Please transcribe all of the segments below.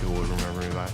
People would remember me by.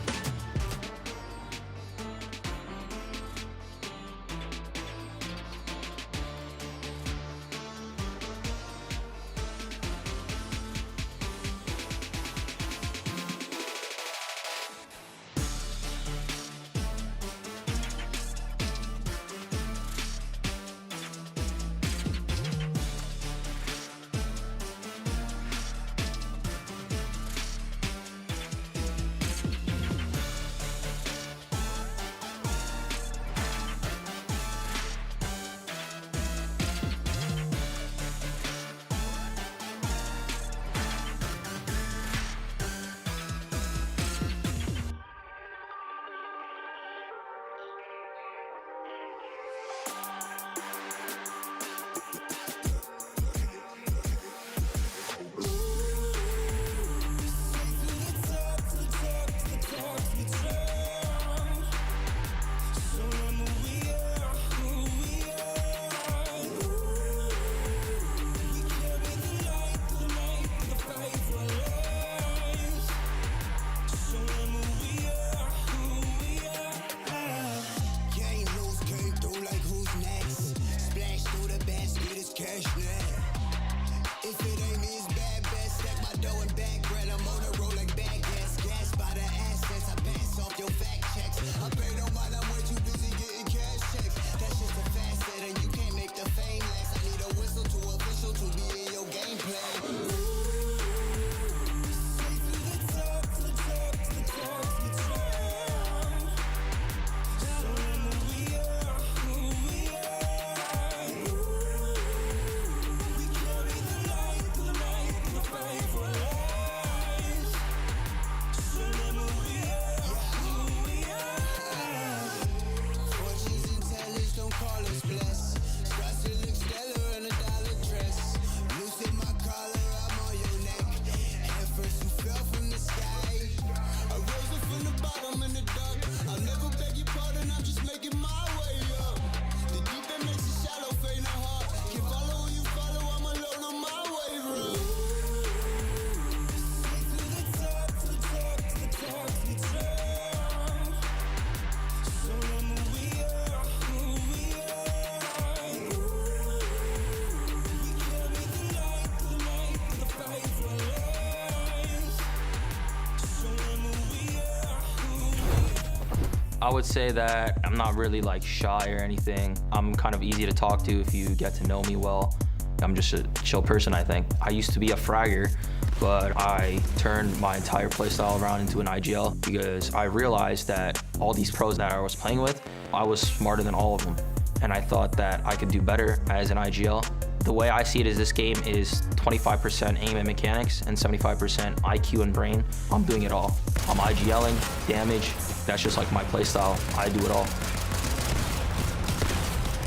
I would say that I'm not really like shy or anything. I'm kind of easy to talk to if you get to know me well. I'm just a chill person, I think. I used to be a fragger, but I turned my entire playstyle around into an IGL because I realized that all these pros that I was playing with, I was smarter than all of them. And I thought that I could do better as an IGL. The way I see it is this game is 25% aim and mechanics and 75% IQ and brain. I'm doing it all. I'm IGLing, damage, that's just like my playstyle. I do it all.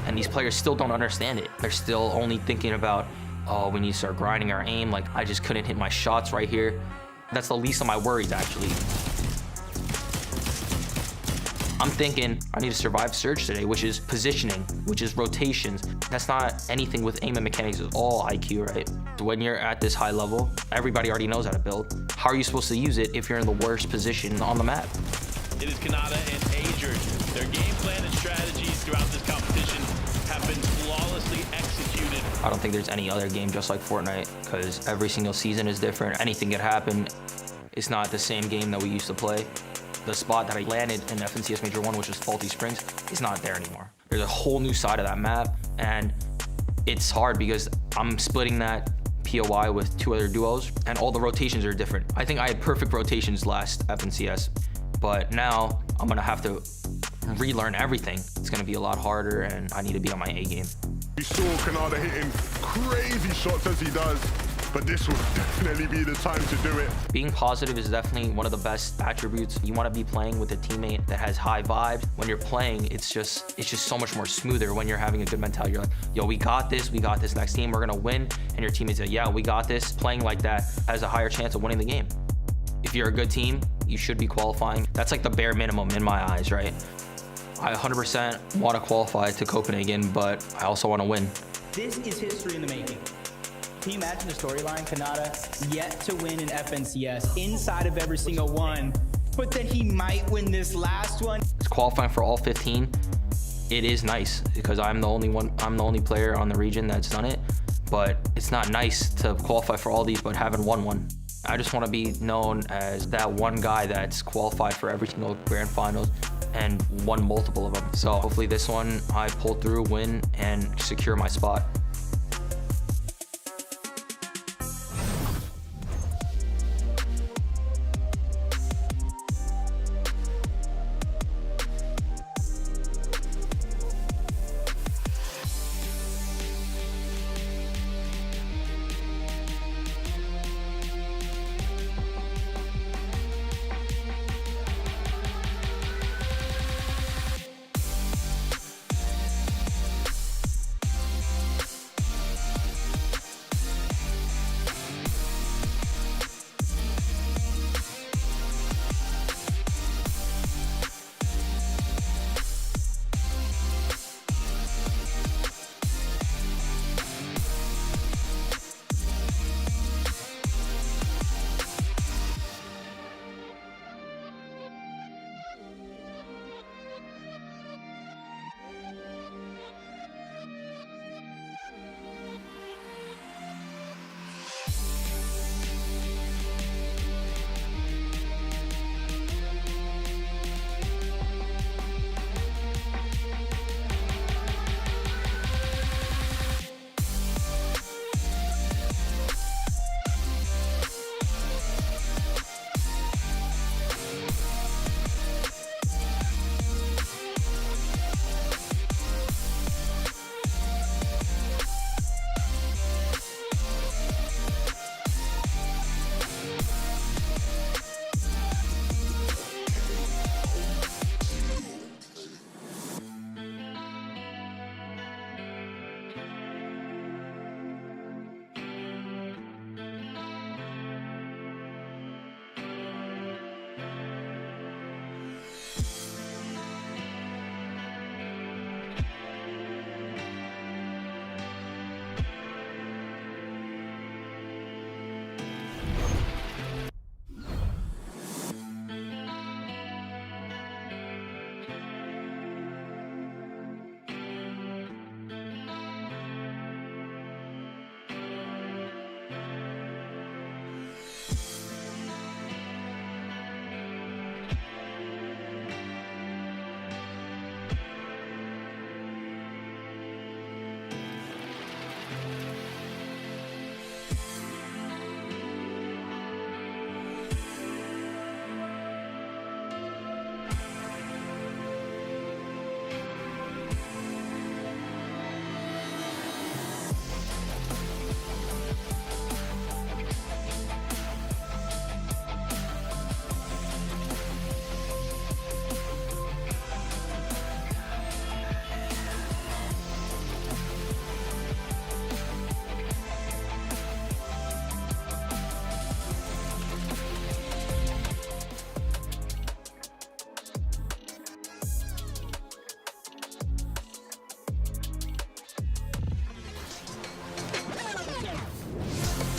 And these players still don't understand it. They're still only thinking about, oh, we need to start grinding our aim. Like, I just couldn't hit my shots right here. That's the least of my worries, actually. I'm thinking I need to survive Surge today, which is positioning, which is rotations. That's not anything with aim and mechanics, it's all IQ, right? When you're at this high level, everybody already knows how to build. How are you supposed to use it if you're in the worst position on the map? It is Kanata and Adrian. Their game plan and strategies throughout this competition have been flawlessly executed. I don't think there's any other game just like Fortnite, because every single season is different. Anything can happen. It's not the same game that we used to play. The spot that I landed in FNCS Major 1, which is Faulty Springs, is not there anymore. There's a whole new side of that map, and it's hard because I'm splitting that POI with 2 other duos, and all the rotations are different. I think I had perfect rotations last FNCS, but now I'm gonna have to relearn everything. It's gonna be a lot harder, and I need to be on my A game. We saw Canada hitting crazy shots as he does, but this will definitely be the time to do it. Being positive is definitely one of the best attributes. You want to be playing with a teammate that has high vibes. When you're playing, it's just so much more smoother when you're having a good mentality. You're like, yo, we got this next game, we're gonna win. And your teammates say, yeah, we got this. Playing like that has a higher chance of winning the game. If you're a good team, you should be qualifying. That's like the bare minimum in my eyes, right? I 100% want to qualify to Copenhagen, but I also want to win. This is history in the making. Can you imagine the storyline? Canada yet to win an FNCS inside of every single one, but then he might win this last one. It's qualifying for all 15. It is nice because I'm the only player on the region that's done it, but it's not nice to qualify for all these but haven't won one. I just want to be known as that one guy that's qualified for every single grand finals and won multiple of them. So hopefully this one I pull through, win, and secure my spot.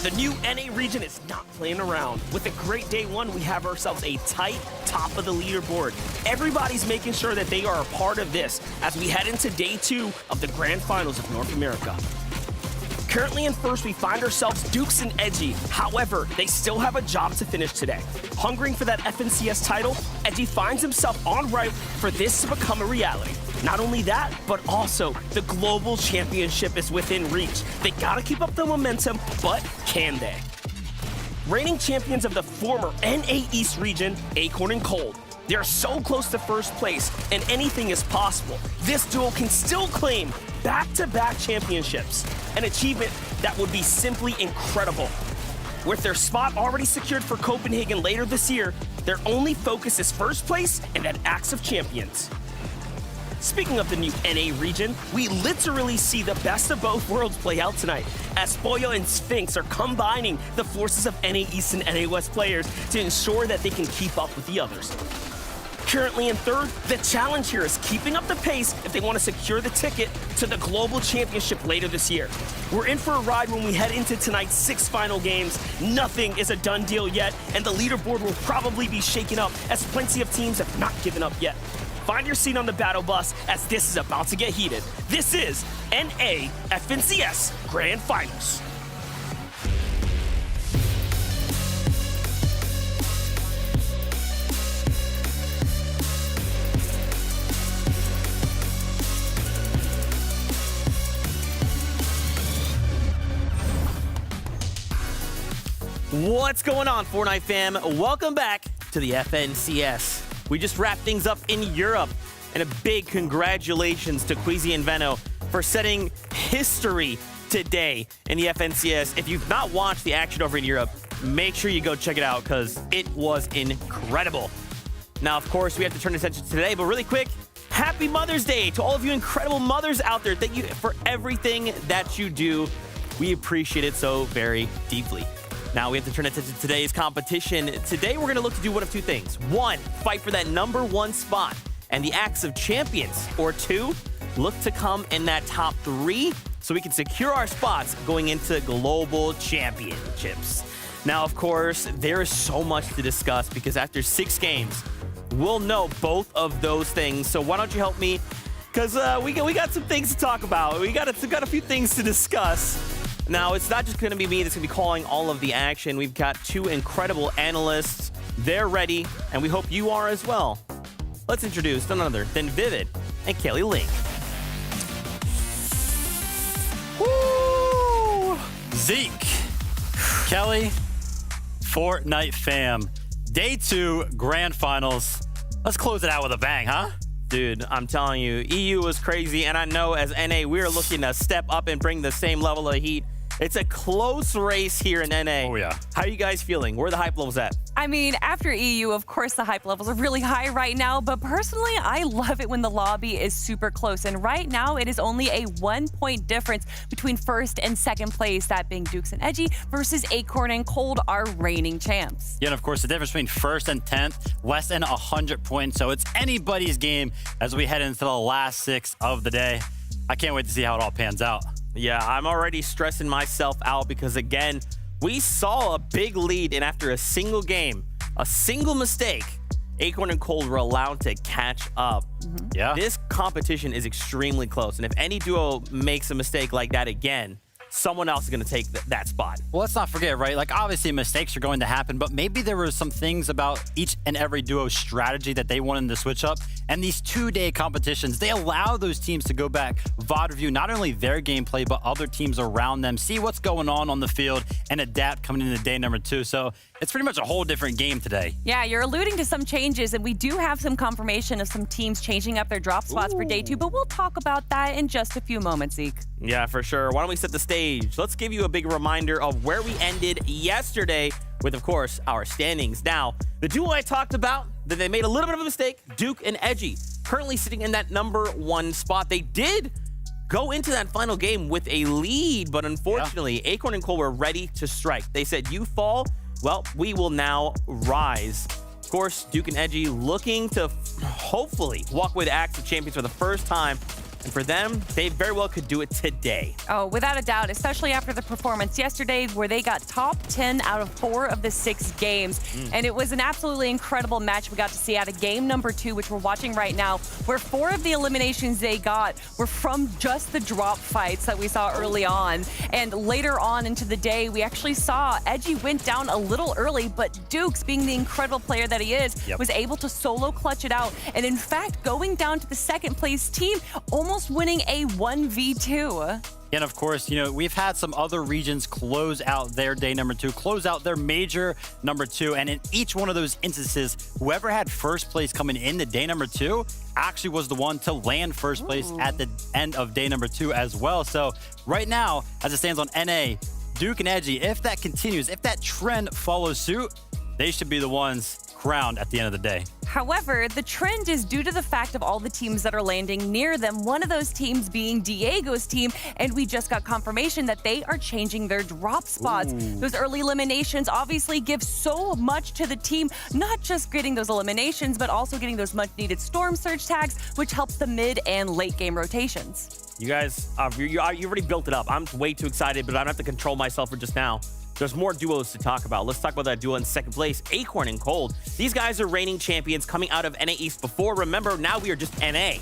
The new NA region is not playing around. With a great day one, we have ourselves a tight top of the leaderboard. Everybody's making sure that they are a part of this as we head into day 2 of the Grand Finals of North America. Currently in first, we find ourselves Dukes and Edgy. However, they still have a job to finish today. Hungering for that FNCS title, Edgy finds himself en route for this to become a reality. Not only that, but also the global championship is within reach. They gotta keep up the momentum, but can they? Reigning champions of the former NA East region, Acorn and Cold. They're so close to first place, and anything is possible. This duo can still claim back-to-back championships, an achievement that would be simply incredible. With their spot already secured for Copenhagen later this year, their only focus is first place and that Axe of Champions. Speaking of the new NA region, we literally see the best of both worlds play out tonight, as Boyo and Sphinx are combining the forces of NA East and NA West players to ensure that they can keep up with the others. Currently in third, the challenge here is keeping up the pace if they want to secure the ticket to the Global Championship later this year. We're in for a ride when we head into tonight's 6 final games. Nothing is a done deal yet, and the leaderboard will probably be shaken up as plenty of teams have not given up yet. Find your seat on the battle bus as this is about to get heated. This is NA FNCS Grand Finals. What's going on, Fortnite fam? Welcome back to the FNCS. We just wrapped things up in Europe, and a big congratulations to Queasy and Veno for setting history today in the FNCS. If you've not watched the action over in Europe, make sure you go check it out because it was incredible. Now, of course, we have to turn attention to today, but really quick, happy Mother's Day to all of you incredible mothers out there. Thank you for everything that you do. We appreciate it so very deeply. Now we have to turn attention to today's competition. Today we're going to look to do one of 2 things. 1, fight for that #1 spot and the Axe of Champions. Or 2, look to come in that top 3 so we can secure our spots going into global championships. Now, of course, there is so much to discuss because after 6 games, we'll know both of those things. So why don't you help me? Because we got some things to talk about. We got a few things to discuss. Now, it's not just going to be me that's going to be calling all of the action. We've got 2 incredible analysts. They're ready, and we hope you are as well. Let's introduce none other than Vivid and Kelly Link. Woo! Zeke, Kelly, Fortnite fam. Day 2, Grand Finals. Let's close it out with a bang, huh? Dude, I'm telling you, EU was crazy, and I know as NA, we're looking to step up and bring the same level of heat. It's a close race here in NA. Oh, yeah. How are you guys feeling? Where are the hype levels at? I mean, after EU, of course, the hype levels are really high right now, but personally, I love it when the lobby is super close. And right now, it is only a 1-point difference between first and second place, that being Dukes and Edgy versus Acorn and Cold, our reigning champs. Yeah, and of course, the difference between first and 10th, less than 100 points. So it's anybody's game as we head into the last 6 of the day. I can't wait to see how it all pans out. Yeah, I'm already stressing myself out because, again, we saw a big lead, and after a single game, a single mistake, Acorn and Cold were allowed to catch up. Yeah. This competition is extremely close, and if any duo makes a mistake like that again, someone else is going to take that spot. Well, let's not forget, right? Like, obviously, mistakes are going to happen, but maybe there were some things about each and every duo's strategy that they wanted to switch up. And these 2-day competitions, they allow those teams to go back, VOD review not only their gameplay, but other teams around them, see what's going on the field, and adapt coming into day number 2. So it's pretty much a whole different game today. Yeah, you're alluding to some changes, and we do have some confirmation of some teams changing up their drop spots for day 2, but we'll talk about that in just a few moments, Zeke. Yeah, for sure. Why don't we set the stage? Let's give you a big reminder of where we ended yesterday with, of course, our standings. Now, the duo I talked about, that they made a little bit of a mistake, Duke and Edgy, currently sitting in that #1 spot. They did go into that final game with a lead, but unfortunately, Acorn and Cole were ready to strike. They said, you fall, well, we will now rise. Of course, Duke and Edgy looking to hopefully walk with Axe of Champions for the first time And for them, they very well could do it today. Oh, without a doubt, especially after the performance yesterday where they got top 10 out of 4 of the 6 games. And it was an absolutely incredible match we got to see out of game number 2, which we're watching right now, where 4 of the eliminations they got were from just the drop fights that we saw early on. And later on into the day, we actually saw Edgy went down a little early, but Dukes, being the incredible player that he is, was able to solo clutch it out. And in fact, going down to the second place team, almost winning a 1v2. And of course, you know, we've had some other regions close out their day number 2, close out their major number 2. And in each one of those instances, whoever had first place coming into day number 2 actually was the one to land first place at the end of day number 2 as well. So right now, as it stands on NA, Duke and Edgy, if that continues, if that trend follows suit, they should be the ones crowned at the end of the day. However, the trend is due to the fact of all the teams that are landing near them, one of those teams being Diego's team, and we just got confirmation that they are changing their drop spots. Those early eliminations obviously give so much to the team, not just getting those eliminations, but also getting those much-needed Storm Surge tags, which helps the mid and late game rotations. You guys, you already built it up. I'm way too excited, but I don't have to control myself for just now. There's more duos to talk about. Let's talk about that duo in second place, Acorn and Cold. These guys are reigning champions coming out of NA East before. Remember, now we are just NA.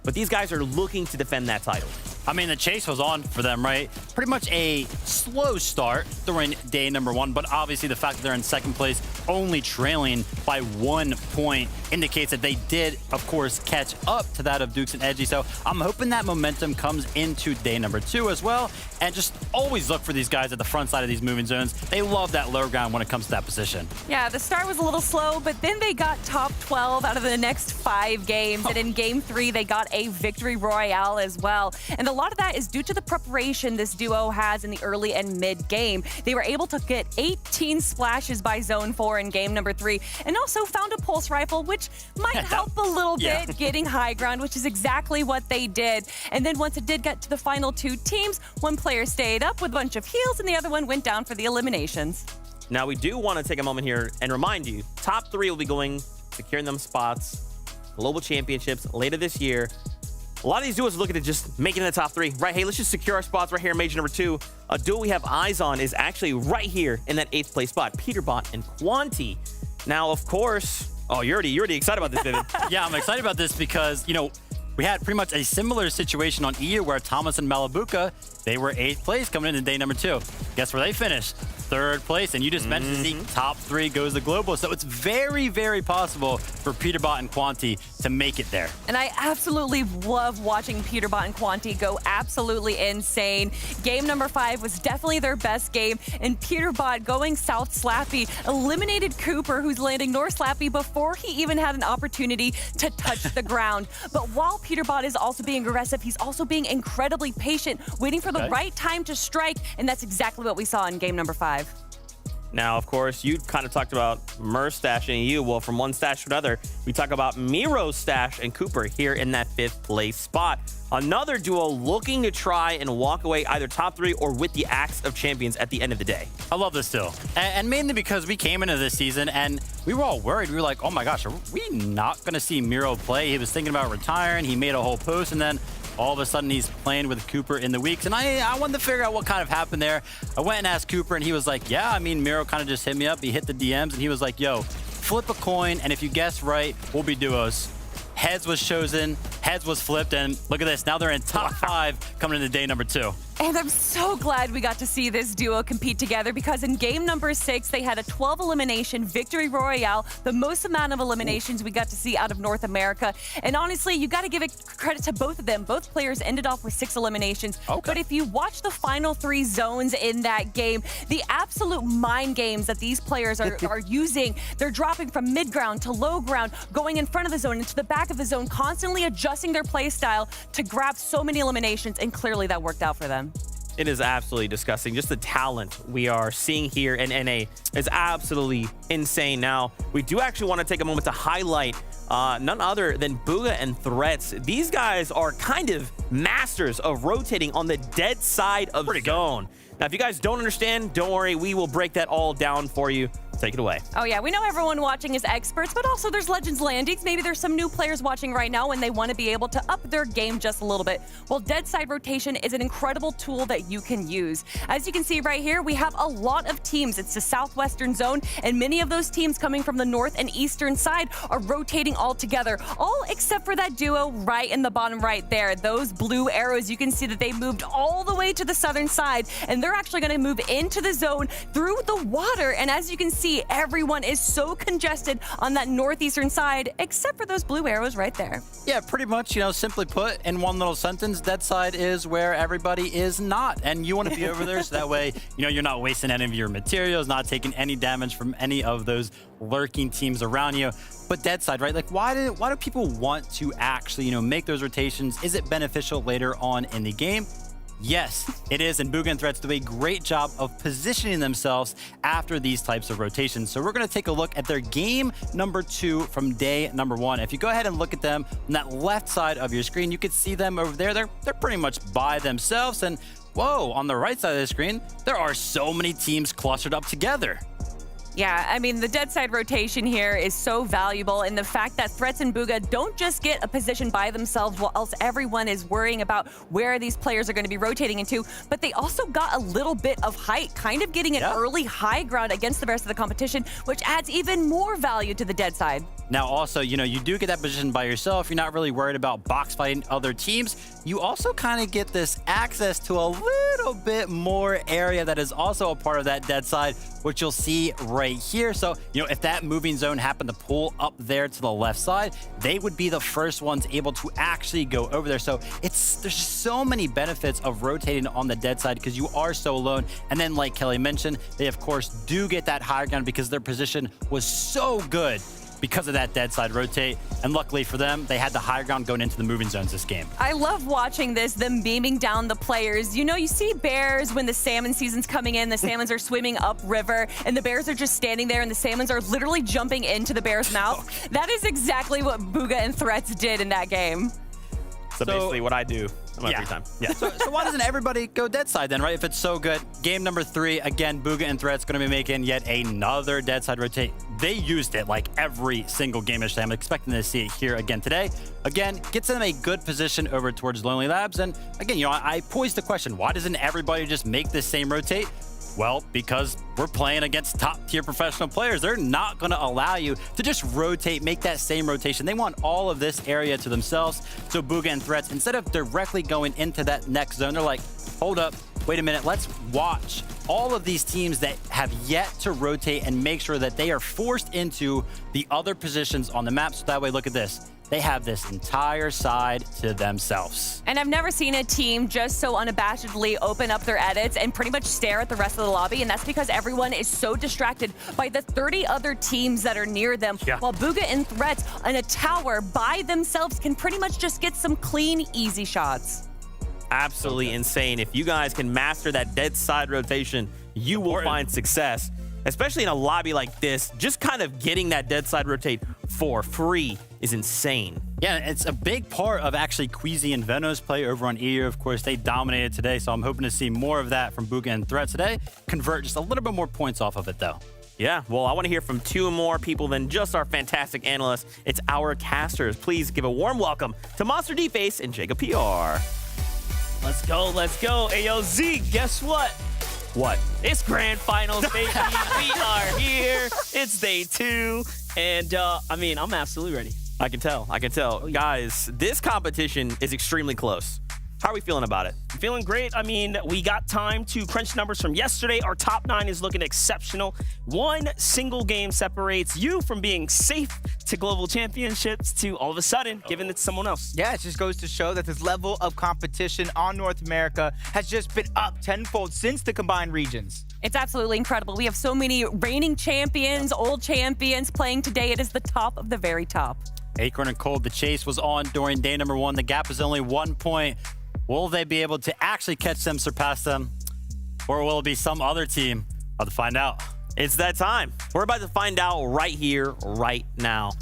But these guys are looking to defend that title. I mean, the chase was on for them, right? Pretty much a slow start during day number 1, but obviously the fact that they're in second place, only trailing by 1 point, indicates that they did, of course, catch up to that of Dukes and Edgy. So I'm hoping that momentum comes into day number 2 as well. And just always look for these guys at the front side of these moving zones. They love that low ground when it comes to that position. Yeah, the start was a little slow, but then they got top 12 out of the next 5 games. And in game 3, they got a victory royale as well. And a lot of that is due to the preparation this duo has in the early and mid game. They were able to get 18 splashes by zone 4 in game number 3, and also found a pulse rifle, which might help a little bit getting high ground, which is exactly what they did. And then once it did get to the final 2 teams, one player stayed up with a bunch of heals and the other one went down for the eliminations. Now, we do want to take a moment here and remind you, top 3 will be going, securing them spots, global championships later this year. A lot of these duos are looking at just making the top 3, right? Hey, let's just secure our spots right here in major number 2. A duo we have eyes on is actually right here in that 8th place spot, Peterbot and Quanti. Now, of course, you're already excited about this, David. Yeah, I'm excited about this because, you know, we had pretty much a similar situation on EU where Thomas and Malabuka, they were 8th place coming into day number 2. Guess where they finished? 3rd place. And you just mentioned the top 3 goes to global. So it's very, very possible for Peterbot and Quanti to make it there. And I absolutely love watching Peterbot and Quanti go absolutely insane. Game number 5 was definitely their best game. And Peterbot going South Slappy eliminated Cooper, who's landing North Slappy before he even had an opportunity to touch the ground. But while Peterbot is also being aggressive, he's also being incredibly patient, waiting for the right time to strike. And that's exactly what we saw in game number 5. Now, of course, you kind of talked about Mer's stash and EU. Well, from one stash to another, we talk about Miro's stash and Cooper here in that 5th place spot. Another duo looking to try and walk away either top 3 or with the Axe of Champions at the end of the day. I love this still. And mainly because we came into this season and we were all worried. We were like, oh my gosh, are we not going to see Miro play? He was thinking about retiring. He made a whole post and then all of a sudden he's playing with Cooper in the weeks. And I wanted to figure out what kind of happened there. I went and asked Cooper and he was like, yeah, I mean, Miro kind of just hit me up. He hit the DMs and he was like, yo, flip a coin. And if you guess right, we'll be duos. Heads was chosen, heads was flipped, and look at this. Now they're in top 5 coming into day number 2. And I'm so glad we got to see this duo compete together because in game number 6, they had a 12 elimination victory royale, the most amount of eliminations we got to see out of North America. And honestly, you got to give it credit to both of them. Both players ended off with 6 eliminations. But if you watch the final 3 zones in that game, the absolute mind games that these players are using, they're dropping from mid ground to low ground, going in front of the zone, into the back of the zone, constantly adjusting their play style to grab so many eliminations, and clearly that worked out for them. It is absolutely disgusting. Just the talent we are seeing here in NA is absolutely insane. Now, we do actually want to take a moment to highlight none other than Booga and Threats. These guys are kind of masters of rotating on the dead side of zone. Now, if you guys don't understand, don't worry. We will break that all down for you. take it away. Oh yeah, we know everyone watching is experts, but also there's Legends Landings. Maybe there's some new players watching right now and they want to be able to up their game just a little bit. Well, dead side rotation is an incredible tool that you can use. As you can see right here, we have a lot of teams. It's the southwestern zone, and many of those teams coming from the north and eastern side are rotating all together, all except for that duo right in the bottom right there. Those blue arrows, you can see that they moved all the way to the southern side, and they're actually going to move into the zone through the water. And as you can see, everyone is so congested on that northeastern side, except for those blue arrows right there. Yeah, pretty much, simply put, in one little sentence, dead side is where everybody is not. And you want to be over there so that way, you're not wasting any of your materials, not taking any damage from any of those lurking teams around you. But dead side, right? Like, why do people want to actually, make those rotations? Is it beneficial later on in the game? Yes, it is, and Bugha and Threats do a great job of positioning themselves after these types of rotations. So we're going to take a look at their game number 2 from day number 1. If you go ahead and look at them on that left side of your screen, you can see them over there. They're pretty much by themselves, and whoa, on the right side of the screen, there are so many teams clustered up together. Yeah, I mean, the dead side rotation here is so valuable, and the fact that Threats and Bugha don't just get a position by themselves while else everyone is worrying about where these players are going to be rotating into, but they also got a little bit of height, kind of getting an early high ground against the rest of the competition, which adds even more value to the dead side. Now, also, you do get that position by yourself. You're not really worried about box fighting other teams. You also kind of get this access to a little bit more area that is also a part of that dead side, which you'll see right here. So, if that moving zone happened to pull up there to the left side, they would be the first ones able to actually go over there. So there's so many benefits of rotating on the dead side because you are so alone. And then, like Kelly mentioned, they of course do get that higher ground because their position was so good because of that dead side rotate. And luckily for them, they had the higher ground going into the moving zones this game. I love watching this, them beaming down the players. You see bears when the salmon season's coming in, the salmons are swimming upriver, and the bears are just standing there, and the salmons are literally jumping into the bear's mouth. That is exactly what Bugha and Threats did in that game. So basically what I do on my free time. Yeah. So why doesn't everybody go dead side then, right? If it's so good. Game number 3, again, Bugha and Threats going to be making yet another dead side rotate. They used it like every single game yesterday. I'm expecting to see it here again today. Again, gets them a good position over towards Lonely Labs. And again, I posed the question, why doesn't everybody just make this same rotate? Well, because we're playing against top-tier professional players. They're not going to allow you to just rotate, make that same rotation. They want all of this area to themselves. So Bugha and Threats, instead of directly going into that next zone, they're like, hold up, wait a minute, let's watch all of these teams that have yet to rotate and make sure that they are forced into the other positions on the map. So that way, look at this. They have this entire side to themselves. And I've never seen a team just so unabashedly open up their edits and pretty much stare at the rest of the lobby, and that's because everyone is so distracted by the 30 other teams that are near them, while Bugha and Threats in a tower by themselves can pretty much just get some clean, easy shots. Absolutely insane. If you guys can master that dead side rotation, you will find success, especially in a lobby like this. Just kind of getting that dead side rotate for free is insane. Yeah, it's a big part of actually Queasy and Veno's play over on EU. Of course, they dominated today, so I'm hoping to see more of that from Bugha and Threats today. Convert just a little bit more points off of it, though. Yeah, well, I want to hear from 2 more people than just our fantastic analysts. It's our casters. Please give a warm welcome to Monster D-Face and Jacob PR. Let's go, let's go. Ayo, Z, guess what? What? It's grand finals, baby. We are here. It's day 2. And, I'm absolutely ready. I can tell. Guys, this competition is extremely close. How are we feeling about it? Feeling great. We got time to crunch numbers from yesterday. Our top 9 is looking exceptional. One single game separates you from being safe to global championships to all of a sudden giving it to someone else. Yeah, it just goes to show that this level of competition on North America has just been up tenfold since the combined regions. It's absolutely incredible. We have so many reigning champions, old champions playing today. It is the top of the very top. Acorn and Cold, the chase was on during day number 1. The gap is only 1 point. Will they be able to actually catch them, surpass them? Or will it be some other team? I'll have to find out. It's that time. We're about to find out right here, right now.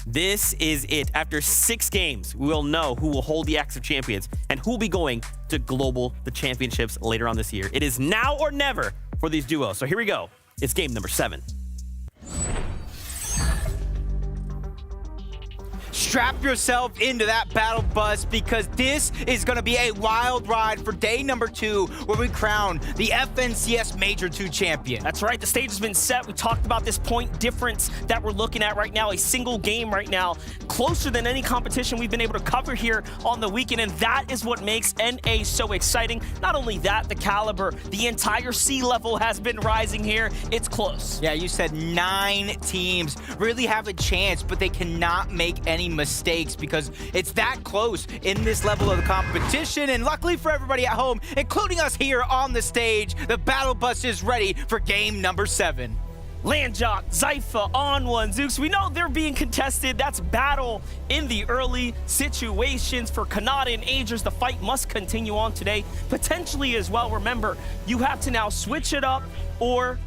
This is it. After 6 games, we will know who will hold the Axe of Champions and who will be going to the championships later on this year. It is now or never for these duos. So here we go. It's game number 7. strap yourself into that battle bus because this is going to be a wild ride for day number 2 where we crown the FNCS Major 2 champion. That's right, the stage has been set. We talked about this point difference that we're looking at right now, a single game right now, closer than any competition we've been able to cover here on the weekend, and that is what makes NA so exciting. Not only that, the caliber, the entire sea level has been rising here. It's close. Yeah, you said 9 teams really have a chance, but they cannot make any mistakes because it's that close in this level of the competition. And luckily for everybody at home, including us here on the stage, the battle bus is ready for game number 7. Landjock, Zypha, On1, Zooks, we know they're being contested. That's battle in the early situations. For Kanata and Agers, the fight must continue on today, potentially as well. Remember, you have to now switch it up or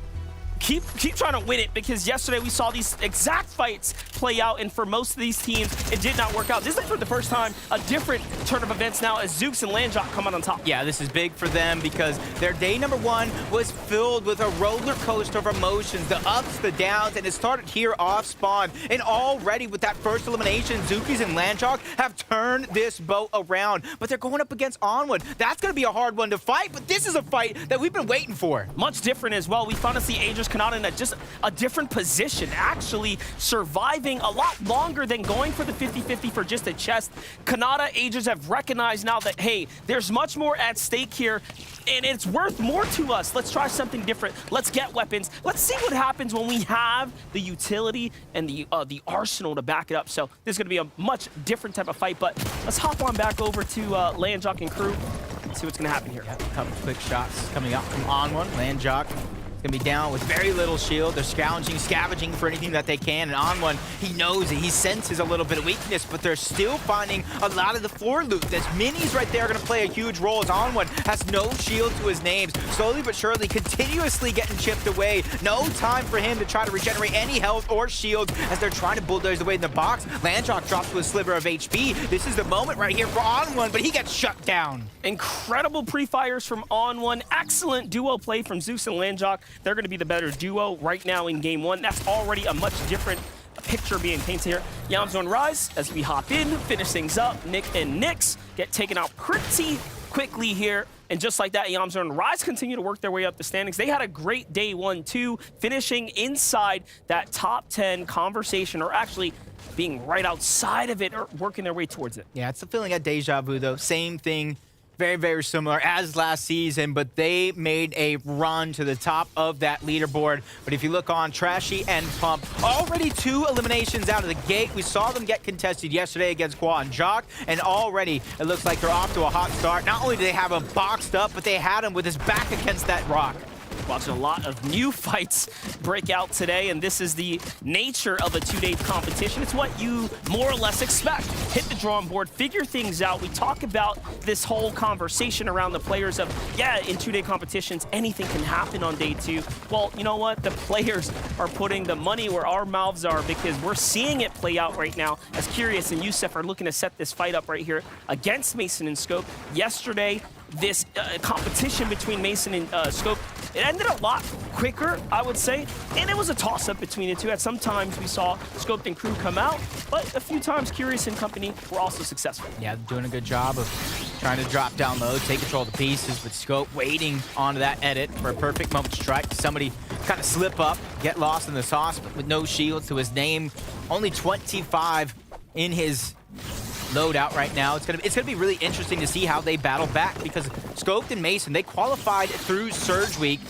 keep trying to win it, because yesterday we saw these exact fights play out, and for most of these teams, it did not work out. This is for the first time a different turn of events now as Zooks and Landjock come out on top. Yeah, this is big for them because their day number 1 was filled with a roller coaster of emotions, the ups, the downs, and it started here off spawn. And already with that first elimination, Zookies and Landjock have turned this boat around, but they're going up against Onward. That's going to be a hard one to fight, but this is a fight that we've been waiting for. Much different as well. We found to see Agers Kanata in just a different position, actually surviving a lot longer than going for the 50-50 for just a chest. Kanata, Agers have recognized now that, hey, there's much more at stake here, and it's worth more to us. Let's try something different. Let's get weapons. Let's see what happens when we have the utility and the arsenal to back it up. So this is going to be a much different type of fight, but let's hop on back over to Landjock and crew and see what's going to happen here. Yeah, a couple quick shots coming out from On1. Landjock gonna be down with very little shield. They're scavenging for anything that they can, and On1, he knows it. He senses a little bit of weakness, but they're still finding a lot of the floor loot. This minis right there are gonna play a huge role as On1 has no shield to his names. Slowly but surely, continuously getting chipped away. No time for him to try to regenerate any health or shield as they're trying to bulldoze away in the box. Landjock drops to a sliver of HP. This is the moment right here for On1, but he gets shut down. Incredible pre-fires from On1. Excellent duo play from Zeus and Landjock. They're going to be the better duo right now in game 1. That's already a much different picture being painted here. Yams on Rise as we hop in, finish things up. Nick and Nyx get taken out pretty quickly here. And just like that, Yams on Rise continue to work their way up the standings. They had a great day 1, 2, finishing inside that top 10 conversation, or actually being right outside of it or working their way towards it. Yeah, it's a feeling at Deja Vu, though. Same thing. Very, very similar as last season, but they made a run to the top of that leaderboard. But if you look on Trashy and Pump, already 2 eliminations out of the gate. We saw them get contested yesterday against Qua and Jock, and already it looks like they're off to a hot start. Not only do they have him boxed up, but they had him with his back against that rock. Watching a lot of new fights break out today, and this is the nature of a 2-day competition. It's what you more or less expect. Hit the drawing board, figure things out. We talk about this whole conversation around the players of, yeah, in 2-day competitions, anything can happen on day 2. Well, you know what? The players are putting the money where our mouths are, because we're seeing it play out right now as Curious and Yusef are looking to set this fight up right here against Mason and Scope. Yesterday, this competition between Mason and Scope, it ended a lot quicker, I would say, and it was a toss-up between the two. At some times we saw Scope and crew come out, but a few times Curious and company were also successful. Yeah, doing a good job of trying to drop down low, take control of the pieces, but Scope waiting onto that edit for a perfect moment to strike. Somebody kind of slip up, get lost in the sauce, but with no shield to his name. Only 25 in his loadout right now. It's gonna be really interesting to see how they battle back, because Scoped and Mason, they qualified through Surge Week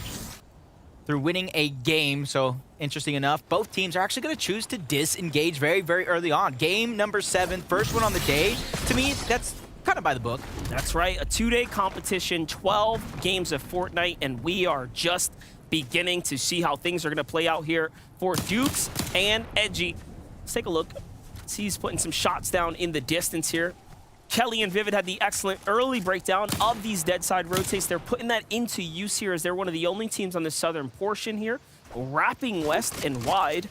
through winning a game. So interesting enough, both teams are actually going to choose to disengage very, very early on. Game number 7, first one on the day. To me, that's kind of by the book. That's right, a 2-day competition, 12 games of Fortnite, and we are just beginning to see how things are going to play out here for Dukes and Edgy. Let's take a look. He's putting some shots down in the distance here. Kelly and Vivid had the excellent early breakdown of these dead side rotates. They're putting that into use here as they're one of the only teams on the southern portion here, wrapping west and wide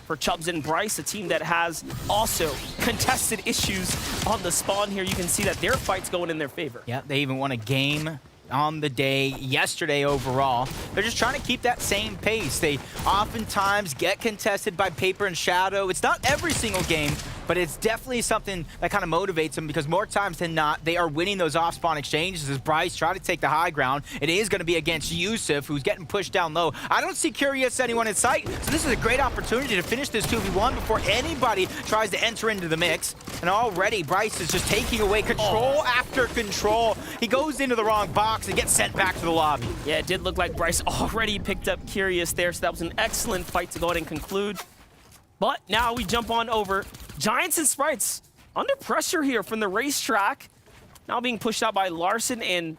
for Chubbs and Bryce, a team that has also contested issues on the spawn here. You can see that their fight's going in their favor. Yeah, they even won a game on the day yesterday overall. They're just trying to keep that same pace. They oftentimes get contested by Paper and Shadow. It's not every single game, but it's definitely something that kind of motivates them because more times than not, they are winning those off-spawn exchanges as Bryce try to take the high ground. It is going to be against Yusuf, who's getting pushed down low. I don't see Curious anyone in sight, so this is a great opportunity to finish this 2v1 before anybody tries to enter into the mix. And already, Bryce is just taking away control after control. He goes into the wrong box and gets sent back to the lobby. Yeah, it did look like Bryce already picked up Curious there, so that was an excellent fight to go ahead and conclude. But now we jump on over. Giants and Sprites under pressure here from the racetrack. Now being pushed out by Larson and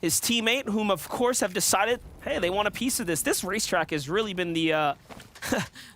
his teammate, whom of course have decided, hey, they want a piece of this. This racetrack has really been the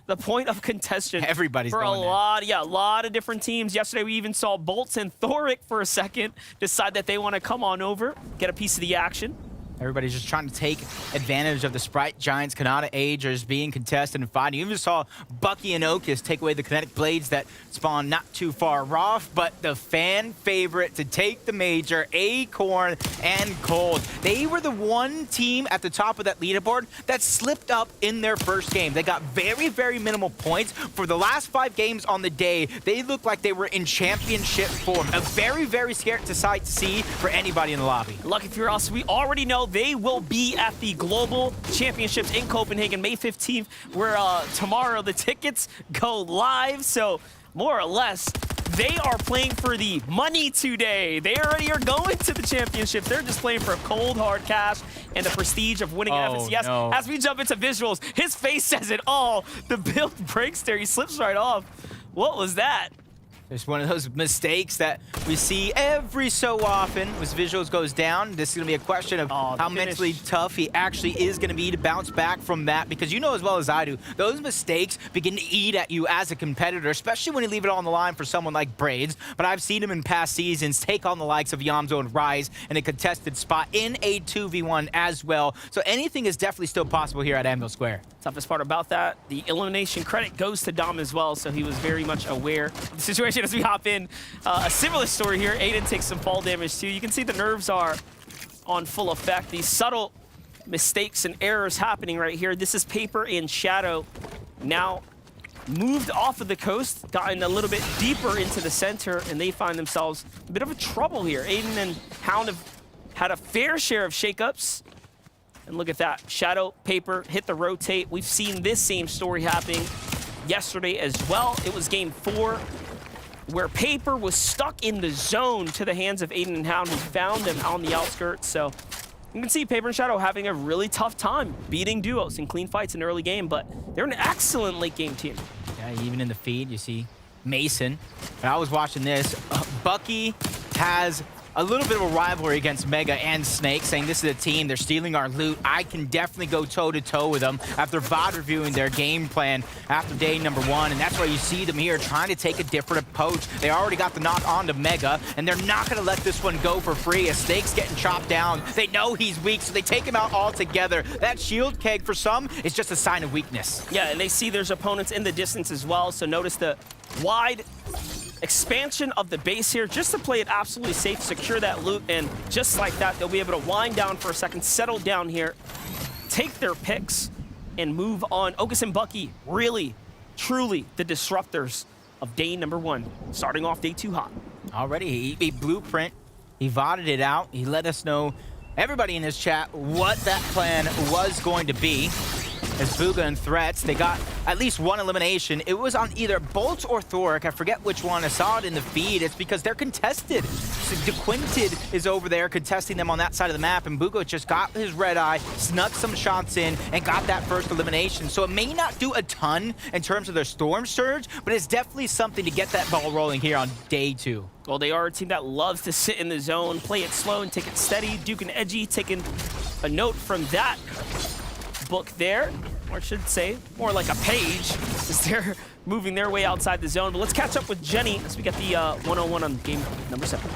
the point of contention. Everybody's for going a lot of different teams. Yesterday we even saw Bolts and Thoric for a second decide that they want to come on over, get a piece of the action. Everybody's just trying to take advantage of the Sprite Giants Kanata Agers being contested and fighting. You even saw Bucky and Okus take away the kinetic blades that spawn not too far off, but the fan favorite to take the major, Acorn and Cold. They were the one team at the top of that leaderboard that slipped up in their first game. They got very, very minimal points. For the last 5 games on the day, they looked like they were in championship form. A very, very scary sight to see for anybody in the lobby. Lucky for us, we already know they will be at the Global Championships in Copenhagen, May 15th, where tomorrow the tickets go live. So more or less, they are playing for the money today. They already are going to the championships. They're just playing for cold, hard cash and the prestige of winning an FNCS. No. As we jump into visuals, his face says it all. The build breaks there. He slips right off. What was that? It's one of those mistakes that we see every so often as visuals goes down. This is going to be a question of how mentally tough he actually is going to be to bounce back from that, because you know as well as I do, those mistakes begin to eat at you as a competitor, especially when you leave it on the line for someone like Braids. But I've seen him in past seasons take on the likes of Yamzo and Rise in a contested spot in a 2v1 as well. So anything is definitely still possible here at Anvil Square. Toughest part about that, the elimination credit goes to Dom as well, so he was very much aware of the situation as we hop in. A similar story here. Aiden takes some fall damage too. You can see the nerves are on full effect. These subtle mistakes and errors happening right here. This is Paper and Shadow now moved off of the coast, gotten a little bit deeper into the center, and they find themselves a bit of a trouble here. Aiden and Hound have had a fair share of shakeups. And look at that, Shadow, Paper, hit the rotate. We've seen this same story happening yesterday as well. It was game 4, where Paper was stuck in the zone to the hands of Aiden and Hound, who found him on the outskirts. So you can see Paper and Shadow having a really tough time beating duos in clean fights in the early game, but they're an excellent late game team. Yeah, even in the feed, you see Mason. And I was watching this. Bucky has a little bit of a rivalry against Mega and Snake, saying this is a team, they're stealing our loot. I can definitely go toe-to-toe with them after VOD reviewing their game plan after day number 1, and that's why you see them here trying to take a different approach. They already got the knock on to Mega, and they're not going to let this one go for free as Snake's getting chopped down. They know he's weak, so they take him out altogether. That shield keg, for some, is just a sign of weakness. Yeah, and they see there's opponents in the distance as well, so notice the wide expansion of the base here just to play it absolutely safe, secure that loot, and just like that, they'll be able to wind down for a second, settle down here, take their picks, and move on. Okus and Bucky, really, truly the disruptors of day number 1, starting off day 2 hot. Already, he blueprint, he voted it out, he let us know, everybody in his chat, what that plan was going to be. As Booga and Threats, they got at least one elimination. It was on either Bolt or Thoric. I forget which one. I saw it in the feed. It's because they're contested. So DeQuinted is over there contesting them on that side of the map, and Booga just got his red eye, snuck some shots in, and got that first elimination. So it may not do a ton in terms of their Storm Surge, but it's definitely something to get that ball rolling here on day 2. Well, they are a team that loves to sit in the zone, play it slow and take it steady. Duke and Edgy taking a note from that book there, or I should say more like a page, as they're moving their way outside the zone. But let's catch up with Jenny as we get the 101 on game number 7.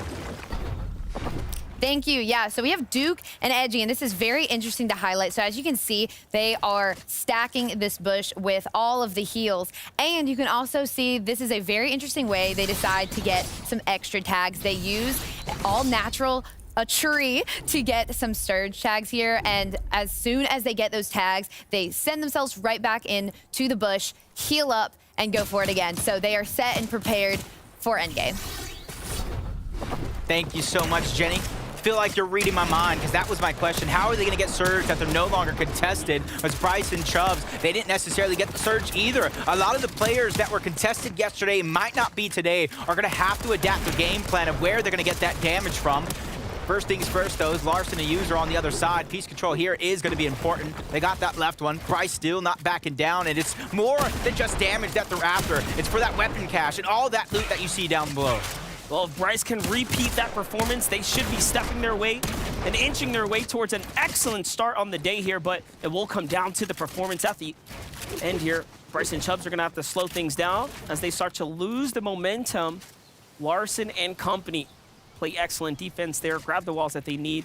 Thank you. Yeah, so we have Duke and Edgy, and this is very interesting to highlight. So as you can see, they are stacking this bush with all of the heals. And you can also see this is a very interesting way they decide to get some extra tags. They use all natural a tree to get some surge tags here, and as soon as they get those tags, they send themselves right back in to the bush, heal up, and go for it again. So they are set and prepared for endgame. Thank you so much, Jenny. Feel like you're reading my mind, because that was my question. How are they going to get Surge that they're no longer contested? As Bryce and Chubbs, they didn't necessarily get the Surge either. A lot of the players that were contested yesterday, might not be today, are going to have to adapt their game plan of where they're going to get that damage from. First things first, though, is Larson and User on the other side. Piece control here is going to be important. They got that left one. Bryce still not backing down, and it's more than just damage that they're after. It's for that weapon cache and all that loot that you see down below. Well, if Bryce can repeat that performance, they should be stepping their way and inching their way towards an excellent start on the day here, but it will come down to the performance at the end here. Bryce and Chubbs are going to have to slow things down as they start to lose the momentum. Larson and company play excellent defense there, grab the walls that they need,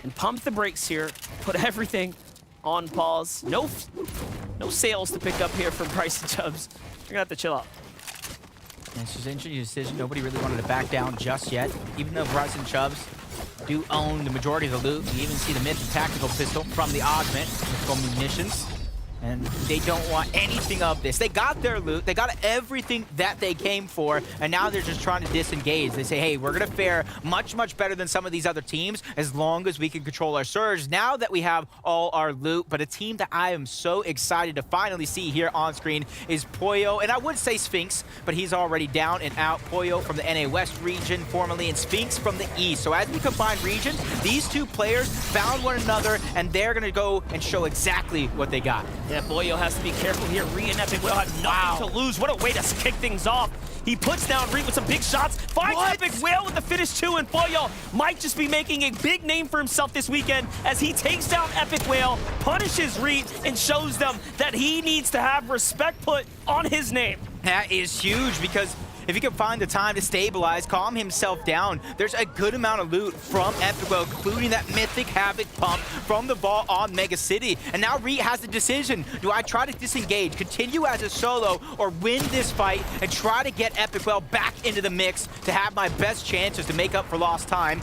and pump the brakes here, put everything on pause. No sales to pick up here from Bryce and Chubbs. They're going to have to chill out. It's just an interesting decision. Nobody really wanted to back down just yet, even though Bryce and Chubbs do own the majority of the loot. You even see the mid tactical pistol from the Augment with munitions. And they don't want anything of this. They got their loot. They got everything that they came for, and now they're just trying to disengage. They say, hey, we're going to fare much, much better than some of these other teams as long as we can control our Surge now that we have all our loot. But a team that I am so excited to finally see here on screen is Poyo, and I would say Sphinx, but he's already down and out. Poyo from the NA West region formerly, and Sphinx from the East. So as we combine regions, these two players found one another, and they're going to go and show exactly what they got. Yeah, Boyo has to be careful here. Reed and Epic Whale have nothing to lose. What a way to kick things off. He puts down Reed with some big shots, finds Epic Whale with the finish too, and Boyo might just be making a big name for himself this weekend as he takes down Epic Whale, punishes Reed, and shows them that he needs to have respect put on his name. That is huge, because if he can find the time to stabilize, calm himself down, there's a good amount of loot from Epic Whale, including that Mythic Havoc pump from the vault on Mega City. And now Reed has the decision. Do I try to disengage, continue as a solo, or win this fight and try to get Epic Whale back into the mix to have my best chances to make up for lost time?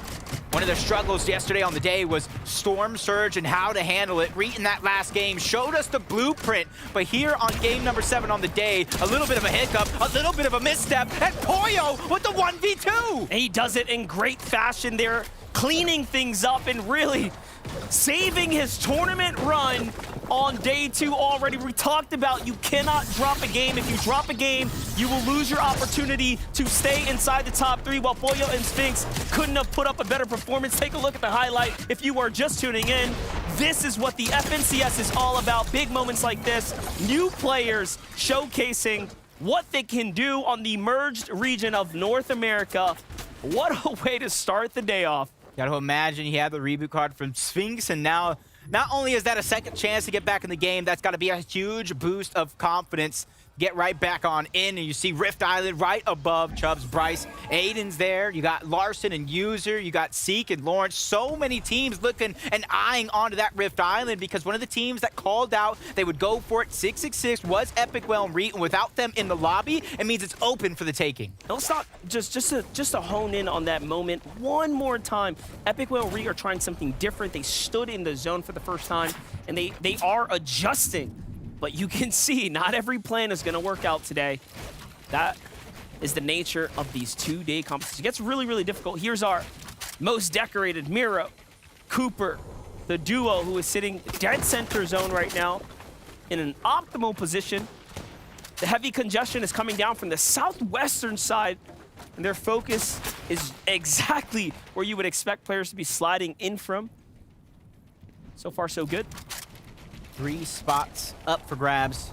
One of their struggles yesterday on the day was Storm Surge and how to handle it. Reed in that last game showed us the blueprint, but here on game number 7 on the day, a little bit of a hiccup, a little bit of a misstep, and Poyo with the 1v2! And he does it in great fashion there, cleaning things up and really saving his tournament run on day 2 already. We talked about you cannot drop a game. If you drop a game, you will lose your opportunity to stay inside the top 3, while Boyo and Sphinx couldn't have put up a better performance. Take a look at the highlight if you are just tuning in. This is what the FNCS is all about. Big moments like this, new players showcasing what they can do on the merged region of North America. What a way to start the day off. Got to imagine he had the reboot card from Sphinx, and now not only is that a second chance to get back in the game, that's got to be a huge boost of confidence. Get right back on in, and you see Rift Island right above Chubbs, Bryce. Aiden's there. You got Larson and User. You got Seek and Lawrence. So many teams looking and eyeing onto that Rift Island, because one of the teams that called out they would go for it, 666, was Epic Whale and Reed, and without them in the lobby, it means it's open for the taking. Let's not just to hone in on that moment one more time. Epic Whale and Reed are trying something different. They stood in the zone for the first time, and they are adjusting. But you can see not every plan is going to work out today. That is the nature of these 2-day competitions. It gets really, really difficult. Here's our most decorated Miro, Cooper, the duo who is sitting dead center zone right now in an optimal position. The heavy congestion is coming down from the southwestern side, and their focus is exactly where you would expect players to be sliding in from. So far, so good. 3 spots up for grabs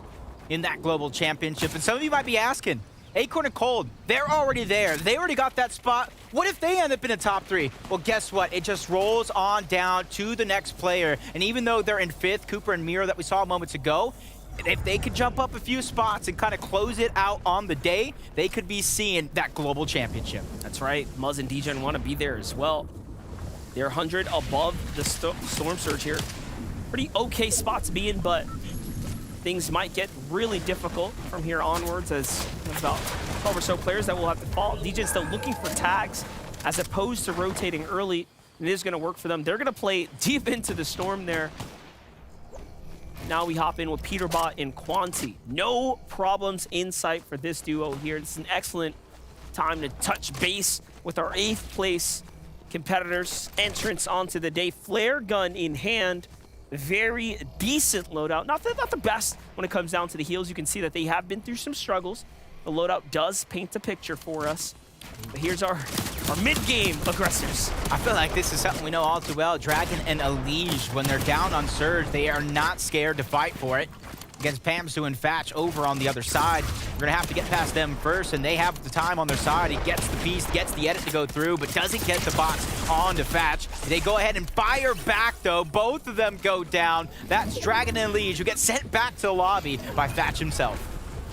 in that global championship. And some of you might be asking, Acorn and Cold, they're already there. They already got that spot. What if they end up in the top 3? Well, guess what? It just rolls on down to the next player. And even though they're in 5th, Cooper and Miro that we saw moments ago, if they could jump up a few spots and kind of close it out on the day, they could be seeing that global championship. That's right. Muzz and DJen want to be there as well. They're 100 above the Storm Surge here. Pretty okay spot to be in, but things might get really difficult from here onwards, as there's about 12 or so players that will have to fall. DJ's still looking for tags as opposed to rotating early. It is going to work for them. They're going to play deep into the storm there. Now we hop in with Peterbot and Quanti. No problems in sight for this duo here. This is an excellent time to touch base with our 8th place competitors. Entrance onto the day. Flare gun in hand. Very decent loadout. Not the best when it comes down to the heals. You can see that they have been through some struggles. The loadout does paint a picture for us. But here's our mid-game aggressors. I feel like this is something we know all too well. Dragon and Elige, when they're down on Surge, they are not scared to fight for it. Against Pamsu and Fatch over on the other side, we're going to have to get past them first, and they have the time on their side. He gets the piece, gets the edit to go through, but doesn't get the box onto Fatch. They go ahead and fire back, though. Both of them go down. That's Dragon and Elige, who get sent back to the lobby by Fatch himself.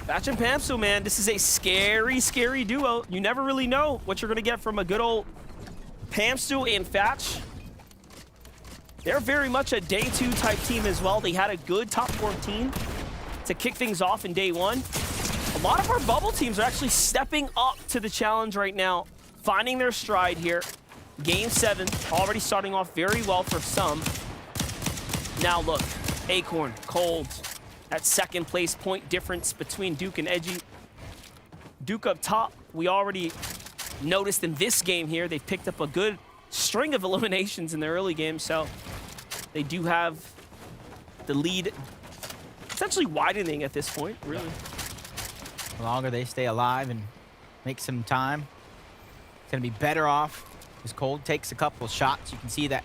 Fatch and Pamsu, man, this is a scary, scary duo. You never really know what you're going to get from a good old Pamsu and Fatch. They're very much a day 2 type team as well. They had a good top 14 to kick things off in day 1. A lot of our bubble teams are actually stepping up to the challenge right now, finding their stride here. Game 7 already starting off very well for some. Now look, Acorn, Cold, that 2nd place point difference between Duke and Edgy. Duke up top, we already noticed in this game here, they've picked up a good string of eliminations in the early game, so they do have the lead essentially widening at this point, really. The longer they stay alive and make some time, it's going to be better off as Cold takes a couple shots. You can see that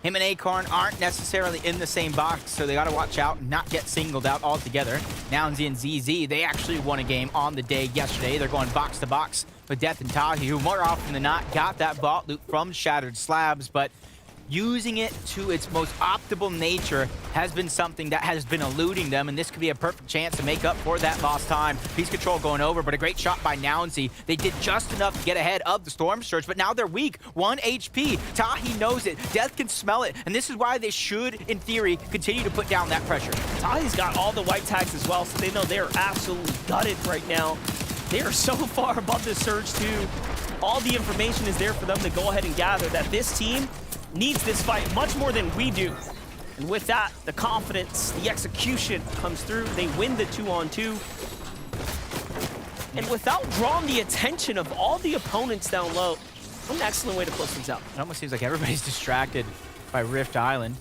him and Acorn aren't necessarily in the same box, so they got to watch out and not get singled out altogether. Nounsy and ZZ, they actually won a game on the day yesterday. They're going box to box with Death and Tahi, who more often than not got that vault loot from Shattered Slabs, but using it to its most optimal nature has been something that has been eluding them, and this could be a perfect chance to make up for that lost time. Piece control going over, but a great shot by Nounsy. They did just enough to get ahead of the Storm Surge, but now they're weak. 1 HP. Tahi knows it. Death can smell it, and this is why they should, in theory, continue to put down that pressure. Tahi's got all the white tags as well, so they know they're absolutely gutted right now. They are so far above the Surge too. All the information is there for them to go ahead and gather that this team needs this fight much more than we do. And with that, the confidence, the execution comes through. They win the 2-on-2. And without drawing the attention of all the opponents down low, an excellent way to close things out. It almost seems like everybody's distracted by Rift Island.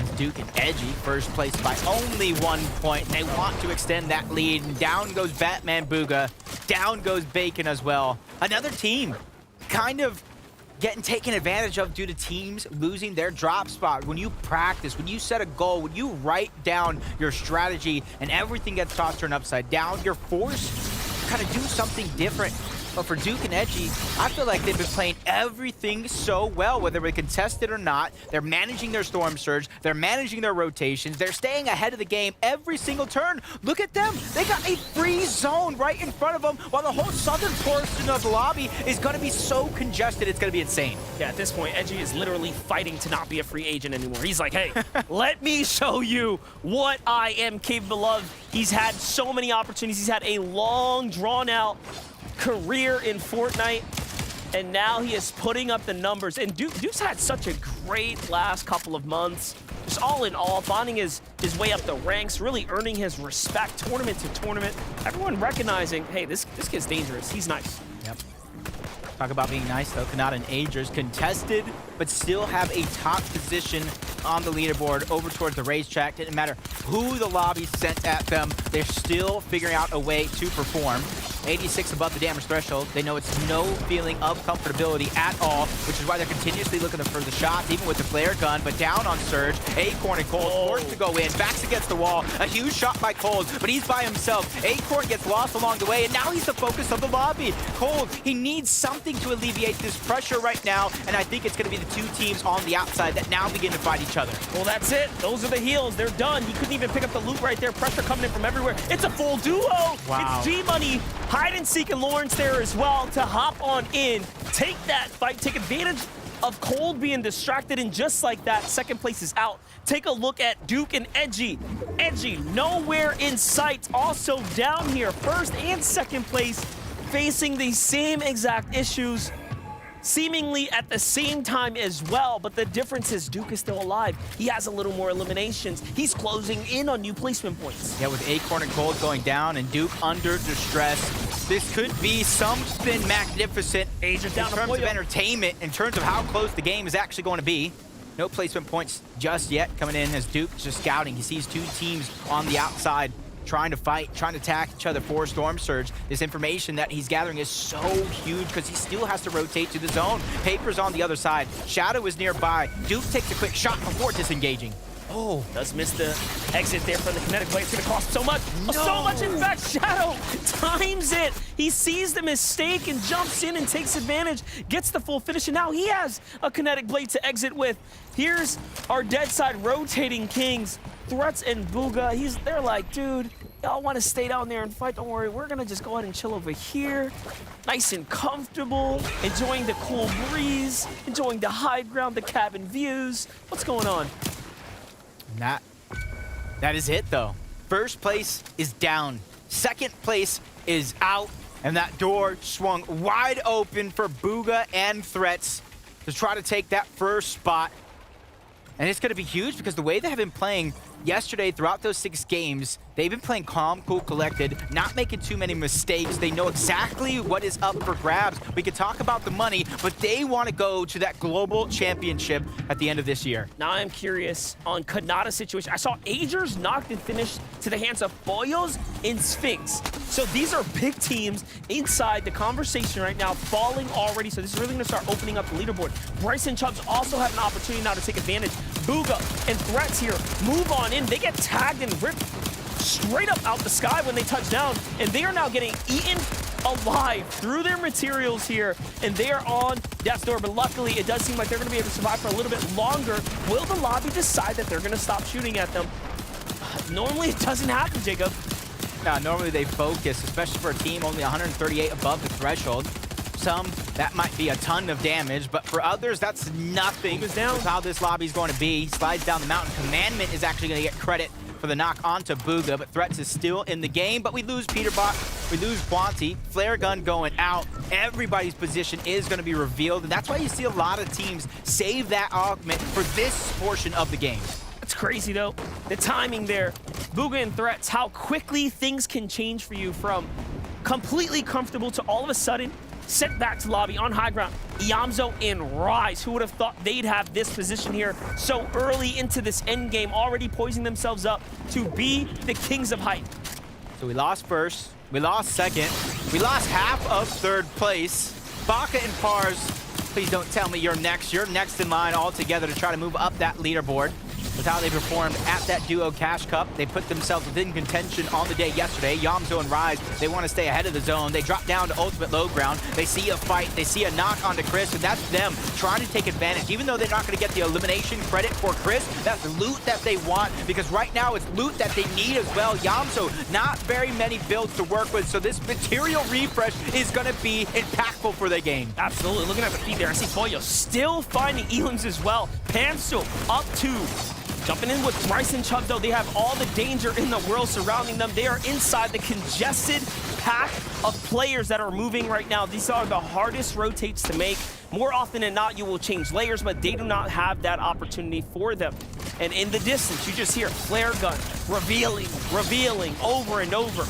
It's Duke and Edgy, first place by only 1 point. They want to extend that lead. And down goes Batman Booga. Down goes Bacon as well. Another team kind of getting taken advantage of due to teams losing their drop spot. When you practice, when you set a goal, when you write down your strategy and everything gets tossed turned upside down, you're forced to kind of do something different. But for Duke and Edgy, I feel like they've been playing everything so well, whether we contest it or not. They're managing their Storm Surge. They're managing their rotations. They're staying ahead of the game every single turn. Look at them. They got a free zone right in front of them, while the whole southern portion of the lobby is going to be so congested, it's going to be insane. Yeah, at this point, Edgy is literally fighting to not be a free agent anymore. He's like, hey, let me show you what I am capable of. He's had so many opportunities. He's had a long, drawn-out career in Fortnite, and now he is putting up the numbers. And Duke's had such a great last couple of months, just all in all, finding his way up the ranks, really earning his respect tournament to tournament. Everyone recognizing, hey, this kid's dangerous. He's nice. Yep. Talk about being nice, though. Kanata and Agers contested, but still have a top position on the leaderboard over towards the racetrack. Didn't matter who the lobby sent at them, they're still figuring out a way to perform. 86 above the damage threshold. They know it's no feeling of comfortability at all, which is why they're continuously looking for the shots, even with the flare gun. But down on Surge, Acorn and Cold forced to go in, backs against the wall. A huge shot by Cold, but he's by himself. Acorn gets lost along the way, and now he's the focus of the lobby. Cold, he needs something to alleviate this pressure right now, and I think it's going to be the 2 teams on the outside that now begin to fight each other. Well, that's it. Those are the heals. They're done. He couldn't even pick up the loot right there. Pressure coming in from everywhere. It's a full duo. Wow. It's G-Money, Hide and Seek, and Lawrence there as well to hop on in, take that fight, take advantage of Cold being distracted, and just like that, second place is out. Take a look at Duke and Edgy. Edgy nowhere in sight, also down here, first and second place, facing the same exact issues. seemingly at the same time as well, but the difference is Duke is still alive. He has a little more eliminations. He's closing in on new placement points. Yeah, with Acorn and Gold going down and Duke under distress, this could be something magnificent in terms of entertainment, in terms of how close the game is actually going to be. No placement points just yet coming in as Duke's just scouting. He sees two teams on the outside trying to fight, trying to attack each other for Storm Surge. This information that he's gathering is so huge because he still has to rotate to the zone. Paper's on the other side. Shadow is nearby. Duke takes a quick shot before disengaging. Oh, does miss the exit there from the kinetic blade. It's going to cost so much. No. So much, in fact. Shadow times it. He sees the mistake and jumps in and takes advantage. Gets the full finish, and now he has a kinetic blade to exit with. Here's our dead side rotating Kings. Threats and Booga. They're like, dude, y'all want to stay down there and fight? Don't worry. We're going to just go ahead and chill over here. Nice and comfortable. Enjoying the cool breeze. Enjoying the high ground, the cabin views. What's going on? And that is it, though. First place is down. Second place is out. And that door swung wide open for Booga and Threats to try to take that first spot. And it's going to be huge because the way they have been playing yesterday throughout those 6 games, they've been playing calm, cool, collected, not making too many mistakes. They know exactly what is up for grabs. We can talk about the money, but they want to go to that global championship at the end of this year. Now I'm curious on Kanata's situation. I saw Agers knocked and finished to the hands of Boyos and Sphinx. So these are big teams inside the conversation right now, falling already. So this is really going to start opening up the leaderboard. Bryce and Chubbs also have an opportunity now to take advantage. Booga and Threats here move on in. They get tagged and ripped straight up out the sky when they touch down, and they are now getting eaten alive through their materials here, and they are on death's door. But luckily, it does seem like they're going to be able to survive for a little bit longer. Will the lobby decide that they're going to stop shooting at them? Normally, it doesn't happen, Jacob. Now, normally they focus, especially for a team only 138 above the threshold. Some, that might be a ton of damage, but for others, that's nothing. With how this lobby is going to be. Slides down the mountain. Commandment is actually going to get credit for the knock onto Booga, but Threats is still in the game. But we lose Peterbot, we lose Quanti, Flare Gun going out. Everybody's position is going to be revealed, and that's why you see a lot of teams save that augment for this portion of the game. That's crazy, though. The timing there. Booga and Threats, how quickly things can change for you from completely comfortable to all of a sudden sent back to lobby on high ground. Iamzo and Rise, who would have thought they'd have this position here so early into this end game, already poising themselves up to be the kings of hype. So we lost first, we lost second, we lost half of third place. Baka and Pars, please don't tell me you're next. You're next in line altogether to try to move up that leaderboard. With how they performed at that Duo Cash Cup, they put themselves within contention on the day yesterday. Yamzo and Rise, they want to stay ahead of the zone. They drop down to ultimate low ground. They see a fight. They see a knock onto Chris, and that's them trying to take advantage. Even though they're not going to get the elimination credit for Chris, that's loot that they want, because right now it's loot that they need as well. Yamzo, not very many builds to work with, so this material refresh is going to be impactful for their game. Absolutely. Looking at the feed there, I see Boyo still finding Elims as well. Pamsu up 2. Jumping in with Bryce and Chubb, though, they have all the danger in the world surrounding them. They are inside the congested pack of players that are moving right now. These are the hardest rotates to make. More often than not, you will change layers, but they do not have that opportunity for them. And in the distance, you just hear Flare Gun revealing over and over.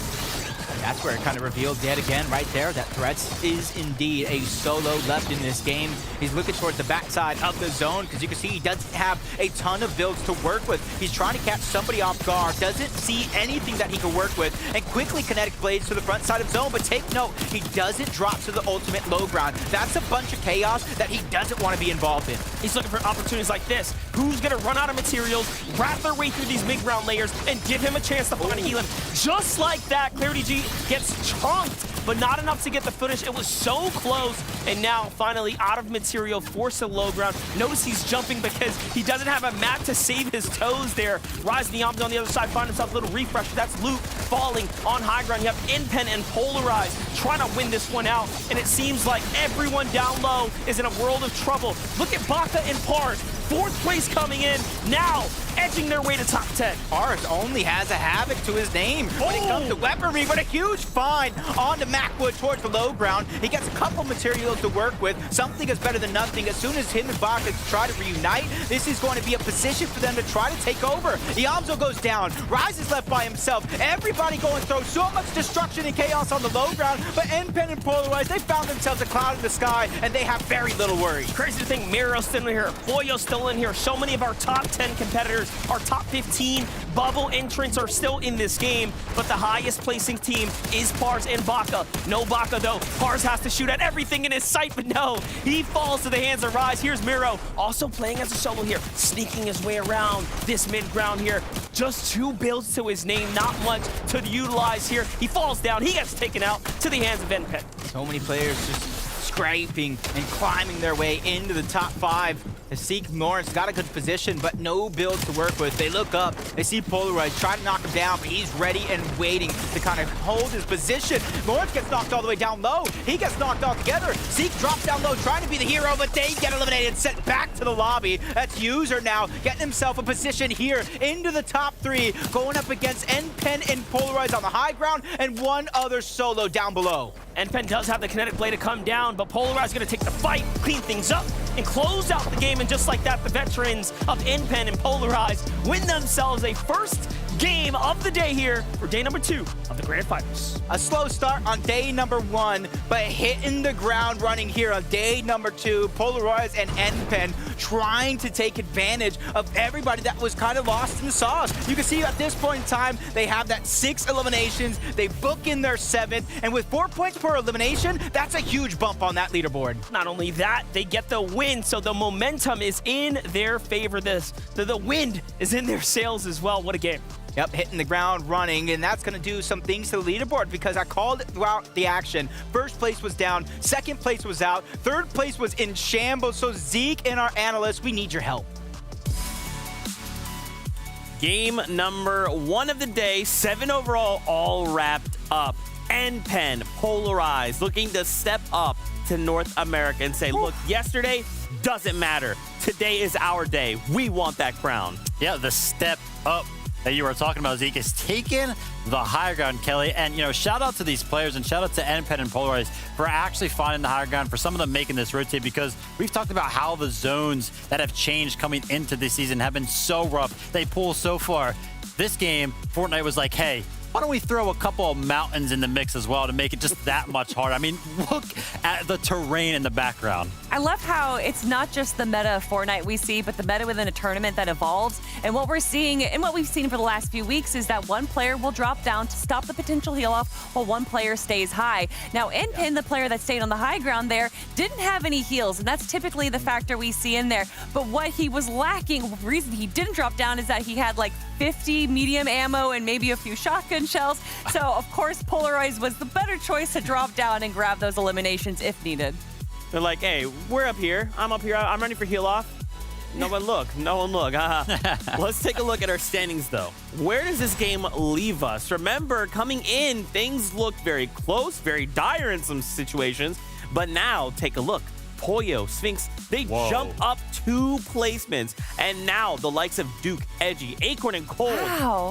That's where it kind of revealed yet again right there that Threats is indeed a solo left in this game. He's looking towards the backside of the zone because you can see he doesn't have a ton of builds to work with. He's trying to catch somebody off guard, doesn't see anything that he can work with, and quickly kinetic blades to the front side of zone. But take note, he doesn't drop to the ultimate low ground. That's a bunch of chaos that he doesn't want to be involved in. He's looking for opportunities like this. Who's going to run out of materials, wrap their way through these mid-ground layers, and give him a chance to find a Elim. Just like that, Clarity G gets chunked, but not enough to get the finish. It was so close, and now finally out of material, forced to low ground. Notice he's jumping because he doesn't have a mat to save his toes there. Rise and Yamza on the other side find himself a little refresh. That's Luke falling on high ground. You have Inpen and Polarize trying to win this one out, and it seems like everyone down low is in a world of trouble. Look at Baka and Pars. 4th place coming in, now edging their way to top 10. Pars only has a Havoc to his name when it comes to weaponry, but a huge find onto Macwood towards the low ground. He gets a couple materials to work with. Something is better than nothing. As soon as him and Baka try to reunite, this is going to be a position for them to try to take over. Iamzo goes down. Rise is left by himself. Everybody going through so much destruction and chaos on the low ground, but NPen and Polarize, they found themselves a cloud in the sky, and they have very little worry. Crazy to think Miro's still in here, Pollo's still in here. So many of our top 10 competitors, our top 15 bubble entrants are still in this game, but the highest placing team is Pars and Baka. No Baka though. Pars has to shoot at everything in his sight, but no, he falls to the hands of Rise. Here's Miro, also playing as a solo here, sneaking his way around this mid-ground here. Just 2 builds to his name, not much to utilize here. He falls down, he gets taken out to the hands of NPen. So many players just scraping and climbing their way into the top 5. Seek Lawrence got a good position, but no builds to work with. They look up, they see Polarize, try to knock him down, but he's ready and waiting to kind of hold his position. Lawrence gets knocked all the way down low. He gets knocked all together. Seek drops down low, trying to be the hero, but they get eliminated and sent back to the lobby. That's User now, getting himself a position here into the top 3, going up against NPen and Polarize on the high ground, and one other solo down below. NPen does have the kinetic blade to come down, but Polarize is going to take the fight, clean things up, and close out the game. And just like that, the veterans of NPen and Polarize win themselves a first game of the day here for day number 2 of the Grand Finals. A slow start on day number 1, but hitting the ground running here on day number 2. Polarize and NPen trying to take advantage of everybody that was kind of lost in the sauce. You can see at this point in time, they have that 6 eliminations. They book in their 7th, and with 4 points per elimination, that's a huge bump on that leaderboard. Not only that, they get the win, so the momentum is in their favor. The wind is in their sails as well. What a game. Yep, hitting the ground running, and that's going to do some things to the leaderboard because I called it throughout the action. 1st place was down, 2nd place was out, 3rd place was in shambles. So Zeke and our analysts, we need your help. Game number 1 of the day, 7 overall, all wrapped up. NPen, Polarize, looking to step up to North America and say, look, yesterday doesn't matter. Today is our day. We want that crown. Yeah, the step up that you were talking about, Zeke, is taking the higher ground, Kelly. And, you know, shout out to these players and shout out to NPen and Polarize for actually finding the higher ground, for some of them making this rotate, because we've talked about how the zones that have changed coming into this season have been so rough. They pull so far. This game, Fortnite was like, hey, why don't we throw a couple of mountains in the mix as well to make it just that much harder? I mean, look at the terrain in the background. I love how it's not just the meta of Fortnite we see, but the meta within a tournament that evolves. And what we're seeing, and what we've seen for the last few weeks, is that one player will drop down to stop the potential heal off while one player stays high. Now, NPen, the player that stayed on the high ground there, didn't have any heals, and that's typically the factor we see in there. But what he was lacking, the reason he didn't drop down, is that he had like 50 medium ammo and maybe a few shotgun shells. So, of course, Polarize was the better choice to drop down and grab those eliminations if needed. They're like, hey, we're up here. I'm up here. I'm ready for heal off. No one look. No one look. Let's take a look at our standings, though. Where does this game leave us? Remember, coming in, things looked very close, very dire in some situations. But now, take a look. Pollo, Sphinx, they jump up 2 placements. And now the likes of Duke, Edgy, Acorn, and Cold,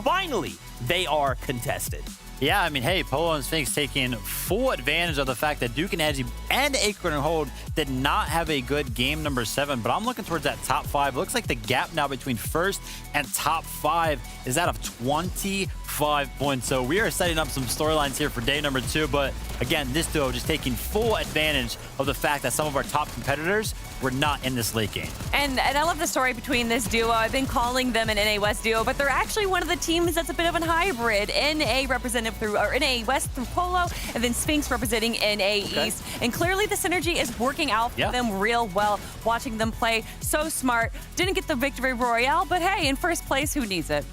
finally, they are contested. Yeah, I mean, hey, Polo and Sphinx taking full advantage of the fact that Duke and Edgy and Acorn and Hold did not have a good game number 7, but I'm looking towards that top 5. It looks like the gap now between first and top 5 is that of 25 points. So we are setting up some storylines here for day number 2, but again, this duo just taking full advantage of the fact that some of our top competitors were not in this late game. And I love the story between this duo. I've been calling them an NA West duo, but they're actually one of the teams that's a bit of an hybrid. NA represented through, or NA West through Polo, and then Sphinx representing NA East. And clearly the synergy is working out for them real well. Watching them play, so smart. Didn't get the victory royale, but hey, in first place, who needs it?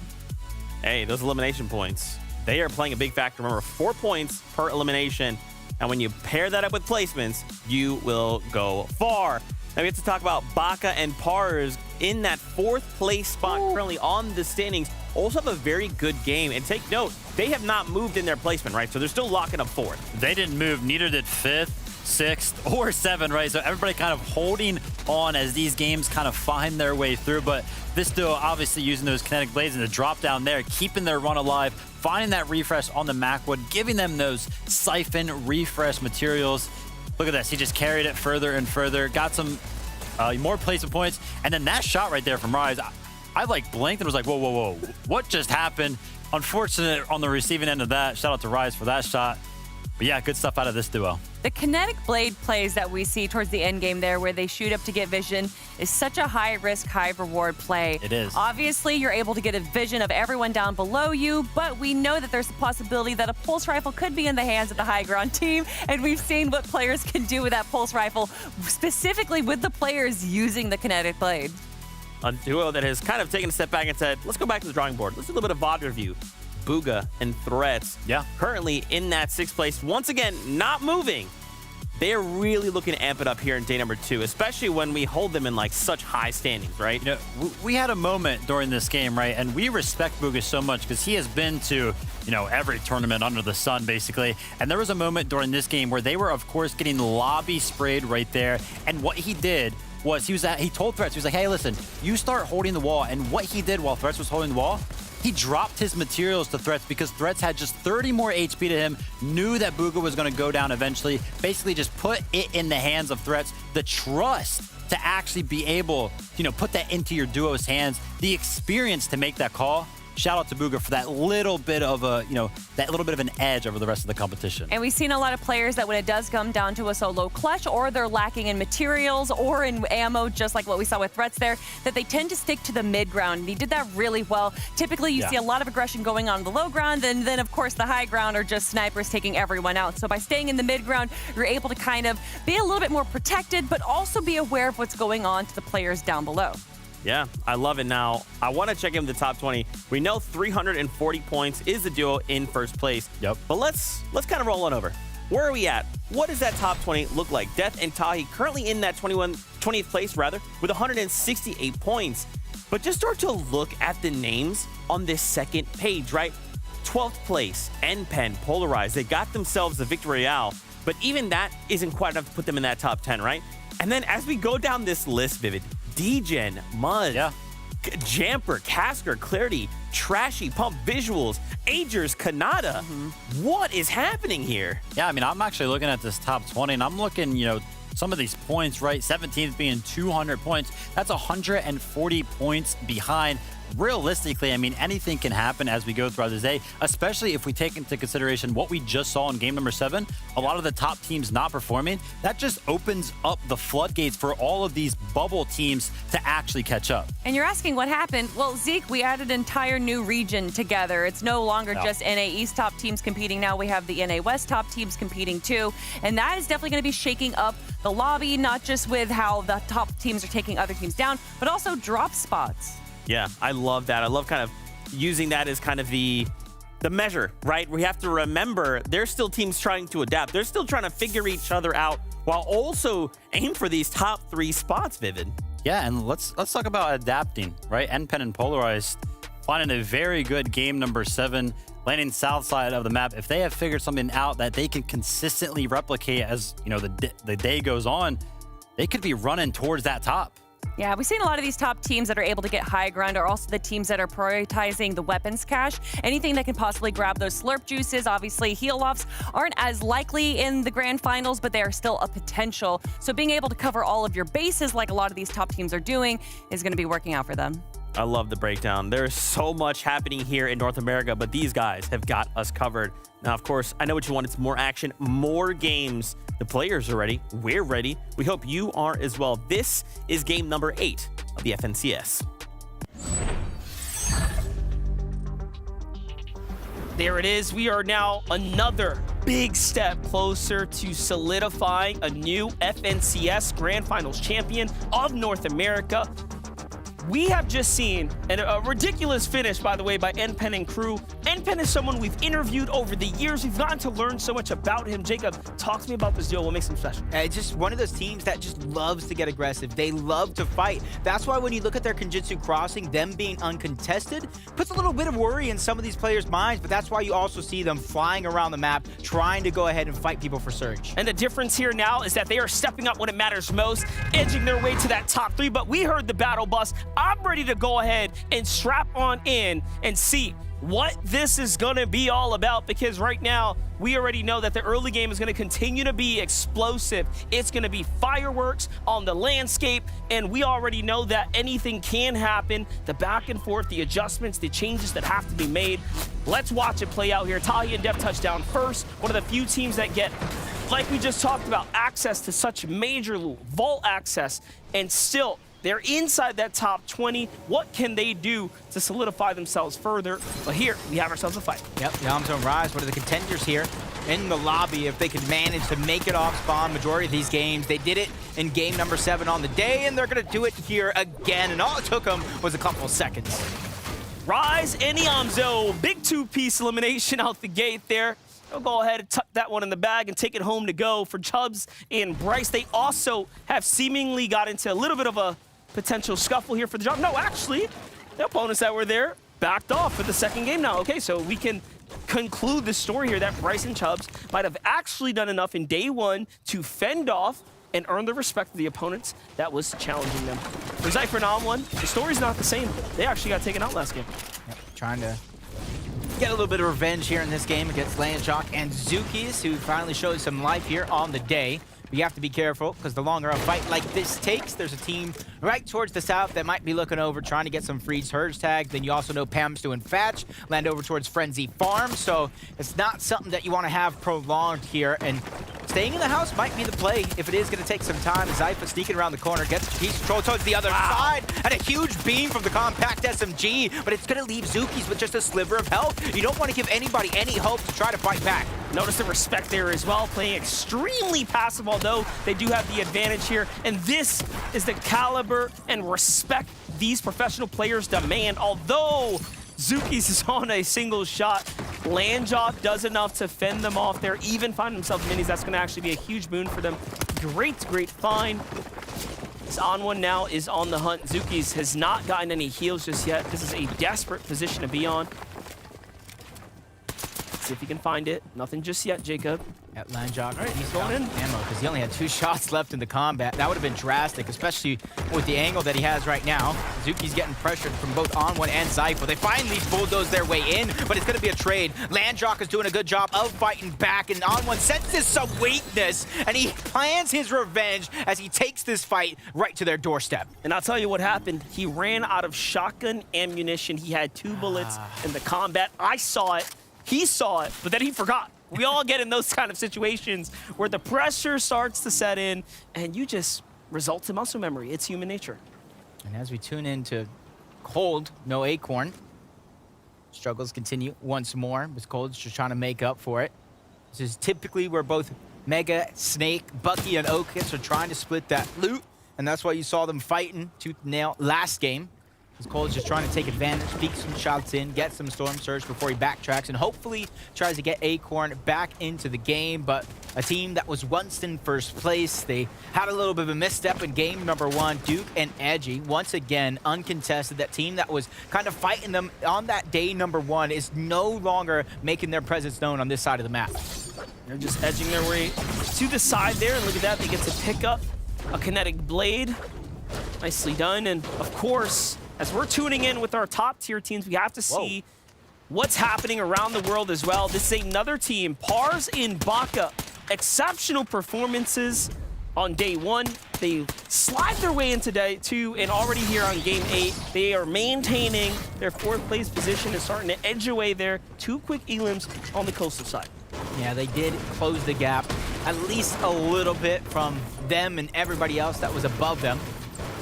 Hey, those elimination points, they are playing a big factor. Remember, 4 points per elimination. And when you pair that up with placements, you will go far. Now we have to talk about Baka and Pars in that 4th place spot currently on the standings. Also have a very good game. And take note, they have not moved in their placement, right? So they're still locking up 4th. They didn't move, neither did 5th. 6th, or 7th, right? So everybody kind of holding on as these games kind of find their way through. But this duo obviously using those kinetic blades and the drop down there, keeping their run alive, finding that refresh on the Macwood, giving them those siphon refresh materials. Look at this. He just carried it further and further, got some more placement points. And then that shot right there from Rise, I like blinked and was like, whoa, whoa, whoa. What just happened? Unfortunate on the receiving end of that. Shout out to Rise for that shot. But yeah, good stuff out of this duo. The kinetic blade plays that we see towards the end game there where they shoot up to get vision is such a high risk, high reward play. It is. Obviously, you're able to get a vision of everyone down below you, but we know that there's a possibility that a pulse rifle could be in the hands of the high ground team, and we've seen what players can do with that pulse rifle, specifically with the players using the kinetic blade. A duo that has kind of taken a step back and said, let's go back to the drawing board. Let's do a little bit of VOD review. Bugha and Threats, currently in that 6th place. Once again, not moving. They're really looking to amp it up here in day number 2, especially when we hold them in like such high standings, right? You know, we had a moment during this game, right? And we respect Bugha so much because he has been to, you know, every tournament under the sun, basically. And there was a moment during this game where they were, of course, getting lobby sprayed right there. And what he did was he told Threats, he was like, hey, listen, you start holding the wall. And what he did while Threats was holding the wall, he dropped his materials to Threats because Threats had just 30 more HP to him, knew that Bugha was going to go down eventually, basically just put it in the hands of Threats. The trust to actually be able, you know, put that into your duo's hands, the experience to make that call. Shout out to Bugha for that little bit of a, you know, that little bit of an edge over the rest of the competition. And we've seen a lot of players that when it does come down to a solo clutch or they're lacking in materials or in ammo, just like what we saw with Threats there, that they tend to stick to the mid ground. And he did that really well. Typically, you see a lot of aggression going on the low ground, and then, of course, the high ground are just snipers taking everyone out. So by staying in the mid ground, you're able to kind of be a little bit more protected, but also be aware of what's going on to the players down below. Yeah, I love it. Now, I want to check in the top 20. We know 340 points is the duo in 1st place. Yep. But let's kind of roll on over. Where are we at? What does that top 20 look like? Death and Tahi currently in that 20th place, rather, with 168 points. But just start to look at the names on this 2nd page, right? 12th place, NPen, Polarized. They got themselves the Victory Royale, but even that isn't quite enough to put them in that top 10, right? And then as we go down this list, Vivid, Degen, Mud, Jamper, Casker, Clarity, Trashy, Pump Visuals, Agers, Kanata. What is happening here? Yeah, I mean, I'm actually looking at this top 20, and I'm looking, you know, some of these points, right? 17th being 200 points. That's 140 points behind. Realistically, I mean, anything can happen as we go throughout the day, especially if we take into consideration what we just saw in game number 7. A lot of the top teams not performing. That just opens up the floodgates for all of these bubble teams to actually catch up. And you're asking what happened. Well, Zeke, we added an entire new region together. It's no longer just NA East top teams competing. Now we have the NA West top teams competing too. And that is definitely going to be shaking up the lobby, not just with how the top teams are taking other teams down, but also drop spots. Yeah, I love that. I love kind of using that as kind of the measure, right? We have to remember there's still teams trying to adapt. They're still trying to figure each other out while also aim for these top 3 spots, Vivid. Yeah, and let's talk about adapting, right? NPen and Polarized finding a very good game number 7, landing south side of the map. If they have figured something out that they can consistently replicate as, you know, the day goes on, they could be running towards that top. Yeah, we've seen a lot of these top teams that are able to get high ground are also the teams that are prioritizing the weapons cache. Anything that can possibly grab those slurp juices. Obviously, heal-offs aren't as likely in the grand finals, but they are still a potential. So being able to cover all of your bases like a lot of these top teams are doing is going to be working out for them. I love the breakdown. There's so much happening here in North America, but these guys have got us covered. Now, of course, I know what you want. It's more action, more games. The players are ready. We're ready. We hope you are as well. This is game number 8 of the FNCS. There it is. We are now another big step closer to solidifying a new FNCS Grand Finals champion of North America. We have just seen a ridiculous finish, by the way, by NPen and crew, NPen is someone we've interviewed over the years. We've gotten to learn so much about him. Jacob, talk to me about this duo. What makes him special? It's just one of those teams that just loves to get aggressive. They love to fight. That's why when you look at their Kenjutsu Crossing, them being uncontested, puts a little bit of worry in some of these players' minds, but that's why you also see them flying around the map, trying to go ahead and fight people for Surge. And the difference here now is that they are stepping up when it matters most, edging their way to that top 3, but we heard the battle bus. I'm ready to go ahead and strap on in and see what this is gonna be all about, because right now we already know that the early game is gonna continue to be explosive. It's gonna be fireworks on the landscape, and we already know that anything can happen. The back and forth, the adjustments, the changes that have to be made. Let's watch it play out here. Tahi and Def touchdown first. One of the few teams that get, like we just talked about, access to such major loot, vault access, and still they're inside that top 20. What can they do to solidify themselves further? But here, we have ourselves a fight. Yep, Yamzone Rise, one of the contenders here in the lobby. If they can manage to make it off spawn majority of these games, they did it in game number 7 on the day, and they're gonna do it here again. And all it took them was a couple of seconds. Rise and Yamzo, big 2-piece elimination out the gate there. They'll go ahead and tuck that one in the bag and take it home to go for Chubbs and Bryce. They also have seemingly got into a little bit of a potential scuffle here for the job. No, actually, the opponents that were there backed off for the second game now. Okay, so we can conclude the story here that Bryce and Chubbs might have actually done enough in day 1 to fend off and earn the respect of the opponents that was challenging them. For Zypher and On1, the story's not the same. They actually got taken out last game. Yep, trying to get a little bit of revenge here in this game against Landjock and Zukis, who finally showed some life here on the day. But you have to be careful, because the longer a fight like this takes, there's a team right towards the south that might be looking over, trying to get some free Surge tags. Then you also know Pam's doing Fatch, land over towards Frenzy Farm, so it's not something that you want to have prolonged here. And staying in the house might be the play if it is going to take some time. Zypha sneaking around the corner, gets piece control towards the other side, and a huge beam from the compact SMG, but it's going to leave Zukis with just a sliver of health. You don't want to give anybody any hope to try to fight back. Notice the respect there as well, playing extremely passive, although they do have the advantage here. And this is the caliber and respect these professional players demand. Although Zukis is on a single shot, Landjock does enough to fend them off there, even find themselves minis. That's going to actually be a huge boon for them. Great find. This On1 now is on the hunt. Zukis has not gotten any heals just yet. This is a desperate position to be on. See if he can find it. Nothing just yet, Jacob. At Landjock, right, he's going in ammo because he only had 2 shots left in the combat. That would have been drastic, especially with the angle that he has right now. Zuki's getting pressured from both On1 and Zypho. They finally bulldoze their way in, but it's going to be a trade. Landjock is doing a good job of fighting back, and On1 senses some weakness, and he plans his revenge as he takes this fight right to their doorstep. And I'll tell you what happened. He ran out of shotgun ammunition. He had 2 bullets in the combat. I saw it. He saw it, but then he forgot. We all get in those kind of situations where the pressure starts to set in and you just result in muscle memory. It's human nature. And as we tune into Cold, no Acorn, struggles continue once more. With Cold's just trying to make up for it. This is typically where both Mega, Snake, Bucky, and Oakis are trying to split that loot. And that's why you saw them fighting tooth and nail last game. Cole's just trying to take advantage, peek some shots in, get some Storm Surge before he backtracks, and hopefully tries to get Acorn back into the game. But a team that was once in first place, they had a little bit of a misstep in game number 1. Duke and Edgy, once again, uncontested. That team that was kind of fighting them on that day number 1 is no longer making their presence known on this side of the map. They're just edging their way to the side there, and look at that, they get to pick up a kinetic blade. Nicely done, and of course, as we're tuning in with our top tier teams, we have to see what's happening around the world as well. This is another team, Pars in Baka. Exceptional performances on day 1. They slide their way into day 2, and already here on game 8, they are maintaining their 4th place position and starting to edge away there. 2 quick elims on the coastal side. Yeah, they did close the gap at least a little bit from them and everybody else that was above them.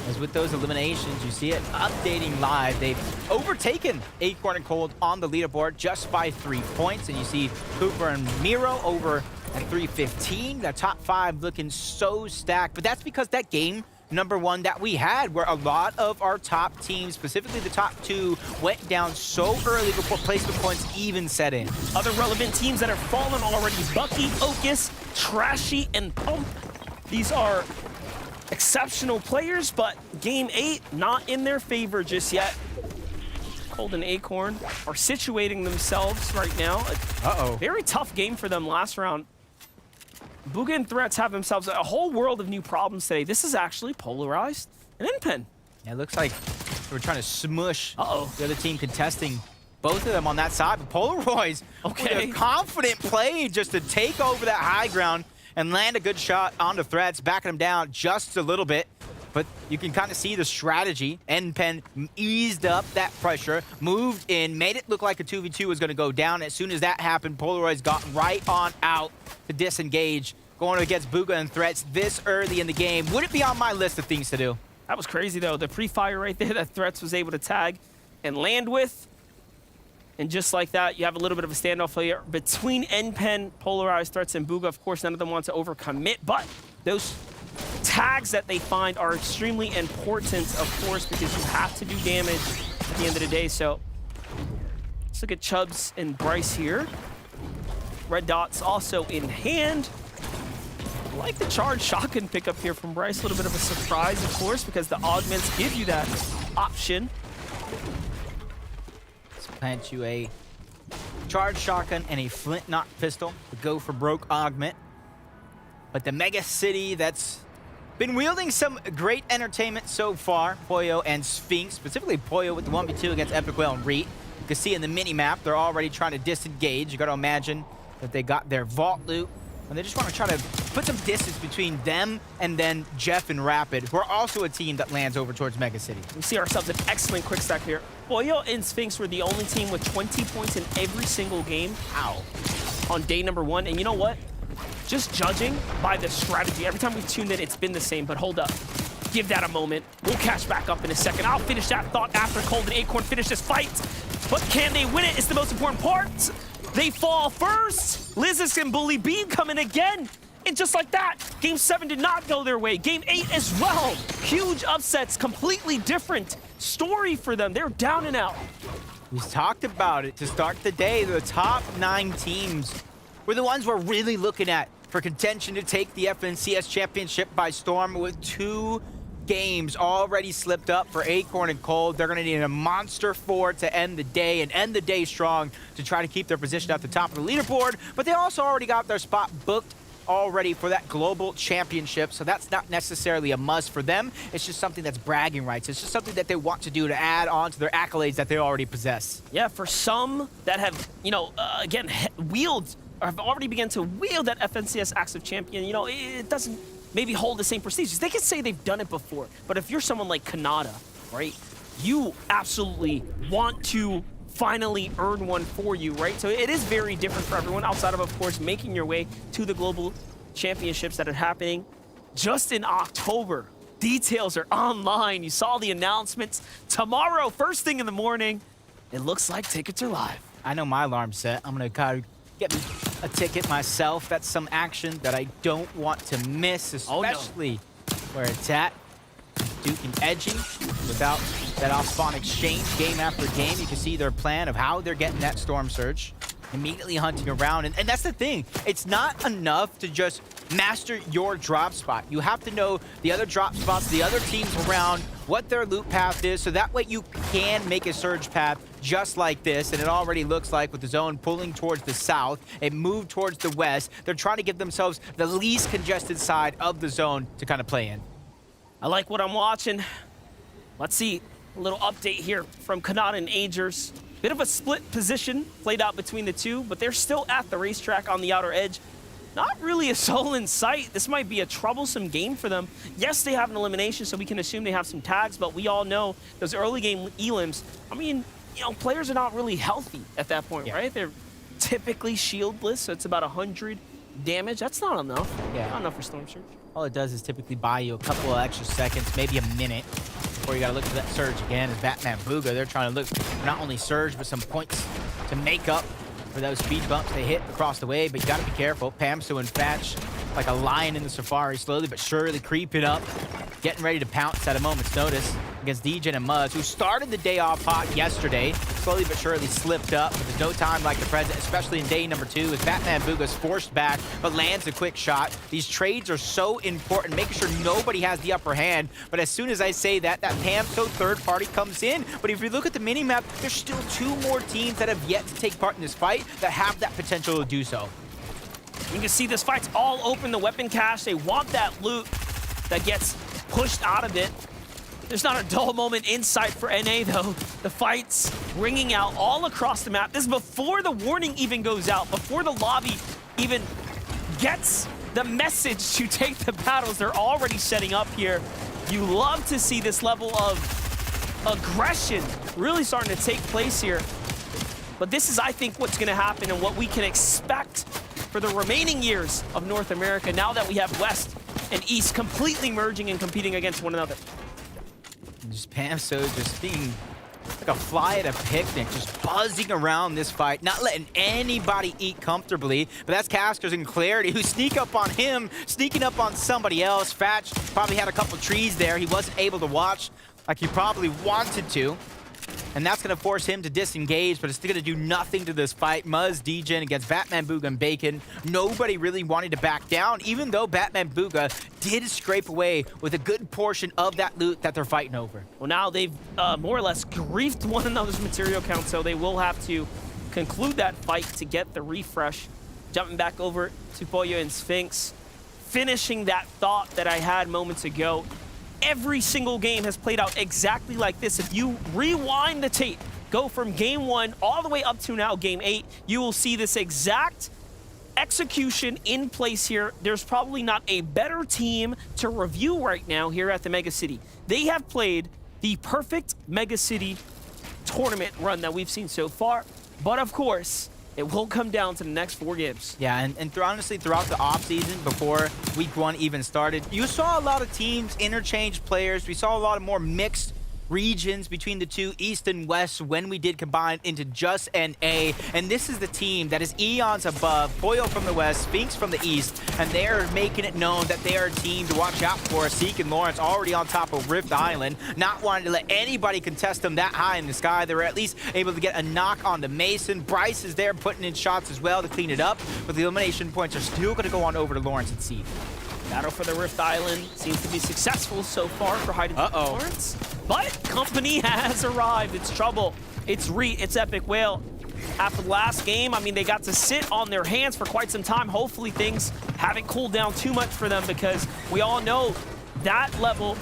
As with those eliminations, you see it updating live. They've overtaken Acorn and Cold on the leaderboard just by 3 points. And you see Cooper and Miro over at 315. That top 5 looking so stacked. But that's because that game #1 that we had, where a lot of our top teams, specifically the top 2, went down so early before placement points even set in. Other relevant teams that have fallen already: Bucky, Ocus, Trashy, and Pump. These are exceptional players, but game 8 not in their favor just yet. Cold and Acorn are situating themselves right now. Very tough game for them last round. Bugha and Threats have themselves a whole world of new problems today. This is actually polarized and InPen. Yeah, it looks like we're trying to smush the other team contesting both of them on that side. But Polaroids, with a confident play just to take over that high ground and land a good shot onto Threats, backing him down just a little bit. But you can kind of see the strategy. NPen eased up that pressure, moved in, made it look like a 2v2 was going to go down. As soon as that happened, Polaroids got right on out to disengage. Going against Bugha and Threats this early in the game wouldn't be on my list of things to do. That was crazy, though. The pre-fire right there that Threats was able to tag and land with. And just like that, you have a little bit of a standoff here between NPen, Polarized, Threats, and Bugha. Of course, none of them want to overcommit, but those tags that they find are extremely important, of course, because you have to do damage at the end of the day. So let's look at Chubbs and Bryce here. Red dots also in hand. I like the charge shotgun pickup here from Bryce. A little bit of a surprise, of course, because the augments give you that option. Let's plant you a charge shotgun and a flint knot pistol to go for broke augment. But the Mega City that's been wielding some great entertainment so far, Poyo and Sphinx, specifically Poyo with the 1v2 against Epic Whale and Reet. You can see in the mini-map, they're already trying to disengage. You got to imagine that they got their vault loot, and they just want to try to put some distance between them and then Jeff and Rapid, who are also a team that lands over towards Mega City. We see ourselves an excellent quick stack here. Poyo and Sphinx were the only team with 20 points in every single game. Ow. On day #1, and you know what? Just judging by the strategy, every time we've tuned in, it's been the same, but hold up. Give that a moment. We'll catch back up in a second. I'll finish that thought after Cold and Acorn finish this fight. But can they win it? It's the most important part. They fall first. Lizus and Bully Bean coming again. And just like that, Game 7 did not go their way. Game 8 as well. Huge upsets, completely different story for them. They're down and out. We talked about it to start the day. The top 9 teams were the ones we're really looking at for contention to take the FNCS Championship by storm, with 2 games already slipped up for Acorn and Cold. They're going to need a monster 4 to end the day, and end the day strong to try to keep their position at the top of the leaderboard. But they also already got their spot booked already for that global championship, so that's not necessarily a must for them. It's just something that's bragging rights. It's just something that they want to do to add on to their accolades that they already possess. Yeah, for some that have, again, have already begun to wield that FNCS Active Champion, it doesn't maybe hold the same prestige. They can say they've done it before, but if you're someone like Kanata, right, you absolutely want to finally earn one for you, right? So it is very different for everyone outside of course, making your way to the global championships that are happening just in October. Details are online. You saw the announcements. Tomorrow, first thing in the morning, it looks like tickets are live. I know my alarm's set. I'm going to kind of get me a ticket myself. That's some action that I don't want to miss, especially where it's at. Duke and Edgy, without that off-spawn exchange game after game. You can see their plan of how they're getting that Storm Surge. Immediately hunting around, and that's the thing. It's not enough to just master your drop spot. You have to know the other drop spots, the other teams around, what their loot path is, so that way you can make a surge path just like this. And it already looks like with the zone pulling towards the south, it moved towards the west. They're trying to give themselves the least congested side of the zone to kind of play in. I like what I'm watching. Let's see a little update here from Kanata and Agers. Bit of a split position played out between the two, but they're still at the racetrack on the outer edge. Not really a soul in sight. This might be a troublesome game for them. Yes, they have an elimination, so we can assume they have some tags, but we all know those early game elims, players are not really healthy at that point, right? They're typically shieldless, so it's about 100 damage. That's not enough. Not enough for Storm Surge. All it does is typically buy you a couple of extra seconds, maybe a minute, before you got to look for that surge again. As Batman Bugha, they're trying to look for not only surge, but some points to make up for those speed bumps they hit across the way. But you got to be careful. Pamso and Fatch, like a lion in the safari, slowly but surely creeping up getting ready to pounce at a moment's notice against DJ and Muzz, who started the day off hot yesterday, slowly but surely slipped up. There's no time like the present, especially in day number 2, as Batman Booga's forced back, but lands a quick shot. These trades are so important, making sure nobody has the upper hand. But as soon as I say that, that PAMSO third party comes in. But if you look at the mini-map, there's still 2 more teams that have yet to take part in this fight that have that potential to do so. You can see this fight's all open, the weapon cache. They want that loot that gets pushed out of it. There's not a dull moment in sight for NA, though. The fight's ringing out all across the map. This is before the warning even goes out, before the lobby even gets the message to take the battles. They're already setting up here. You love to see this level of aggression really starting to take place here. But this is, I think, what's going to happen and what we can expect for the remaining years of North America now that we have West and East completely merging and competing against one another. Just PAMSO just being like a fly at a picnic, just buzzing around this fight, not letting anybody eat comfortably. But that's Caskers and Clarity, who sneak up on him, sneaking up on somebody else. Fatch probably had a couple trees there. He wasn't able to watch like he probably wanted to. And that's going to force him to disengage, but it's going to do nothing to this fight. Muzz, Degen against Batman Booga and Bacon. Nobody really wanted to back down, even though Batman Booga did scrape away with a good portion of that loot that they're fighting over. Well, now they've more or less griefed one another's material count, so they will have to conclude that fight to get the refresh. Jumping back over to Pollo and Sphinx, finishing that thought that I had moments ago. Every single game has played out exactly like this. If you rewind the tape, go from game 1 all the way up to now game 8, you will see this exact execution in place here. There's probably not a better team to review right now here at the Mega City. They have played the perfect Mega City tournament run that we've seen so far. But of course, it will come down to the next 4 games. Yeah, and honestly, throughout the offseason, before week 1 even started, you saw a lot of teams interchange players. We saw a lot of more mixed regions between the two, East and West, when we did combine into just NA. And this is the team that is eons above. Pollo from the West, Sphinx from the East, and they're making it known that they are a team to watch out for. Seek and Lawrence already on top of Rift Island, not wanting to let anybody contest them that high in the sky. They were at least able to get a knock on the Mason. Bryce is there putting in shots as well to clean it up, but the elimination points are still going to go on over to Lawrence and Seek. Battle for the Rift Island seems to be successful so far for hiding Lawrence. But company has arrived. It's trouble. It's Epic Whale. After the last game, I mean, they got to sit on their hands for quite some time. Hopefully things haven't cooled down too much for them, because we all know that level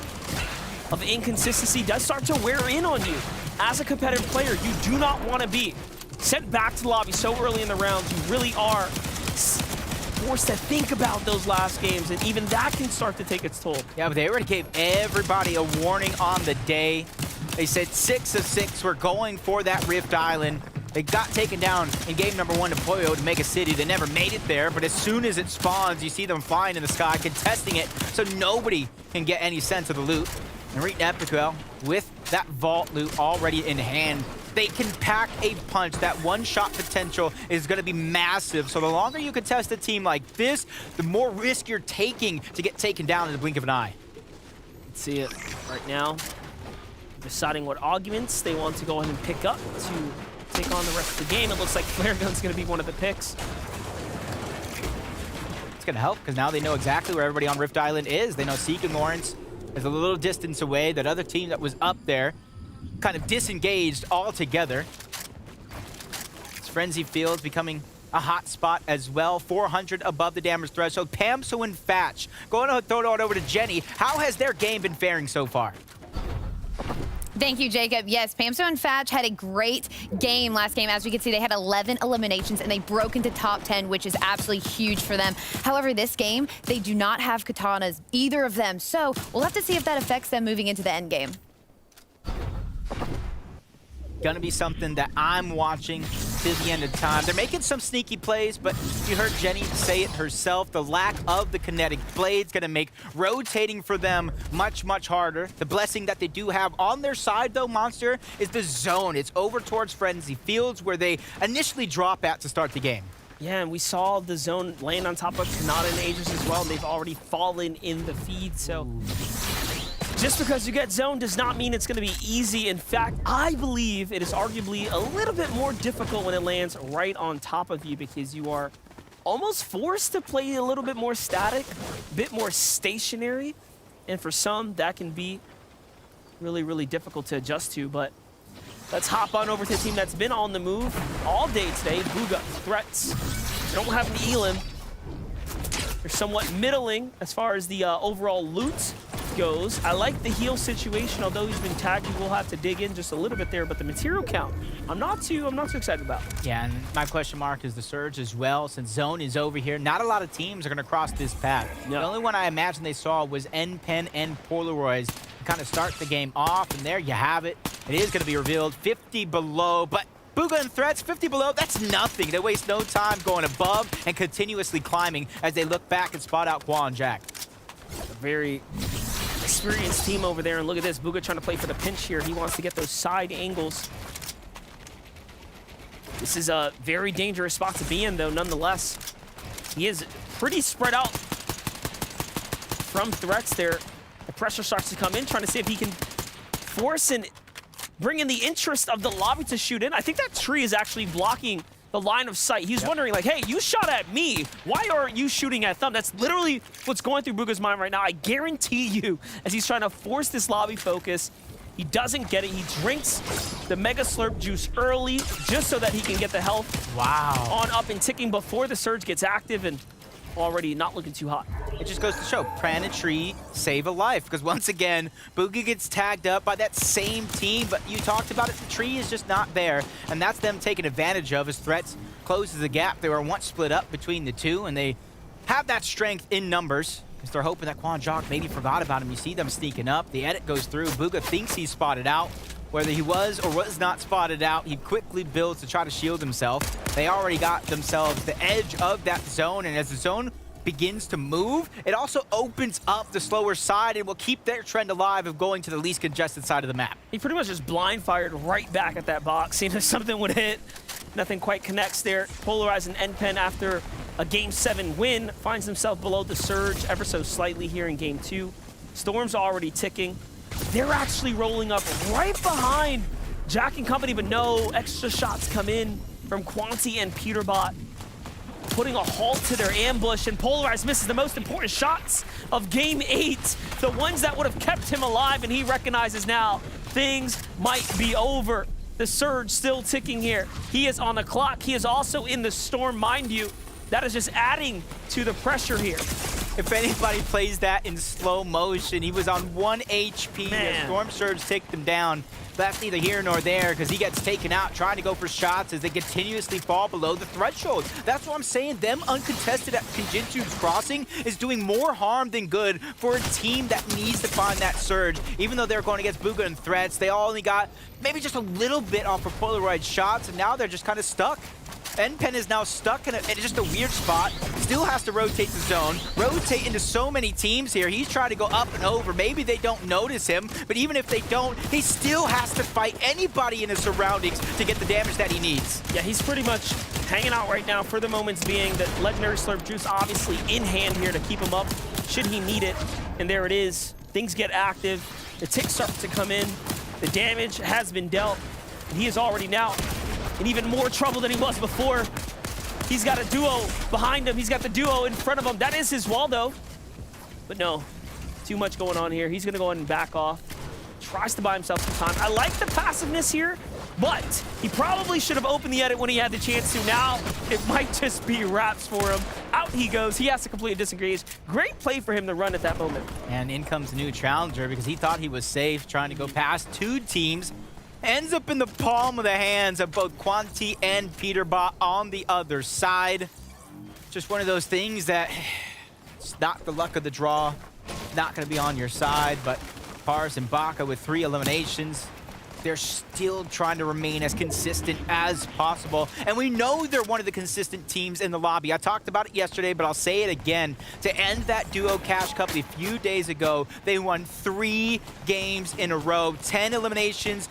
of inconsistency does start to wear in on you. As a competitive player, you do not want to be sent back to the lobby so early in the rounds. You really are forced to think about those last games, and even that can start to take its toll. Yeah, but they already gave everybody a warning on the day. They said 6 of 6 were going for that Rift Island. They got taken down in game number 1 to Pollo to Mega City. They never made it there, but as soon as it spawns, you see them flying in the sky, contesting it, so nobody can get any sense of the loot. And Reet and Epic Whale, with that vault loot already in hand, they can pack a punch. That one-shot potential is going to be massive. So the longer you contest a team like this, the more risk you're taking to get taken down in the blink of an eye. Let's see it right now. Deciding what arguments they want to go ahead and pick up to take on the rest of the game. It looks like Flare Gun's going to be one of the picks. It's going to help, because now they know exactly where everybody on Rift Island is. They know Seek and Lawrence is a little distance away. That other team that was up there kind of disengaged altogether. It's Frenzy Fields becoming a hot spot as well. 400 above the damage threshold. PAMSO and Fatch. Going to throw it over to Jenny. How has their game been faring so far? Thank you, Jacob. Yes, PAMSO and Fatch had a great game last game. As we can see, they had 11 eliminations, and they broke into top 10, which is absolutely huge for them. However, this game, they do not have katanas, either of them. So we'll have to see if that affects them moving into the end game. Gonna be something that I'm watching to the end of time. They're making some sneaky plays, but you heard Jenny say it herself. The lack of the kinetic blade's gonna make rotating for them much, much harder. The blessing that they do have on their side, though, Monster, is the zone. It's over towards Frenzy Fields, where they initially drop at to start the game. Yeah, and we saw the zone land on top of Kanata and Aegis as well. They've already fallen in the feed, so just because you get zoned does not mean it's going to be easy. In fact, I believe it is arguably a little bit more difficult when it lands right on top of you because you are almost forced to play a little bit more static, a bit more stationary. And for some, that can be really, really difficult to adjust to. But let's hop on over to a team that's been on the move all day today. Bugha, Threats. They don't have an Elim. They're somewhat middling as far as the overall loot goes. I like the heal situation, although he's been tagged. You will have to dig in just a little bit there, but the material count, I'm not too excited about. Yeah, and my question mark is the Surge as well. Since Zone is over here, not a lot of teams are going to cross this path. No. The only one I imagine they saw was NPen and Polaroids to kind of start the game off, and there you have it. It is going to be revealed 50 below, but Bugha and Threats, 50 below, that's nothing. They waste no time going above and continuously climbing as they look back and spot out Qua and Jack. A very experienced team over there, and look at this. Bugha trying to play for the pinch here. He wants to get those side angles. This is a very dangerous spot to be in, though, nonetheless. He is pretty spread out from Threats there. The pressure starts to come in, trying to see if he can force and bring in the interest of the lobby to shoot in. I think that tree is actually blocking the line of sight. He's wondering, like, hey, you shot at me. Why aren't you shooting at Thumb? That's literally what's going through Bugha's mind right now. I guarantee you, as he's trying to force this lobby focus, he doesn't get it. He drinks the Mega Slurp juice early just so that he can get the health on up and ticking before the Surge gets active, and already not looking too hot. It just goes to show, plant a tree, save a life. Because once again, Bugha gets tagged up by that same team, but you talked about it, the tree is just not there. And that's them taking advantage of as Threats closes the gap. They were once split up between the two, and they have that strength in numbers. Because they're hoping that Quan Jock maybe forgot about him. You see them sneaking up. The edit goes through. Bugha thinks he's spotted out. Whether he was or was not spotted out, he quickly builds to try to shield himself. They already got themselves the edge of that zone, and as the zone begins to move, it also opens up the slower side and will keep their trend alive of going to the least congested side of the map. He pretty much just blind fired right back at that box, seeing if something would hit. Nothing quite connects there. Polarized and NPen after a Game 7 win finds himself below the Surge ever so slightly here in Game 2. Storm's already ticking. They're actually rolling up right behind Jack and company, but no extra shots come in from Quanti and Peterbot, putting a halt to their ambush, and Polarized misses the most important shots of Game 8, the ones that would have kept him alive, and he recognizes now things might be over. The Surge still ticking here. He is on the clock. He is also in the storm, mind you. That is just adding to the pressure here. If anybody plays that in slow motion, he was on 1 HP. The Storm Surge ticked him down. That's neither here nor there because he gets taken out trying to go for shots as they continuously fall below the threshold. That's what I'm saying. Them uncontested at Kinjitsu's crossing is doing more harm than good for a team that needs to find that Surge. Even though they're going against Bugha and Threats, they all only got maybe just a little bit off of Polaroid shots, and now they're just kind of stuck. NPen is now stuck in just a weird spot. Still has to rotate the zone, rotate into so many teams here. He's trying to go up and over. Maybe they don't notice him, but even if they don't, he still has to fight anybody in his surroundings to get the damage that he needs. Yeah, he's pretty much hanging out right now for the moments being. That Legendary Slurp Juice obviously in hand here to keep him up should he need it. And there it is. Things get active. The ticks start to come in. The damage has been dealt. And he is already now in even more trouble than he was before. He's got a duo behind him. He's got the duo in front of him. That is his wall, though. But no, too much going on here. He's going to go ahead and back off. Tries to buy himself some time. I like the passiveness here, but he probably should have opened the edit when he had the chance to. Now, it might just be wraps for him. Out he goes. He has to complete a disengage. Great play for him to run at that moment. And in comes the new challenger because he thought he was safe trying to go past two teams. Ends up in the palm of the hands of both Quanti and Peterbot on the other side. Just one of those things that it's not the luck of the draw. Not going to be on your side, but Pars and Baka with 3 eliminations. They're still trying to remain as consistent as possible. And we know they're one of the consistent teams in the lobby. I talked about it yesterday, but I'll say it again. To end that Duo Cash Cup a few days ago, they won 3 games in a row. 10 eliminations,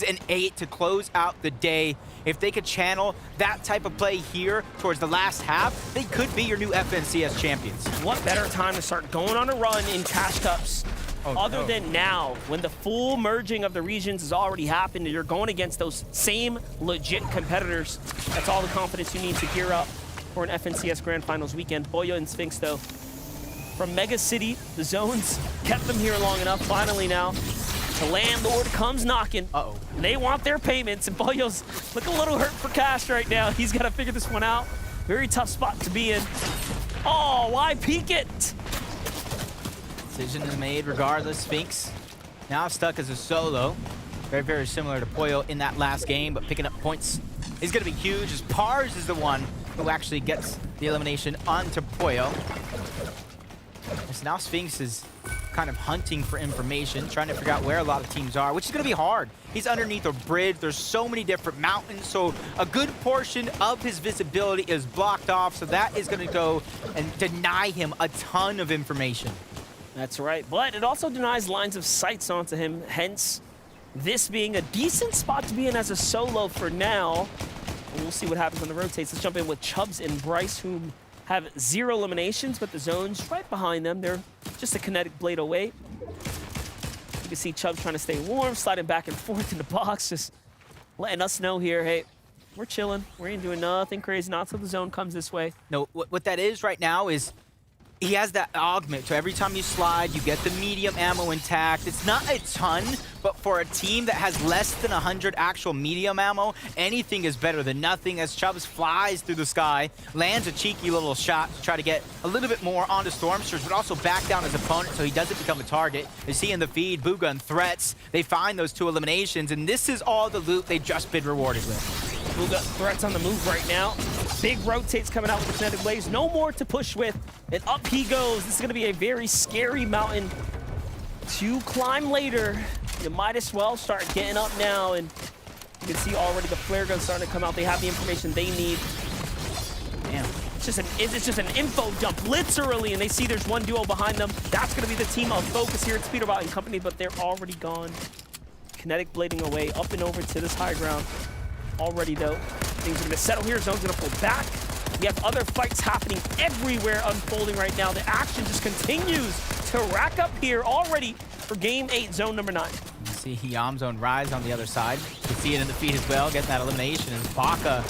and 8 to close out the day. If they could channel that type of play here towards the last half, they could be your new FNCS champions. What better time to start going on a run in Cash Cups other than now, when the full merging of the regions has already happened and you're going against those same legit competitors. That's all the confidence you need to gear up for an FNCS Grand Finals weekend. Boyo and Sphinx, though, from Mega City, the zones kept them here long enough. Finally now, the landlord comes knocking. Uh-oh. They want their payments, and Boyo's look a little hurt for cash right now. He's got to figure this one out. Very tough spot to be in. Oh, why peek it? Decision is made regardless. Sphinx now stuck as a solo. Very, very similar to Poyo in that last game, but picking up points is going to be huge as Pars is the one who actually gets the elimination onto Poyo. So now Sphinx is kind of hunting for information, trying to figure out where a lot of teams are, which is going to be hard. He's underneath a bridge. There's so many different mountains, so a good portion of his visibility is blocked off, so that is going to go and deny him a ton of information. That's right, but it also denies lines of sights onto him, hence this being a decent spot to be in as a solo for now. And we'll see what happens on the rotates. Let's jump in with Chubbs and Bryce, whom have 0 eliminations, but the zone's right behind them. They're just a kinetic blade away. You can see Chubbs trying to stay warm, sliding back and forth in the box, just letting us know here, hey, we're chilling. We ain't doing nothing crazy, not till the zone comes this way. No, what that is right now is he has that augment, so every time you slide, you get the medium ammo intact. It's not a ton, but for a team that has less than 100 actual medium ammo, anything is better than nothing as Chubbs flies through the sky, lands a cheeky little shot to try to get a little bit more onto Storm Surge, but also back down his opponent so he doesn't become a target. You see in the feed, Booga and Threats, they find those 2 eliminations, and this is all the loot they've just been rewarded with. Booga, Threats on the move right now. Big rotates coming out with the kinetic waves. No more to push with, and up he goes. This is going to be a very scary mountain to climb later. You might as well start getting up now, and you can see already the flare guns starting to come out. They have the information they need. Damn. It's just an info dump, literally, and they see there's one duo behind them. That's going to be the team of focus here at Speederbot and Company, but they're already gone. Kinetic blading away, up and over to this high ground. Already, though, things are going to settle here. Zone's going to pull back. We have other fights happening everywhere unfolding right now. The action just continues to rack up here already for Game 8, Zone number 9. You see Yam Zone rise on the other side. You can see it in the feed as well, getting that elimination. And Baka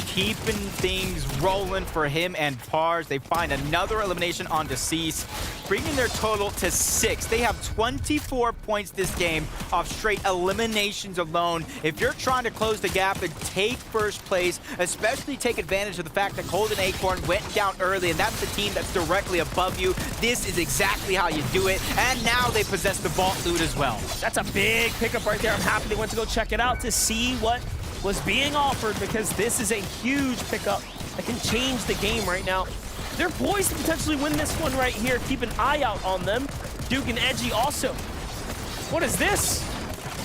keeping things rolling for him and Pars. They find another elimination on Deceased, bringing their total to 6. They have 24 points this game off straight eliminations alone. If you're trying to close the gap and take first place, especially take advantage of the fact that Golden Acorn went down early, and that's the team that's directly above you, this is exactly how you do it. And now they possess the vault loot as well. That's a big pickup right there. I'm happy they went to go check it out to see what was being offered, because this is a huge pickup that can change the game right now. They're poised to potentially win this one right here. Keep an eye out on them. Duke and Edgy also. What is this?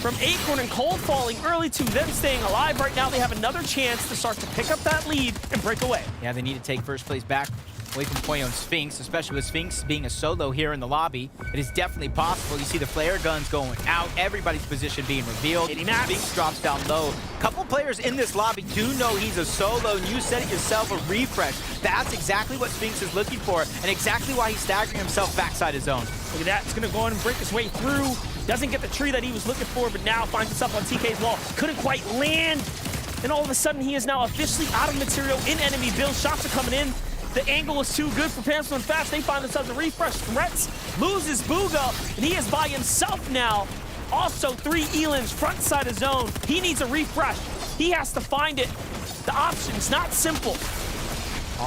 From Acorn and Cold falling early to them staying alive right now. They have another chance to start to pick up that lead and break away. Yeah, they need to take first place back away from Poyo and Sphinx, especially with Sphinx being a solo here in the lobby. It is definitely possible. You see the flare guns going out, everybody's position being revealed. Sphinx drops down low. A couple players in this lobby do know he's a solo, and you said it yourself, a refresh. That's exactly what Sphinx is looking for, and exactly why he's staggering himself backside his zone. Look at that, it's gonna go on and break his way through. Doesn't get the tree that he was looking for, but now finds himself on TK's wall. Couldn't quite land, and all of a sudden he is now officially out of material in enemy build. Shots are coming in. The angle was too good for Pamsel and Fast. They find themselves a refresh. Threats loses Booga, and he is by himself now. Also, 3 Elans front side of zone. He needs a refresh. He has to find it. The option's not simple.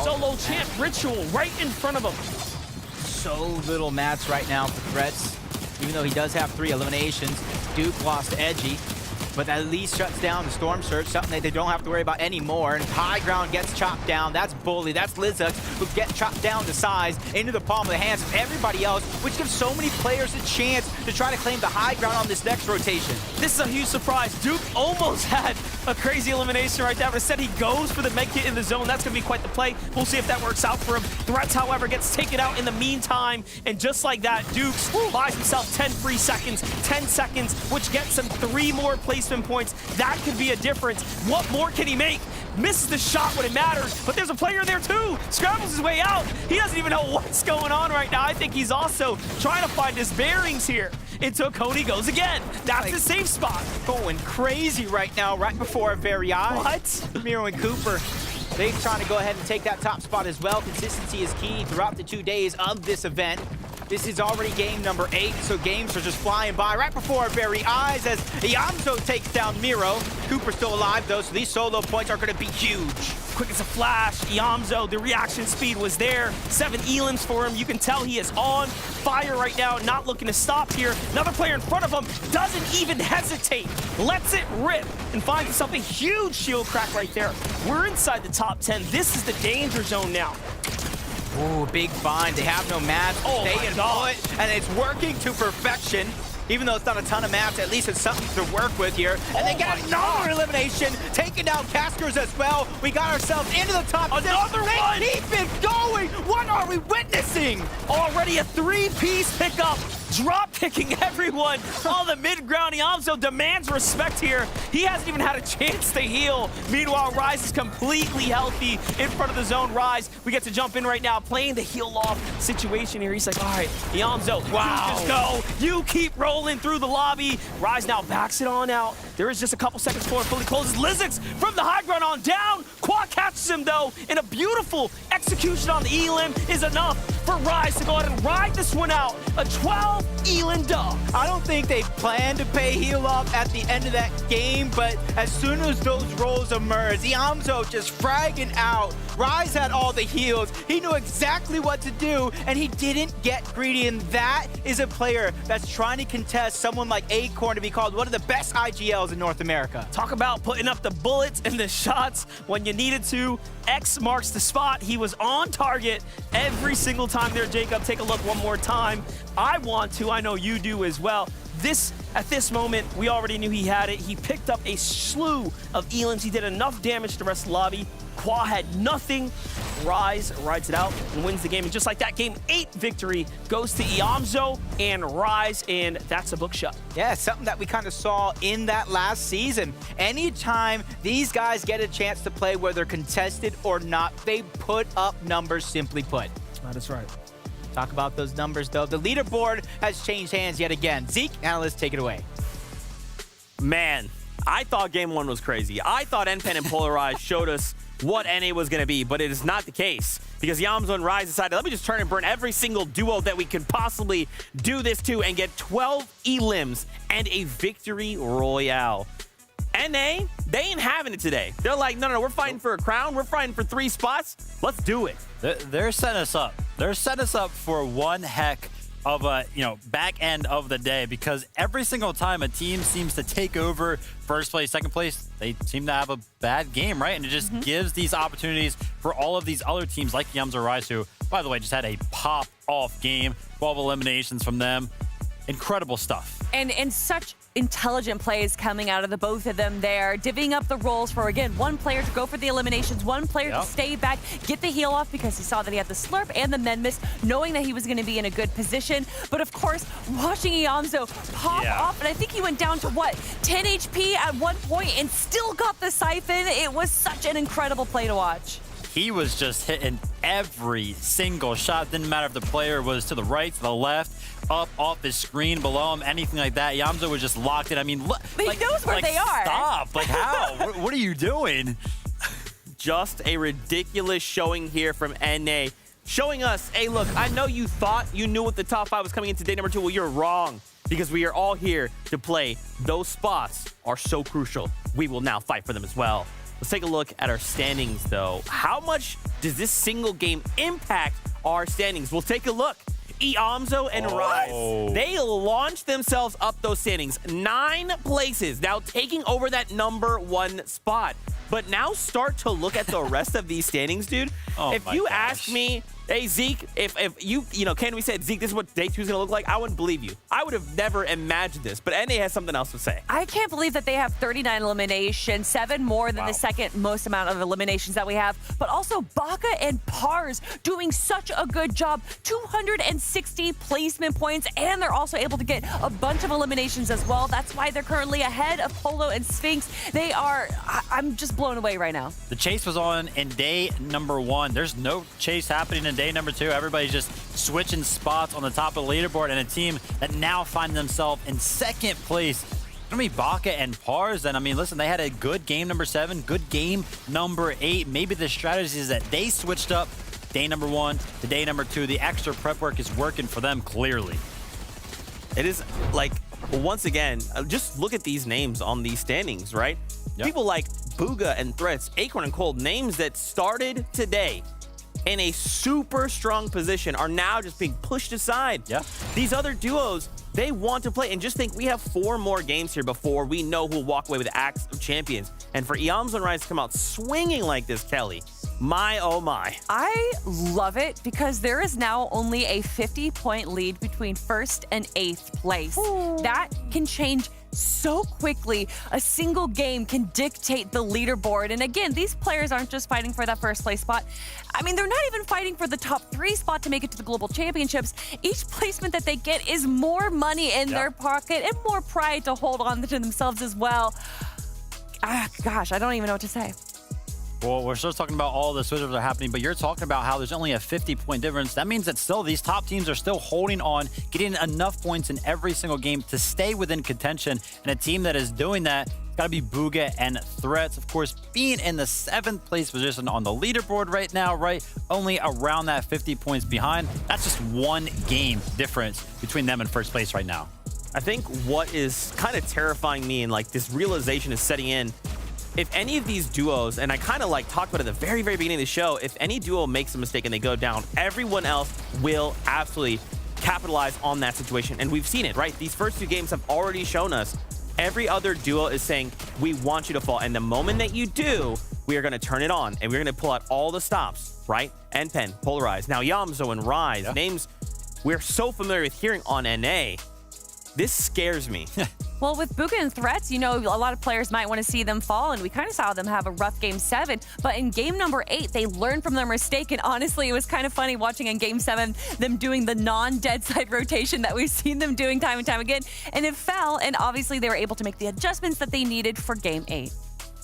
Solo champ Ritual right in front of him. So little mats right now for Threats. Even though he does have 3 eliminations, Duke lost Edgy, but at least shuts down the Storm Surge, something that they don't have to worry about anymore. And High Ground gets chopped down. That's Bully, that's Lizux, who get chopped down to size into the palm of the hands of everybody else, which gives so many players a chance to try to claim the high ground on this next rotation. This is a huge surprise. Duke almost had a crazy elimination right there, but instead he goes for the med kit in the zone. That's going to be quite the play. We'll see if that works out for him. Threats, however, gets taken out in the meantime, and just like that, Dukes buys himself 10 free seconds, 10 seconds, which gets him 3 more placement points. That could be a difference. What more can he make? misses the shot when it matters, but there's a player there too. Scrambles his way out. He doesn't even know what's going on right now. I think he's also trying to find his bearings here until Cody goes again. That's the safe spot. Going crazy right now, right before our very eyes. What? Miro and Cooper, they're trying to go ahead and take that top spot as well. Consistency is key throughout the 2 days of this event. This is already game number 8, so games are just flying by right before our very eyes as Iamzo takes down Miro. Cooper's still alive, though, so these solo points are going to be huge. Quick as a flash, Iamzo, the reaction speed was there. 7 elims for him. You can tell he is on fire right now, not looking to stop here. Another player in front of him doesn't even hesitate. Lets it rip and finds himself a huge shield crack right there. We're inside the top 10. This is the danger zone now. Ooh, big find. They have no mats. Stay and put, and it's working to perfection. Even though it's not a ton of maps, at least it's something to work with here. And they got another elimination, taking down Caskers as well. We got ourselves into the top 10. Another one! Keep it going! What are we witnessing? Already a 3-piece pickup. Drop kicking everyone on the mid-ground. Iamzo demands respect here. He hasn't even had a chance to heal. Meanwhile, Rise is completely healthy in front of the zone. Rise, we get to jump in right now, playing the heal-off situation here. He's like, all right, Iamzo, you just go. You keep rolling through the lobby. Rise now backs it on out. There is just a couple seconds before it fully closes. Lizix from the high ground on down. Quad catches him, though, and a beautiful execution on the elim is enough for Rise to go ahead and ride this one out. A 12 elim dub. I don't think they planned to pay heal up at the end of that game, but as soon as those rolls emerged, Iamzo just fragging out. Rise had all the heals. He knew exactly what to do, and he didn't get greedy, and that is a player that's trying to contest someone like Acorn to be called one of the best IGLs in North America. Talk about putting up the bullets and the shots when you needed to. X marks the spot. He was on target every single time there, Jacob. Take a look one more time. I want to. I know you do as well. At this moment, we already knew he had it. He picked up a slew of elims. He did enough damage to the rest of the lobby. Qua had nothing. Rise rides it out and wins the game. And just like that, game 8 victory goes to Iamzo and Rise, and that's a book shut. Yeah, something that we kind of saw in that last season. Anytime these guys get a chance to play, whether contested or not, they put up numbers, simply put. That is right. Talk about those numbers, though. The leaderboard has changed hands yet again. Zeke, analyst, take it away. Man, I thought game 1 was crazy. I thought NPen and Polarized showed us what NA was going to be, but it is not the case because Iamzo and Rise decided, let me just turn and burn every single duo that we could possibly do this to and get 12 elims and a victory royale. NA, they ain't having it today. They're like, no, we're fighting for a crown. We're fighting for 3 spots. Let's do it. They're setting us up. They're setting us up for one heck of a back end of the day, because every single time a team seems to take over first place, second place, they seem to have a bad game, right? And it just gives these opportunities for all of these other teams like Iamzo Rise, who, by the way, just had a pop-off game, 12 eliminations from them. Incredible stuff. And such intelligent plays coming out of the both of them there, divvying up the roles for, again, one player to go for the eliminations, one player to stay back, get the heal off because he saw that he had the slurp and the men miss, knowing that he was going to be in a good position. But of course, watching Iamzo pop off, and I think he went down to what, 10 HP at one point and still got the siphon. It was such an incredible play to watch. He was just hitting every single shot. Didn't matter if the player was to the right, to the left, up, off his screen, below him, anything like that. Iamzo was just locked in. I mean, look. But he knows where they are. Stop. Like, how? what are you doing? Just a ridiculous showing here from NA. Showing us, hey, look, I know you thought you knew what the top 5 was coming into day number 2. Well, you're wrong, because we are all here to play. Those spots are so crucial. We will now fight for them as well. Let's take a look at our standings, though. How much does this single game impact our standings? We'll take a look. Iamzo and Rise, they launched themselves up those standings. 9 places, now taking over that number 1 spot. But now start to look at the rest of these standings, dude. If you ask me, Hey, Zeke, if you know, Ken, we said, Zeke, this is what day 2 is going to look like, I wouldn't believe you. I would have never imagined this, but NA has something else to say. I can't believe that they have 39 eliminations, 7 more than the second most amount of eliminations that we have, but also Baka and Pars doing such a good job, 260 placement points, and they're also able to get a bunch of eliminations as well. That's why they're currently ahead of Polo and Sphinx. They are, I'm just blown away right now. The chase was on in day number 1. There's no chase happening in day number 2. Everybody's just switching spots on the top of the leaderboard, and a team that now find themselves in second place. It's gonna be Baka and Pars. And I mean, listen, they had a good game number 7, good game number 8. Maybe the strategy is that they switched up day number 1 to day number 2. The extra prep work is working for them clearly. It is like, once again, just look at these names on these standings, right? Yep. People like Booga and Threats, Acorn and Cold, names that started today in a super strong position are now just being pushed aside. Yeah. These other duos, they want to play. And just think, we have 4 more games here before we know who'll walk away with Axe of Champions. And for Eams and Rise to come out swinging like this, Kelly, my oh my. I love it because there is now only a 50-point lead between 1st and 8th place. That can change so quickly. A single game can dictate the leaderboard. And again, these players aren't just fighting for that 1st place spot. I mean, they're not even fighting for the top 3 spot to make it to the global championships. Each placement that they get is more money in their pocket and more pride to hold on to themselves as well. Gosh, I don't even know what to say. Well, we're still talking about all the switches that are happening, but you're talking about how there's only a 50-point difference. That means that still these top teams are still holding on, getting enough points in every single game to stay within contention. And a team that is doing that, it's got to be Booga and Threats. Of course, being in the 7th place position on the leaderboard right now, right? Only around that 50 points behind. That's just 1 game difference between them and 1st place right now. I think what is kind of terrifying me, and like this realization is setting in, if any of these duos, and I kind of like talked about it at the very, very beginning of the show, if any duo makes a mistake and they go down, everyone else will absolutely capitalize on that situation. And we've seen it, right? These first 2 games have already shown us every other duo is saying, we want you to fall. And the moment that you do, we are going to turn it on and we're going to pull out all the stops, right? NPen, Polarize, now Yamzo and Rise, names we're so familiar with hearing on NA. This scares me. Well, with Booga and Threats, you know, a lot of players might want to see them fall, and we kind of saw them have a rough game 7. But in game number 8, they learned from their mistake, and honestly, it was kind of funny watching in game 7 them doing the non-dead side rotation that we've seen them doing time and time again, and it fell, and obviously they were able to make the adjustments that they needed for game 8.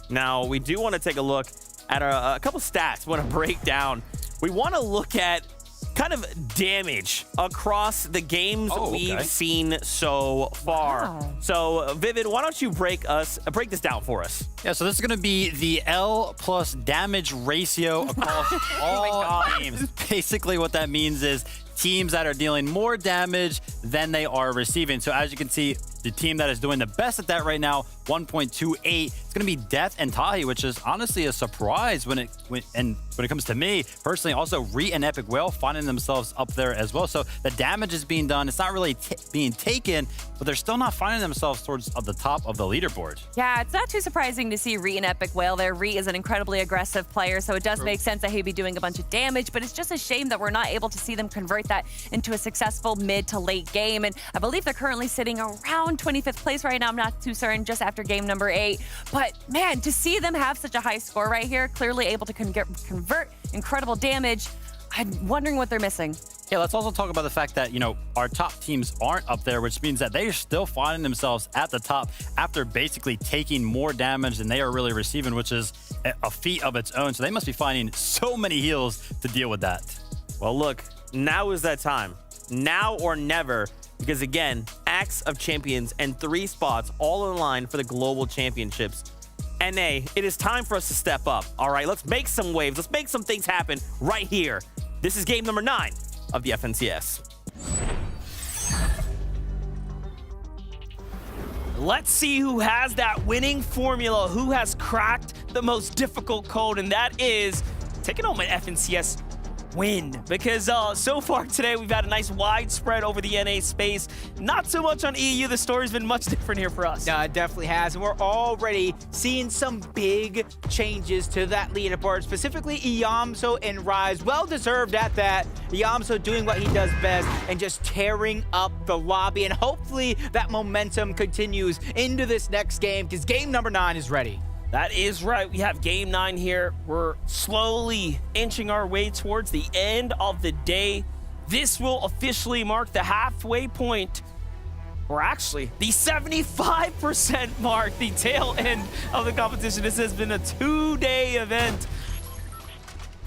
Now, we do want to take a look at a couple stats we want to break down. We want to look at kind of damage across the games we've seen so far. Wow. So, Vivid, why don't you break this down for us? Yeah, so this is going to be the L plus damage ratio across all games. Basically, what that means is teams that are dealing more damage than they are receiving. So as you can see, the team that is doing the best at that right now, 1.28. It's going to be Death and Tahi, which is honestly a surprise when it comes to me personally. Also, Re and Epic Whale finding themselves up there as well. So the damage is being done. It's not really being taken, but they're still not finding themselves towards the top of the leaderboard. Yeah, it's not too surprising to see Re and Epic Whale there. Re is an incredibly aggressive player, so it does make sense that he'd be doing a bunch of damage, but it's just a shame that we're not able to see them convert that into a successful mid to late game. And I believe they're currently sitting around 25th place right now. I'm not too certain, just after game number 8. But man, to see them have such a high score right here, clearly able to convert incredible damage, I'm wondering what they're missing. Yeah, let's also talk about the fact that, you know, our top teams aren't up there, which means that they are still finding themselves at the top after basically taking more damage than they are really receiving, which is a feat of its own. So they must be finding so many heals to deal with that. Well, look, now is that time. Now or never. Because again, Axe of Champions and 3 spots all in line for the global championships. NA, it is time for us to step up. All right, let's make some waves. Let's make some things happen right here. This is game number 9 of the FNCS. Let's see who has that winning formula, who has cracked the most difficult code, and that is taking home an FNCS win, because so far today we've had a nice widespread over the NA space. Not so much on EU. The story's been much different here for us. No, it definitely has, and we're already seeing some big changes to that leaderboard, specifically Iamso and Rise. Well deserved at that. Iamso doing what he does best and just tearing up the lobby, and hopefully that momentum continues into this next game, because game number 9 is ready. That is right. We have game 9 here. We're slowly inching our way towards the end of the day. This will officially mark the halfway point, or actually the 75% mark, the tail end of the competition. This has been a 2-day event.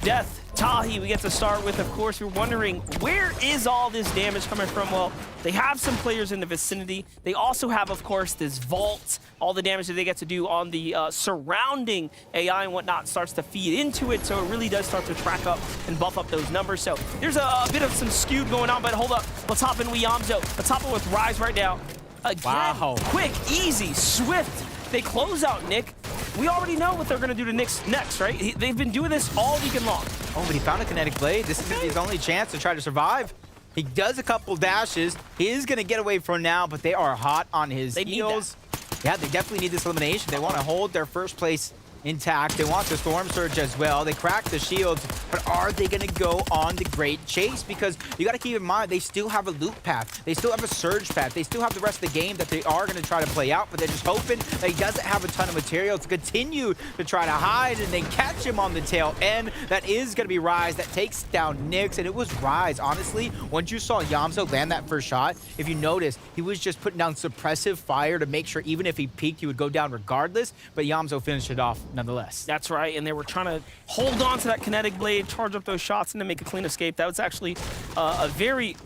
Death, Tahi, we get to start with. Of course, we're wondering, where is all this damage coming from? Well, they have some players in the vicinity. They also have, of course, this vault. All the damage that they get to do on the surrounding AI and whatnot starts to feed into it, so it really does start to track up and buff up those numbers. So there's a bit of some skewed going on, but hold up. Let's hop in Iamso. Let's hop in with Rise right now. Again, wow. Quick, easy, swift. They close out Nick. We already know what they're going to do to Nick's next, right? They've been doing this all weekend long. Oh, but he found a kinetic blade. This is his only chance to try to survive. He does a couple dashes. He is going to get away for now, but they are hot on his heels. Yeah, they definitely need this elimination. They want to hold their first place intact. They want the Storm Surge as well. They crack the shields, but are they going to go on the Great Chase? Because you got to keep in mind, they still have a loop path. They still have a surge path. They still have the rest of the game that they are going to try to play out, but they're just hoping that he doesn't have a ton of material to continue to try to hide and then catch him on the tail end. That is going to be Rise that takes down Nyx, and it was Rise. Honestly, once you saw Iamso land that first shot, if you notice, he was just putting down suppressive fire to make sure even if he peeked, he would go down regardless, but Iamso finished it off nonetheless. That's right, and they were trying to hold on to that kinetic blade, charge up those shots, and then make a clean escape. That was actually a very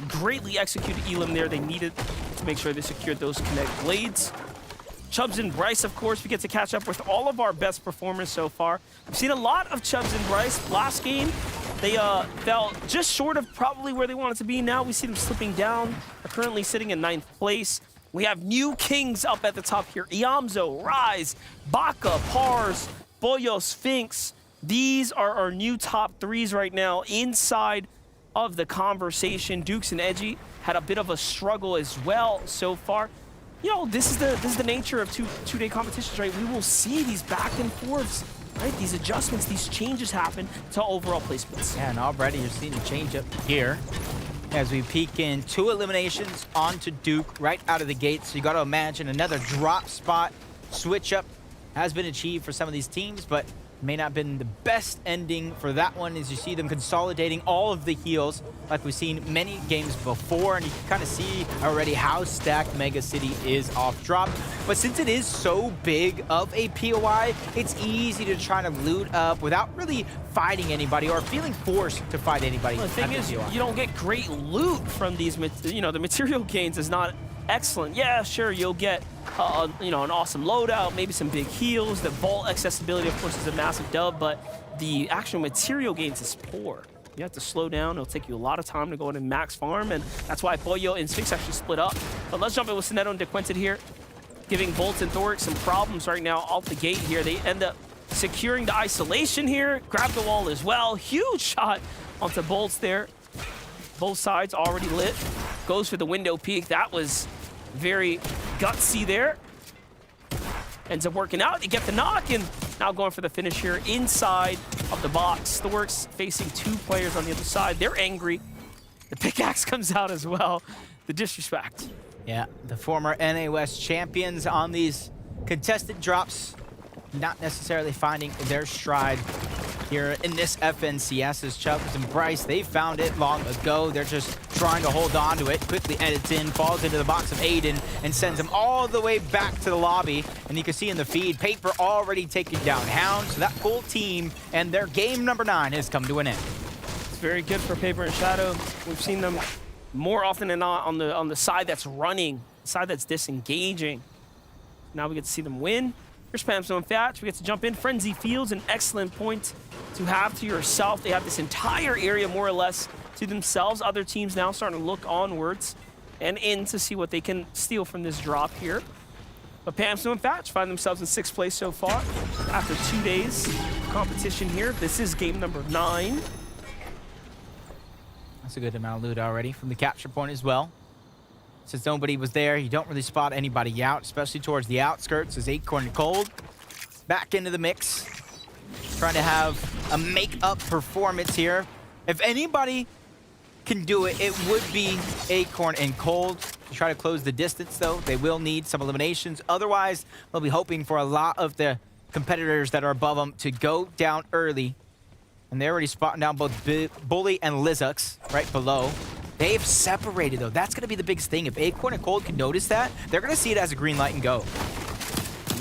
greatly executed elim there. They needed to make sure they secured those kinetic blades. Chubbs and Bryce, of course, we get to catch up with all of our best performers so far. We've seen a lot of Chubbs and Bryce. Last game, they fell just short of probably where they wanted to be. Now we see them slipping down. They're currently sitting in 9th place. We have new kings up at the top here. Iamso, Rise, Baka, Pars, Boyo, Sphinx. These are our new top 3s right now inside of the conversation. Dukes and Edgy had a bit of a struggle as well so far. You know, this is the nature of two-day competitions, right? We will see these back and forths, right? These adjustments, these changes happen to overall placements. Yeah, and already you're seeing a change up here as we peek in 2 eliminations onto Duke right out of the gate. So you got to imagine another drop spot switch up has been achieved for some of these teams, but may not have been the best ending for that one, as you see them consolidating all of the heals like we've seen many games before, and you can kind of see already how stacked Mega City is off drop. But since it is so big of a POI, it's easy to try to loot up without really fighting anybody or feeling forced to fight anybody. Well, the thing is, you don't get great loot from these, you know, the material gains is not excellent. Yeah, sure, you'll get you know, an awesome loadout, maybe some big heals. The vault accessibility, of course, is a massive dub, but the actual material gains is poor. You have to slow down. It'll take you a lot of time to go in and max farm, and that's why Boyo and Sphinx actually split up. But let's jump in with Sinetto and DeQuinted here, giving Bolt and Thoric some problems right now off the gate here. They end up securing the isolation here, grab the wall as well. Huge shot onto Bolts there. Both sides already lit. Goes for the window peek. That was very gutsy there. Ends up working out. They get the knock, and now going for the finish here inside of the box. Thoric's facing 2 players on the other side. They're angry. The pickaxe comes out as well. The disrespect. Yeah, the former NA West champions on these contested drops, not necessarily finding their stride here in this FNCS. As Chubbs and Bryce, they found it long ago. They're just trying to hold on to it. Quickly edits in, falls into the box of Aiden, and sends him all the way back to the lobby. And you can see in the feed, Paper already taking down Hound. So that full team and their game number 9 has come to an end. It's very good for Paper and Shadow. We've seen them more often than not on the side that's running, the side that's disengaging. Now we get to see them win. Here's Pamso and Thatch. We get to jump in. Frenzy Fields, an excellent point to have to yourself. They have this entire area more or less to themselves. Other teams now starting to look onwards and in to see what they can steal from this drop here. But Pamso and Thatch find themselves in 6th place so far after 2 days of competition here. This is game number 9. That's a good amount of loot already from the capture point as well. Since nobody was there, you don't really spot anybody out, especially towards the outskirts as Acorn and Cold back into the mix. Trying to have a make-up performance here. If anybody can do it, it would be Acorn and Cold. To try to close the distance, though, they will need some eliminations. Otherwise, they'll be hoping for a lot of the competitors that are above them to go down early. And they're already spotting down both Bully and Lizux right below. They've separated, though. That's going to be the biggest thing. If Acorn and Cold can notice that, they're going to see it as a green light and go.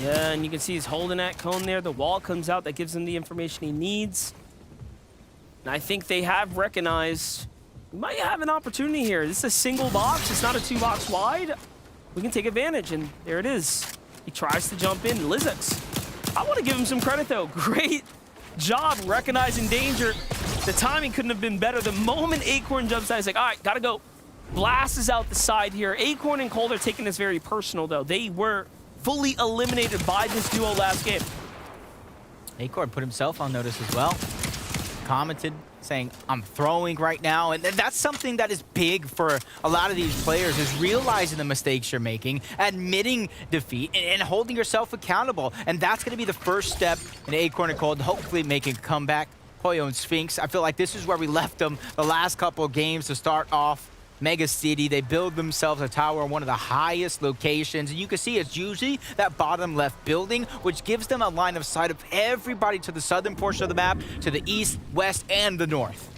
Yeah, and you can see he's holding that cone there. The wall comes out. That gives him the information he needs. And I think they have recognized we might have an opportunity here. This is a single box. It's not a 2-box wide. We can take advantage, and there it is. He tries to jump in. Lizux, I want to give him some credit, though. Great job recognizing danger. The timing couldn't have been better. The moment Acorn jumps out, he's like, all right, gotta go. Blast is out the side here. Acorn and Cold are taking this very personal, though. They were fully eliminated by this duo last game. Acorn put himself on notice as well. Commented saying, I'm throwing right now. And that's something that is big for a lot of these players, is realizing the mistakes you're making, admitting defeat, and holding yourself accountable. And that's going to be the first step in Acorn and Cold, hopefully making a comeback. Hoyo and Sphinx, I feel like this is where we left them the last couple of games to start off. Mega City, they build themselves a tower in one of the highest locations. And you can see it's usually that bottom left building, which gives them a line of sight of everybody to the southern portion of the map, to the east, west, and the north.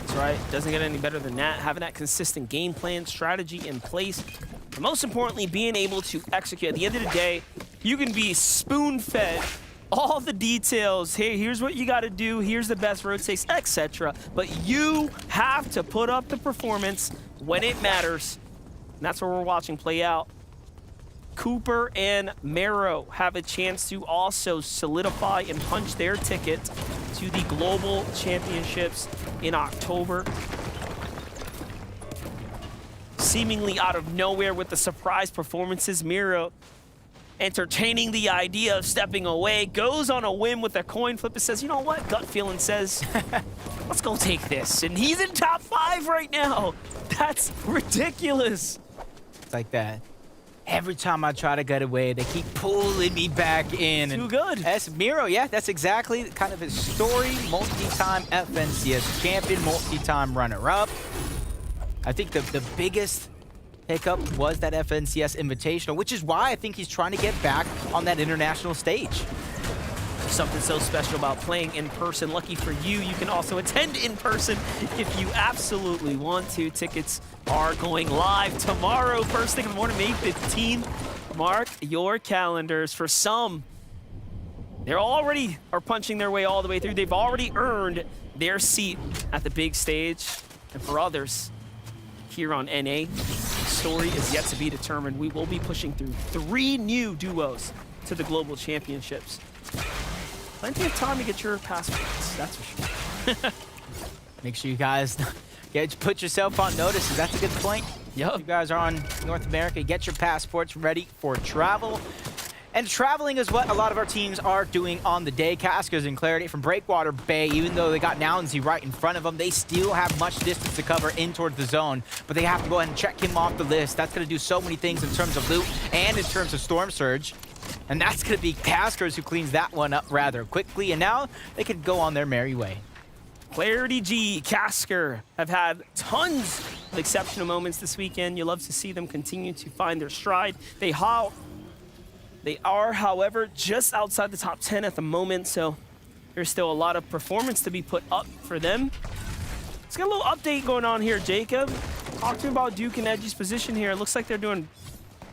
That's right. Doesn't get any better than that. Having that consistent game plan, strategy in place. But most importantly, being able to execute. At the end of the day, you can be spoon-fed all the details. Hey, here's what you got to do. Here's the best rotates, etc. But you have to put up the performance when it matters. And that's what we're watching play out. Cooper and Marrow have a chance to also solidify and punch their ticket to the Global Championships in October. Seemingly out of nowhere with the surprise performances, Marrow entertaining the idea of stepping away, goes on a whim with a coin flip and says, you know what, gut feeling says, let's go take this. And he's in top 5 right now. That's ridiculous. It's like that. Every time I try to get away, they keep pulling me back in. Too good. That's Miro, yeah, that's exactly kind of his story. Multi-time FNCS champion, multi-time runner-up. I think the biggest hiccup was that FNCS Invitational, which is why I think he's trying to get back on that international stage. Something so special about playing in person. Lucky for you, you can also attend in person if you absolutely want to. Tickets are going live tomorrow, first thing in the morning, May 15th. Mark your calendars. For some, they already are punching their way all the way through. They've already earned their seat at the big stage. And for others, here on NA, the story is yet to be determined. We will be pushing through 3 new duos to the Global Championships. Plenty of time to get your passports, that's for sure. Make sure you guys put yourself on notice, that's a good point. Yep. You guys are on North America, get your passports ready for travel. And traveling is what a lot of our teams are doing on the day. Cascos and Clarity from Breakwater Bay, even though they got Nownsy right in front of them, they still have much distance to cover in towards the zone. But they have to go ahead and check him off the list. That's going to do so many things in terms of loot and in terms of Storm Surge. And that's going to be Cascos who cleans that one up rather quickly. And now they can go on their merry way. Clarity G, Casker have had tons of exceptional moments this weekend. You love to see them continue to find their stride. They are, however, just outside the top 10 at the moment, so there's still a lot of performance to be put up for them. Let's get a little update going on here, Jacob. Talk to me about Duke and Edgy's position here. It looks like they're doing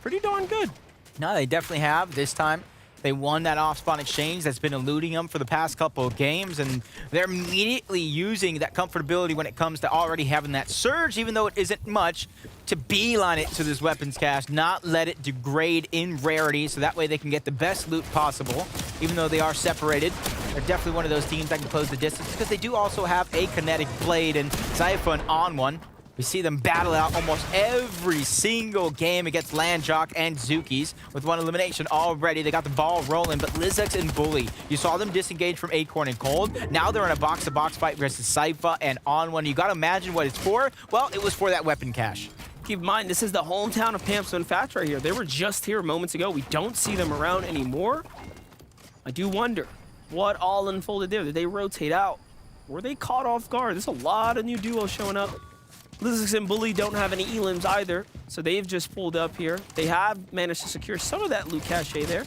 pretty darn good. No, they definitely have. This time, they won that off-spawn exchange that's been eluding them for the past couple of games, and they're immediately using that comfortability when it comes to already having that surge, even though it isn't much, to beeline it to this weapons cache, not let it degrade in rarity, so that way they can get the best loot possible, even though they are separated. They're definitely one of those teams that can close the distance, because they do also have a kinetic blade and Siphon on one. We see them battle out almost every single game against Landjock and Zookies with one elimination already. They got the ball rolling, but Lizix and Bully, you saw them disengage from Acorn and Cold. Now they're in a box-to-box fight versus Sypha and On1. You got to imagine what it's for. Well, it was for that weapon cache. Keep in mind, this is the hometown of Pamso and Fats right here. They were just here moments ago. We don't see them around anymore. I do wonder what all unfolded there. Did they rotate out? Were they caught off guard? There's a lot of new duos showing up. Lizix and Bully don't have any elims either, so they've just pulled up here. They have managed to secure some of that loot cache there. They're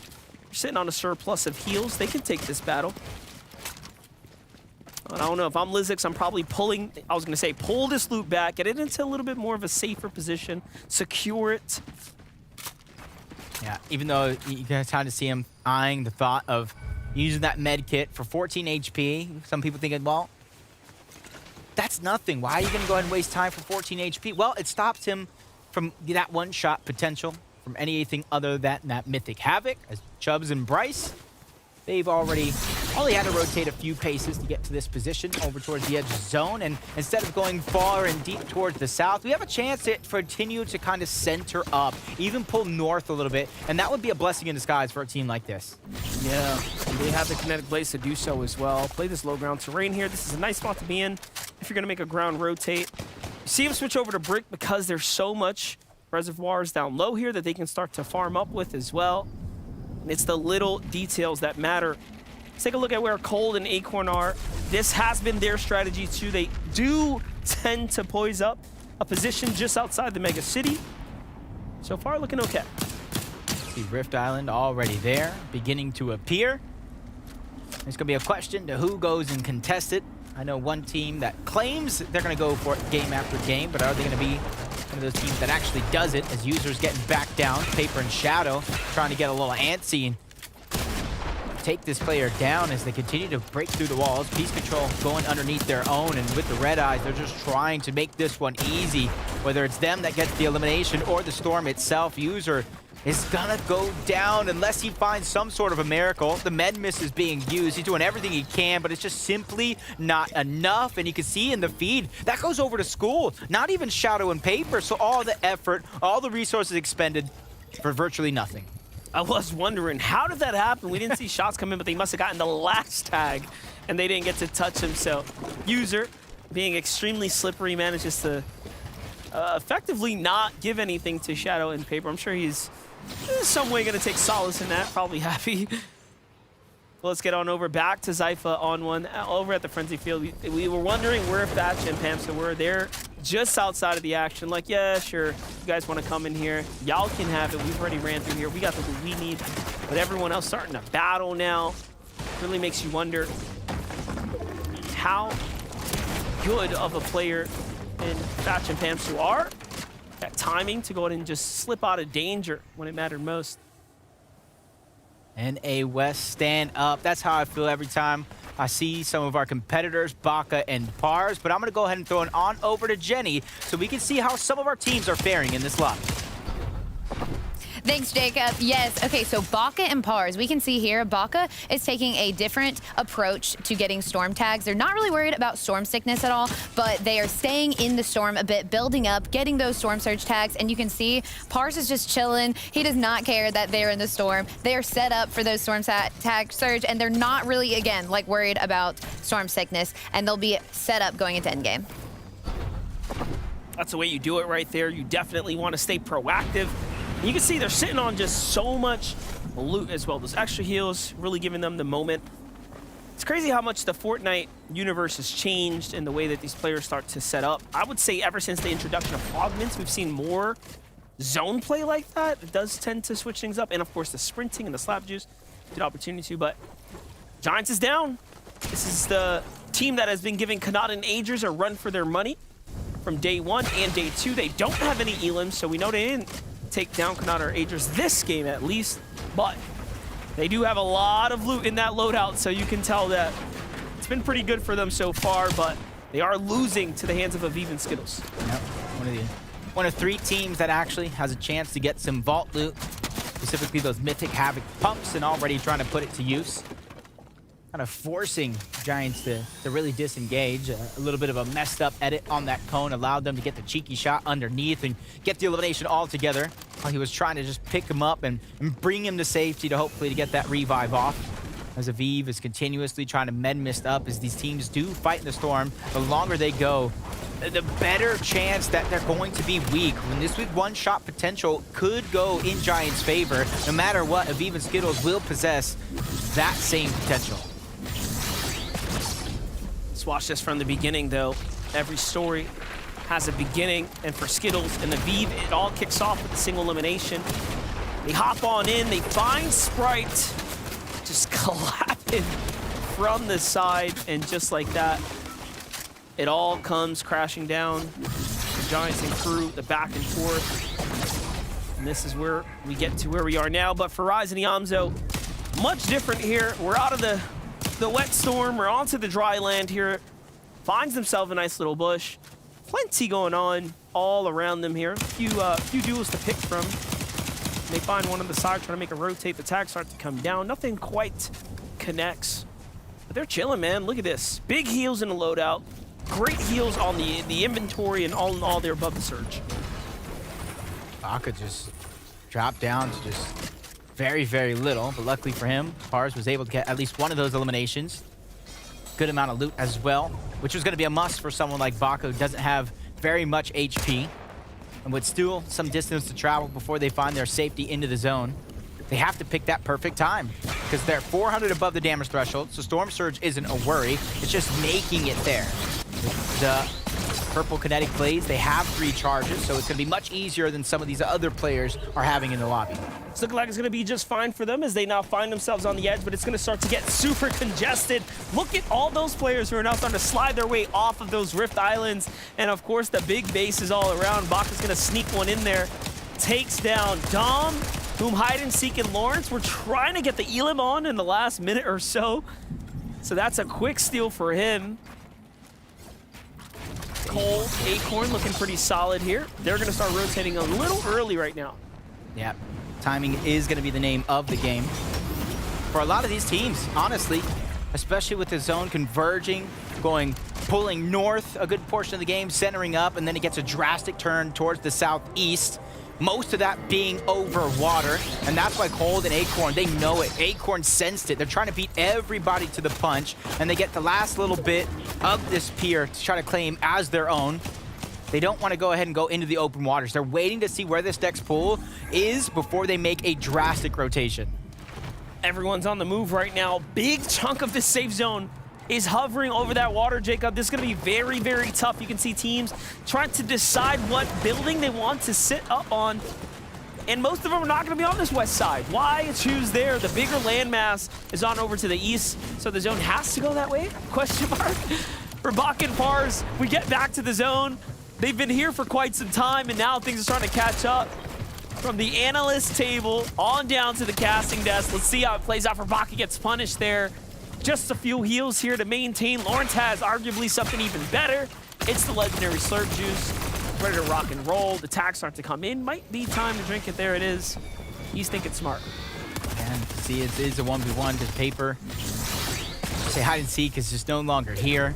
sitting on a surplus of heals. They can take this battle. I don't know, if I'm Lizix, I'm probably pulling, I was gonna say, pull this loot back, get it into a little bit more of a safer position, secure it. Yeah, even though you can kind of see him eyeing the thought of using that med kit for 14 HP. Some people thinking, well, that's nothing. Why are you going to go ahead and waste time for 14 HP? Well, it stops him from that one-shot potential from anything other than that Mythic Havoc. As Chubbs and Bryce, they've already only had to rotate a few paces to get to this position over towards the edge of zone. And instead of going far and deep towards the south, we have a chance to continue to kind of center up, even pull north a little bit. And that would be a blessing in disguise for a team like this. Yeah, and they have the kinetic blaze to do so as well. Play this low ground terrain here. This is a nice spot to be in if you're going to make a ground rotate. You see them switch over to brick because there's so much reservoirs down low here that they can start to farm up with as well. And it's the little details that matter. Let's take a look at where Cold and Acorn are. This has been their strategy too. They do tend to poise up a position just outside the mega city. So far, looking okay. See Rift Island already there, beginning to appear. There's gonna be a question to who goes and contests it. I know one team that claims they're gonna go for it game after game, but are they gonna be one of those teams that actually does it as users getting back down? Paper and Shadow trying to get a little antsy and take this player down as they continue to break through the walls. Peace Control going underneath their own, and with the Red Eyes, they're just trying to make this one easy. Whether it's them that gets the elimination or the Storm itself, user is gonna go down unless he finds some sort of a miracle. The med miss is being used. He's doing everything he can, but it's just simply not enough. And you can see in the feed, that goes over to School. Not even Shadow and Paper, so all the effort, all the resources expended for virtually nothing. I was wondering, how did that happen? We didn't see shots come in, but they must have gotten the last tag, and they didn't get to touch him. So, user, being extremely slippery, manages to effectively not give anything to Shadow and Paper. I'm sure he's in some way going to take solace in that, probably happy. Let's get on over back to Zypha on one, over at the Frenzy Field. We were wondering where Thatch and Pamsa were. They're just outside of the action. Like, yeah, sure, you guys want to come in here. Y'all can have it. We've already ran through here. We got the loot we need. But everyone else starting to battle now. Really makes you wonder how good of a player in Thatch and Pamsu are. That timing to go ahead and just slip out of danger when it mattered most. NA West stand up. That's how I feel every time I see some of our competitors, Baka and Pars. But I'm going to go ahead and throw it on over to Jenny so we can see how some of our teams are faring in this lobby. Thanks, Jacob. Yes. Okay, so Baka and Pars. We can see here Baka is taking a different approach to getting storm tags. They're not really worried about storm sickness at all, but they are staying in the storm a bit, building up, getting those storm surge tags. And you can see Pars is just chilling. He does not care that they're in the storm. They are set up for those storm tag surge, and they're not really, again, like worried about storm sickness. And they'll be set up going into endgame. That's the way you do it right there. You definitely want to stay proactive. You can see they're sitting on just so much loot as well. Those extra heals really giving them the moment. It's crazy how much the Fortnite universe has changed in the way that these players start to set up. I would say ever since the introduction of augments, we've seen more zone play like that. It does tend to switch things up. And of course, the sprinting and the slap juice, good opportunity to. But Giants is down. This is the team that has been giving Kanata and Agers a run for their money from day one and day two. They don't have any elims, so we know they didn't take down Kanata or Agers this game at least, but they do have a lot of loot in that loadout, so you can tell that it's been pretty good for them so far, but they are losing to the hands of Aviv and Skittles. Yep, one of three teams that actually has a chance to get some vault loot, specifically those Mythic Havoc pumps, and already trying to put it to use. kind of forcing Giants to really disengage. A little bit of a messed up edit on that cone allowed them to get the cheeky shot underneath and get the elimination all together while he was trying to just pick him up and bring him to safety to hopefully to get that revive off. As Aviv is continuously trying to med mist up as these teams do fight in the storm, the longer they go, the better chance that they're going to be weak. When this with one-shot potential could go in Giants' favor, no matter what, Aviv and Skittles will possess that same potential. Let's watch this from the beginning, though. Every story has a beginning, and for Skittles and Aviv, it all kicks off with a single elimination. They hop on in, they find Sprite, just clapping from the side, and just like that, it all comes crashing down. The Giants and crew, the back and forth. And this is where we get to where we are now. But for Rise and Yamzo, much different here. We're out of the wet storm. We're onto the dry land here. Finds themselves a nice little bush. Plenty going on all around them here. A few duels to pick from. They find one on the side, trying to make a rotate. The tags start to come down. Nothing quite connects. But they're chilling, man. Look at this. Big heals in the loadout. Great heals on the inventory, and all in all, they're above the surge. Baka just dropped down to just very, very little. But luckily for him, Pars was able to get at least one of those eliminations. Good amount of loot as well, which was going to be a must for someone like Baka, who doesn't have very much HP. And with still some distance to travel before they find their safety into the zone, they have to pick that perfect time because they're 400 above the damage threshold, so Storm Surge isn't a worry. It's just making it there. With the purple kinetic blades, they have 3 charges, so it's going to be much easier than some of these other players are having in the lobby. It's looking like it's going to be just fine for them as they now find themselves on the edge, but it's going to start to get super congested. Look at all those players who are now starting to slide their way off of those Rift Islands, and of course the big base is all around. Baka's going to sneak one in there, takes down Dom, whom Hide and Seek and Lawrence were trying to get the Elim on in the last minute or so. So that's a quick steal for him. Cole, Acorn looking pretty solid here. They're going to start rotating a little early right now. Yeah, timing is going to be the name of the game. For a lot of these teams, honestly, especially with the zone converging, pulling north a good portion of the game, centering up, and then it gets a drastic turn towards the southeast. Most of that being over water, and that's why Cold and Acorn, they know it. Acorn sensed it. They're trying to beat everybody to the punch, and they get the last little bit of this pier to try to claim as their own. They don't want to go ahead and go into the open waters. They're waiting to see where this next pool is before they make a drastic rotation. Everyone's on the move right now. Big chunk of this safe zone is hovering over that water, Jacob. This is going to be very, very tough. You can see teams trying to decide what building they want to sit up on. And most of them are not going to be on this west side. Why choose there? The bigger landmass is on over to the east, so the zone has to go that way? Question mark. For Bak and Pars, we get back to the zone. They've been here for quite some time, and now things are starting to catch up. From the analyst table on down to the casting desk. Let's see how it plays out for Bak. He gets punished there. Just a few heals here to maintain. Lawrence has arguably something even better. It's the legendary Slurp Juice. Ready to rock and roll. The tags start to come in. Might be time to drink it. There it is. He's thinking smart. And see, it is a 1v1 to paper. Say Hide and Seek is just no longer here.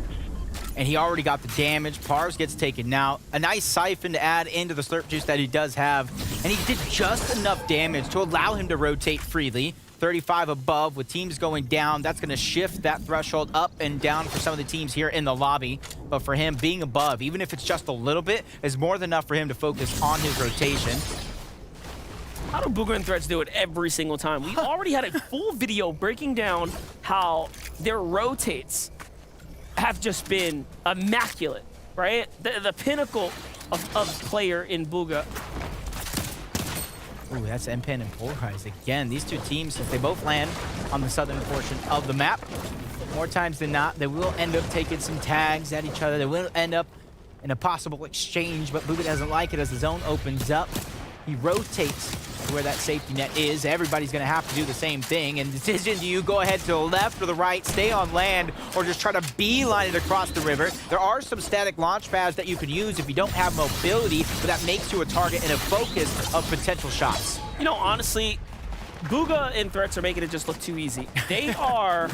And he already got the damage. Pars gets taken now. A nice siphon to add into the Slurp Juice that he does have. And he did just enough damage to allow him to rotate freely. 35 above with teams going down. That's going to shift that threshold up and down for some of the teams here in the lobby. But for him, being above, even if it's just a little bit, is more than enough for him to focus on his rotation. How do Booger and Threats do it every single time? We already had a full video breaking down how their rotates have just been immaculate, right? The pinnacle of player in Booga. Ooh, that's Empan and Polarize again. These two teams, since they both land on the southern portion of the map, more times than not, they will end up taking some tags at each other. They will end up in a possible exchange, but Booga doesn't like it as the zone opens up. He rotates to where that safety net is. Everybody's going to have to do the same thing. And decision, do you go ahead to the left or the right, stay on land, or just try to beeline it across the river? There are some static launch pads that you can use if you don't have mobility, but that makes you a target and a focus of potential shots. You know, honestly, Booga and Threats are making it just look too easy. They are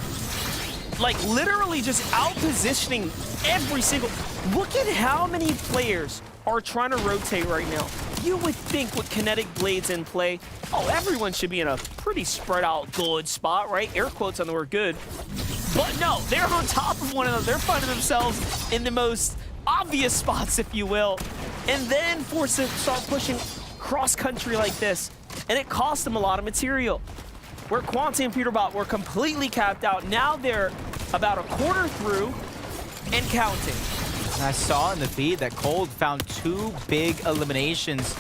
like literally just out-positioning every single... Look at how many players are trying to rotate right now. You would think with kinetic blades in play, oh, everyone should be in a pretty spread out good spot, right? Air quotes on the word good. But no, they're on top of one another. They're finding themselves in the most obvious spots, if you will, and then forced to start pushing cross-country like this. And it cost them a lot of material. Where Quanti and Peterbot were completely capped out, now they're about a quarter through and counting. I saw in the feed that Cold found 2 big eliminations.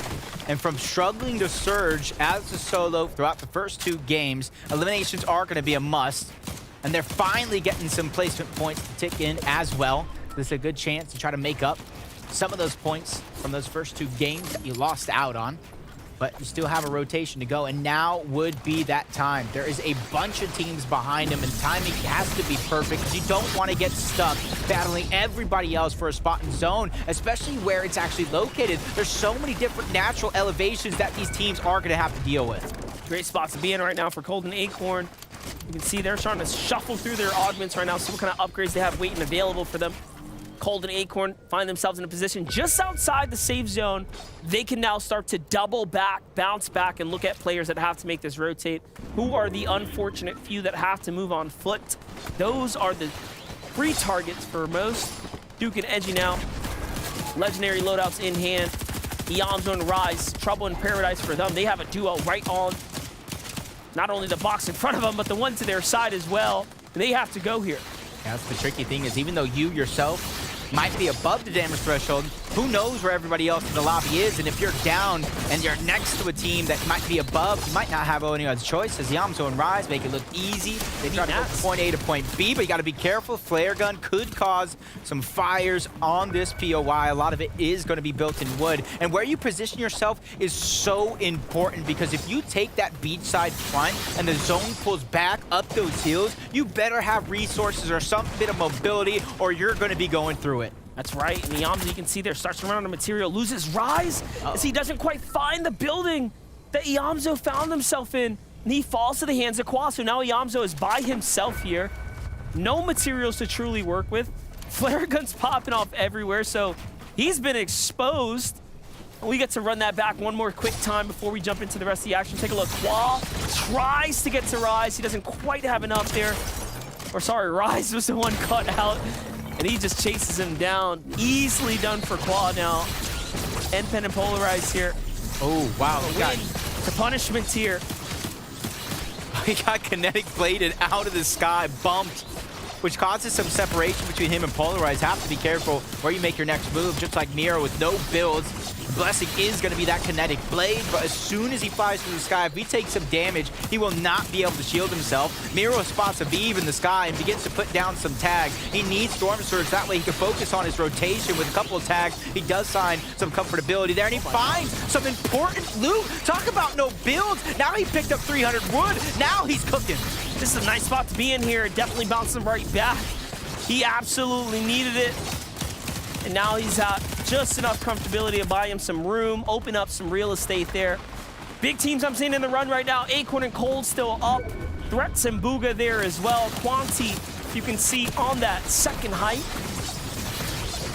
And from struggling to surge as a solo throughout the first 2 games, eliminations are going to be a must. And they're finally getting some placement points to tick in as well. This is a good chance to try to make up some of those points from those first 2 games that you lost out on. But you still have a rotation to go, and now would be that time. There is a bunch of teams behind him, and timing has to be perfect because you don't want to get stuck battling everybody else for a spot in zone, especially where it's actually located. There's so many different natural elevations that these teams are going to have to deal with. Great spots to be in right now for Cold and Acorn. You can see they're starting to shuffle through their augments right now, see what kind of upgrades they have waiting available for them. Cold and Acorn find themselves in a position just outside the safe zone. They can now start to double back, bounce back, and look at players that have to make this rotate. Who are the unfortunate few that have to move on foot? Those are the free targets for most. Duke and Edgy now. Legendary loadouts in hand. Eonzo and Rise, trouble in paradise for them. They have a duo right on not only the box in front of them, but the one to their side as well. And they have to go here. Yeah, that's the tricky thing is even though you yourself might be above the damage threshold, who knows where everybody else in the lobby is, and if you're down and you're next to a team that might be above, you might not have any other choice. As Yamzo and Rise make it look easy. They try to go from point A to point B, but you got to be careful. Flare gun could cause some fires on this POI. A lot of it is going to be built in wood, and where you position yourself is so important because if you take that beachside front and the zone pulls back up those hills, you better have resources or some bit of mobility or you're going to be going through it. That's right, and Eonzo, you can see there, starts to run out of material, loses Rise as he doesn't quite find the building that Eonzo found himself in, and he falls to the hands of Kwa. So now Eonzo is by himself here. No materials to truly work with. Flare guns popping off everywhere, so he's been exposed. We get to run that back one more quick time before we jump into the rest of the action. Take a look. Kwa tries to get to Rise. He doesn't quite have enough there. Or sorry, Rise was the one cut out. And he just chases him down. Easily done for Qua now. N-Pen and Polarize here. Oh, wow. The punishment here. He got kinetic bladed out of the sky, bumped, which causes some separation between him and Polarize. Have to be careful where you make your next move, just like Miro with no builds. Blessing is going to be that kinetic blade, but as soon as he flies through the sky, if he takes some damage, he will not be able to shield himself. Miro spots a Beeve in the sky and begins to put down some tags. He needs Storm Surge, that way he can focus on his rotation with a couple of tags. He does sign some comfortability there, and he finds some important loot. Talk about no builds. Now he picked up 300 wood. Now he's cooking. This is a nice spot to be in here. Definitely bouncing right back. He absolutely needed it. And now he's out just enough comfortability to buy him some room, open up some real estate there. Big teams I'm seeing in the run right now. Acorn and Cold still up. Threats and Booga there as well. Quanti, you can see on that second height.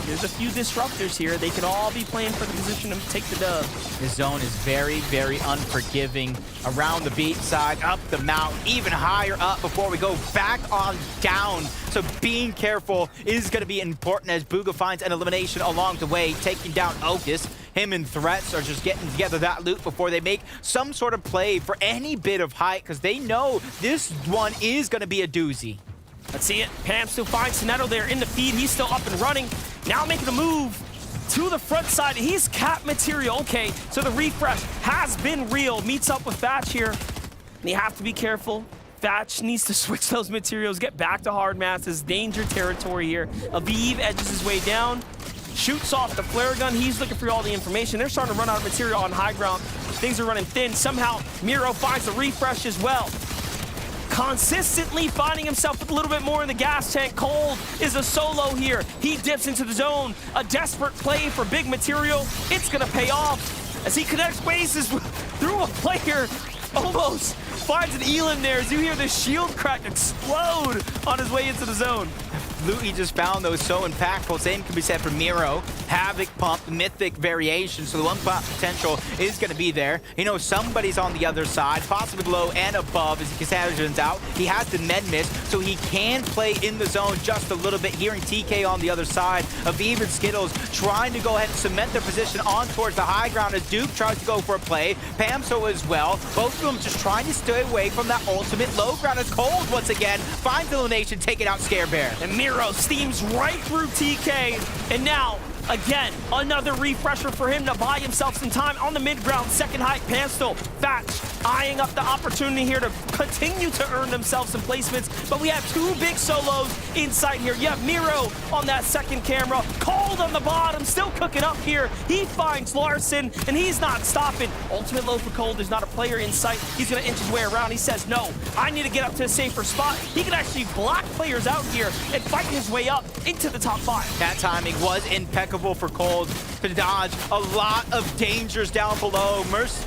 There's a few disruptors here. They can all be playing for the position to take the dub. This zone is very, very unforgiving. Around the beach side, up the mountain, even higher up before we go back on down. So being careful is going to be important as Booga finds an elimination along the way, taking down Ocus. Him and Threats are just getting together that loot before they make some sort of play for any bit of height because they know this one is going to be a doozy. Let's see it. Pam still finds Sinetto there in the feed. He's still up and running. Now making a move to the front side. He's capped material. Okay, so the refresh has been real. Meets up with Thatch here. And you have to be careful. Thatch needs to switch those materials, get back to hard masses. Danger territory here. Aviv edges his way down. Shoots off the flare gun. He's looking for all the information. They're starting to run out of material on high ground. Things are running thin. Somehow, Miro finds the refresh as well. Consistently finding himself with a little bit more in the gas tank. Cold is a solo here. He dips into the zone. A desperate play for big material. It's going to pay off as he connects bases through a player. Almost finds an Elam there as you hear the shield crack explode on his way into the zone. Loot he just found, though, so impactful. Same can be said for Miro. Havoc pump, mythic variation, so the one-pop potential is going to be there. You know, somebody's on the other side, possibly below and above as Kasajan's out. He has the med miss, so he can play in the zone just a little bit. Hearing TK on the other side. Aviv and Skittles trying to go ahead and cement their position on towards the high ground as Duke tries to go for a play. Pamso as well. Both of them just trying to stay away from that ultimate low ground as Cold once again finds elimination, taking out Scare Bear. And Miro steams right through TK, and now, again, another refresher for him to buy himself some time on the mid-ground. Second height, Panstil, Thatch, eyeing up the opportunity here to continue to earn themselves some placements, but we have two big solos inside here. You have Miro on that second camera, Cold on the bottom, still cooking up here. He finds Larson, and he's not stopping. Ultimate low for Cold, there's not a player in sight. He's gonna inch his way around. He says, no, I need to get up to a safer spot. He can actually block players out here and fight his way up into the top 5. That timing was impeccable for Cold to dodge a lot of dangers down below.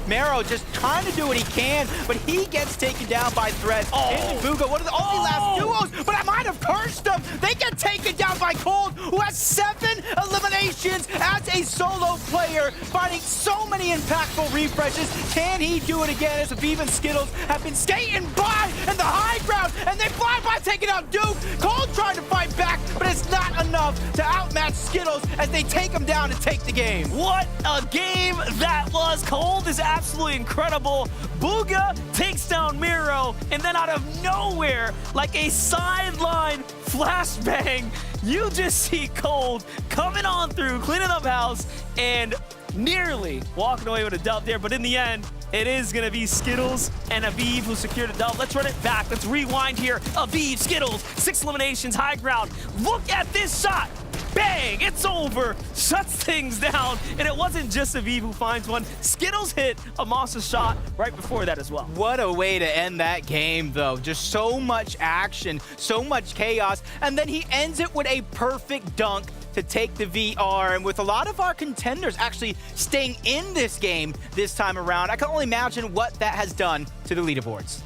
Mero just trying to do what he can, but he gets taken down by threats. And Vuga, one of the only last duos, but I might have cursed them. They get taken down by Cold, who has 7 eliminations as a solo player, finding so many impactful refreshes. Can he do it again as Aviv and Skittles have been skating by in the high ground, and they fly by taking out Duke. Cold trying to fight back, but it's not enough to outmatch Skittles as they take him down and take the game. What a game that was. Cold is absolutely incredible. Booga takes down Miro, and then out of nowhere, like a sideline flashbang, you just see Cold coming on through, cleaning up house, and nearly walking away with a dub there, but in the end, it is going to be Skittles and Aviv who secured a dub. Let's run it back. Let's rewind here. Aviv, Skittles, 6 eliminations, high ground. Look at this shot. Bang! It's over. Shuts things down. And it wasn't just Aviv who finds one. Skittles hit a monster shot right before that as well. What a way to end that game, though. Just so much action, so much chaos, and then he ends it with a perfect dunk to take the VR. And with a lot of our contenders actually staying in this game this time around, I can only imagine what that has done to the leaderboards.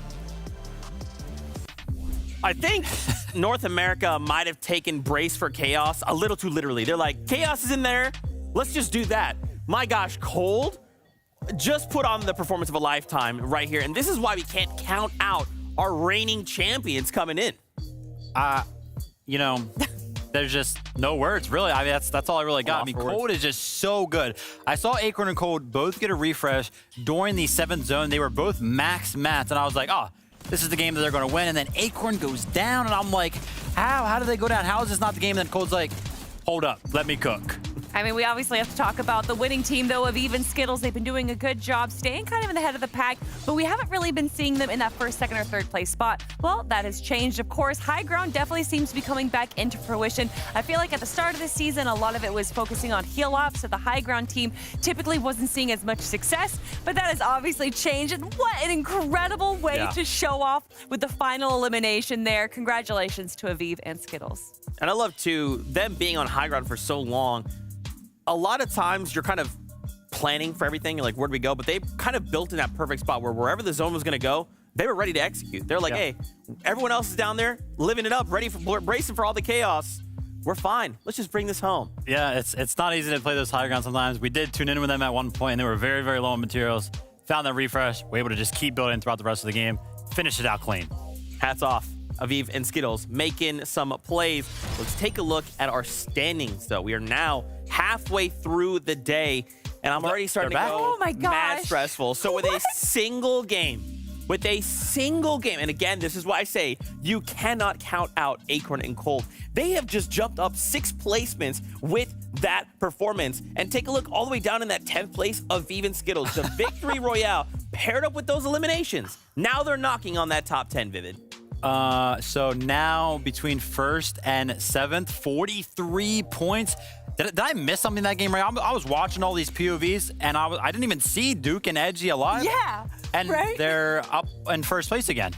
I think North America might have taken Brace for Chaos a little too literally. They're like, Chaos is in there, let's just do that. My gosh, Cold just put on the performance of a lifetime right here. And this is why we can't count out our reigning champions coming in. You know, there's just no words, really. I mean, that's all I really got. I mean, Cold is just so good. I saw Acorn and Cold both get a refresh during the 7th zone. They were both max mats, and I was like, oh, this is the game that they're going to win. And then Acorn goes down, and I'm like, how do they go down? How is this not the game? And then Cold's like, hold up, let me cook. I mean, we obviously have to talk about the winning team, though, of even Skittles. They've been doing a good job staying kind of in the head of the pack, but we haven't really been seeing them in that 1st, 2nd, or 3rd place spot. Well, that has changed, of course. High ground definitely seems to be coming back into fruition. I feel like at the start of the season, a lot of it was focusing on heal-off, so the high ground team typically wasn't seeing as much success, but that has obviously changed. And what an incredible way to show off with the final elimination there. Congratulations to Aviv and Skittles. And I love, too, them being on high ground for so long. A lot of times you're kind of planning for everything, like where do we go? But they kind of built in that perfect spot where wherever the zone was going to go, they were ready to execute. They're like, hey, everyone else is down there living it up, ready for bracing for all the chaos. We're fine. Let's just bring this home. Yeah, it's not easy to play those high ground sometimes. We did tune in with them at one point, and they were very, very low on materials. Found that refresh. We're able to just keep building throughout the rest of the game. Finish it out clean. Hats off. Aviv and Skittles making some plays. Let's take a look at our standings, though. We are now halfway through the day, and I'm already starting to go mad stressful. So with a single game, and again, this is why I say you cannot count out Acorn and Cold. They have just jumped up 6 placements with that performance. And take a look all the way down in that 10th place, Aviv and Skittles. The Victory Royale paired up with those eliminations. Now they're knocking on that top 10, Vivid. So now between 1st and 7th, 43 points. Did I miss something in that game? Right? I was watching all these POVs, and I didn't even see Duke and Edgy alive. Yeah, and they're up in 1st place again.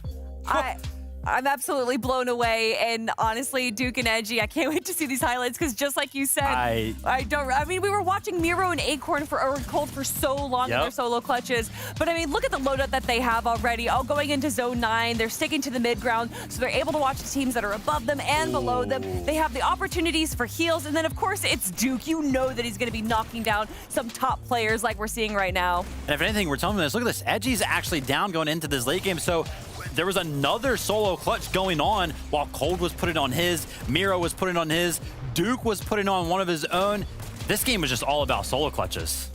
I'm absolutely blown away, and honestly, Duke and Edgy, I can't wait to see these highlights because just like you said, I mean, we were watching Miro and Acorn or Cold for so long in their solo clutches, but I mean, look at the loadout that they have already. All going into Zone 9, they're sticking to the mid ground, so they're able to watch the teams that are above them and below them. They have the opportunities for heals, and then of course it's Duke. You know that he's going to be knocking down some top players like we're seeing right now. And if anything, we're telling them this. Look at this. Edgy's actually down going into this late game, so there was another solo clutch going on while Cold was putting on his, Miro was putting on his, Duke was putting on one of his own. This game was just all about solo clutches.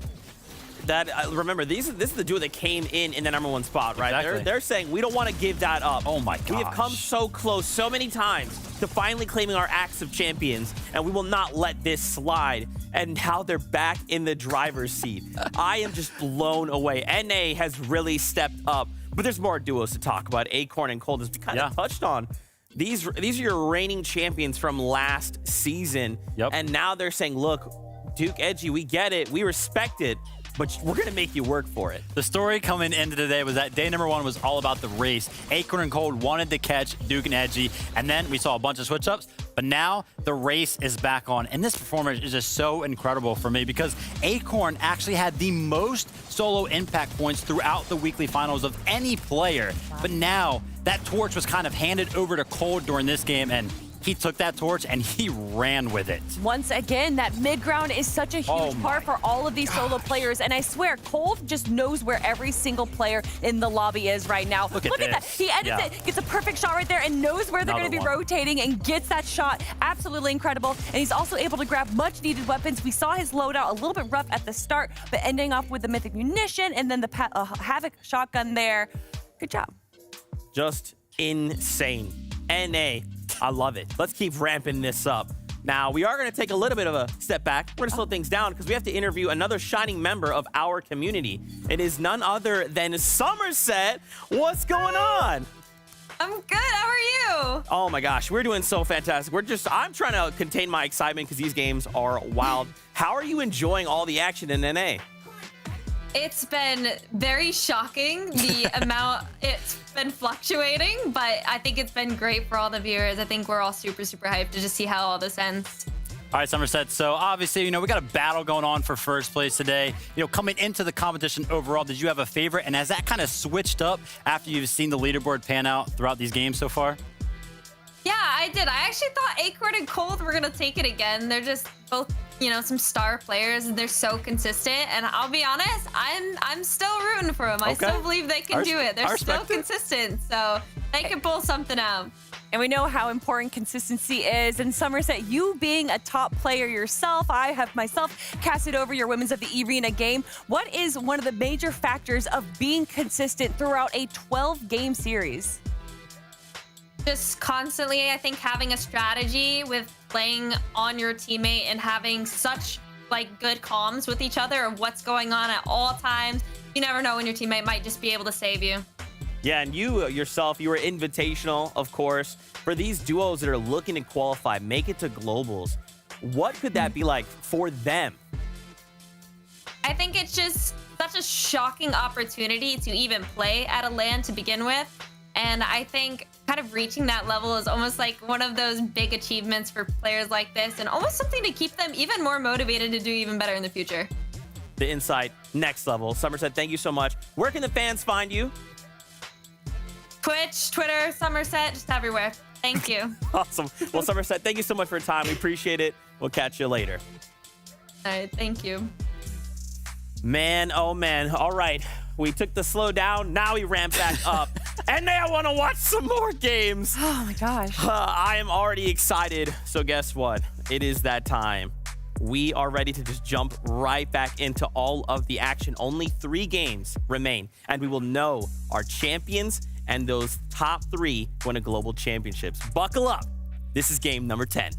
Remember, this is the duo that came in the #1 spot, right? Exactly. They're saying we don't want to give that up. Oh my gosh. We have come so close so many times to finally claiming our Axe of Champions, and we will not let this slide. And now they're back in the driver's seat. I am just blown away. NA has really stepped up, but there's more duos to talk about. Acorn and Cold, as we kind of touched on. These are your reigning champions from last season, and now they're saying, look, Duke, Edgy, we get it, we respect it, but we're going to make you work for it. The story coming into today was that day #1 was all about the race. Acorn and Cold wanted to catch Duke and Edgy, and then we saw a bunch of switch-ups, but now the race is back on. And this performance is just so incredible for me because Acorn actually had the most solo impact points throughout the weekly finals of any player. But now that torch was kind of handed over to Cold during this game, and he took that torch and he ran with it. Once again, that mid ground is such a huge part for all of these solo players. And I swear, Cold just knows where every single player in the lobby is right now. Look at that. He edits it, gets a perfect shot right there, and knows where they're going to be rotating and gets that shot. Absolutely incredible. And he's also able to grab much needed weapons. We saw his loadout a little bit rough at the start, but ending off with the Mythic Munition and then the Havoc shotgun there. Good job. Just insane. NA. I love it. Let's keep ramping this up. Now, we are going to take a little bit of a step back. We're going to slow things down because we have to interview another shining member of our community. It is none other than Somerset. What's going on? I'm good. How are you? Oh my gosh, we're doing so fantastic. I'm trying to contain my excitement because these games are wild. How are you enjoying all the action in NA? It's been very shocking, the amount it's been fluctuating, but I think it's been great for all the viewers. I think we're all super, super hyped to just see how all this ends. All right, Somerset. So obviously, we got a battle going on for first place today. Coming into the competition overall, did you have a favorite? And has that kind of switched up after you've seen the leaderboard pan out throughout these games so far? Yeah, I did. I actually thought Acorn and Cold were going to take it again. They're just both, some star players, and they're so consistent. And I'll be honest, I'm still rooting for them. I still believe they can do it. They're still consistent, so they can pull something out. And we know how important consistency is. And Somerset, you being a top player yourself, I have myself casted over your Women's of the Arena game. What is one of the major factors of being consistent throughout a 12-game series? Just constantly, I think, having a strategy with playing on your teammate and having such good comms with each other of what's going on at all times. You never know when your teammate might just be able to save you. Yeah, and you yourself, you were invitational, of course. For these duos that are looking to qualify, make it to globals, what could that be like for them? I think it's just such a shocking opportunity to even play at a LAN to begin with. And I think kind of reaching that level is almost like one of those big achievements for players like this, and almost something to keep them even more motivated to do even better in the future. The insight, next level. Somerset, thank you so much. Where can the fans find you? Twitch, Twitter, Somerset, just everywhere. Thank you. Awesome. Well, Somerset, thank you so much for your time. We appreciate it. We'll catch you later. All right, thank you. Man, oh man. All right. We took the slow down. Now we ramp back up. And now I want to watch some more games. Oh my gosh. I am already excited. So guess what? It is that time. We are ready to just jump right back into all of the action. Only 3 games remain, and we will know our champions and those top 3 win a global championships. Buckle up. This is game number 10.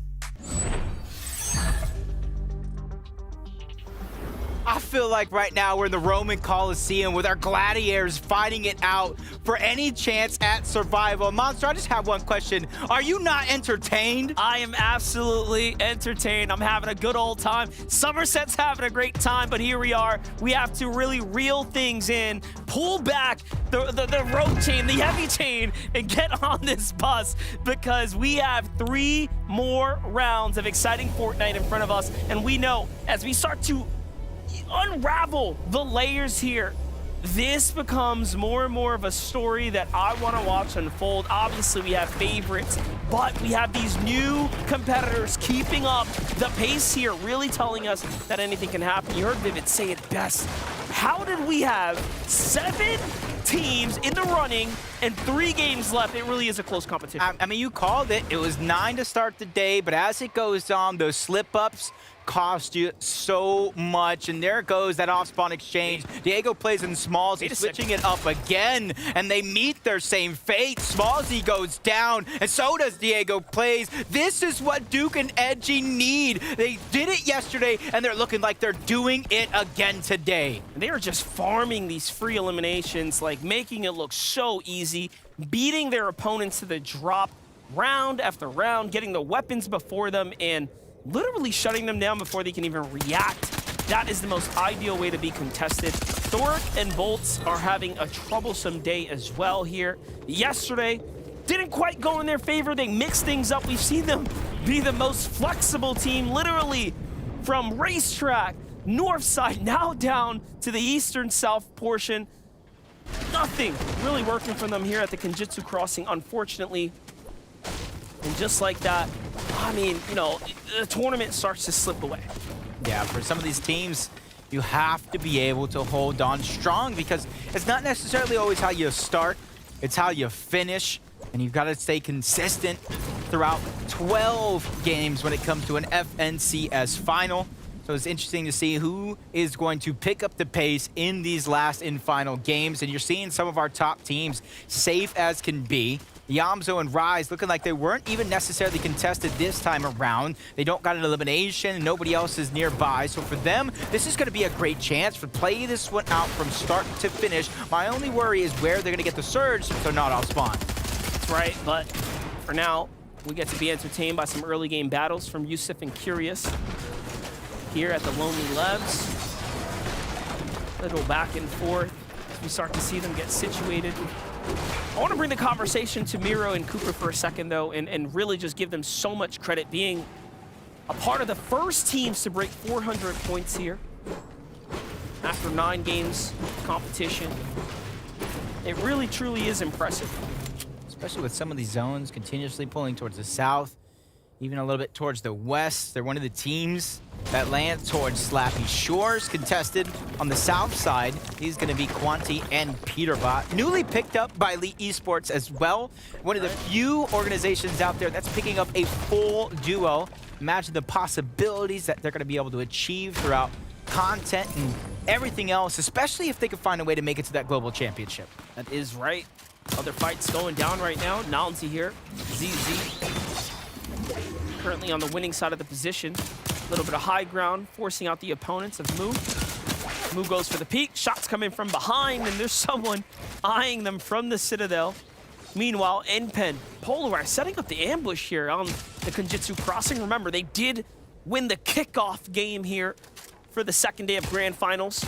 I feel like right now we're in the Roman Coliseum with our gladiators fighting it out for any chance at survival. Monster, I just have one question. Are you not entertained? I am absolutely entertained. I'm having a good old time. Somerset's having a great time, but here we are. We have to really reel things in, pull back the rope chain, the heavy chain, and get on this bus because we have 3 more rounds of exciting Fortnite in front of us. And we know as we start to unravel the layers here, this becomes more and more of a story that I want to watch unfold. Obviously, we have favorites, but we have these new competitors keeping up the pace here, really telling us that anything can happen. You heard Vivid say it best. How did we have 7 teams in the running and 3 games left? It really is a close competition. I mean, you called it. It was 9 to start the day, but as it goes on, those slip-ups cost you so much. And there goes that off-spawn exchange. Diego plays in Smalls. He's switching it up again, and they meet their same fate. Smallsy goes down, and so does Diego plays. This is what Duke and Edgy need. They did it yesterday, and they're looking like they're doing it again today. They are just farming these free eliminations, like making it look so easy, beating their opponents to the drop round after round, getting the weapons before them, and literally shutting them down before they can even react. That is the most ideal way to be contested. Thoric and Bolts are having a troublesome day as well here. Yesterday, didn't quite go in their favor. They mixed things up. We've seen them be the most flexible team, literally from racetrack, north side, now down to the eastern south portion. Nothing really working for them here at the Kenjutsu Crossing, unfortunately. And just like that, I mean, you know, the tournament starts to slip away. Yeah, for some of these teams, you have to be able to hold on strong because it's not necessarily always how you start, it's how you finish. And you've got to stay consistent throughout 12 games when it comes to an FNCS final. So it's interesting to see who is going to pick up the pace in these last and final games. And you're seeing some of our top teams safe as can be. Yamzo and Rise looking like they weren't even necessarily contested this time around. They don't got an elimination, and nobody else is nearby. So for them, this is going to be a great chance to play this one out from start to finish. My only worry is where they're going to get the surge so they're not off spawn. That's right, but for now, we get to be entertained by some early game battles from Yusuf and Curious here at the Lonely Lebs. Little back and forth as we start to see them get situated. I want to bring the conversation to Miro and Cooper for a second, though, and really just give them so much credit being a part of the first teams to break 400 points here after 9 games of competition. It really, truly is impressive. Especially with some of these zones continuously pulling towards the south, even a little bit towards the west. They're one of the teams that land towards Slappy Shores. Contested on the south side is going to be Quanti and Peterbot. Newly picked up by Elite Esports as well. One of the few organizations out there that's picking up a full duo. Imagine the possibilities that they're going to be able to achieve throughout content and everything else, especially if they can find a way to make it to that global championship. That is right. Other fights going down right now. Nalzi here. ZZ currently on the winning side of the position. A little bit of high ground, forcing out the opponents of Moo. Moo goes for the peek. Shots coming from behind, and there's someone eyeing them from the Citadel. Meanwhile, NPen, Polarized, setting up the ambush here on the Kenjutsu Crossing. Remember, they did win the kickoff game here for the second day of Grand Finals.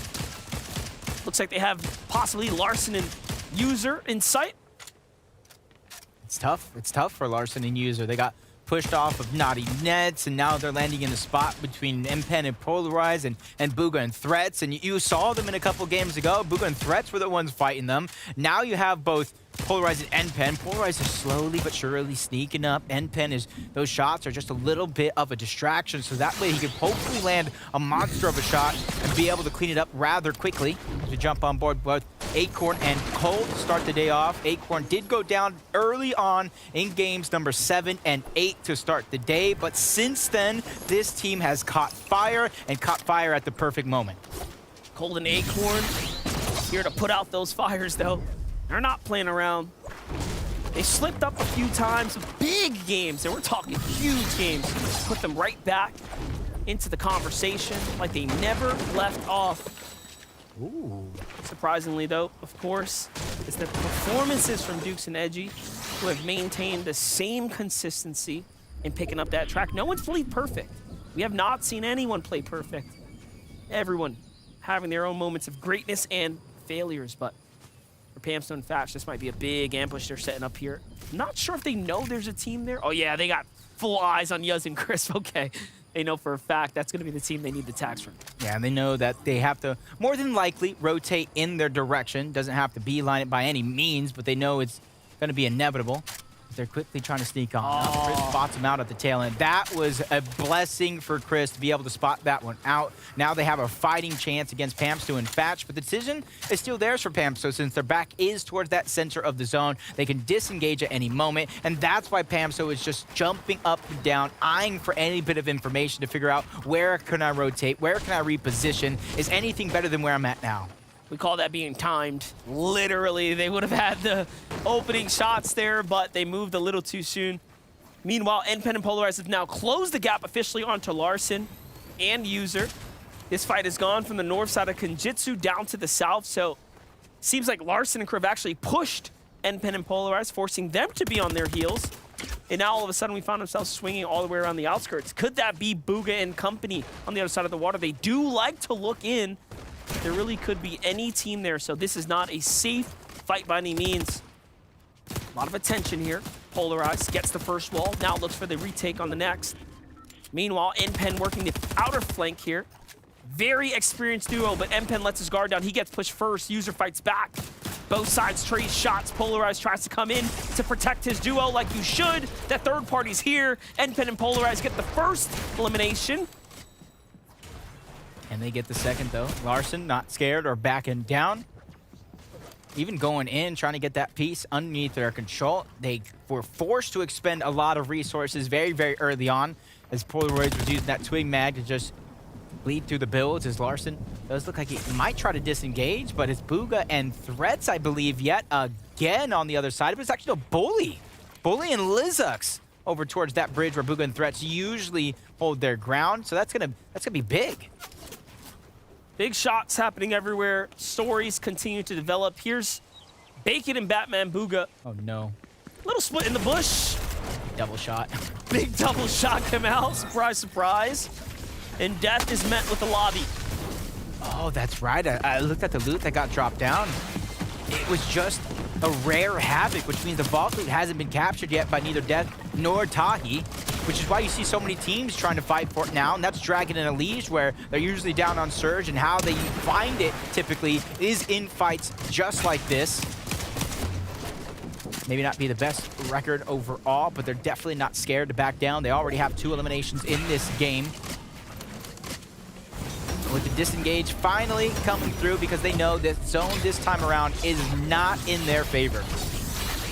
Looks like they have possibly Larson and User in sight. It's tough. It's tough for Larson and User. They got pushed off of Naughty Nets, and now they're landing in the spot between NPen and Polarize and Booga and Threats. And you saw them in a couple games ago. Booga and Threats were the ones fighting them. Now you have both Polarize and NPen. Polarize is slowly but surely sneaking up. NPen is, those shots are just a little bit of a distraction, so that way he can hopefully land a monster of a shot and be able to clean it up rather quickly. To jump on board both Acorn and Cold to start the day off. Acorn did go down early on in games number 7 and 8 to start the day, but since then, this team has caught fire and caught fire at the perfect moment. Cold and Acorn here to put out those fires, though. They're not playing around. They slipped up a few times, big games, and we're talking huge games. Put them right back into the conversation like they never left off. Ooh. Surprisingly, though, of course, is the performances from Dukes and Edgy, who have maintained the same consistency in picking up that track. No one's played perfect. We have not seen anyone play perfect. Everyone having their own moments of greatness and failures, but for Pamstone and Thatch, this might be a big ambush they're setting up here. I'm not sure if they know there's a team there. Oh yeah, they got full eyes on Yuz and Crisp. Okay, they know for a fact that's gonna be the team they need the tags from. Yeah, and they know that they have to more than likely rotate in their direction. Doesn't have to beeline it by any means, but they know it's gonna be inevitable. They're quickly trying to sneak on. Now Chris spots him out at the tail end. That was a blessing for Chris to be able to spot that one out. Now they have a fighting chance against Pamsto and Thatch, but the decision is still theirs for Pamsto since their back is towards that center of the zone. They can disengage at any moment, and that's why Pamsto is just jumping up and down, eyeing for any bit of information to figure out where can I rotate, where can I reposition, is anything better than where I'm at now? We call that being timed. Literally, they would have had the opening shots there, but they moved a little too soon. Meanwhile, NPen and Polarized have now closed the gap officially onto Larson and User. This fight has gone from the north side of Kenjutsu down to the south, so seems like Larson and Crew have actually pushed NPen and Polarized, forcing them to be on their heels. And now all of a sudden we found ourselves swinging all the way around the outskirts. Could that be Booga and company on the other side of the water? They do like to look in. There really could be any team there, so this is not a safe fight by any means. A lot of attention here. Polarized gets the first wall, now looks for the retake on the next. Meanwhile, NPen working the outer flank here. Very experienced duo, but NPen lets his guard down. He gets pushed first, User fights back. Both sides trade shots. Polarized tries to come in to protect his duo like you should. That third party's here. NPen and Polarized get the first elimination. And they get the second, though. Larson not scared or backing down. Even going in, trying to get that piece underneath their control. They were forced to expend a lot of resources very, very early on as Polaroids was using that twig mag to just bleed through the builds as Larson does look like he might try to disengage, but it's Booga and Threats, I believe, yet again on the other side. But it's actually a Bully. Bully and Lizux over towards that bridge where Booga and Threats usually hold their ground. So that's gonna be big. Big shots happening everywhere. Stories continue to develop. Here's Bacon and Batman Booga. Oh no. Little split in the bush. Double shot. Big double shot come out. Surprise, surprise. And death is met with the lobby. Oh, that's right. I looked at the loot that got dropped down. It was just a rare Havoc, which means the vault loot hasn't been captured yet by neither Death nor Tahi, which is why you see so many teams trying to fight for it now, and that's Dragon and Elige, where they're usually down on Surge, and how they find it typically is in fights just like this. Maybe not be the best record overall, but they're definitely not scared to back down. They already have 2 eliminations in this game. With the disengage finally coming through because they know that zone this time around is not in their favor.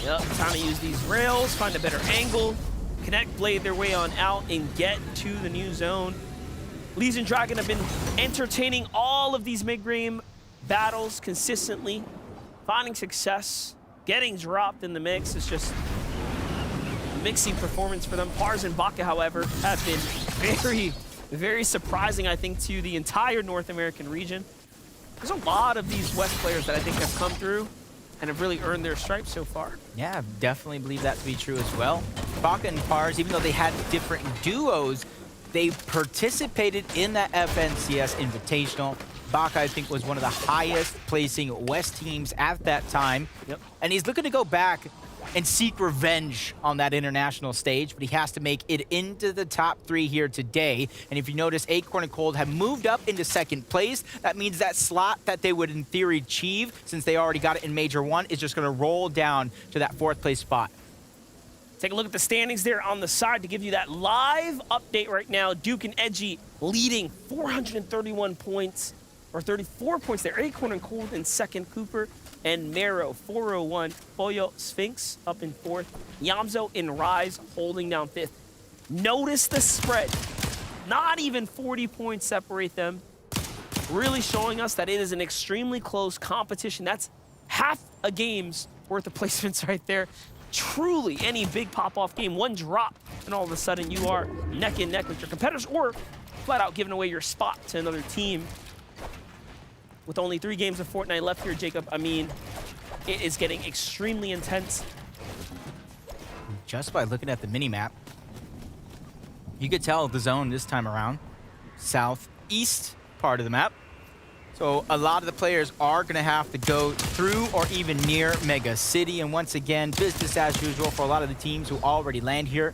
Yep, time to use these rails, find a better angle, connect blade their way on out, and get to the new zone. Lees and Dragon have been entertaining all of these mid-game battles consistently, finding success, getting dropped in the mix. It's just a mixing performance for them. Pars and Baka, however, have been very surprising, I think, to the entire North American region. There's a lot of these West players that I think have come through and have really earned their stripes so far. Yeah, I definitely believe that to be true as well. Baka and Pars, even though they had different duos, they participated in that FNCS Invitational. Baka, I think, was one of the highest placing West teams at that time. Yep. And he's looking to go back and seek revenge on that international stage, but he has to make it into the top 3 here today. And if you notice, Acorn and Cold have moved up into 2nd place. That means that slot that they would in theory achieve, since they already got it in Major 1, is just gonna roll down to that 4th place spot. Take a look at the standings there on the side to give you that live update right now. Duke and Edgy leading 431 points, or 34 points there. Acorn and Cold in 2nd, Cooper and Marrow 401. Pollo Sphinx up in 4th. Yamzo and Rise holding down 5th. Notice the spread. Not even 40 points separate them. Really showing us that it is an extremely close competition. That's half a game's worth of placements right there. Truly, any big pop-off game, one drop, and all of a sudden you are neck and neck with your competitors, or flat out giving away your spot to another team. With only 3 games of Fortnite left here, Jacob, I mean, it is getting extremely intense. Just by looking at the mini-map, you could tell the zone this time around, southeast part of the map. So a lot of the players are going to have to go through or even near Mega City. And once again, business as usual for a lot of the teams who already land here.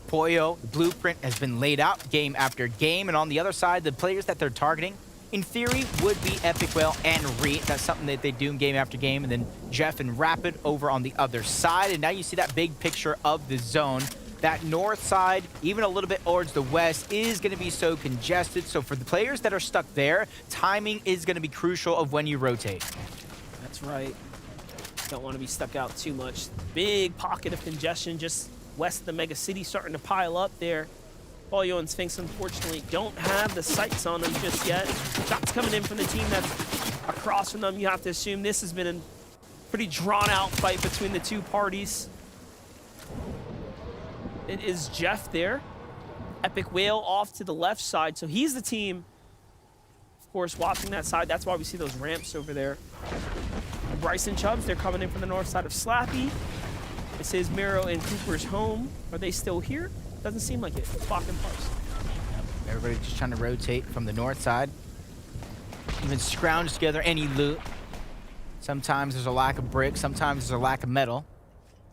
Pollo, the blueprint has been laid out game after game. And on the other side, the players that they're targeting, in theory, would be Epic Whale and Reet. That's something that they do game after game. And then Jeff and Rapid over on the other side. And now you see that big picture of the zone. That north side, even a little bit towards the west, is going to be so congested. So for the players that are stuck there, timing is going to be crucial of when you rotate. That's right. Don't want to be stuck out too much. Big pocket of congestion just west of the Mega City starting to pile up there. Pollo and Sphinx, unfortunately, don't have the sights on them just yet. Shots coming in from the team that's across from them. You have to assume this has been a pretty drawn-out fight between the two parties. It is Jeff there. Epic Whale off to the left side. So he's the team, of course, watching that side. That's why we see those ramps over there. Bryce and Chubbs, they're coming in from the north side of Slappy. This is Miro and Cooper's home. Are they still here? Doesn't seem like it. Bach and Parse. Everybody just trying to rotate from the north side. Even scrounge together any loot. Sometimes there's a lack of bricks. Sometimes there's a lack of metal.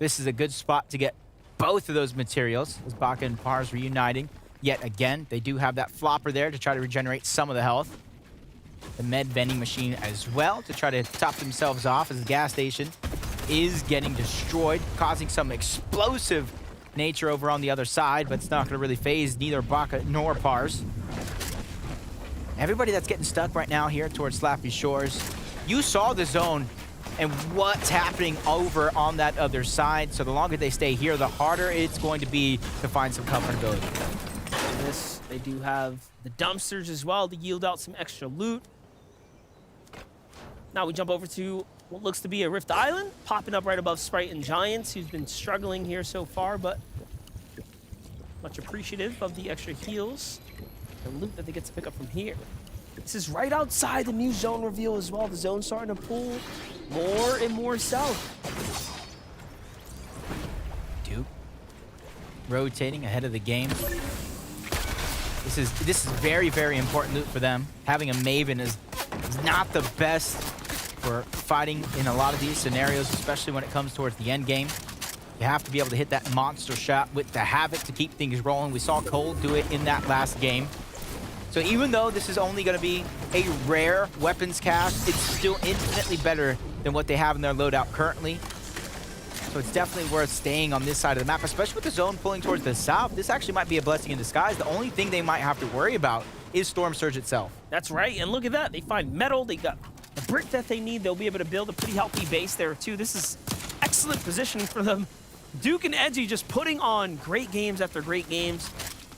This is a good spot to get both of those materials as Baka and Pars reuniting. Yet again, they do have that flopper there to try to regenerate some of the health. The med vending machine as well to try to top themselves off as the gas station is getting destroyed, causing some explosive nature over on the other side, but it's not going to really phase neither Baka nor Pars. Everybody that's getting stuck right now here towards Slappy Shores, you saw the zone and what's happening over on that other side. So the longer they stay here, the harder it's going to be to find some comfortability. And this, they do have the dumpsters as well to yield out some extra loot. Now we jump over to what looks to be a Rift Island, popping up right above Sprite and Giants, who's been struggling here so far, but much appreciative of the extra heals and loot that they get to pick up from here. This is right outside the new zone reveal as well. The zone's starting to pull more and more south. Duke rotating ahead of the game. This is very, very important loot for them. Having a Maven is not the best for fighting in a lot of these scenarios, especially when it comes towards the end game. You have to be able to hit that monster shot with the Havoc to keep things rolling. We saw Cole do it in that last game. So even though this is only going to be a rare weapons cast, it's still infinitely better than what they have in their loadout currently. So it's definitely worth staying on this side of the map, especially with the zone pulling towards the south. This actually might be a blessing in disguise. The only thing they might have to worry about is Storm Surge itself. That's right, and look at that. They find metal, they got the brick that they need. They'll be able to build a pretty healthy base there too. This is excellent positioning for them. Duke and Edgy just putting on great games after great games.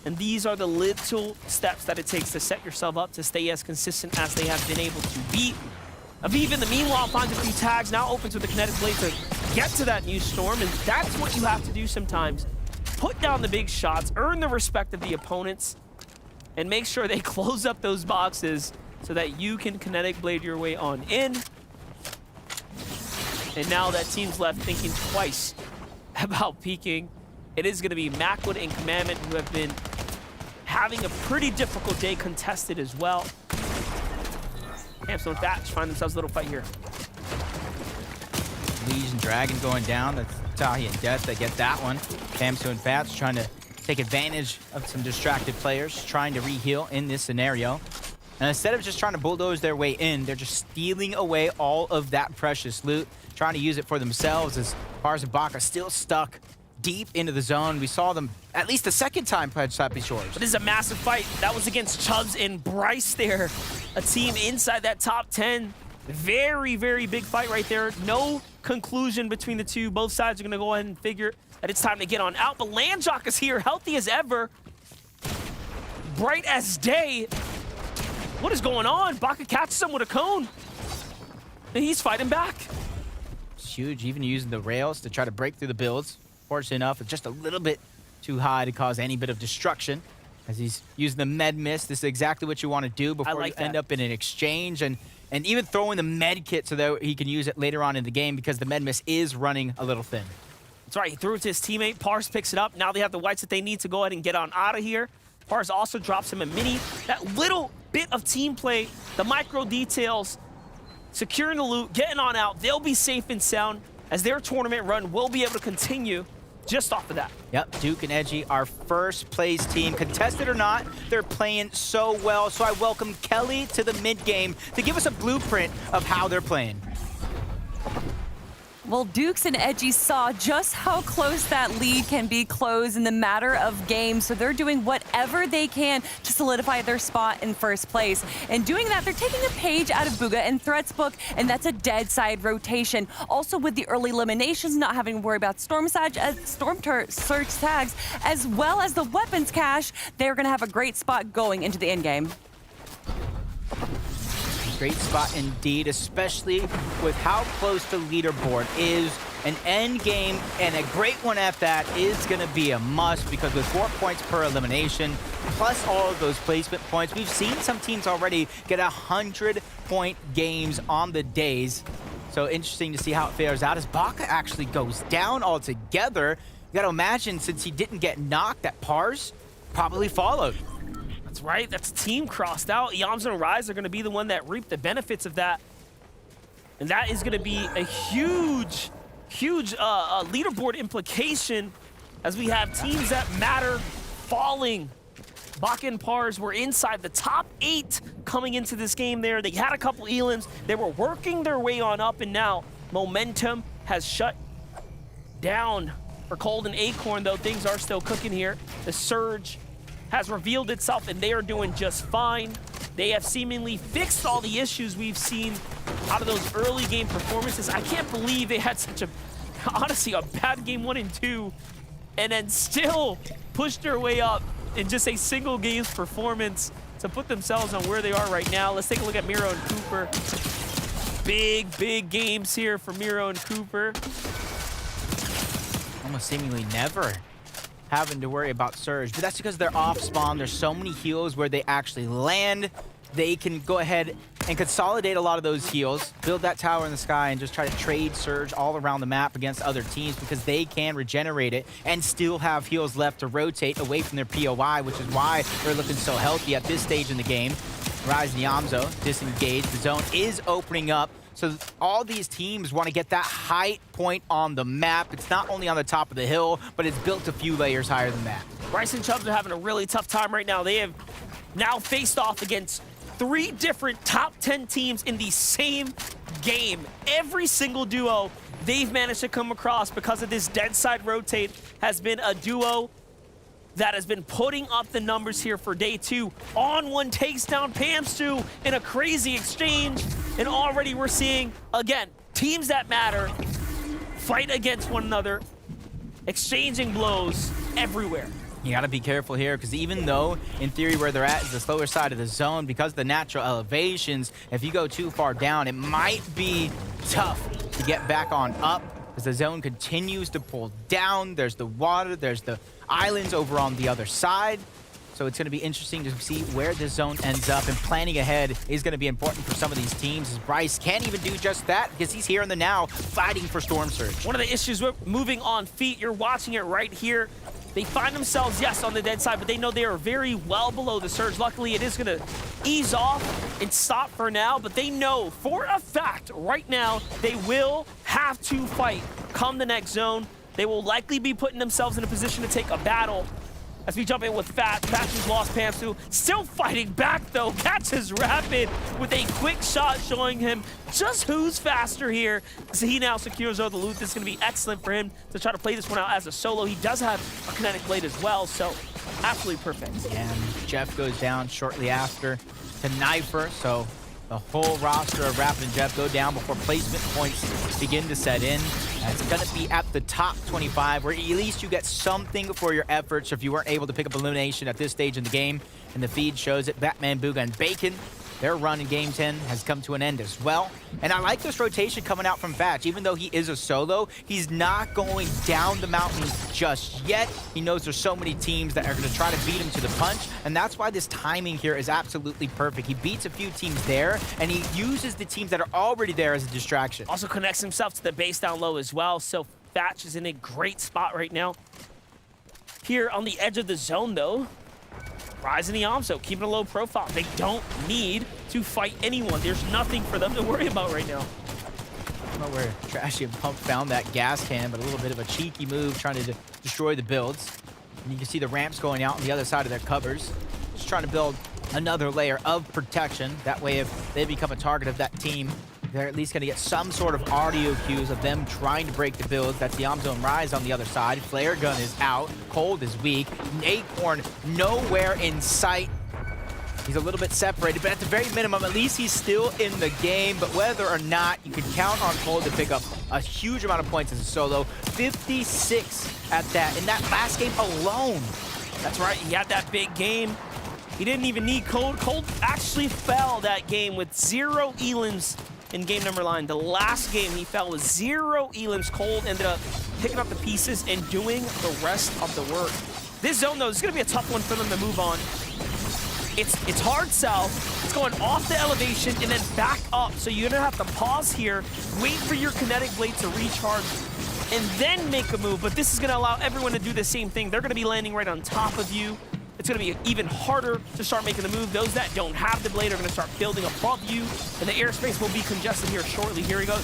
And these are the little steps that it takes to set yourself up to stay as consistent as they have been able to be. Aviv in the meanwhile finds a few tags, now opens with the kinetic blade to get to that new storm, and that's what you have to do sometimes. Put down the big shots, earn the respect of the opponents, and make sure they close up those boxes so that you can kinetic blade your way on in. And now that team's left thinking twice about peeking. It is going to be Macwood and Commandment who have been having a pretty difficult day contested as well. Hamstone and Thatch find themselves a little fight here. Legion Dragon going down. That's Tahi and Death. They get that one. Hamstone and Thatch trying to take advantage of some distracted players, trying to re-heal in this scenario. And instead of just trying to bulldoze their way in, they're just stealing away all of that precious loot, trying to use it for themselves as Pars and Baka still stuck deep into the zone. We saw them at least a second time pledge Slappy Shores. But this is a massive fight. That was against Chubbs and Bryce there. A team inside that top 10. Very, very big fight right there. No conclusion between the two. Both sides are going to go ahead and figure that it's time to get on out. But Landjock is here, healthy as ever. Bright as day. What is going on? Baka catches him with a cone. And he's fighting back. It's huge, even using the rails to try to break through the builds. Fortunately enough, it's just a little bit too high to cause any bit of destruction. as he's using the med mist. This is exactly what you want to do before like you end that. up in an exchange, and even throwing the med kit so that he can use it later on in the game because the med mist is running a little thin. That's right. He threw it to his teammate. Pars picks it up. Now they have the whites that they need to go ahead and get on out of here. Pars also drops him a mini. That little bit of team play, the micro details, securing the loot, getting on out. They'll be safe and sound as their tournament run will be able to continue just off of that. Yep, Duke and Edgy, our first place team. Contested or not, they're playing so well. So I welcome Kelly to the mid game to give us a blueprint of how they're playing. Well, Dukes and Edgy saw just how close that lead can be closed in the matter of games, so they're doing whatever they can to solidify their spot in first place. And doing that, they're taking a page out of Bugha and Threat's book, and that's a dead side rotation. Also, with the early eliminations, not having to worry about storm surge tags, as well as the weapons cache, they're going to have a great spot going into the end game. Great spot indeed, especially with how close the leaderboard is. An end game, and a great one at that, is going to be a must because with 4 points per elimination, plus all of those placement points, we've seen some teams already get 100-point games on the days. So interesting to see how it fares out as Baka actually goes down altogether. You got to imagine, since he didn't get knocked, that Pars probably followed. That's right. That's team crossed out. Yamza and Rise are going to be the one that reap the benefits of that. And that is going to be a huge leaderboard implication as we have teams that matter falling. Baka and Pars were inside the top 8 coming into this game there. They had a couple elims. They were working their way on up, and now momentum has shut down for Cold and Acorn, though things are still cooking here. The surge has revealed itself, and they are doing just fine. They have seemingly fixed all the issues we've seen out of those early game performances. I can't believe they had such a, honestly, a bad game 1 and 2, and then still pushed their way up in just a single game's performance to put themselves on where they are right now. Let's take a look at Miro and Cooper. Big games here for Miro and Cooper. Almost seemingly never having to worry about Surge, but that's because they're off spawn. There's so many heals where they actually land. They can go ahead and consolidate a lot of those heals, build that tower in the sky, and just try to trade Surge all around the map against other teams because they can regenerate it and still have heals left to rotate away from their POI, which is why they're looking so healthy at this stage in the game. Rise and Yamzo disengaged. The zone is opening up. So all these teams want to get that height point on the map. It's not only on the top of the hill, but it's built a few layers higher than that. Rice and Chubbs are having a really tough time right now. They have now faced off against 3 different top 10 teams in the same game. Every single duo they've managed to come across because of this dead side rotate has been a duo that has been putting up the numbers here for day 2. On1 takes down Pamstu in a crazy exchange. And already we're seeing, again, teams that matter fight against one another, exchanging blows everywhere. You gotta be careful here, because even though, in theory, where they're at is the slower side of the zone, because of the natural elevations, if you go too far down, it might be tough to get back on up, as the zone continues to pull down. There's the water, there's the islands over on the other side. So it's going to be interesting to see where this zone ends up, and planning ahead is going to be important for some of these teams, as Bryce can't even do just that because he's here in the now fighting for Storm Surge. One of the issues with moving on feet, you're watching it right here. They find themselves, yes, on the dead side, but they know they are very well below the surge. Luckily, it is going to ease off and stop for now, but they know for a fact right now they will have to fight come the next zone. They will likely be putting themselves in a position to take a battle. As we jump in with Fat, who's lost Pamsu. Still fighting back, though. Catches Rapid with a quick shot showing him just who's faster here. So he now secures all the loot. This is going to be excellent for him to try to play this one out as a solo. He does have a kinetic blade as well, so absolutely perfect. And Jeff goes down shortly after to Knifer, so the whole roster of Rapid and Jeff go down before placement points begin to set in. And it's going to be at the top 25, where at least you get something for your efforts if you weren't able to pick up elimination at this stage in the game. And the feed shows it, Batman, Bugha, and Bacon Their run in Game 10 has come to an end as well. And I like this rotation coming out from Fatch. Even though he is a solo, he's not going down the mountain just yet. He knows there's so many teams that are going to try to beat him to the punch, and that's why this timing here is absolutely perfect. He beats a few teams there, and he uses the teams that are already there as a distraction. Also connects himself to the base down low as well, so Fatch is in a great spot right now. Here on the edge of the zone, though, Rise and the Omso keeping a low profile. They don't need to fight anyone. There's nothing for them to worry about right now. I don't know where Trashy and Pump found that gas can, but a little bit of a cheeky move trying to destroy the builds. And you can see the ramps going out on the other side of their covers. Just trying to build another layer of protection. That way, if they become a target of that team, they're at least going to get some sort of audio cues of them trying to break the builds. That's the Omzo and Rise on the other side. Flare Gun is out. Cold is weak. Acorn nowhere in sight. He's a little bit separated, but at the very minimum, at least he's still in the game. But whether or not, you can count on Cold to pick up a huge amount of points as a solo. 56 at that, in that last game alone. That's right, he had that big game. He didn't even need Cold. Cold actually fell that game with 0 elims in game number 9. The last game he fell with 0 elims. Cold ended up picking up the pieces and doing the rest of the work. This zone, though, is going to be a tough one for them to move on. It's hard south. It's going off the elevation and then back up. So you're going to have to pause here, wait for your kinetic blade to recharge, and then make a move. But this is going to allow everyone to do the same thing. They're going to be landing right on top of you. It's going to be even harder to start making the move. Those that don't have the blade are going to start building above you, and the airspace will be congested here shortly. Here he goes.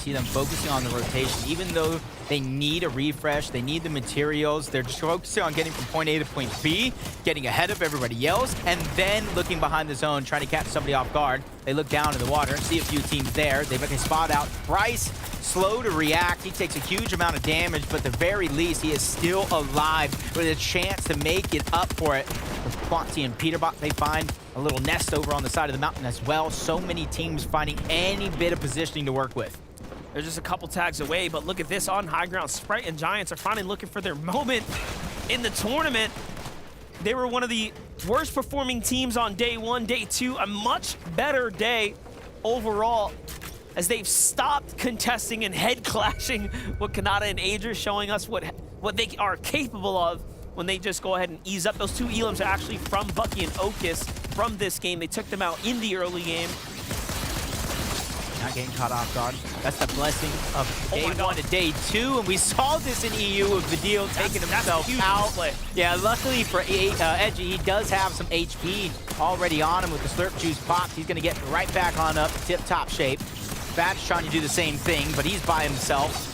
See them focusing on the rotation. Even though they need a refresh, they need the materials, they're just focusing on getting from point A to point B, getting ahead of everybody else, and then looking behind the zone, trying to catch somebody off guard. They look down in the water, see a few teams there. They spot out Bryce, slow to react. He takes a huge amount of damage, but at the very least, he is still alive with a chance to make it up for it. With Quanti and Peterbot, they find a little nest over on the side of the mountain as well. So many teams finding any bit of positioning to work with. They're just a couple tags away, but look at this on high ground. Sprite and Giants are finally looking for their moment in the tournament. They were one of the worst performing teams on day 1, day 2. A much better day overall as they've stopped contesting and head clashing with Kanata and Ager, showing us what they are capable of when they just go ahead and ease up. Those 2 elims are actually from Bucky and Okus from this game. They took them out in the early game. Not getting caught off guard. That's the blessing of day 1 to day 2, and we saw this in EU with Vidil taking himself out. Play. Yeah, luckily for Edgy, he does have some HP already on him with the Slurp Juice popped. He's gonna get right back on up, tip-top shape. Fatch trying to do the same thing, but he's by himself.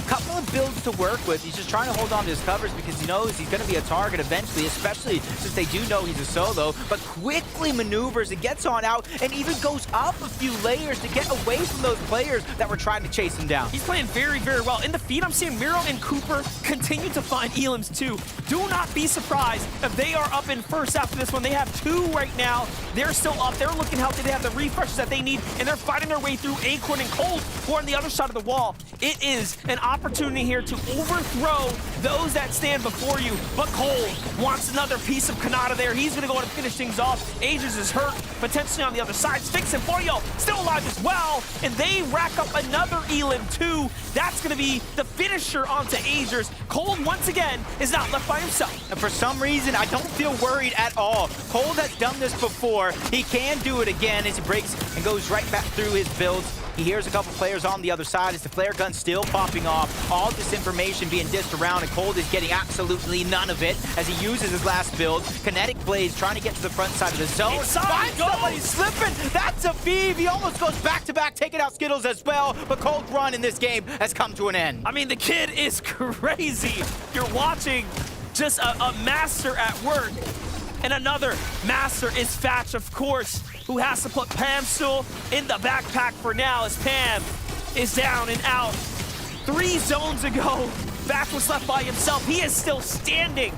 Couple of builds to work with. He's just trying to hold on to his covers because he knows he's going to be a target eventually, especially since they do know he's a solo, but quickly maneuvers and gets on out and even goes up a few layers to get away from those players that were trying to chase him down. He's playing very, very well. In the feed, I'm seeing Miro and Cooper continue to find elims too. Do not be surprised if they are up in first after this one. They have 2 right now. They're still up. They're looking healthy. They have the refreshes that they need, and they're fighting their way through Acorn and Cold, who are on the other side of the wall. It is an opportunity here to overthrow those that stand before you, but Cold wants another piece of Kanata there. He's going to go and finish things off. Aegis is hurt, potentially on the other side. Sphinx and Boyo still alive as well, and they rack up another elim too. That's going to be the finisher onto Aegis. Cold, once again, is not left by himself. And for some reason, I don't feel worried at all. Cold has done this before. He can do it again as he breaks and goes right back through his builds. He hears a couple players on the other side as the flare gun still popping off. All this information being dished around, and Cold is getting absolutely none of it as he uses his last build. Kinetic Blaze trying to get to the front side of the zone. Finds somebody slipping. That's a Vive. He almost goes back-to-back, taking out Skittles as well. But Cold's run in this game has come to an end. I mean, the kid is crazy. You're watching just a master at work. And another master is Fatch, of course, who has to put Pam still in the backpack for now as Pam is down and out. 3 zones ago, Fatch was left by himself. He is still standing.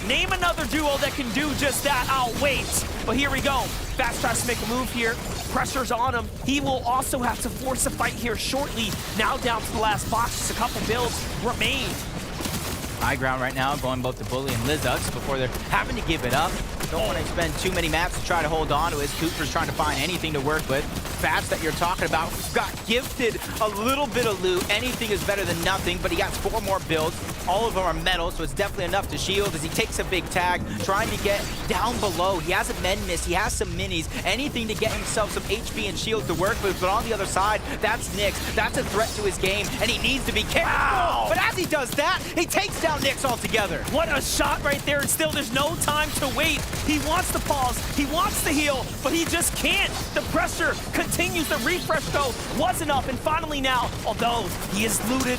Name another duo that can do just that. I'll wait. But here we go. Fatch tries to make a move here. Pressure's on him. He will also have to force a fight here shortly. Now down to the last box. Just a couple builds remain. High ground right now, going both to Bully and Lizux before they're having to give it up. Don't want to spend too many maps to try to hold on to it. Cooper's trying to find anything to work with. Fats that you're talking about got gifted a little bit of loot. Anything is better than nothing, but he got 4 more builds. All of them are metal, so it's definitely enough to shield as he takes a big tag, trying to get down below. He has a med miss, he has some minis, anything to get himself some HP and shield to work with, but on the other side, that's Nyx. That's a threat to his game, and he needs to be careful. Wow. But as he does that, he takes down Nyx altogether. What a shot right there, and still there's no time to wait. He wants to pause, he wants to heal, but he just can't. The pressure continues. The refresh, though, was enough, and finally now, although he is looted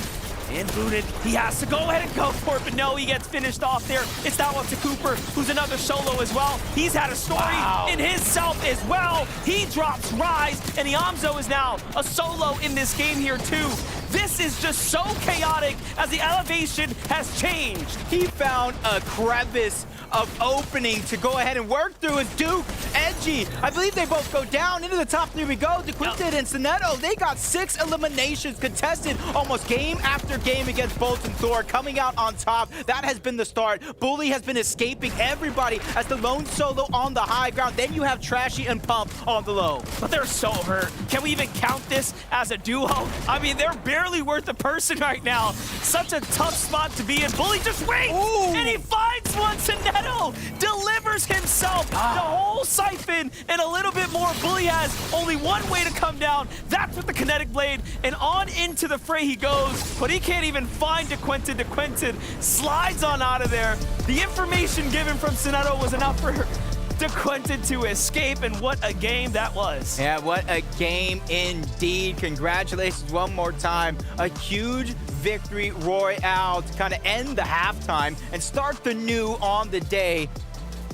and booted, he has to go ahead and go for it, but no, he gets finished off there. It's now up to Cooper, who's another solo as well. He's had a story in himself as well. He drops Rise, and Iamzo is now a solo in this game here too. This is just so chaotic as the elevation has changed. He found a crevice of opening to go ahead and work through as Duke, Edgy. I believe they both go down. Into the top 3 we go. DeQuinted and Sinetto, they got 6 eliminations contested almost game after game against Bolt and Thor, coming out on top. That has been the start. Bully has been escaping everybody as the lone solo on the high ground. Then you have Trashy and Pump on the low. But they're so hurt. Can we even count this as a duo? I mean, they're barely worth a person right now. Such a tough spot to be in. Bully just waits, and he finds one. Sinetto delivers himself the whole siphon and a little bit more. Bully has only one way to come down. That's with the kinetic blade, and on into the fray he goes, but he can't even find DeQuinted. DeQuinted slides on out of there. The information given from Sinetto was enough for DeQuinted to escape, and what a game that was. Yeah, what a game indeed. Congratulations one more time. A huge victory royale to kind of end the halftime and start the new on the day.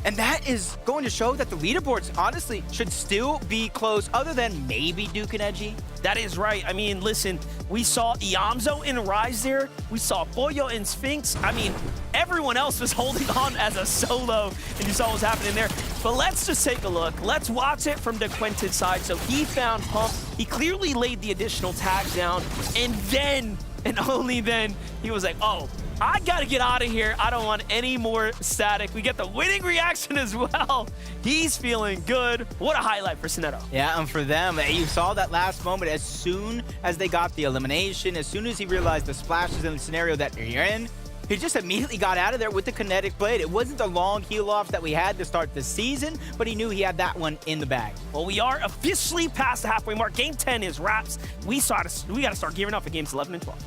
And that is going to show that the leaderboards, honestly, should still be close, other than maybe Duke and Edgy. That is right. I mean, listen, we saw Iamzo in Rise there. We saw Boyo and Sphinx. I mean, everyone else was holding on as a solo, and you saw what was happening there. But let's just take a look. Let's watch it from DeQuinted's side. So he found Pump. He clearly laid the additional tag down, and then, and only then, he was like, oh, I gotta get out of here. I don't want any more static. We get the winning reaction as well. He's feeling good. What a highlight for Sinetto. Yeah, and for them, you saw that last moment as soon as they got the elimination, as soon as he realized the splashes in the scenario that you're in, he just immediately got out of there with the kinetic blade. It wasn't the long heal off that we had to start the season, but he knew he had that one in the bag. Well, we are officially past the halfway mark. Game 10 is wraps. We gotta start gearing up for games 11 and 12.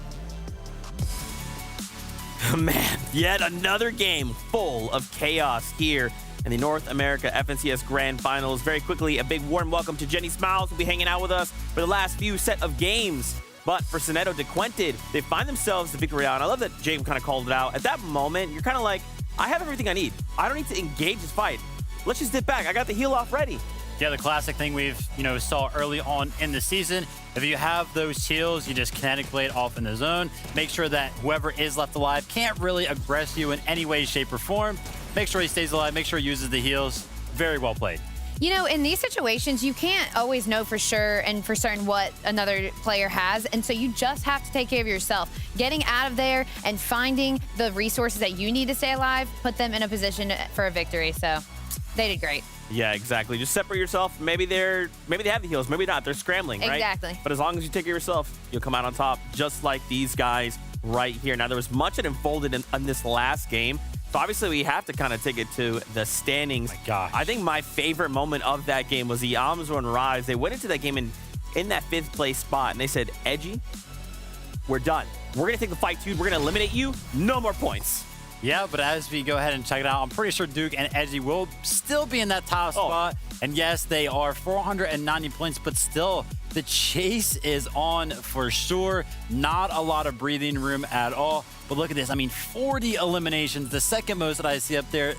Man, yet another game full of chaos here in the North America FNCS Grand Finals. Very quickly, a big warm welcome to Jenny Smiles, who'll be hanging out with us for the last few set of games. But for Sinetto DeQuinted, they find themselves the victory royale. And I love that Jake kind of called it out. At that moment, you're kind of like, I have everything I need. I don't need to engage this fight. Let's just dip back. I got the heal off ready. Yeah, the classic thing we've, saw early on in the season. If you have those heals, you just kinetic blade off in the zone. Make sure that whoever is left alive can't really aggress you in any way, shape, or form. Make sure he stays alive. Make sure he uses the heals. Very well played. You know, in these situations, you can't always know for sure and for certain what another player has, and so you just have to take care of yourself. Getting out of there and finding the resources that you need to stay alive, put them in a position for a victory, so they did great. Yeah, exactly. Just separate yourself. Maybe they have the heals, maybe not. They're scrambling, right? Exactly. But as long as you take care of yourself, you'll come out on top, just like these guys right here. Now, there was much that unfolded in this last game. So obviously, we have to kind of take it to the standings. Oh my gosh. I think my favorite moment of that game was the Iamzo and Rise. They went into that game in that 5th place spot, and they said, Edgy, we're done. We're going to take the fight, dude. We're going to eliminate you. No more points. Yeah, but as we go ahead and check it out, I'm pretty sure Duke and Edgy will still be in that top spot. And yes, they are 490 points, but still, the chase is on for sure. Not a lot of breathing room at all. But look at this. I mean, 40 eliminations, the second most that I see up there.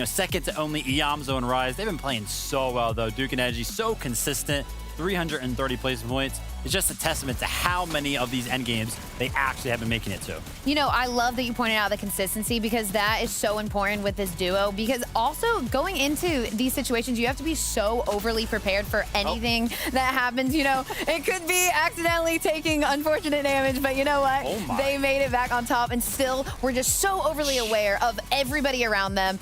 Second to only Iamzo and Rise. They've been playing so well, though. Duke and Edgy, so consistent. 330 placement points. It's just a testament to how many of these end games they actually have been making it to. I love that you pointed out the consistency, because that is so important with this duo, because also going into these situations, you have to be so overly prepared for anything that happens. It could be accidentally taking unfortunate damage, but you know what? They made it back on top, and still we're just so overly aware of everybody around them.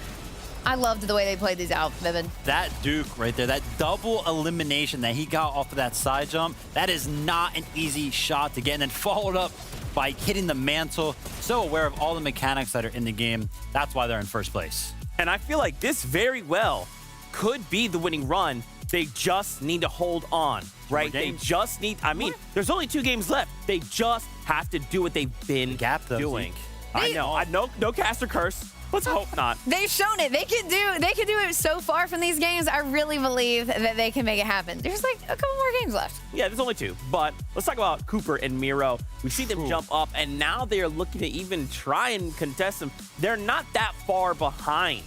I loved the way they played these out, Vivid. That Duke right there, that double elimination that he got off of that side jump, that is not an easy shot to get. And then followed up by hitting the mantle. So aware of all the mechanics that are in the game. That's why they're in first place. And I feel like this very well could be the winning run. They just need to hold on, right? They just need, I mean, there's only 2 games left. They just have to do what they've been doing. I know, no caster curse. Let's hope not. They've shown it. They can do it so far from these games. I really believe that they can make it happen. There's like a couple more games left. Yeah, there's only 2. But let's talk about Cooper and Miro. We see them jump up, and now they are looking to even try and contest them. They're not that far behind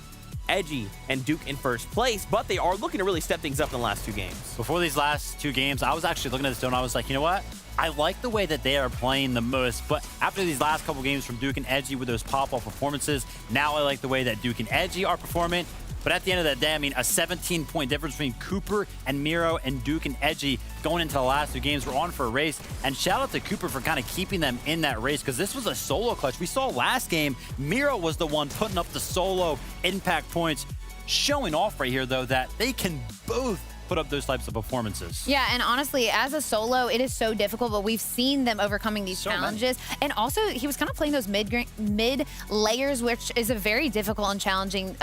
Edgy and Duke in first place, but they are looking to really step things up in the last 2 games. Before these last 2 games, I was actually looking at this duo and I was like, you know what? I like the way that they are playing the most, but after these last couple games from Duke and Edgy with those pop-off performances, now I like the way that Duke and Edgy are performing. But at the end of the day, I mean, a 17-point difference between Cooper and Miro and Duke and Edgy going into the last 2 games. We're on for a race. And shout out to Cooper for kind of keeping them in that race, because this was a solo clutch. We saw last game, Miro was the one putting up the solo impact points, showing off right here, though, that they can both put up those types of performances. Yeah, and honestly, as a solo, it is so difficult, but we've seen them overcoming these challenges. And also, he was kind of playing those mid layers, which is a very difficult and challenging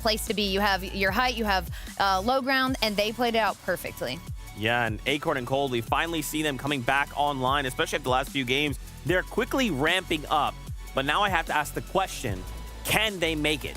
place to be. You have your height, you have low ground, and they played it out perfectly. Yeah, and Acorn and Cold, we finally see them coming back online, especially after the last few games. They're quickly ramping up, but now I have to ask the question, can they make it?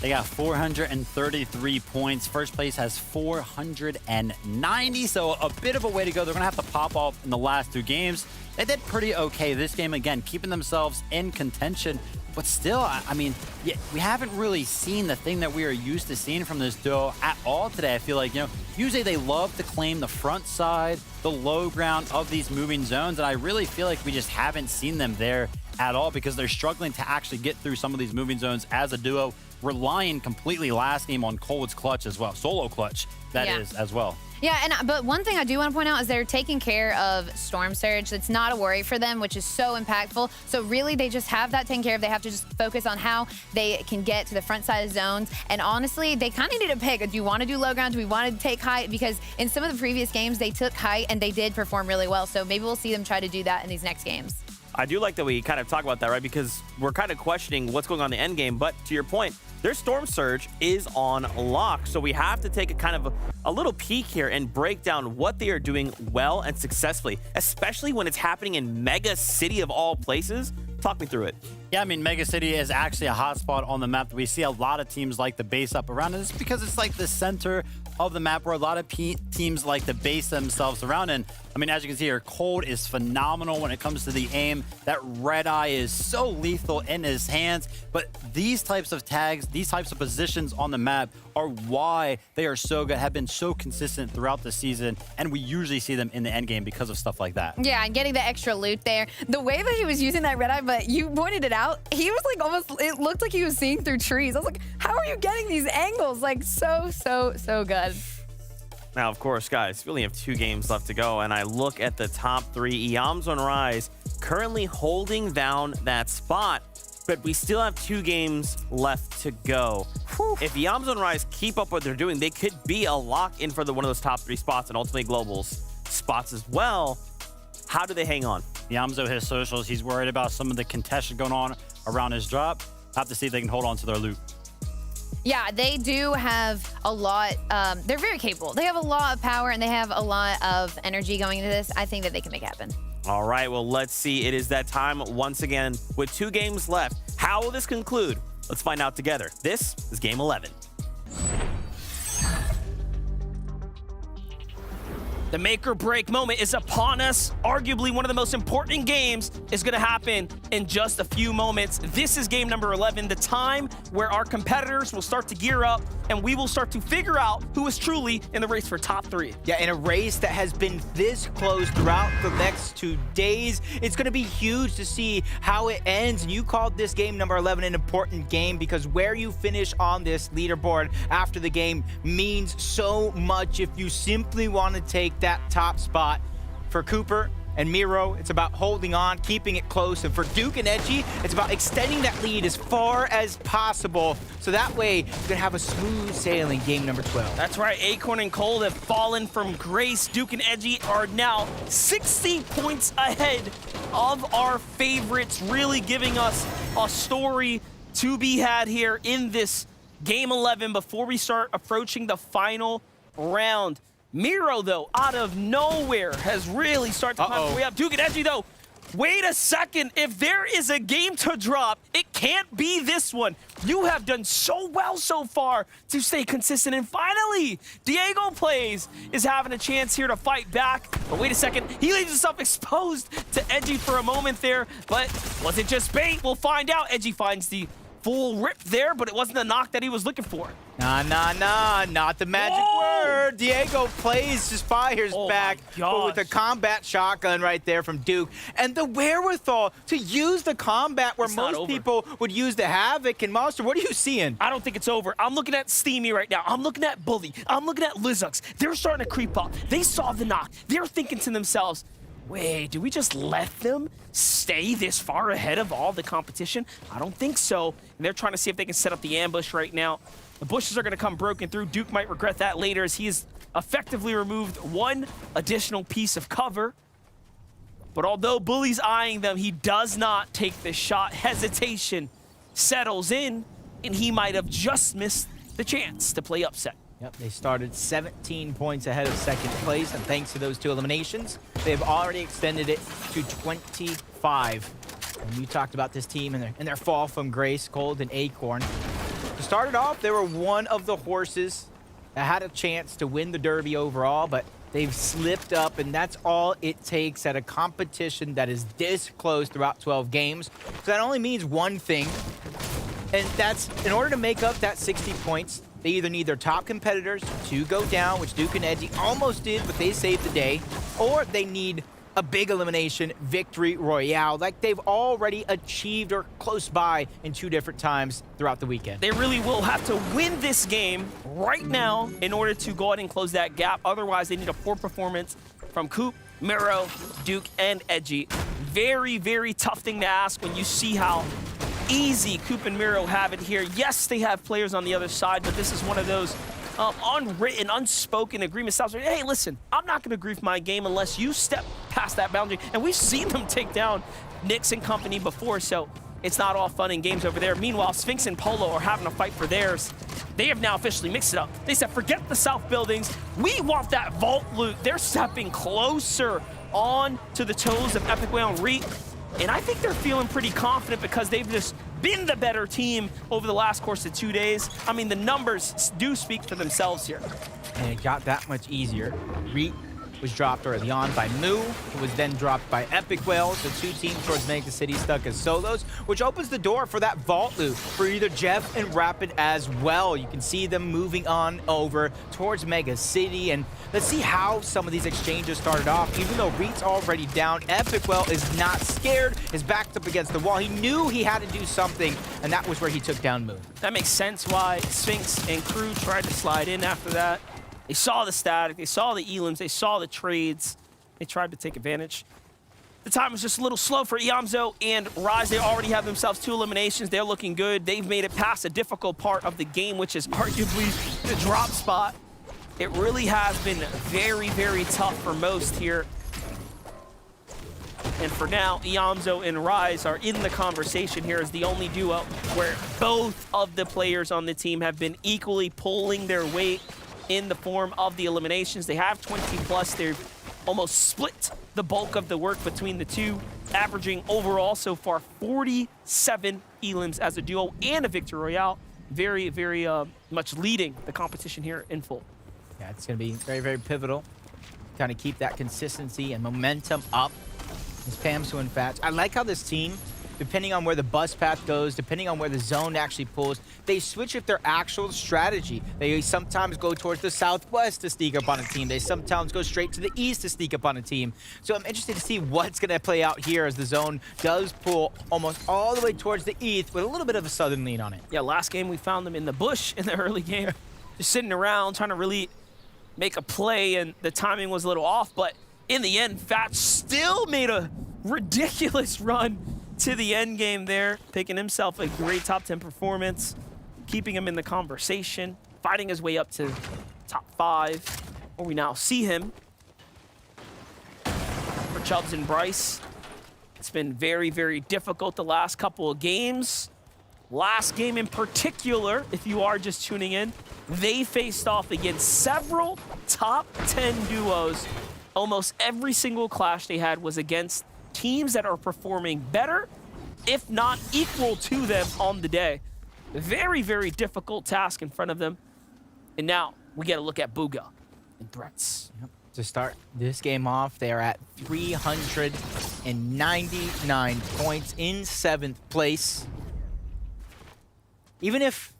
They got 433 points. First place has 490, so a bit of a way to go. They're going to have to pop off in the last 2 games. They did pretty okay this game, again, keeping themselves in contention. But still, I mean, yeah, we haven't really seen the thing that we are used to seeing from this duo at all today. I feel like, you know, usually they love to claim the front side, the low ground of these moving zones, and I really feel like we just haven't seen them there at all because they're struggling to actually get through some of these moving zones as a duo, relying completely last game on Cold's clutch as well, solo clutch that is as well. Yeah, but one thing I do want to point out is they're taking care of Storm Surge. It's not a worry for them, which is so impactful. So really, they just have that taken care of. They have to just focus on how they can get to the front side of zones. And honestly, they kind of need to pick. Do you want to do low ground? Do we want to take height? Because in some of the previous games, they took height and they did perform really well. So maybe we'll see them try to do that in these next games. I do like that we kind of talk about that, right? Because we're kind of questioning what's going on in the end game. But to your point, their Storm Surge is on lock. So we have to take a kind of a little peek here and break down what they are doing well and successfully, especially when it's happening in Mega City of all places. Talk me through it. Yeah, I mean, Mega City is actually a hotspot on the map that we see a lot of teams like to base up around. And it's because it's like the center of the map where a lot of teams like to base themselves around. And I mean, as you can see here, Cold is phenomenal when it comes to the aim. That red eye is so lethal in his hands. But these types of tags, these types of positions on the map are why they are so good, have been so consistent throughout the season. And we usually see them in the end game because of stuff like that. Yeah, and getting the extra loot there. The way that he was using that red eye, but you pointed it out, he was like almost, it looked like he was seeing through trees. I was like, how are you getting these angles? Like so good. Now, of course, guys, we only have 2 games left to go, and I look at the top 3. Eams on Rise currently holding down that spot, but we still have 2 games left to go. If Eams on Rise keep up what they're doing, they could be a lock in for one of those top 3 spots and ultimately Global's spots as well. How do they hang on? Yamzo his socials. He's worried about some of the contention going on around his drop. Have to see if they can hold on to their loot. Yeah, they do have a lot. They're very capable. They have a lot of power and they have a lot of energy going into this. I think that they can make it happen. All right, well, let's see. It is that time once again with 2 games left. How will this conclude? Let's find out together. This is Game 11. The make or break moment is upon us. Arguably one of the most important games is going to happen in just a few moments. This is game number 11, the time where our competitors will start to gear up and we will start to figure out who is truly in the race for top 3. Yeah, in a race that has been this close throughout the next 2 days. It's going to be huge to see how it ends. And you called this game number 11 an important game because where you finish on this leaderboard after the game means so much if you simply want to take that top spot. For Cooper and Miro, it's about holding on, keeping it close. And for Duke and Edgy, it's about extending that lead as far as possible. So that way, you're gonna have a smooth sailing game number 12. That's right, Acorn and Cold have fallen from grace. Duke and Edgy are now 60 points ahead of our favorites, really giving us a story to be had here in this Game 11 before we start approaching the final round. Miro, though, out of nowhere, has really started to climb way up. Duke and Edgy, though, wait a second. If there is a game to drop, it can't be this one. You have done so well so far to stay consistent. And finally, Diego Plays is having a chance here to fight back. But wait a second. He leaves himself exposed to Edgy for a moment there. But was it just bait? We'll find out. Edgy finds the full rip there, but it wasn't the knock that he was looking for. Nah, not the magic word. Diego Plays just fires back, but with a combat shotgun right there from Duke. And the wherewithal to use the combat where most people would use the Havoc and Monster. What are you seeing? I don't think it's over. I'm looking at Steamy right now. I'm looking at Bully. I'm looking at Lizux. They're starting to creep up. They saw the knock. They're thinking to themselves, wait, do we just let them stay this far ahead of all the competition? I don't think so. And they're trying to see if they can set up the ambush right now. The bushes are going to come broken through. Duke might regret that later as he has effectively removed one additional piece of cover. But although Bully's eyeing them, he does not take the shot. Hesitation settles in, and he might have just missed the chance to play upset. Yep, they started 17 points ahead of second place, and thanks to those 2 eliminations, they've already extended it to 25. And you talked about this team and their fall from grace, Cold and Acorn. To start it off, they were one of the horses that had a chance to win the Derby overall, but they've slipped up, and that's all it takes at a competition that is this close throughout 12 games. So that only means one thing, and that's in order to make up that 60 points, they either need their top competitors to go down, which Duke and Edgy almost did, but they saved the day, or they need a big elimination victory royale like they've already achieved or close by in 2 different times throughout the weekend. They really will have to win this game right now in order to go ahead and close that gap. Otherwise, they need a poor performance from Coop, Miro, Duke, and Edgy. Very, very tough thing to ask when you see how easy Coop and Miro have it here. Yes, they have players on the other side, but this is one of those unwritten, unspoken agreements. Hey, listen, I'm not going to grief my game unless you step past that boundary. And we've seen them take down Nyx and company before, so it's not all fun and games over there. Meanwhile, Sphinx and Polo are having a fight for theirs. They have now officially mixed it up. They said, forget the south buildings. We want that vault loot. They're stepping closer on to the toes of Epic Whale and Reek. And I think they're feeling pretty confident because they've just been the better team over the last course of 2 days. I mean, the numbers do speak for themselves here. And it got that much easier. Reek was dropped early on by Moo, who was then dropped by Epic Whale. So 2 teams towards Mega City stuck as solos, which opens the door for that vault loot for either Jeff and Rapid as well. You can see them moving on over towards Mega City. And let's see how some of these exchanges started off. Even though Reek's already down, Epic Whale is not scared, is backed up against the wall. He knew he had to do something, and that was where he took down Moo. That makes sense why Sphinx and crew tried to slide in after that. They saw the static, they saw the elims, they saw the trades. They tried to take advantage. The time was just a little slow for Iamzo and Rise. They already have themselves 2 eliminations. They're looking good. They've made it past a difficult part of the game, which is arguably the drop spot. It really has been very, very tough for most here. And for now, Iamzo and Rise are in the conversation here as the only duo where both of the players on the team have been equally pulling their weight in the form of the eliminations. They have 20 plus. They've almost split the bulk of the work between the two, averaging overall so far 47 elims as a duo and a victory royale. Very, very much leading the competition here in full. Yeah, it's going to be very, very pivotal. Kind of keep that consistency and momentum up. As Pam's doing fast. I like how this team, depending on where the bus path goes, depending on where the zone actually pulls, they switch up their actual strategy. They sometimes go towards the southwest to sneak up on a team. They sometimes go straight to the east to sneak up on a team. So I'm interested to see what's going to play out here as the zone does pull almost all the way towards the east with a little bit of a southern lean on it. Yeah, last game we found them in the bush in the early game, just sitting around trying to really make a play, and the timing was a little off, but in the end, Fatch still made a ridiculous run to the end game there, picking himself a great top 10 performance, keeping him in the conversation, fighting his way up to top 5, where we now see him. For Chubbs and Bryce, it's been very, very difficult the last couple of games. Last game in particular, if you are just tuning in, they faced off against several top 10 duos. Almost every single clash they had was against teams that are performing better, if not equal to them on the day. Very, very difficult task in front of them. And now we get a look at Booga and Threats. Yep. To start this game off, they are at 399 points in 7th place. Even if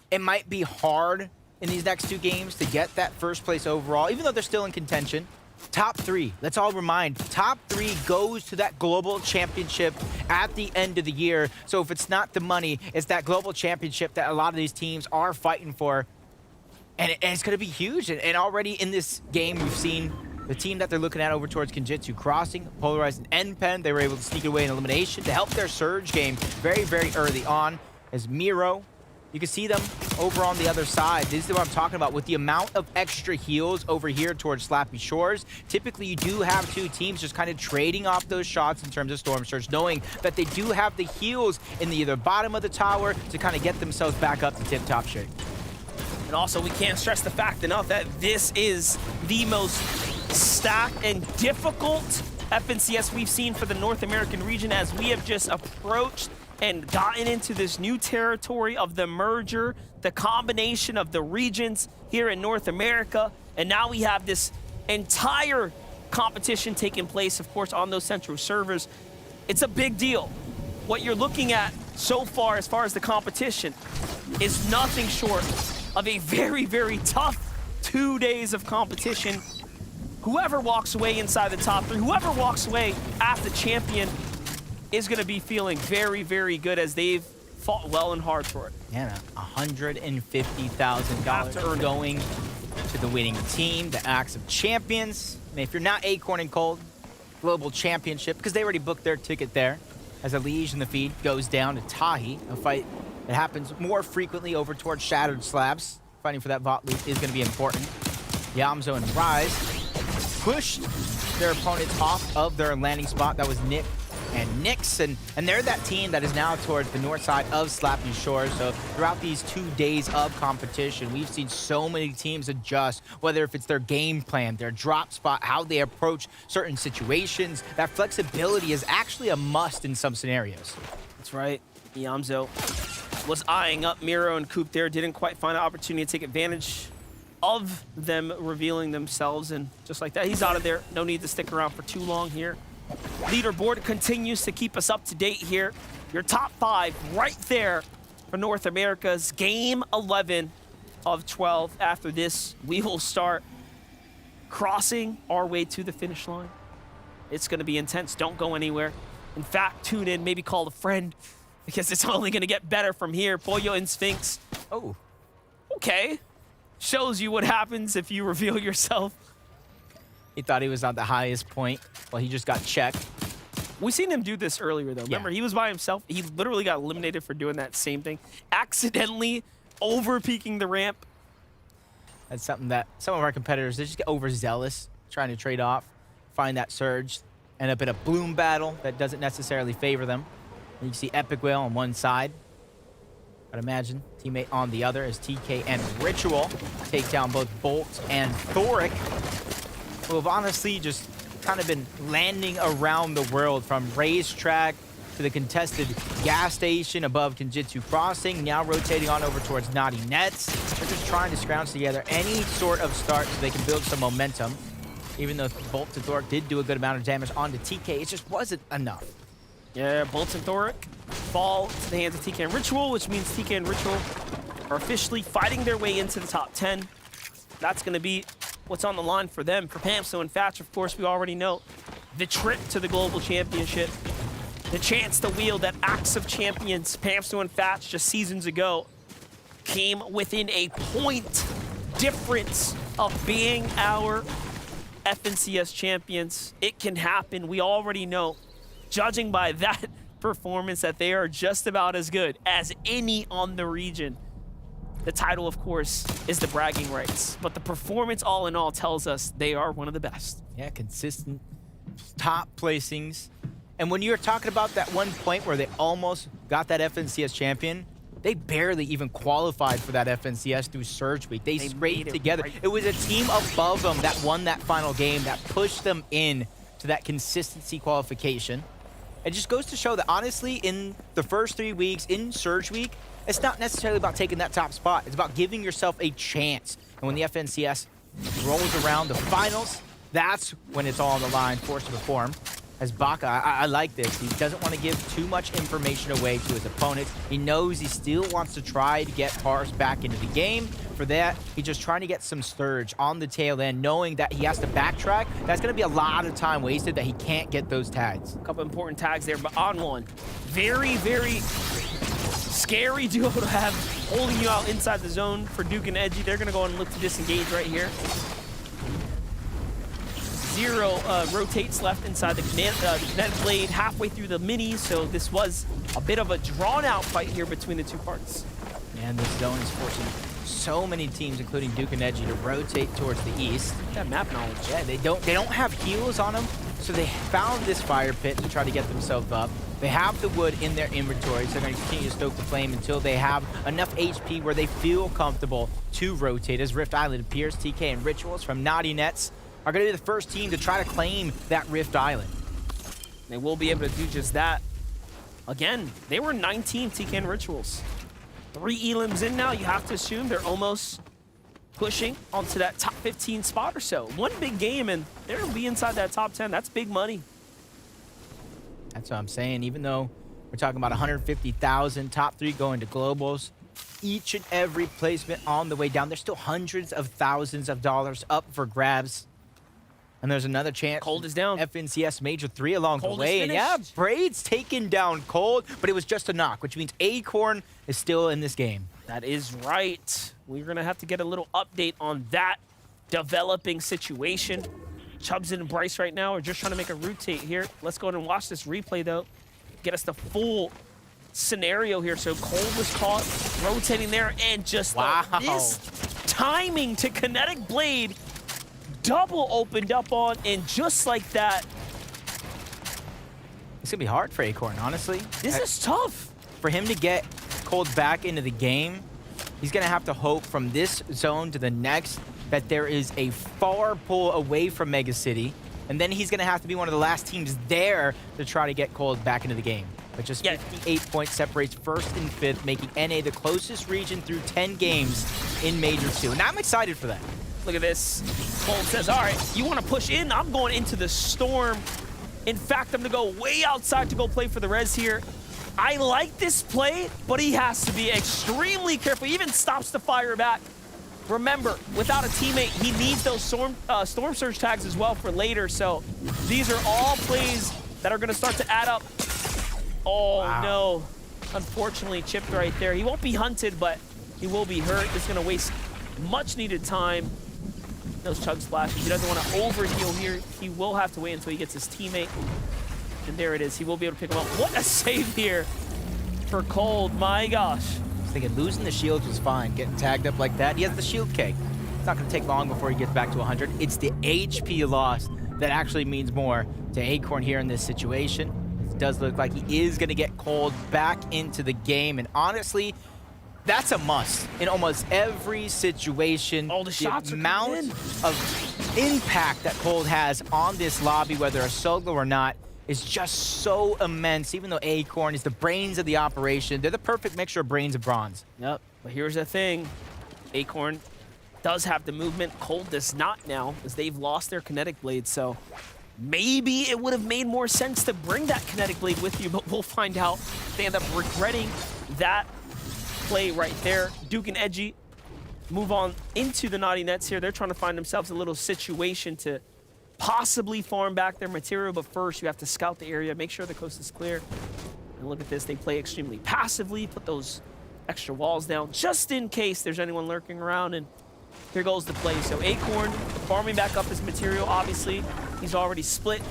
it might be hard in these next 2 games to get that first place overall, even though they're still in contention, top 3, let's all remind, top 3 goes to that global championship at the end of the year. So if it's not the money, it's that global championship that a lot of these teams are fighting for. And it's going to be huge. And already in this game, we've seen the team that they're looking at over towards Kenjutsu Crossing, Polarized and NPen. They were able to sneak away in elimination to help their Surge game very, very early on. As Miro, you can see them over on the other side. This is what I'm talking about with the amount of extra heals over here towards Slappy Shores. Typically, you do have 2 teams just kind of trading off those shots in terms of Storm Surge, knowing that they do have the heals in the either bottom of the tower to kind of get themselves back up to tip-top shape. And also, we can't stress the fact enough that this is the most stacked and difficult FNCS we've seen for the North American region, as we have just approached and gotten into this new territory of the merger, the combination of the regions here in North America. And now we have this entire competition taking place, of course, on those central servers. It's a big deal. What you're looking at so far as the competition is nothing short of a very, very tough 2 days of competition. Whoever walks away inside the top 3, whoever walks away as the champion is going to be feeling very, very good, as they've fought well and hard for it. Yeah, $150,000 going to the winning team, the Axe of Champions. And if you're not Acorn and Cold, Global Championship, because they already booked their ticket there, as Elige in the feed goes down to Tahi, a fight that happens more frequently over towards Shattered Slabs. Fighting for that bot loop is going to be important. Yamzo and Rise pushed their opponents off of their landing spot. That was Nick and Nyx, and they're that team that is now towards the north side of Slappy Shores. So throughout these 2 days of competition, we've seen so many teams adjust, whether if it's their game plan, their drop spot, how they approach certain situations. That flexibility is actually a must in some scenarios. That's right. Yamzo was eyeing up Miro and Coop there, didn't quite find an opportunity to take advantage of them revealing themselves, and just like that, he's out of there. No need to stick around for too long here. Leaderboard continues to keep us up to date here. Your top 5 right there for North America's game 11 of 12. After this, we will start crossing our way to the finish line. It's going to be intense. Don't go anywhere. In fact, tune in, maybe call a friend, because it's only going to get better from here. Pollo and Sphinx. Oh, okay. Shows you what happens if you reveal yourself. He thought he was on the highest point. Well, he just got checked. We seen him do this earlier, though. Remember, he was by himself. He literally got eliminated for doing that same thing. Accidentally over-peaking the ramp. That's something that some of our competitors, they just get overzealous, trying to trade off, find that surge, end up in a bloom battle that doesn't necessarily favor them. And you can see Epic Whale on one side. I'd imagine teammate on the other as TK and Ritual take down both Bolt and Thoric, who have honestly just kind of been landing around the world, from racetrack to the contested gas station above Kenjutsu Crossing, now rotating on over towards Naughty Nets. They're just trying to scrounge together any sort of start so they can build some momentum. Even though Bolt and Thoric did do a good amount of damage onto TK, it just wasn't enough. Yeah, Bolt and Thoric fall to the hands of TK and Ritual, which means TK and Ritual are officially fighting their way into the top 10. That's going to be what's on the line for them. For Pamso and Fatch, of course, we already know the trip to the Global Championship, the chance to wield that Axe of Champions. Pamso and Fatch just seasons ago came within a point difference of being our FNCS champions. It can happen. We already know, judging by that performance, that they are just about as good as any on the region. The title, of course, is the bragging rights, but the performance all in all tells us they are one of the best. Yeah, consistent top placings. And when you're talking about that one point where they almost got that FNCS champion, they barely even qualified for that FNCS through Surge Week. They scraped together. It was a team above them that won that final game that pushed them in to that consistency qualification. It just goes to show that, honestly, in the first 3 weeks, in Surge Week, it's not necessarily about taking that top spot. It's about giving yourself a chance. And when the FNCS rolls around the finals, that's when it's all on the line, forced to perform. As Baka, I like this. He doesn't want to give too much information away to his opponents. He knows he still wants to try to get Pars back into the game. For that, he's just trying to get some Sturge on the tail end, knowing that he has to backtrack. That's going to be a lot of time wasted that he can't get those tags. A couple important tags there, but on one. Very, very scary duo to have holding you out inside the zone for Duke and Edgy. They're going to go and look to disengage right here. 0 rotates left inside the kinetic blade halfway through the minis, so this was a bit of a drawn-out fight here between the two parts. And this zone is forcing so many teams, including Duke and Edgy, to rotate towards the east. That map knowledge. Yeah, they don't have heals on them, so they found this fire pit to try to get themselves up. They have the wood in their inventory, so they're going to continue to stoke the flame until they have enough HP where they feel comfortable to rotate. As Rift Island appears, TK and Rituals from Naughty Nets are going to be the first team to try to claim that Rift Island. They will be able to do just that. Again, they were 19 TK and Rituals. 3 elims in now. You have to assume they're almost pushing onto that top 15 spot or so. One big game, and they're going to be inside that top 10. That's big money. That's what I'm saying. Even though we're talking about 150,000, top 3 going to globals, each and every placement on the way down, there's still hundreds of thousands of dollars up for grabs. And there's another chance. Cold is down. FNCS Major 3 along Cold the way. is And yeah, Braid's taken down Cold, but it was just a knock, which means Acorn is still in this game. That is right. We're going to have to get a little update on that developing situation. Chubbs and Bryce right now are just trying to make a rotate here. Let's go ahead and watch this replay, though. Get us the full scenario here. So Cold was caught rotating there, and just this timing to Kinetic Blade double opened up on, and just like that. It's going to be hard for Acorn, honestly. This is tough. For him to get Cold back into the game, he's going to have to hope from this zone to the next that there is a far pull away from Mega City, and then he's going to have to be one of the last teams there to try to get Cold back into the game. But just 58 points separates first and fifth, making NA the closest region through 10 games in Major 2. And I'm excited for that. Look at this. Cold says, all right, you want to push in? I'm going into the storm. In fact, I'm going to go way outside to go play for the res here. I like this play, but he has to be extremely careful. He even stops the fire back. Remember, without a teammate, he needs those storm surge tags as well for later. So these are all plays that are going to start to add up. Oh, no. Unfortunately, chipped right there. He won't be hunted, but he will be hurt. It's going to waste much needed time. Those chug splashes. He doesn't want to overheal here. He will have to wait until he gets his teammate. And there it is. He will be able to pick him up. What a save here for Cold. My gosh. I was thinking losing the shields was fine. Getting tagged up like that. He has the shield cake. It's not going to take long before he gets back to 100. It's the HP loss that actually means more to Acorn here in this situation. It does look like he is going to get Cold back into the game. And honestly, that's a must in almost every situation. Oh, the shots amount of impact that Cold has on this lobby, whether a solo or not, is just so immense. Even though Acorn is the brains of the operation, they're the perfect mixture of brains and bronze. Yep, but here's the thing. Acorn does have the movement. Cold does not now, as they've lost their Kinetic Blade, so maybe it would have made more sense to bring that Kinetic Blade with you, but we'll find out. They end up regretting that play right there. Duke and Edgy move on into the Naughty Nets here. They're trying to find themselves a little situation to possibly farm back their material, but first you have to scout the area, make sure the coast is clear. And look at this, they play extremely passively, put those extra walls down just in case there's anyone lurking around, and Here goes the play. So Acorn farming back up his material, obviously. He's already split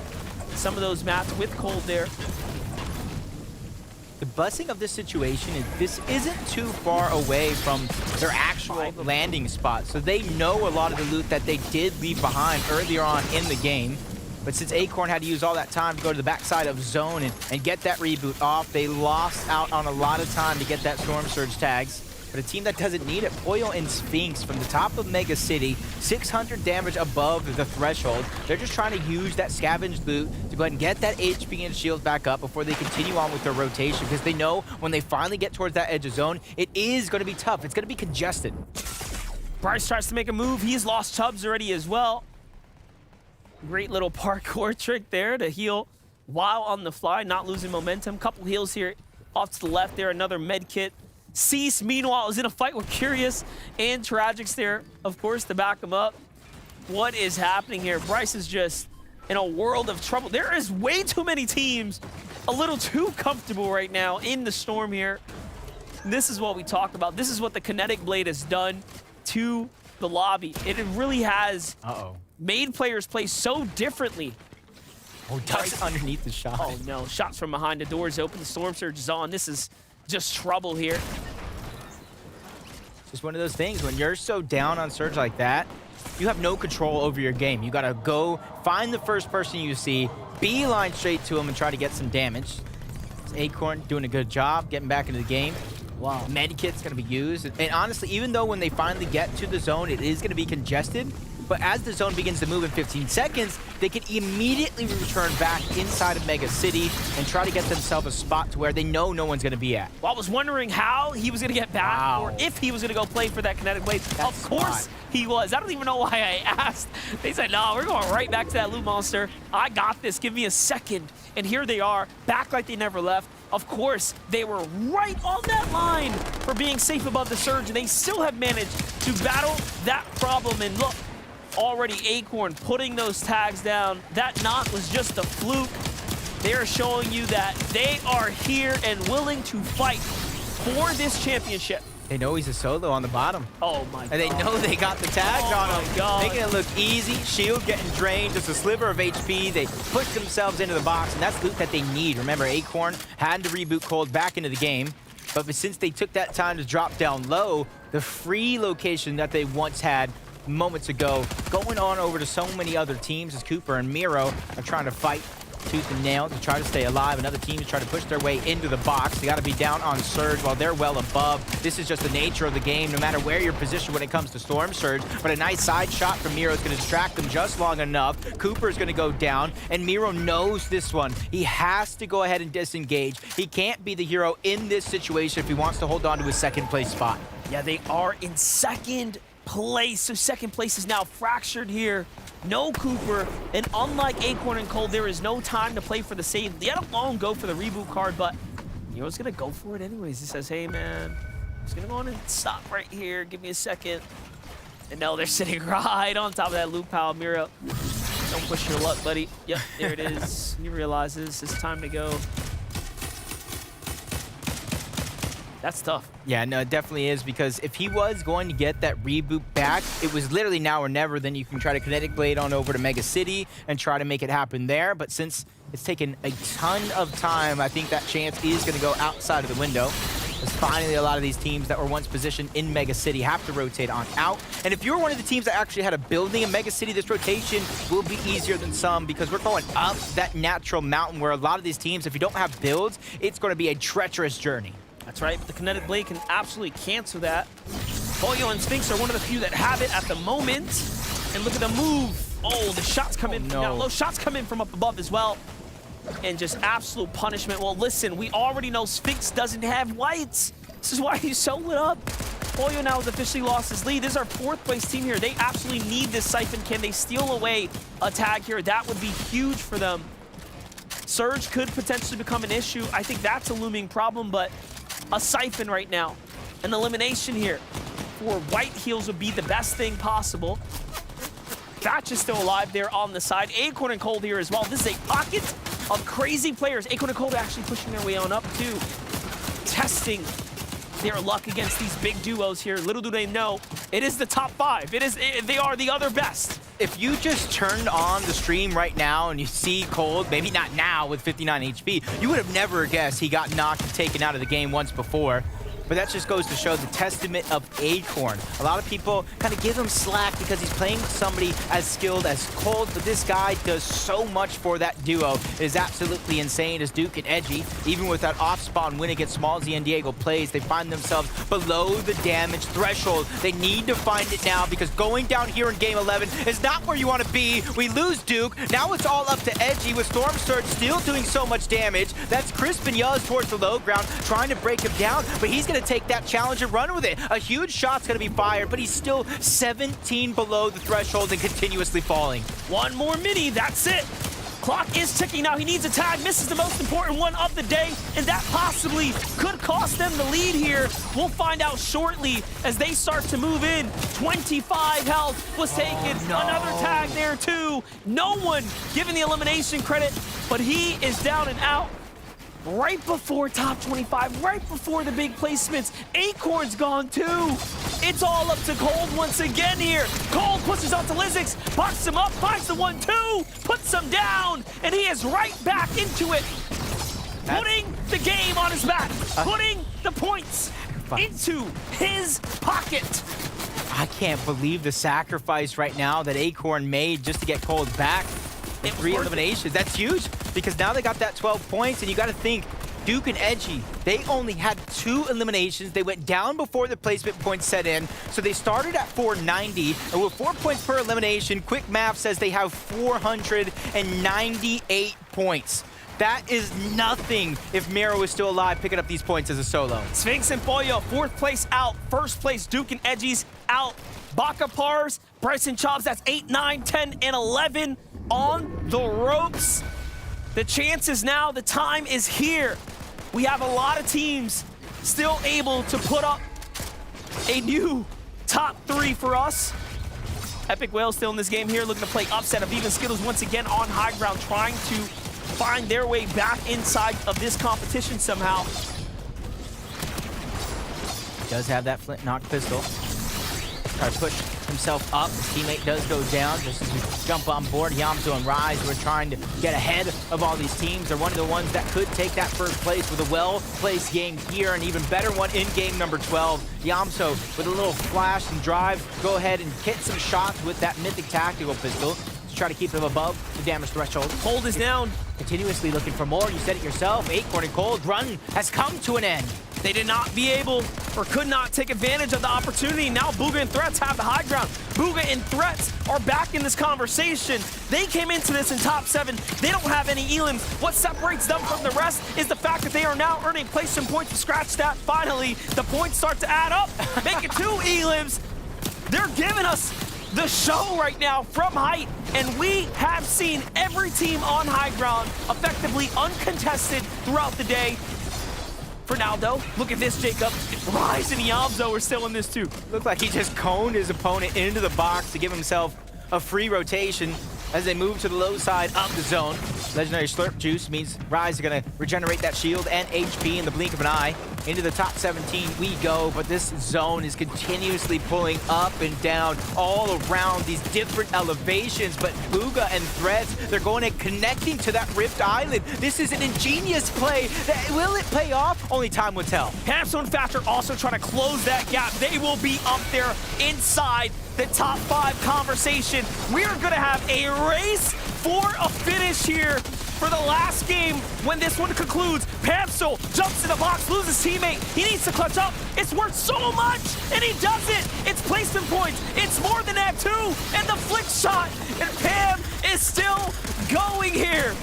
some of those mats with Cold there. The blessing of this situation is this isn't too far away from their actual landing spot. So they know a lot of the loot that they did leave behind earlier on in the game. But since Acorn had to use all that time to go to the backside of zone and get that reboot off, they lost out on a lot of time to get that Storm Surge tags. But a team that doesn't need it, Pollo and Sphinx from the top of Mega City, 600 damage above the threshold. They're just trying to use that scavenged loot to go ahead and get that HP and shield back up before they continue on with their rotation, because they know when they finally get towards that edge of zone, it is going to be tough. It's going to be congested. Bryce tries to make a move. He's lost Chubbs already as well. Great little parkour trick there to heal while on the fly, not losing momentum. Couple heals here off to the left there, another med kit. Cease, meanwhile, is in a fight with Curious and Tragics there, of course, to back him up. What is happening here? Bryce is just in a world of trouble. There is way too many teams a little too comfortable right now in the storm here. This is what we talk about. This is what the Kinetic Blade has done to the lobby. It really has made players play so differently. Oh, Bryce underneath the shot. Oh, no. Shots from behind. The doors open. The Storm Surge is on. This is just trouble here. Just one of those things. When you're so down on Surge like that, you have no control over your game. You got to go find the first person you see, beeline straight to him, and try to get some damage. It's Acorn doing a good job getting back into the game. Wow. Medkit's going to be used. And honestly, even though when they finally get to the zone, it is going to be congested, but as the zone begins to move in 15 seconds, they can immediately return back inside of Mega City and try to get themselves a spot to where they know no one's going to be at. Well, I was wondering how he was going to get back or if he was going to go play for that Kinetic Blade. Of course he was. I don't even know why I asked. They said, no, we're going right back to that loot monster. I got this. Give me a second. And here they are, back like they never left. Of course, they were right on that line for being safe above the Surge, and they still have managed to battle that problem. And look, already Acorn putting those tags down. That knock was just a fluke. They are showing you that they are here and willing to fight for this championship. They know he's a solo on the bottom. Oh my God. And they know they got the tags on him. God. Making it look easy. Shield getting drained, just a sliver of HP. They push themselves into the box, and that's loot that they need. Remember, Acorn had to reboot Cold back into the game. But since they took that time to drop down low, the free location that they once had moments ago, going on over to so many other teams as Cooper and Miro are trying to fight tooth and nail to try to stay alive. Another team is trying to push their way into the box. They got to be down on Surge while they're well above. This is just the nature of the game, no matter where you're positioned when it comes to Storm Surge. But a nice side shot from Miro is going to distract them just long enough. Cooper is going to go down, and Miro knows this one. He has to go ahead and disengage. He can't be the hero in this situation if he wants to hold on to his second place spot. Yeah, they are in second place. So second place is now fractured here. No Cooper, and unlike Acorn and Cold, there is no time to play for the save, let alone go for the reboot card, but Miro's gonna go for it anyways. He says, hey man, I'm just gonna go on and stop right here, give me a second. And no, they're sitting right on top of that loop pile. Miro, don't push your luck, buddy. Yep, there it is. He realizes it's time to go. That's tough. Yeah, no, it definitely is, because if he was going to get that reboot back, it was literally now or never. Then you can try to Kinetic Blade on over to Mega City and try to make it happen there. But since it's taken a ton of time, I think that chance is going to go outside of the window. As finally a lot of these teams that were once positioned in Mega City have to rotate on out. And if you're one of the teams that actually had a building in Mega City, this rotation will be easier than some, because we're going up that natural mountain where a lot of these teams, if you don't have builds, it's going to be a treacherous journey. That's right, but the Kinetic Blade can absolutely cancel that. Pollo and Sphinx are one of the few that have it at the moment. And look at the move. Oh, the shots come in. No. Now, those shots come in from up above as well. And just absolute punishment. Well, listen, we already know Sphinx doesn't have whites. This is why he's so lit up. Pollo now has officially lost his lead. This is our fourth place team here. They absolutely need this Siphon. Can they steal away a tag here? That would be huge for them. Surge could potentially become an issue. I think that's a looming problem, but a Siphon right now, an elimination here for white heals would be the best thing possible. Thatch is still alive there on the side. Acorn and Cold here as well. This is a pocket of crazy players. Acorn and Cold are actually pushing their way on up too. Testing their luck against these big duos here. Little do they know, it is the top 5. They are the other best. If you just turned on the stream right now and you see Cold, maybe not now with 59 HP, you would have never guessed he got knocked and taken out of the game once before. But that just goes to show the testament of Acorn. A lot of people kind of give him slack because he's playing with somebody as skilled as Cold, but this guy does so much for that duo. It is absolutely insane as Duke and Edgy, even with that off-spawn win against Smallzy and Diego plays, they find themselves below the damage threshold. They need to find it now because going down here in Game 11 is not where you want to be. We lose Duke. Now it's all up to Edgy with Storm Surge still doing so much damage. That's Crisp and Yuz towards the low ground, trying to break him down, but he's going to take that challenge and run with it. A huge shot's going to be fired, but he's still 17 below the threshold and continuously falling. One more mini, that's it. Clock is ticking now. He needs a tag, misses the most important one of the day, and that possibly could cost them the lead here. We'll find out shortly as they start to move in. 25 health was taken. Another tag there too. No one given the elimination credit, but he is down and out. Right before top 25, right before the big placements. Acorn's gone too. It's all up to Cold once again here. Cold pushes onto Lizix, boxes him up, finds the 1-2, puts him down, and he is right back into it. Putting the game on his back, putting the points into his pocket. I can't believe the sacrifice right now that Acorn made just to get Cold back. 3 eliminations. That's huge because now they got that 12 points, and you got to think Duke and Edgy, they only had 2 eliminations. They went down before the placement points set in, so they started at 490, and with 4 points per elimination, quick math says they have 498 points. That is nothing if Miro is still alive picking up these points as a solo. Sphinx and Pollo, 4th place out. 1st place, Duke and Edgy's out. Baka Pars, Bryson Chops, that's 8, 9, 10, and 11 on the ropes. The chances now, the time is here. We have a lot of teams still able to put up a new top 3 for us. Epic Whale still in this game here, looking to play upset of even Skittles once again on high ground, trying to find their way back inside of this competition somehow. Does have that flint knock pistol. Try to push himself up. His teammate does go down just as we jump on board. Yamso and Rise, we're trying to get ahead of all these teams. They're one of the ones that could take that 1st place with a well-placed game here, an even better one in game number 12. Yamso with a little flash and drive, go ahead and hit some shots with that mythic tactical pistol to try to keep him above the damage threshold. Cold is down. Continuously looking for more. You said it yourself. Acorn and Cold run has come to an end. They did not be able or could not take advantage of the opportunity. Now Booga and Threats have the high ground. Booga and Threats are back in this conversation. They came into this in top 7. They don't have any elims. What separates them from the rest is the fact that they are now earning placement points to scratch that. Finally, the points start to add up. Make it 2 elims. They're giving us the show right now from height, and we have seen every team on high ground effectively uncontested throughout the day. For now, though, look at this, Jacob. Rise and Yamso are still in this, too. Looked like he just coned his opponent into the box to give himself a free rotation as they move to the low side of the zone. Legendary Slurp Juice means Rise are going to regenerate that shield and HP in the blink of an eye. Into the top 17 we go, but this zone is continuously pulling up and down all around these different elevations. But Booga and Threads, they're going and connecting to that Rift Island. This is an ingenious play. Will it pay off? Only time will tell. Hamso and Factor also trying to close that gap. They will be up there inside the top 5 conversation. We are going to have a race for a finish here for the last game when this one concludes. Pamsel jumps in the box, loses teammate. He needs to clutch up. It's worth so much, and he does it. It's placement points. It's more than that, too. And the flick shot, and Pam is still going here.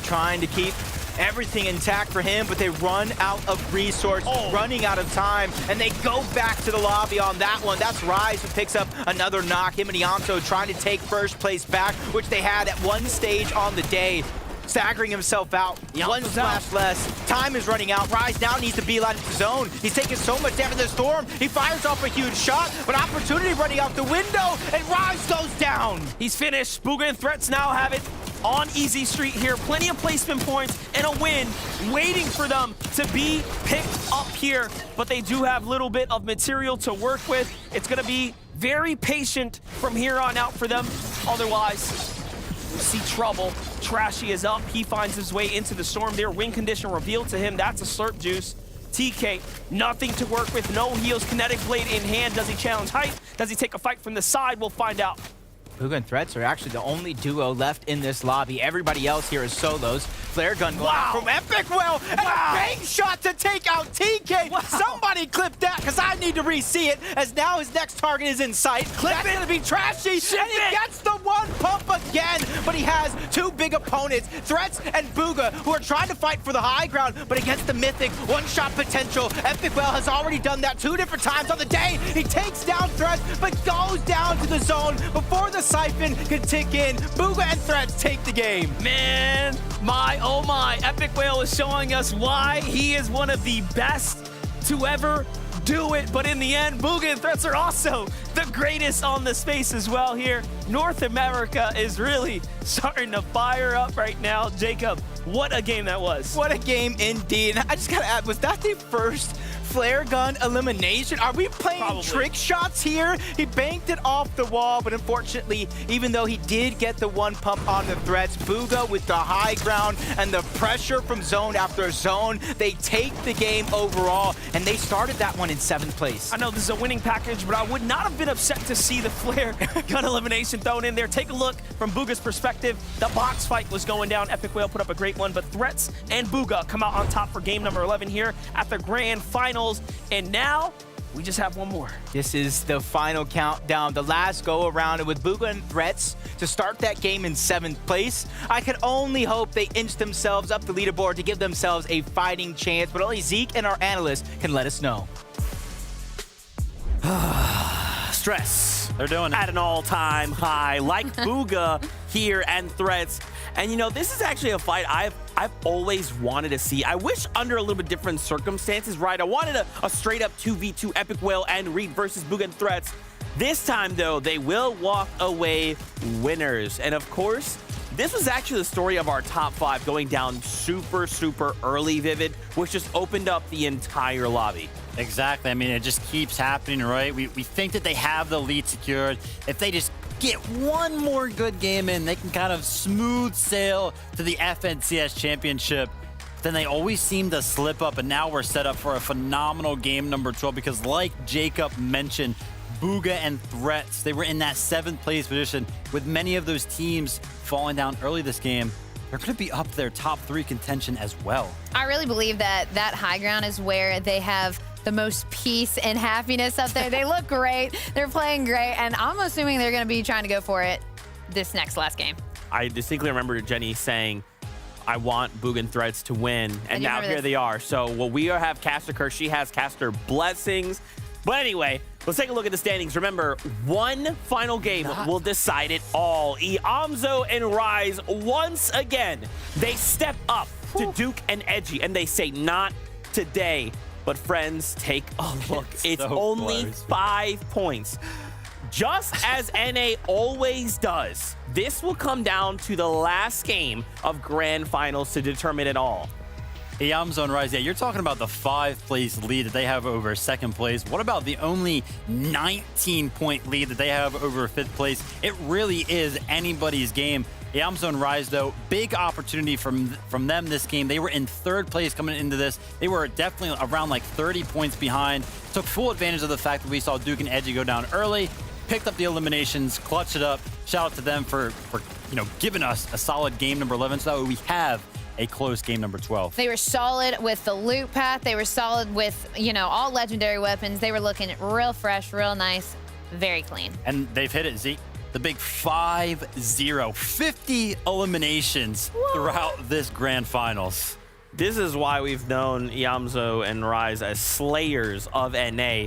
Trying to keep everything intact for him, but they run out of resource, running out of time, and they go back to the lobby on that one. That's Rise who picks up another knock. Him and Yamso trying to take 1st place back, which they had at one stage on the day. Staggering himself out. One splash less. Time is running out. Rise now needs to beeline into zone. He's taking so much damage in the storm. He fires off a huge shot, but opportunity running out the window, and Rise goes down. He's finished. Booga and Threats now have it. on Easy Street here. Plenty of placement points and a win waiting for them to be picked up here. But they do have a little bit of material to work with. It's going to be very patient from here on out for them. Otherwise, we see trouble. Trashy is up. He finds his way into the storm there. Win condition revealed to him. That's a slurp juice. TK, nothing to work with. No heals. Kinetic Blade in hand. Does he challenge height? Does he take a fight from the side? We'll find out. Bugha and Threats are actually the only duo left in this lobby. Everybody else here is solos. Flare gun going out from Epic Well, and a bank shot to take out TK. Somebody clip that, because I need to re-see it, as now his next target is in sight. That's going to be Trashy, and he gets the one pump again, but he has two big opponents, Threats and Bugha, who are trying to fight for the high ground, but against the mythic one-shot potential. Epic Well has already done that 2 different times on the day. He takes down Threats, but goes down to the zone before the Siphon can tick in. Bugha and Threats take the game. Man, my oh my, Epic Whale is showing us why he is one of the best to ever do it. But in the end, Bugha and Threats are also the greatest on the space as well here. North America is really starting to fire up right now. Jacob, what a game that was. What a game indeed. And I just gotta add, was that the first flare gun elimination? Are we playing trick shots here? He banked it off the wall, but unfortunately, even though he did get the one pump on the Threats, Bugha with the high ground and the pressure from zone after zone, they take the game overall, and they started that one in 7th place. I know this is a winning package, but I would not have been upset to see the flare gun elimination thrown in there. Take a look from Bugha's perspective. The box fight was going down. Epic Whale put up a great one, but Threats and Bugha come out on top for game number 11 here at the grand final. And now we just have one more. This is the final countdown, the last go around, and with Bugha and Threats to start that game in 7th place, I can only hope they inch themselves up the leaderboard to give themselves a fighting chance, but only Zeke and our analysts can let us know. Stress. They're doing it at an all-time high, like Bugha here and Threats. And you know, this is actually a fight I've always wanted to see. I wish under a little bit different circumstances, right? I wanted a straight up 2v2 Epic Whale and Reed versus Bugha and Threats. This time, though, they will walk away winners. And of course, this was actually the story of our top 5 going down super, super early, Vivid, which just opened up the entire lobby. Exactly. I mean, it just keeps happening, right? We think that they have the lead secured. If they just get one more good game in, they can kind of smooth sail to the FNCS Championship. Then they always seem to slip up, and now we're set up for a phenomenal game number 12 because, like Jacob mentioned, Bugha and Threats, they were in that 7th place position. With many of those teams falling down early this game, they're going to be up their top 3 contention as well. I really believe that high ground is where they have the most peace and happiness up there. They look great. They're playing great. And I'm assuming they're going to be trying to go for it this last game. I distinctly remember Jenny saying, I want Bugha and Threats to win. And now here they are. So we have Caster Curse. She has Caster Blessings. But anyway, let's take a look at the standings. Remember, one final game will decide it all. Iamzo and Rise, once again, they step up to Duke and Edgy, and they say, not today. But friends, take a look. It's so only close. 5 points. Just as NA always does, this will come down to the last game of grand finals to determine it all. Iamzo and Rise, yeah, you're talking about the 5th place lead that they have over 2nd place. What about the only 19-point lead that they have over 5th place? It really is anybody's game. Iamzo and Rise, though, big opportunity from them this game. They were in 3rd place coming into this. They were definitely around like 30 points behind. Took full advantage of the fact that we saw Duke and Edgy go down early, picked up the eliminations, clutched it up. Shout out to them for giving us a solid game number 11, so that way we have a close game number 12. They were solid with the loot path. They were solid with, all legendary weapons. They were looking real fresh, real nice, very clean. And they've hit it, Zeke. The big 5-0, 50 eliminations throughout this grand finals. This is why we've known Iamzo and Rise as slayers of NA.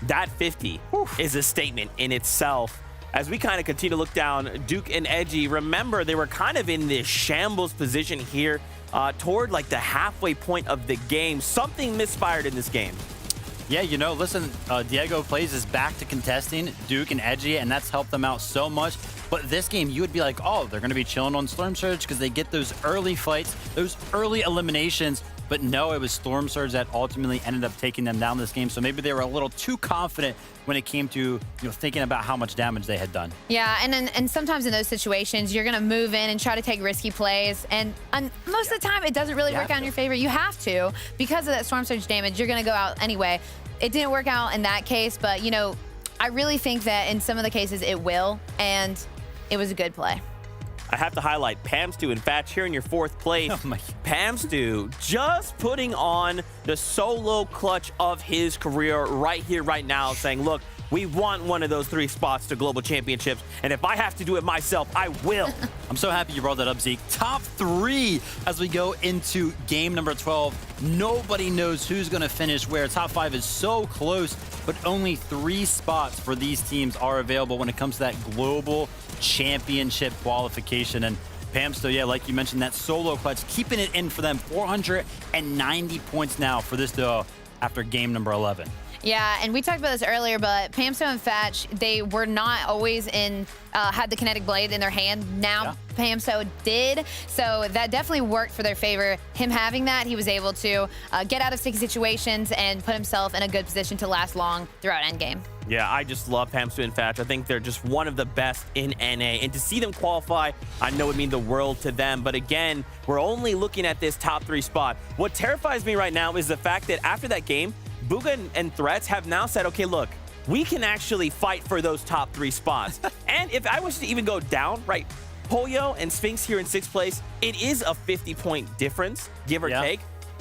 That 50 is a statement in itself. As we kind of continue to look down, Duke and Edgy, remember they were kind of in this shambles position here toward like the halfway point of the game. Something misfired in this game. Yeah, listen, Diego Plays is back to contesting Duke and Edgy, and that's helped them out so much. But this game, you would be like, oh, they're going to be chilling on Storm Surge because they get those early fights, those early eliminations. But no, it was Storm Surge that ultimately ended up taking them down this game. So maybe they were a little too confident when it came to thinking about how much damage they had done. Yeah, and sometimes in those situations, you're going to move in and try to take risky plays. And most of the time, it doesn't really work out in your favor. You have to. Because of that Storm Surge damage, you're going to go out anyway. It didn't work out in that case, but, I really think that in some of the cases it will, and it was a good play. I have to highlight Pamstu and Fatch here in your 4th place. Oh my. Pamstu just putting on the solo clutch of his career right here, right now, saying, look, we want one of those 3 spots to global championships, and if I have to do it myself, I will. I'm so happy you brought that up, Zeke. Top 3 as we go into game number 12. Nobody knows who's going to finish where. Top 5 is so close, but only 3 spots for these teams are available when it comes to that global championship qualification. And Pamstu, yeah, like you mentioned, that solo clutch, keeping it in for them. 490 points now for this duo after game number 11. Yeah, and we talked about this earlier, but Pamstu and Fatch, they were not always had the kinetic blade in their hand. Now Pamstu did, so that definitely worked for their favor. Him having that, he was able to get out of sticky situations and put himself in a good position to last long throughout endgame. Yeah, I just love Pamstu and Fatch. I think they're just one of the best in NA. And to see them qualify, I know it means the world to them. But again, we're only looking at this top 3 spot. What terrifies me right now is the fact that after that game, Bugha and Threats have now said, okay, look, we can actually fight for those top 3 spots. And if I was to even go down, right, Pollo and Sphinx here in 6th place, it is a 50-point difference, give or take.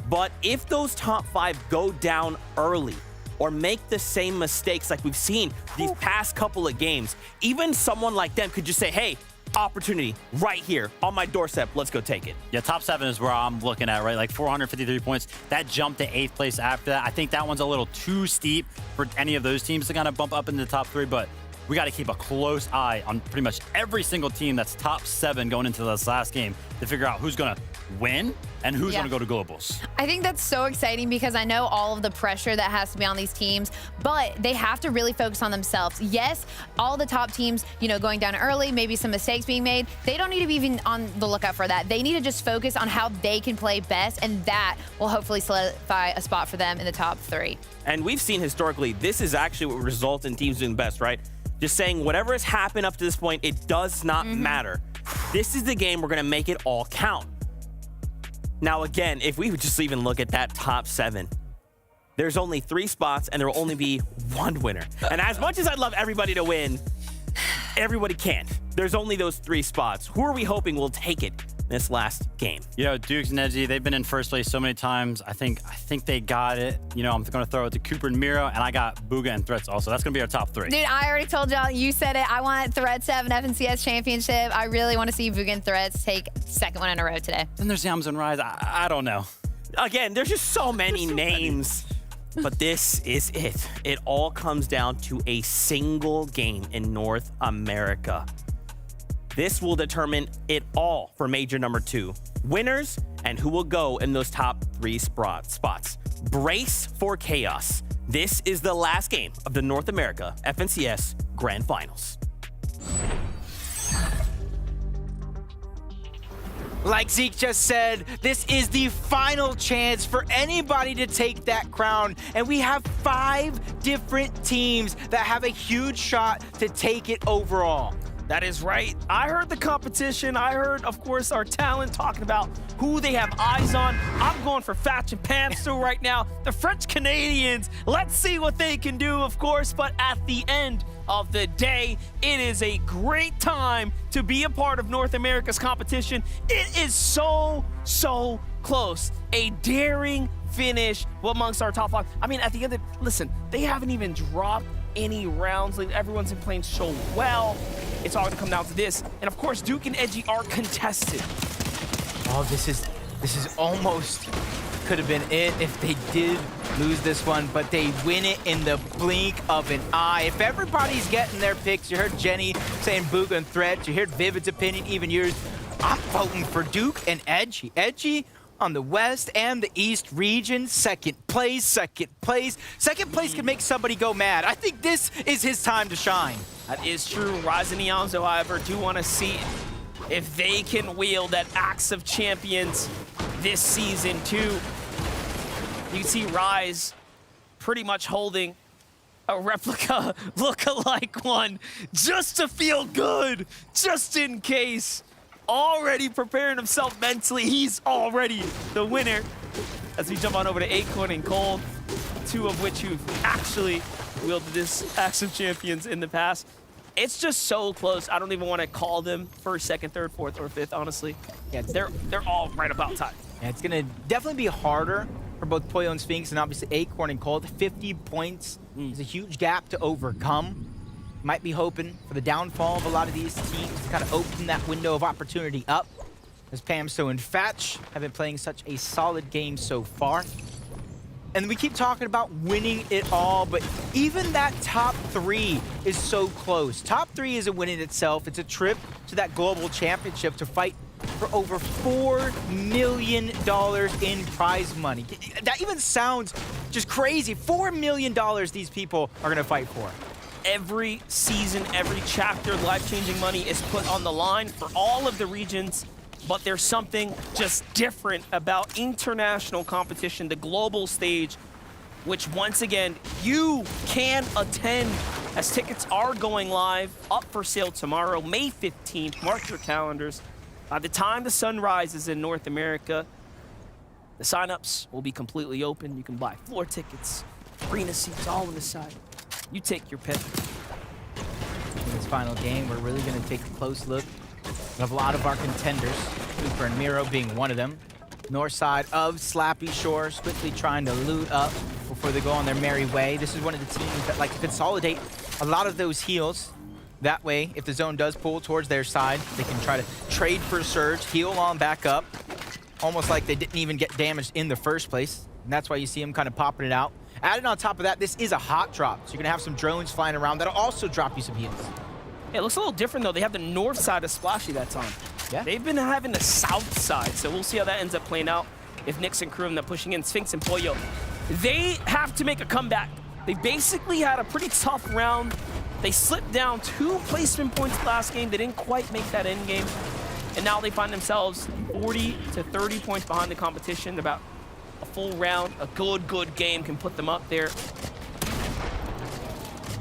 But if those top 5 go down early or make the same mistakes like we've seen these past couple of games, even someone like them could just say, hey, opportunity right here on my doorstep. Let's go take it. Yeah, top 7 is where I'm looking at, right? Like 453 points. That jump to 8th place after that. I think that one's a little too steep for any of those teams to kind of bump up into the top 3, but we got to keep a close eye on pretty much every single team that's top 7 going into this last game to figure out who's going to win and who's going to go to globals. I think that's so exciting because I know all of the pressure that has to be on these teams, but they have to really focus on themselves. Yes, all the top teams, going down early, maybe some mistakes being made, they don't need to be even on the lookout for that. They need to just focus on how they can play best, and that will hopefully solidify a spot for them in the top 3. And we've seen historically, this is actually what results in teams doing best, right? Just saying whatever has happened up to this point, it does not matter. This is the game we're going to make it all count. Now, again, if we would just even look at that top 7, there's only 3 spots and there will only be 1 winner. And as much as I'd love everybody to win, everybody can't. There's only those 3 spots. Who are we hoping will take it this last game? Dukes and Edgy, they've been in 1st place so many times. I think they got it. I'm going to throw it to Cooper and Miro, and I got Bugha and Threats also. That's going to be our top 3. Dude, I already told y'all, you said it. I want Threats to have an FNCS championship. I really want to see Bugha and Threats take 2nd one in a row today. Then there's Yams and Rise. I don't know. Again, there's just so many names. But this is it. It all comes down to a single game in North America. This will determine it all for Major number 2. Winners and who will go in those top 3 spots. Brace for chaos. This is the last game of the North America FNCS Grand Finals. Like Zeke just said, this is the final chance for anybody to take that crown. And we have 5 different teams that have a huge shot to take it overall. That is right. I heard the competition. I heard, of course, our talent talking about who they have eyes on. I'm going for Fatch and Pamstu right now. The French Canadians, let's see what they can do, of course. But at the end of the day, it is a great time to be a part of North America's competition. It is so close. A daring finish amongst our top 5. I mean, at the end of it, listen, they haven't even dropped any rounds. Like, everyone's been playing so well. It's all gonna come down to this. And of course, Duke and Edgy are contested. Oh, this is almost could have been it if they did lose this one, but they win it in the blink of an eye. If everybody's getting their picks, you heard Jenny saying Bugha and Threat, you heard Vivid's opinion, even yours. I'm voting for Duke and Edgy. Edgy, on the West and the East region. Second place, second place. Second place can make somebody go mad. I think this is his time to shine. That is true. Rise and Eonzo, however, do want to see if they can wield that Axe of Champions this season, too. You can see Rise pretty much holding a replica look-alike one just to feel good, just in case. Already preparing himself mentally. He's already the winner. As we jump on over to Acorn and Cold, two of which who've actually wielded this Axe of Champions in the past. It's just so close. I don't even want to call them first, second, third, fourth, or fifth, honestly. Yeah, they're all right about time. Yeah, it's going to definitely be harder for both Pollo and Sphinx, and obviously Acorn and Cold. 50 points is a huge gap to overcome. Might be hoping for the downfall of a lot of these teams to kind of open that window of opportunity up, as Pamsto and Fatch have been playing such a solid game so far. And we keep talking about winning it all, but even that top 3 is so close. Top 3 is a win in itself. It's a trip to that global championship to fight for over $4 million in prize money. That even sounds just crazy. $4 million these people are gonna fight for. Every season, every chapter, life-changing money is put on the line for all of the regions, but there's something just different about international competition, the global stage, which once again, you can attend as tickets are going live, up for sale tomorrow, May 15th. Mark your calendars. By the time the sun rises in North America, the signups will be completely open. You can buy floor tickets, arena seats, all on the side. You take your pick. In this final game, we're really going to take a close look at a lot of our contenders, Cooper and Miro being one of them. North side of Slappy Shores, quickly trying to loot up before they go on their merry way. This is one of the teams that like to consolidate a lot of those heals. That way, if the zone does pull towards their side, they can try to trade for Surge, heal on back up, almost like they didn't even get damaged in the first place. And that's why you see them kind of popping it out. Added on top of that, this is a hot drop. So you're going to have some drones flying around that'll also drop you some heals. Yeah, it looks a little different, though. They have the north side of Splashy that's on. Yeah. They've been having the south side, so we'll see how that ends up playing out. If Nyx and crew end up pushing in Sphinx and Pollo, they have to make a comeback. They basically had a pretty tough round. They slipped down 2 placement points last game. They didn't quite make that end game. And now they find themselves 40 to 30 points behind the competition. About a full round, a good game can put them up there.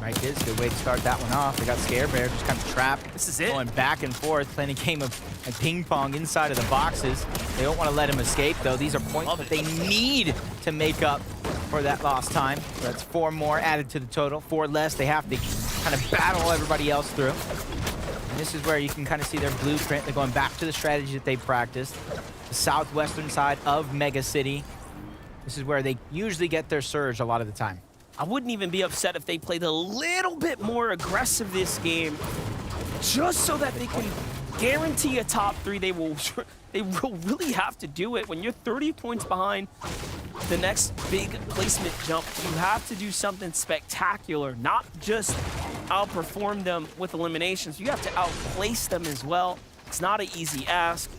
Right, this is a good way to start that one off. They got Scare Bear just kind of trapped. This is it. Going back and forth, playing a game of ping pong inside of the boxes. They don't want to let him escape, though. These are points that they need to make up for that lost time. So that's 4 more added to the total. 4 less they have to kind of battle everybody else through. And this is where you can kind of see their blueprint. They're going back to the strategy that they practiced. The southwestern side of Mega City. This is where they usually get their surge a lot of the time. I wouldn't even be upset if they played a little bit more aggressive this game, just so that they can guarantee a top 3. They will really have to do it. When you're 30 points behind the next big placement jump, you have to do something spectacular, not just outperform them with eliminations. You have to outplace them as well. It's not an easy ask.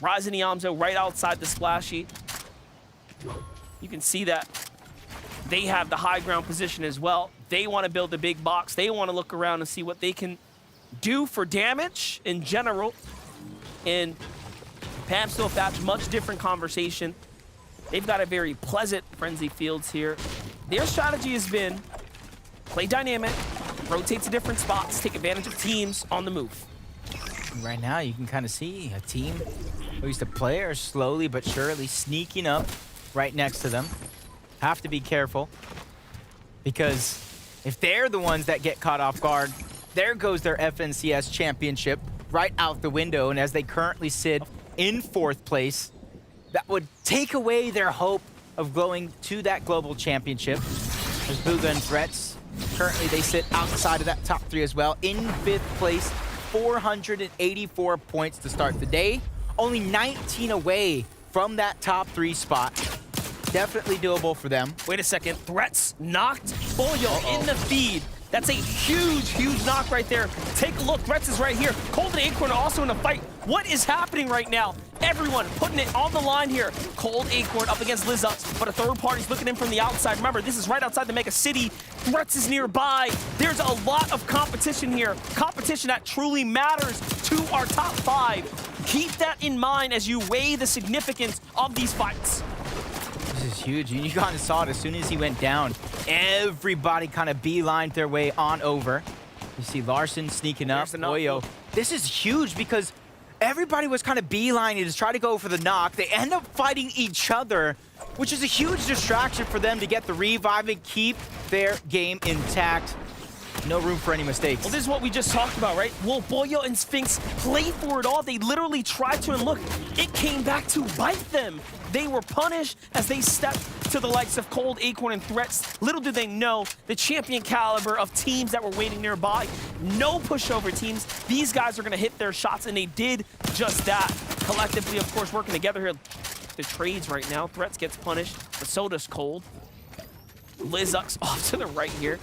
Rise and Eonzo right outside the Splashy. You can see that they have the high ground position as well. They want to build a big box. They want to look around and see what they can do for damage in general. And Pamsto Thatch, much different conversation. They've got a very pleasant Frenzy Fields here. Their strategy has been play dynamic, rotate to different spots, take advantage of teams on the move. Right now, you can kind of see a team, at least the players, slowly but surely sneaking up right next to them. Have to be careful, because if they're the ones that get caught off guard, there goes their FNCS championship right out the window. And as they currently sit in 4th place, that would take away their hope of going to that global championship. There's Booga and Threats. Currently, they sit outside of that top 3 as well. In 5th place, 484 points to start the day. Only 19 away from that top 3 spot. Definitely doable for them. Wait a second. Threats knocked Pollo in the feed. That's a huge, huge knock right there. Take a look. Threats is right here. Cold and Acorn are also in a fight. What is happening right now? Everyone putting it on the line here. Cold Acorn up against Lizux, but a third party's looking in from the outside. Remember, this is right outside the mega city. Threats is nearby. There's a lot of competition here. Competition that truly matters to our top 5. Keep that in mind as you weigh the significance of these fights. This is huge. You kind of saw it as soon as he went down. Everybody kind of beelined their way on over. You see Larson sneaking up. Oyo. This is huge because everybody was kind of beelining to try to go for the knock. They end up fighting each other, which is a huge distraction for them to get the revive and keep their game intact. No room for any mistakes. Well, this is what we just talked about, right? Well, Boyo and Sphinx played for it all. They literally tried to, and look, it came back to bite them. They were punished as they stepped to the likes of Cold, Acorn, and Threats. Little did they know the champion caliber of teams that were waiting nearby. No pushover teams. These guys are going to hit their shots, and they did just that. Collectively, of course, working together here. The trades right now. Threats gets punished, but so does Cold. Lizux off to the right here.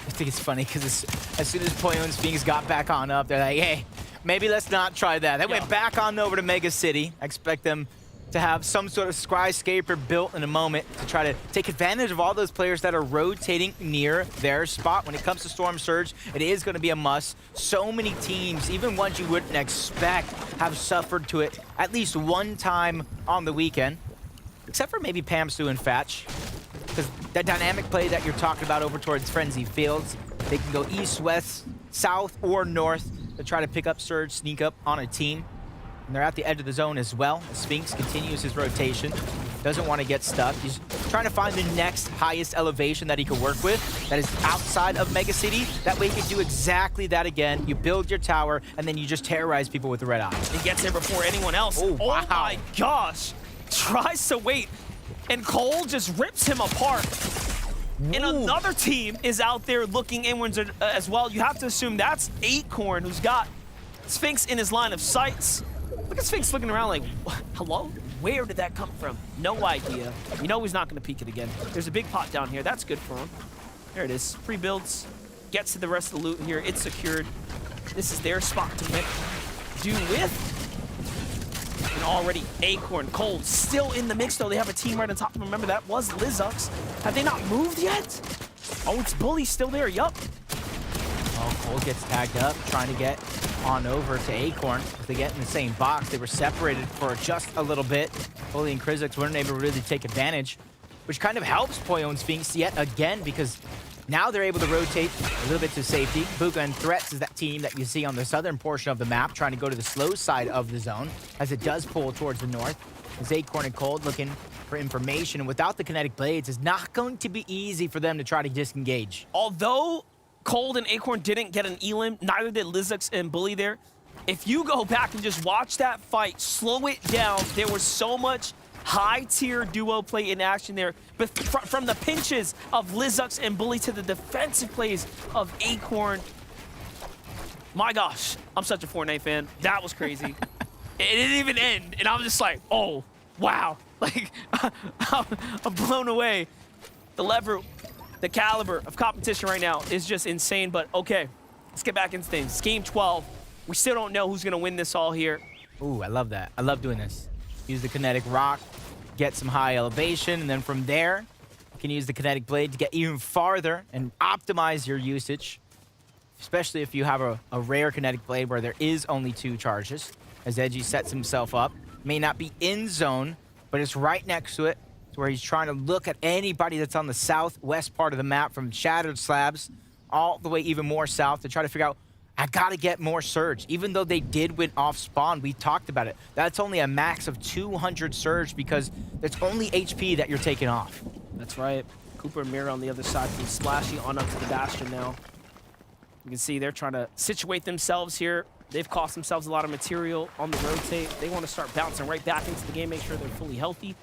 I think it's funny because as soon as Poyo and Sphinx got back on up, they're like, hey, maybe let's not try that. They went back on over to Mega City. I expect them to have some sort of skyscraper built in a moment to try to take advantage of all those players that are rotating near their spot. When it comes to Storm Surge, it is going to be a must. So many teams, even ones you wouldn't expect, have suffered to it at least one time on the weekend, except for maybe Pam, Stu, and Fatch. Because that dynamic play that you're talking about over towards Frenzy Fields, they can go east, west, south, or north to try to pick up Surge, sneak up on a team. And they're at the edge of the zone as well. Sphinx continues his rotation. Doesn't want to get stuck. He's trying to find the next highest elevation that he could work with that is outside of Mega City. That way he can do exactly that again. You build your tower, and then you just terrorize people with the red eye. He gets there before anyone else. Oh, wow. Oh my gosh. Tries to wait, and Cole just rips him apart. And another team is out there looking inwards as well. You have to assume that's Acorn, who's got Sphinx in his line of sights. Look at Sphinx looking around like, hello? Where did that come from? No idea. You know he's not going to peek it again. There's a big pot down here. That's good for him. There it is. Free builds. Gets to the rest of the loot here. It's secured. This is their spot to do with. And already Acorn, Cold, still in the mix, though. They have a team right on top of them. Remember, that was Lizux. Have they not moved yet? Oh, it's Bully still there. Yup. Oh, Cold gets tagged up, trying to get on over to Acorn. If they get in the same box, they were separated for just a little bit. Bully and Krizix weren't able to really take advantage, which kind of helps Poyo and Sphinx yet again, because now they're able to rotate a little bit to safety. Buka and Threats is that team that you see on the southern portion of the map, trying to go to the slow side of the zone, as it does pull towards the north. As Acorn and Cold looking for information, and without the kinetic blades, it's not going to be easy for them to try to disengage. Although Cold and Acorn didn't get an elim, neither did Lizux and Bully there. If you go back and just watch that fight, slow it down, there was so much high-tier duo play in action there. But from the pinches of Lizux and Bully to the defensive plays of Acorn. My gosh, I'm such a Fortnite fan. That was crazy. It didn't even end, and I'm just like, oh, wow. Like, I'm blown away. The lever, the caliber of competition right now is just insane, but okay, let's get back into things. It's game 12. We still don't know who's gonna win this all here. Ooh, I love that. I love doing this. Use the kinetic rock, get some high elevation, and then from there, you can use the kinetic blade to get even farther and optimize your usage, especially if you have a rare kinetic blade where there is only 2 charges. As Edgy sets himself up, may not be in zone, but it's right next to it. It's where he's trying to look at anybody that's on the southwest part of the map, from Shattered Slabs all the way even more south, to try to figure out, I gotta get more Surge. Even though they did win off spawn, we talked about it. That's only a max of 200 Surge because it's only HP that you're taking off. That's right. Cooper and Mira on the other side from Splashy on up to the Bastion now. You can see they're trying to situate themselves here. They've cost themselves a lot of material on the rotate. They want to start bouncing right back into the game, make sure they're fully healthy.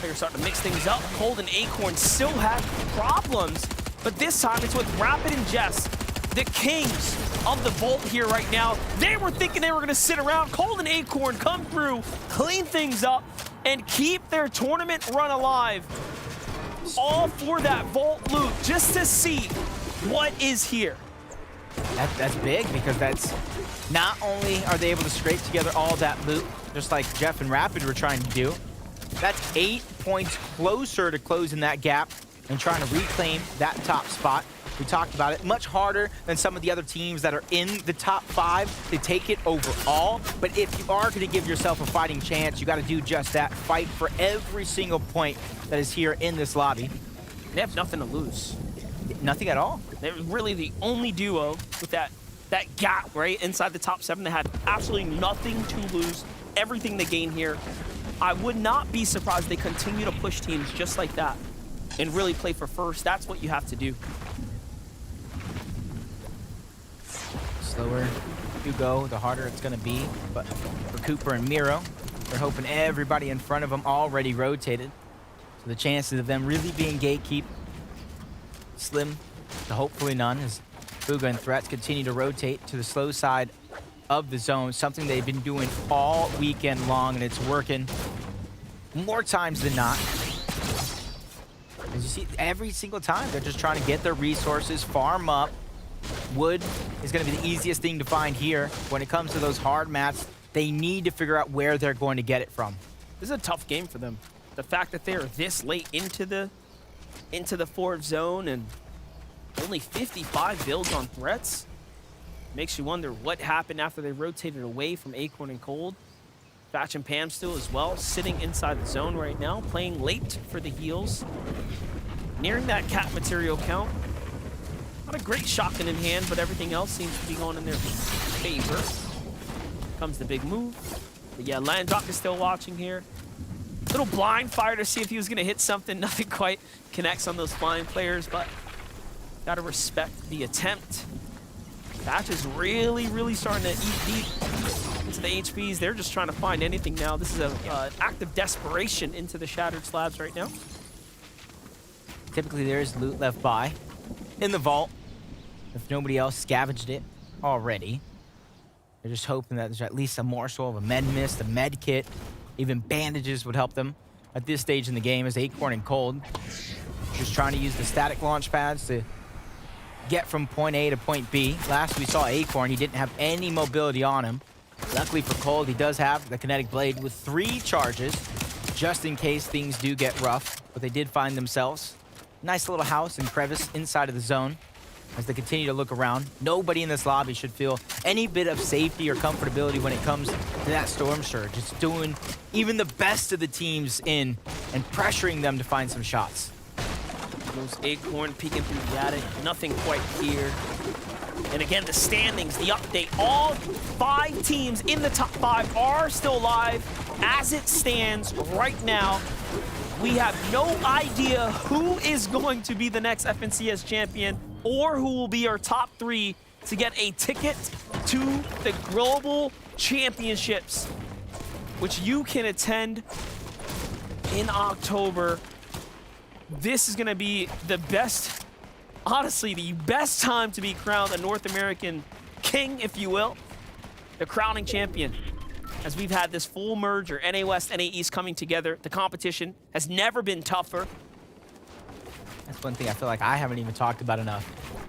They're starting to mix things up. Cold and Acorn still have problems, but this time it's with Rapid and Jess, the kings of the vault here right now. They were thinking they were going to sit around. Cold and Acorn come through, clean things up, and keep their tournament run alive. all for that vault loot just to see what is here. That's big because that's not only are they able to scrape together all that loot, just like Jeff and Rapid were trying to do, that's 8 points closer to closing that gap and trying to reclaim that top spot. We talked about it, much harder than some of the other teams that are in the top 5 to take it overall. But if you are going to give yourself a fighting chance, you got to do just that. Fight for every single point that is here in this lobby. They have nothing to lose. Nothing at all. They're really the only duo with that gap right inside the top 7 that had absolutely nothing to lose, everything they gain here. I would not be surprised if they continue to push teams just like that and really play for first. That's what you have to do. Slower you go, the harder it's going to be. But for Cooper and Miro, they're hoping everybody in front of them already rotated. So the chances of them really being gatekeep slim to hopefully none as Fuga and Threats continue to rotate to the slow side of the zone, something they've been doing all weekend long, and it's working more times than not. As you see, every single time they're just trying to get their resources, farm up. Wood is going to be the easiest thing to find here. When it comes to those hard mats, they need to figure out where they're going to get it from. This is a tough game for them. The fact that they're this late into the 4th zone and only 55 builds on Threats makes you wonder what happened after they rotated away from Acorn and Cold. Batch and Pam still as well, sitting inside the zone right now, playing late for the heals. Nearing that cat material count. Not a great shotgun in hand, but everything else seems to be going in their favor. Comes the big move. But yeah, Landrock is still watching here. Little blind fire to see if he was going to hit something. Nothing quite connects on those flying players, but got to respect the attempt. Batch is really, really starting to eat deep into the HPs. They're just trying to find anything now. This is an act of desperation into the shattered slabs right now. Typically, there is loot left by in the vault if nobody else scavenged it already. They're just hoping that there's at least a morsel of a med mist, a med kit, even bandages would help them at this stage in the game as Acorn and Cold just trying to use the static launch pads to get from point A to point B. Last we saw Acorn, he didn't have any mobility on him. Luckily for Cold, he does have the kinetic blade with 3 charges just in case things do get rough. But they did find themselves a nice little house and crevice inside of the zone as they continue to look around. Nobody in this lobby should feel any bit of safety or comfortability when it comes to that storm surge. It's doing even the best of the teams in and pressuring them to find some shots. Those Acorn peeking through the attic, nothing quite here. And again, the standings, the update, all 5 teams in the top 5 are still alive. As it stands right now, we have no idea who is going to be the next FNCS champion or who will be our top 3 to get a ticket to the Global Championships, which you can attend in October. This is going to be the best, honestly, the best time to be crowned a North American king, if you will, the crowning champion. As we've had this full merger, NA West, NA East coming together, the competition has never been tougher. That's one thing I feel like I haven't even talked about enough.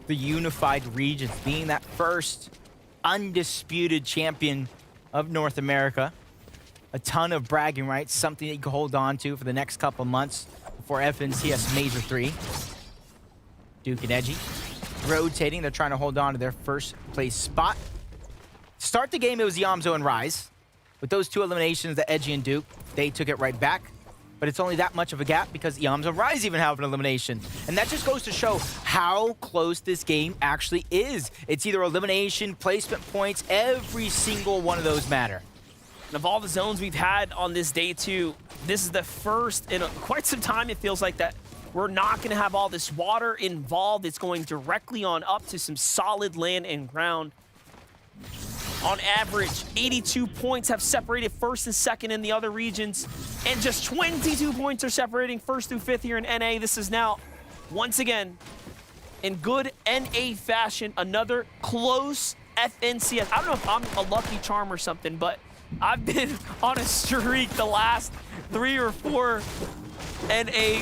The unified regions being that first undisputed champion of North America. A ton of bragging rights, something that you can hold on to for the next couple months before FNCS Major 3. Duke and Edgy rotating. They're trying to hold on to their first place spot. Start the game, it was Yamzo and Rise. With those 2 eliminations, the Edgy and Duke, they took it right back. But it's only that much of a gap because Yamzo and Rise even have an elimination. And that just goes to show how close this game actually is. It's either elimination, placement points, every single one of those matter. And of all the zones we've had on this day 2, this is the first in quite some time, it feels like, that we're not going to have all this water involved. It's going directly on up to some solid land and ground. On average, 82 points have separated first and second in the other regions, and just 22 points are separating first through 5th here in NA. This is now, once again, in good NA fashion, another close FNCS. I don't know if I'm a lucky charm or something, but I've been on a streak the last 3 or 4 NA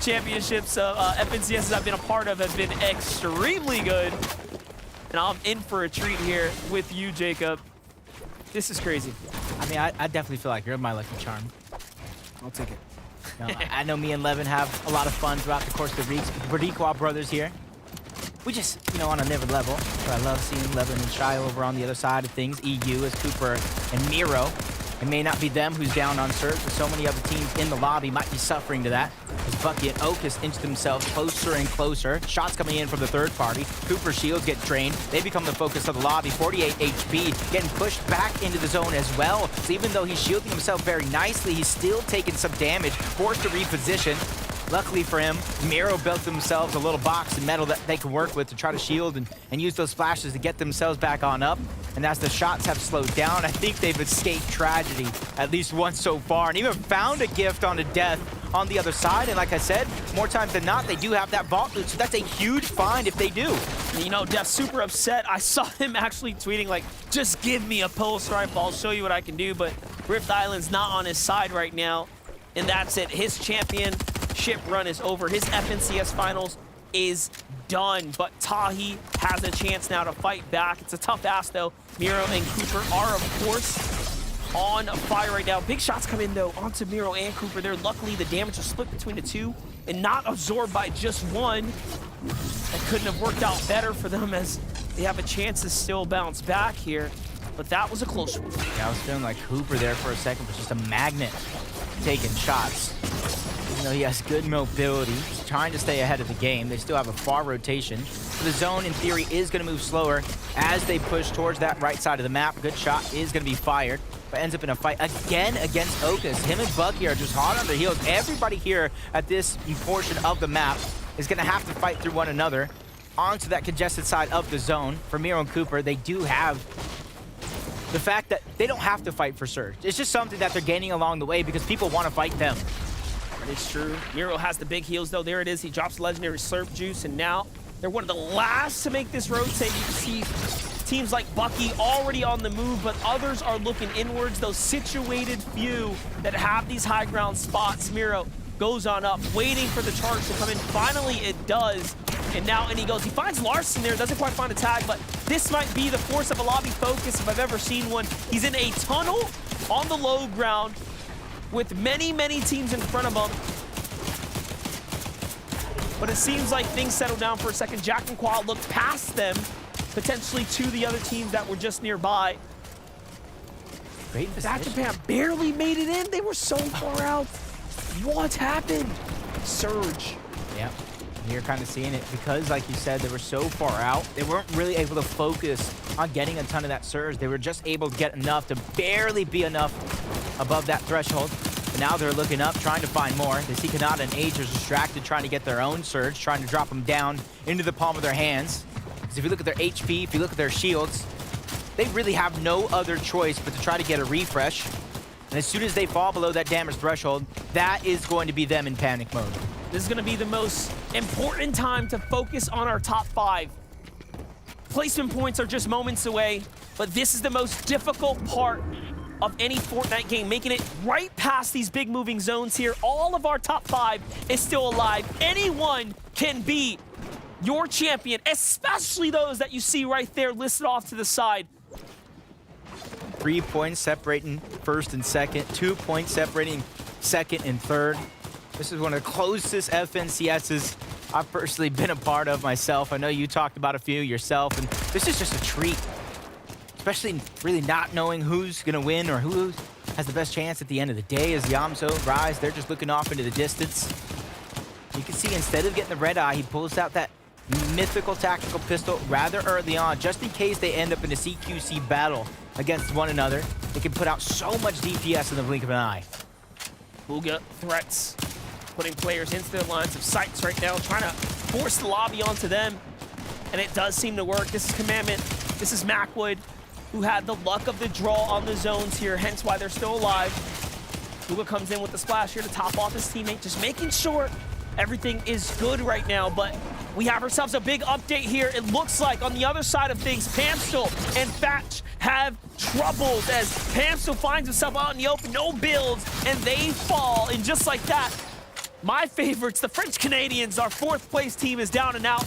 championships FNCSs I've been a part of have been extremely good. And I'm in for a treat here with you, Jacob. This is crazy. I mean, I definitely feel like you're my lucky charm. I'll take it. No, I know me and Levin have a lot of fun throughout the course of the weeks. Boricua brothers here. We just, you know, on a different level. But I love seeing Levin and Shy over on the other side of things. EU as Cooper and Miro. It may not be them who's down on Surge, but so many other teams in the lobby might be suffering to that. As Bucky and Okus inch themselves closer and closer. Shots coming in from the third party. Cooper's shields get drained. They become the focus of the lobby. 48 HP, getting pushed back into the zone as well. So even though he's shielding himself very nicely, he's still taking some damage, forced to reposition. Luckily for him, Miro built themselves a little box of metal that they can work with to try to shield and use those splashes to get themselves back on up. And as the shots have slowed down, I think they've escaped tragedy, at least once so far, and even found a gift on a death on the other side. And like I said, more times than not, they do have that vault loot, so that's a huge find if they do. You know, Death's super upset. I saw him actually tweeting like, just give me a pulse rifle, I'll show you what I can do. But Rift Island's not on his side right now, and that's it. His championship run is over. His FNCS finals is done, but Tahi has a chance now to fight back. It's a tough ask though. Miro and Cooper are, of course, on fire right now. Big shots come in though onto Miro and Cooper there. Luckily, the damage was split between the two and not absorbed by just one. That couldn't have worked out better for them as they have a chance to still bounce back here. But that was a close one. Yeah, I was feeling like Cooper there for a second was just a magnet taking shots. Even though he has good mobility, he's trying to stay ahead of the game. They still have a far rotation. So the zone, in theory, is going to move slower as they push towards that right side of the map. Good shot is going to be fired, but ends up in a fight again against Okus. Him and Bucky are just hot on their heels. Everybody here at this portion of the map is going to have to fight through one another onto that congested side of the zone. For Miro and Cooper, they do have the fact that they don't have to fight for Surge. It's just something that they're gaining along the way because people want to fight them. It's true. Miro has the big heals, though. There it is. He drops legendary Slurp Juice, and now they're one of the last to make this rotate. You can see teams like Bucky already on the move, but others are looking inwards. Those situated few that have these high ground spots. Miro goes on up, waiting for the charge to come in. Finally, it does. And now in he goes. He finds Larson there, doesn't quite find a tag, but this might be the force of a lobby focus if I've ever seen one. He's in a tunnel on the low ground with many, many teams in front of him. But it seems like things settled down for a second. Jack and Quad looked past them, potentially to the other teams that were just nearby. Great Back Japan barely made it in. They were so far out. What happened? Surge. Yeah. You're kind of seeing it because, like you said, they were so far out. They weren't really able to focus on getting a ton of that surge. They were just able to get enough to barely be enough above that threshold. But now they're looking up, trying to find more. They see Kanata and Agers distracted, trying to get their own surge, trying to drop them down into the palm of their hands. Because if you look at their HP, if you look at their shields, they really have no other choice but to try to get a refresh. And as soon as they fall below that damage threshold, that is going to be them in panic mode. This is going to be the most important time to focus on our top 5. Placement points are just moments away, but this is the most difficult part of any Fortnite game, making it right past these big moving zones here. All of our top 5 is still alive. Anyone can be your champion, especially those that you see right there listed off to the side. 3 points separating first and second, 2 points separating second and third. This is one of the closest FNCSs I've personally been a part of myself. I know you talked about a few yourself, and this is just a treat. Especially really not knowing who's going to win or who has the best chance at the end of the day. As Yamso, Rise, they're just looking off into the distance. You can see instead of getting the red eye, he pulls out that mythical tactical pistol rather early on, just in case they end up in a CQC battle against one another. They can put out so much DPS in the blink of an eye. Booga threats, putting players into their lines of sights right now, trying to force the lobby onto them. And it does seem to work. This is Commandment. This is Macwood, who had the luck of the draw on the zones here, hence why they're still alive. Booga comes in with the splash here to top off his teammate, just making sure everything is good right now. But we have ourselves a big update here. It looks like on the other side of things, Pamstel and Thatch have troubles as Pamstel finds himself out in the open, no builds, and they fall. And just like that, my favorites, the French Canadians, our 4th place team is down and out.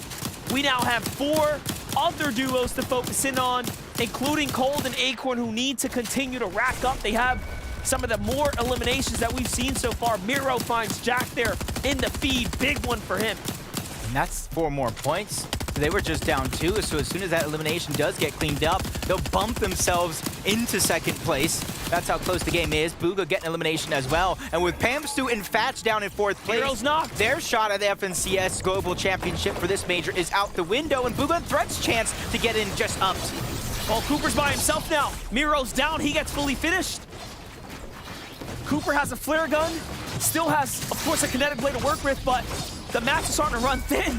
We now have 4 other duos to focus in on, including Cold and Acorn, who need to continue to rack up. They have some of the more eliminations that we've seen so far. Miro finds Jack there in the feed. Big one for him. And that's 4 more points. They were just down 2, so as soon as that elimination does get cleaned up, they'll bump themselves into 2nd place. That's how close the game is. Booga getting elimination as well. And with Pamstu and Fatch down in 4th place, Heroes knocked. their shot at the FNCS Global Championship for this major is out the window, and Booga and Threat's chance to get in just upped. Oh, Cooper's by himself now. Miro's down. He gets fully finished. Cooper has a flare gun. Still has, of course, a kinetic blade to work with, but the match is starting to run thin.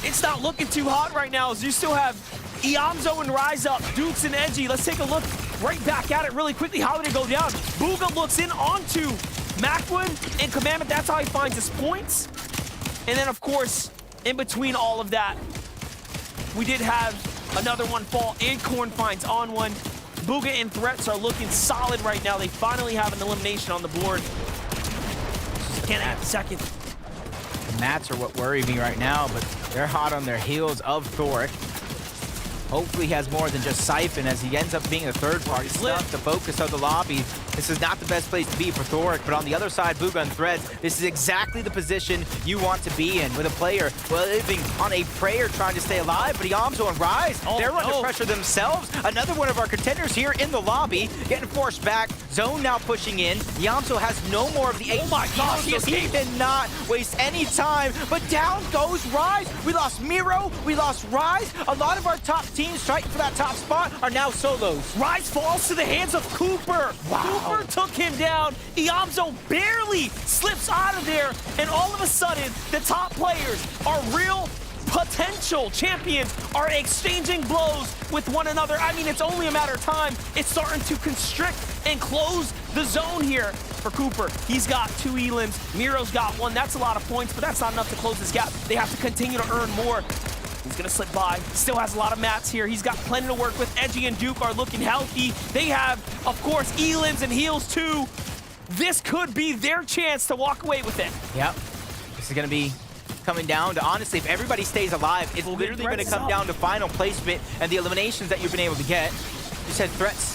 It's not looking too hot right now, as you still have Iamzo and Rise Up, Dukes and Edgy. Let's take a look right back at it really quickly. How did it go down? Booga looks in onto Macwood and Commandment. That's how he finds his points. And then, of course, in between all of that, we did have another one fall. Acorn finds on one. Booga and Threats are looking solid right now. They finally have an elimination on the board. Can't have 2nd. The Mats are what worry me right now, but they're hot on their heels of Thoric. Hopefully he has more than just Siphon, as he ends up being a 3rd party stuff, the focus of the lobby. This is not the best place to be for Thoric, but on the other side, Booga and Threads, this is exactly the position you want to be in, with a player living on a prayer trying to stay alive. But Iamzo and Rise, they're under pressure themselves. Another one of our contenders here in the lobby, getting forced back. Zone now pushing in. Iamzo has no more of the 8. Oh my gosh, he did not waste any time, but down goes Rise. We lost Miro, we lost Rise. A lot of our top teams fighting for that top spot are now solos. Rise falls to the hands of Cooper. Wow. Cooper took him down. Iamzo barely slips out of there, and all of a sudden, the top players are real potential champions, are exchanging blows with one another. I mean, it's only a matter of time. It's starting to constrict and close the zone here for Cooper. He's got 2 elims. Miro's got 1. That's a lot of points, but that's not enough to close this gap. They have to continue to earn more. He's gonna slip by. Still has a lot of mats here. He's got plenty to work with. Edgy and Duke are looking healthy. They have, of course, elims and heals too. This could be their chance to walk away with it. Yep. This is gonna be coming down to, honestly, if everybody stays alive, it's literally going to come down to final placement and the eliminations that you've been able to get. You said Threats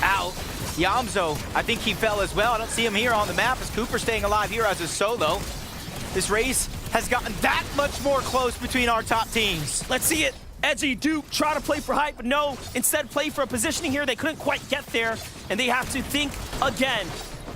out. Iamzo, I think he fell as well. I don't see him here on the map as Cooper staying alive here as a solo. This race has gotten that much more close between our top teams. Let's see it. Edgy, Duke try to play for hype, but no. Instead, play for a positioning here. They couldn't quite get there, and they have to think again.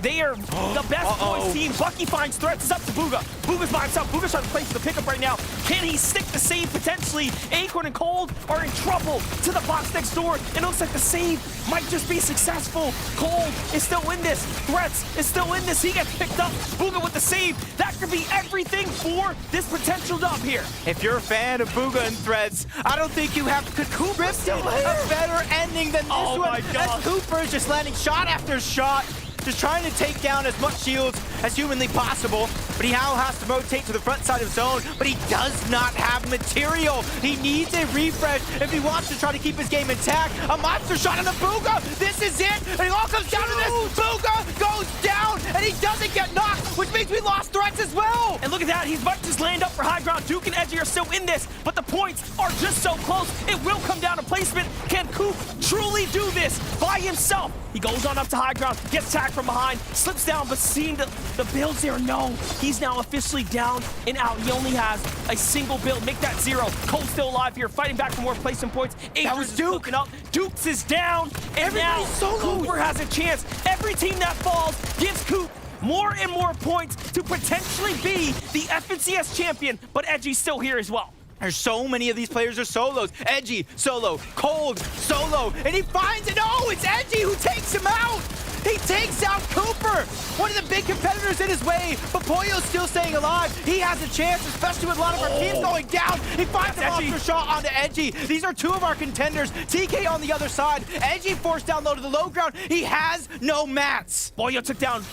They are the best boys team. Bucky finds Threats. It's up to Booga. Booga's by himself. Booga's trying to play for the pickup right now. Can he stick the save potentially? Acorn and Cold are in trouble to the box next door. It looks like the save might just be successful. Cold is still in this. Threats is still in this. He gets picked up. Booga with the save. That could be everything for this potential dub here. If you're a fan of Booga and Threads, I don't think you have scripted a better ending than this one. My God. As Cooper is just landing shot after shot, just trying to take down as much shields as humanly possible, but he now has to rotate to the front side of zone, but he does not have material. He needs a refresh if he wants to try to keep his game intact. A monster shot on the Booga. This is it, and it all comes down to this. Booga goes down, and he doesn't get knocked, which means we lost Threats as well. And look at that, he's about to just land up for high ground. Duke and Edgy are still in this, but the points are just so close. It will come down to placement. Can Coop truly do this by himself? He goes on up to high ground, gets tagged from behind, slips down, but seeing the builds there, no. He's now officially down and out. He only has a single build. Make that 0. Cole's still alive here, fighting back for more placement points. That was Duke. Up. Dukes is down, and now Cooper has a chance. Every team that falls gives Coop more and more points to potentially be the FNCS champion, but Edgy's still here as well. There's so many of these players are solos. Edgy, solo. Cold, solo. And he finds it. Oh, it's Edgy who takes him out. He takes out Cooper, one of the big competitors in his way, but Pollo's still staying alive. He has a chance, especially with a lot of our teams going down. He finds a monster shot onto Edgy. These are 2 of our contenders. TK on the other side. Edgy forced down low to the low ground. He has no mats. Pollo took down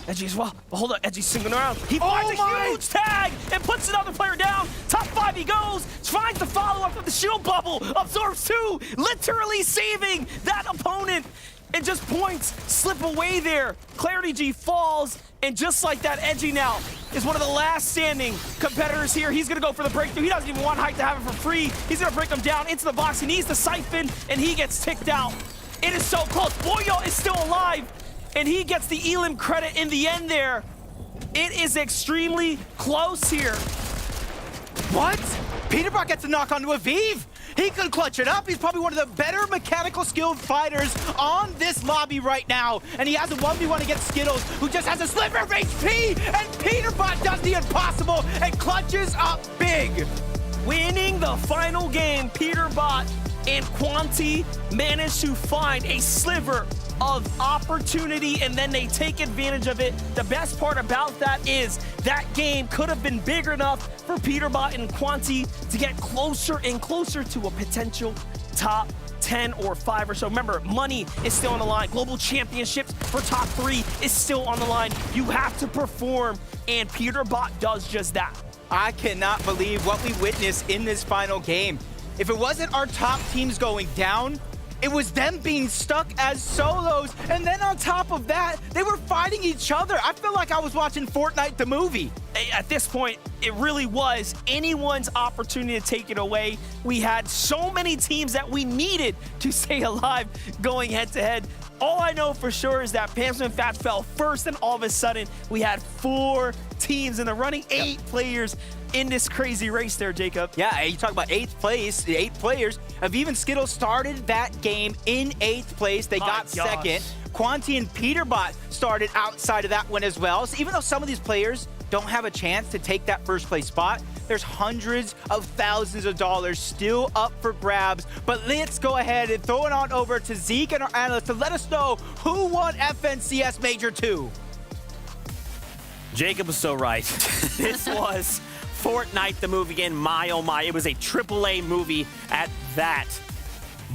Edgy as well. But hold on, Edgy's singling around. He finds a huge tag and puts another player down. Top 5 he goes. Finds the follow-up of the shield bubble. Absorbs 2. Literally saving that opponent. and just points slip away there. Clarity G falls, and just like that, Edgy now is one of the last standing competitors here. He's gonna go for the breakthrough. He doesn't even want Hype to have it for free. He's gonna break him down into the box. He needs the siphon, and he gets ticked out. It is so close. Boyo is still alive, and he gets the Elim credit in the end there. It is extremely close here. What? Peterbot gets a knock onto Aviv. He could clutch it up. He's probably one of the better mechanical skilled fighters on this lobby right now. And he has a 1v1 against Skittles, who just has a sliver of HP. And Peterbot does the impossible and clutches up big. Winning the final game, Peterbot and Quanti managed to find a sliver of opportunity, and then they take advantage of it. The best part about that is that game could have been big enough for Peterbot and Quanti to get closer and closer to a potential top 10 or 5 or so. Remember, money is still on the line. Global championships for top 3 is still on the line. You have to perform, and Peterbot does just that. I cannot believe what we witnessed in this final game. If it wasn't our top teams going down, it was them being stuck as solos, and then on top of that, they were fighting each other. I feel like I was watching Fortnite the movie. At this point, it really was anyone's opportunity to take it away. We had so many teams that we needed to stay alive going head-to-head. All I know for sure is that Pamsman Fats fell first, and all of a sudden, we had 4 teams in the running, 8 players in this crazy race there, Jacob. Yeah, you talk about 8th place, the 8 players. Aviv and Skittles started that game in 8th place. They got second. Quanti and Peterbot started outside of that one as well. So even though some of these players don't have a chance to take that first place spot, there's hundreds of thousands of dollars still up for grabs. But let's go ahead and throw it on over to Zeke and our analyst to let us know who won FNCS Major 2. Jacob was so right. This was Fortnite the movie again. My oh my, it was a AAA movie at that.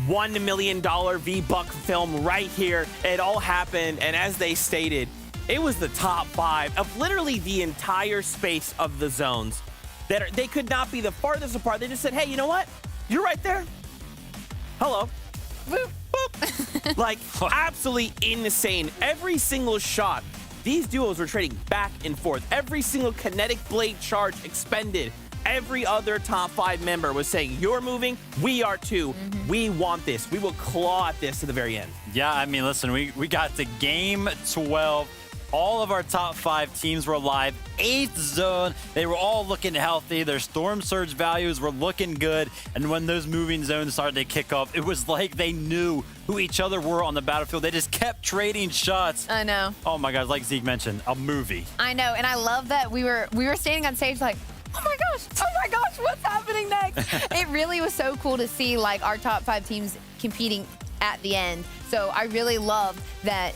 $1 million V-Buck film right here. It all happened, and as they stated, it was the top 5 of literally the entire space of the zones. They could not be the farthest apart. They just said, hey, you know what? You're right there. Hello. Boop, boop. Like, absolutely insane. Every single shot, these duos were trading back and forth. Every single kinetic blade charge expended. Every other top 5 member was saying, you're moving, we are too. We want this. We will claw at this to the very end. Yeah, I mean, listen, we got to game 12. All of our top 5 teams were alive. 8th zone, they were all looking healthy. Their storm surge values were looking good. And when those moving zones started to kick off, it was like they knew who each other were on the battlefield. They just kept trading shots. I know. Oh my God, like Zeke mentioned, a movie. I know, and I love that we were standing on stage like, oh my gosh, what's happening next? It really was so cool to see like our top 5 teams competing at the end. So I really love that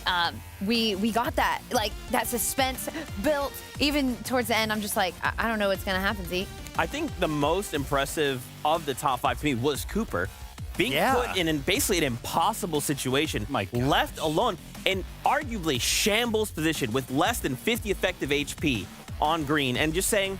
we got that, like that suspense built. Even towards the end, I'm just like, I don't know what's gonna happen, Zeke. I think the most impressive of the top 5 to me was Cooper. Being put in basically an impossible situation, left alone, in arguably shambles position with less than 50 effective HP on green, and just saying,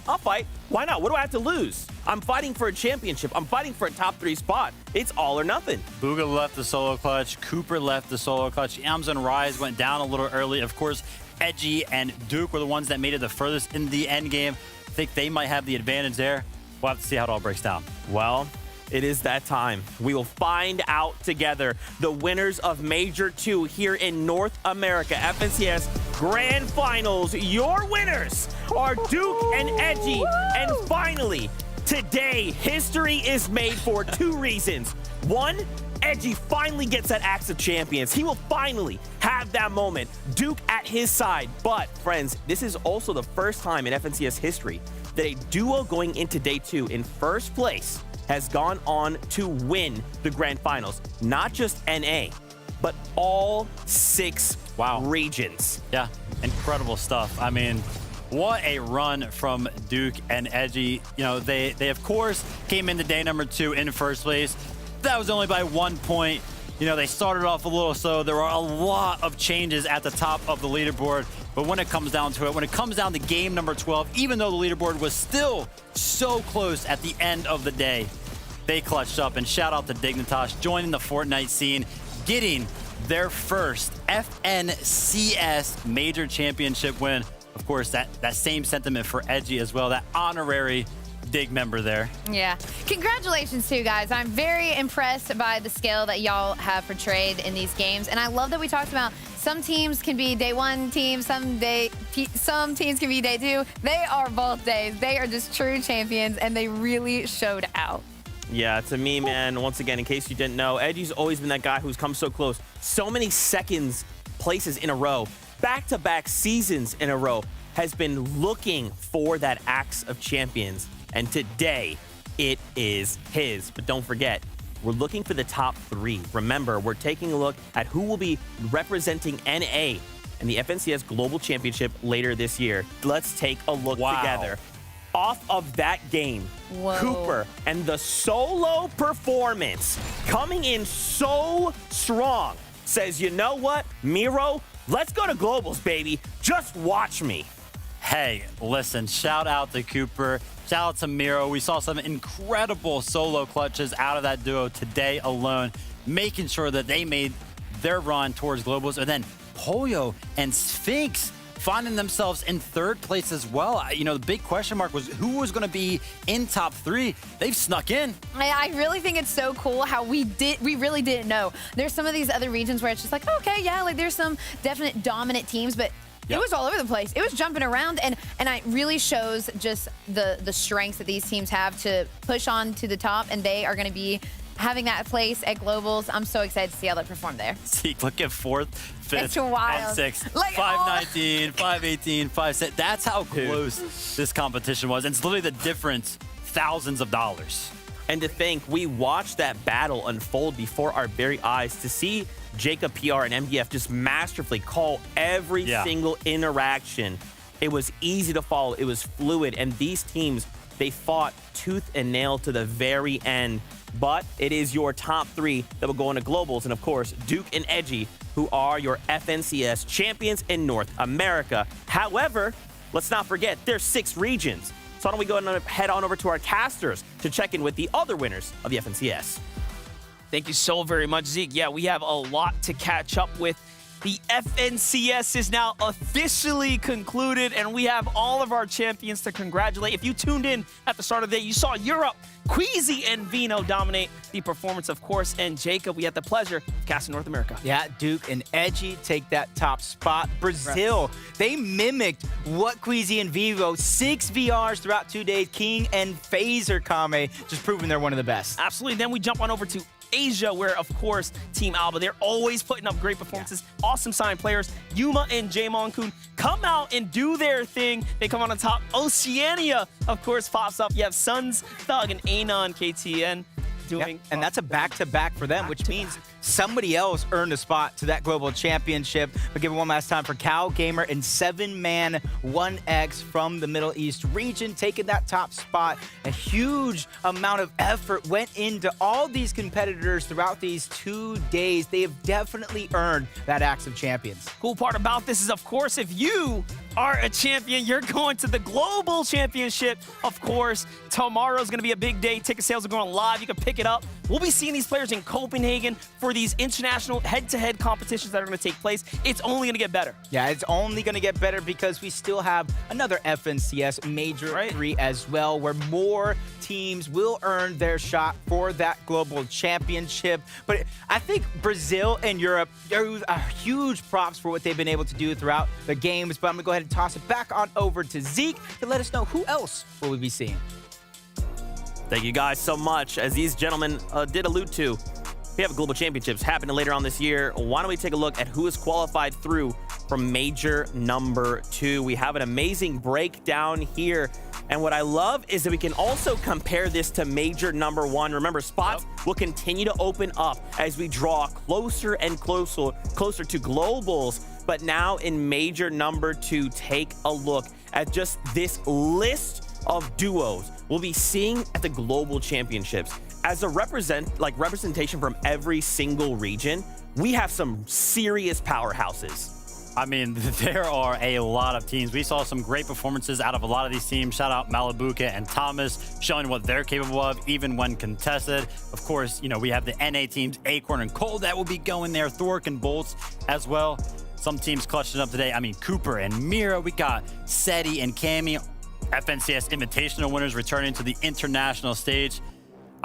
I'll fight. Why not? What do I have to lose? I'm fighting for a championship. I'm fighting for a top 3 spot. It's all or nothing. Booga left the solo clutch. Cooper left the solo clutch. Amazon Rise went down a little early. Of course, Edgy and Duke were the ones that made it the furthest in the end game. I think they might have the advantage there. We'll have to see how it all breaks down. Well, it is that time. We will find out together the winners of Major 2 here in North America. FNCS Grand Finals. Your winners are Duke and Edgy. And finally, today, history is made for 2 reasons. 1, Edgy finally gets that Axe of Champions. He will finally have that moment. Duke at his side. But, friends, this is also the first time in FNCS history that a duo going into day 2 in first place has gone on to win the Grand Finals. Not just NA, but all 6 regions. Yeah, incredible stuff. I mean, what a run from Duke and Edgy. You know, they of course came into day number 2 in first place. That was only by 1 point. You know, they started off a little slow. There were a lot of changes at the top of the leaderboard. But when it comes down to it, when it comes down to game number 12, even though the leaderboard was still so close at the end of the day, they clutched up. And shout out to Dignitas joining the Fortnite scene, getting their first FNCS Major Championship win. Of course, that same sentiment for Edgy as well, that honorary Dig member there. Yeah. Congratulations to you guys. I'm very impressed by the skill that y'all have portrayed in these games. And I love that we talked about some teams can be day one teams, some teams can be day two. They are both days. They are just true champions, and they really showed out. Yeah, to me, man, once again, in case you didn't know, Edgy's always been that guy who's come so close. So many seconds places in a row, back-to-back seasons in a row, has been looking for that Axe of Champions. And today, it is his. But don't forget, we're looking for the top 3. Remember, we're taking a look at who will be representing NA in the FNCS Global Championship later this year. Let's take a look together. Off of that game, Whoa. Cooper and the solo performance coming in so strong says, you know what, Miro, let's go to Globals, baby. Just watch me. Hey, listen, shout out to Cooper. Shout out to Miro. We saw some incredible solo clutches out of that duo today alone, making sure that they made their run towards Globals. And then Pollo and Sphinx finding themselves in 3rd place as well. You know, the big question mark was who was going to be in top 3. They've snuck in. I really think it's so cool how we really didn't know. There's some of these other regions where it's just like, okay, yeah, like there's some definite dominant teams, but it was all over the place. It was jumping around, and it really shows just the strengths that these teams have to push on to the top, and they are going to be having that place at Globals. I'm so excited to see how they perform there. See, look at 4th, 5th, It's wild. and 6th. Like, 519, 518, 5 That's how close this competition was. And it's literally the difference, thousands of dollars. And to think, we watched that battle unfold before our very eyes. To see Jacob PR and MDF just masterfully call every single interaction. It was easy to follow. It was fluid. And these teams, they fought tooth and nail to the very end. But it is your top 3 that will go into Globals. And of course, Duke and Edgy, who are your FNCS champions in North America. However, let's not forget, there's 6 regions. So why don't we go and head on over to our casters to check in with the other winners of the FNCS. Thank you so very much, Zeke. Yeah, we have a lot to catch up with. The FNCS is now officially concluded, and we have all of our champions to congratulate. If you tuned in at the start of the day, you saw Europe, Queasy and Vino dominate the performance, of course, and Jacob, we had the pleasure of casting North America. Yeah, Duke and Edgy take that top spot. Brazil, they mimicked what Queasy and Vivo, 6 VRs throughout 2 days. King and Phaser Kame just proving they're one of the best. Absolutely. Then we jump on over to Asia, where, of course, Team Alba, they're always putting up great performances. Awesome signed players. Yuma and Jaemon Kun come out and do their thing. They come on the top. Oceania, of course, pops up. You have Suns, Thug, and Anon KTN doing. And that's a back-to-back for them, which means somebody else earned a spot to that global championship. But give it one last time for Cal Gamer and 7-man 1X from the Middle East region, taking that top spot. A huge amount of effort went into all these competitors throughout these 2 days. They have definitely earned that Axe of Champions. Cool part about this is, of course, if you are a champion, you're going to the Global Championship. Of course, tomorrow's going to be a big day. Ticket sales are going live. You can pick it up. We'll be seeing these players in Copenhagen for these international head-to-head competitions that are going to take place. It's only going to get better. Yeah, it's only going to get better because we still have another FNCS Major 3 as well, where more teams will earn their shot for that global championship. But I think Brazil and Europe are huge props for what they've been able to do throughout the games. But I'm going to go ahead and toss it back on over to Zeke to let us know who else will we be seeing. Thank you guys so much. As these gentlemen did allude to, we have global championships happening later on this year. Why don't we take a look at who is qualified through from Major number 2? We have an amazing breakdown here. And what I love is that we can also compare this to Major number 1. Remember, spots will continue to open up as we draw closer and closer to globals. But now in Major number 2, take a look at just this list of duos we'll be seeing at the global championships. As a representation from every single region, we have some serious powerhouses. I mean, there are a lot of teams. We saw some great performances out of a lot of these teams. Shout out Malibuca and Thomas, showing what they're capable of, even when contested. Of course, you know, we have the NA teams, Acorn and Cold, that will be going there, Thork and Bolts as well. Some teams clutching up today. I mean, Cooper and Mira. We got Seti and Cammy, FNCS Invitational winners returning to the international stage.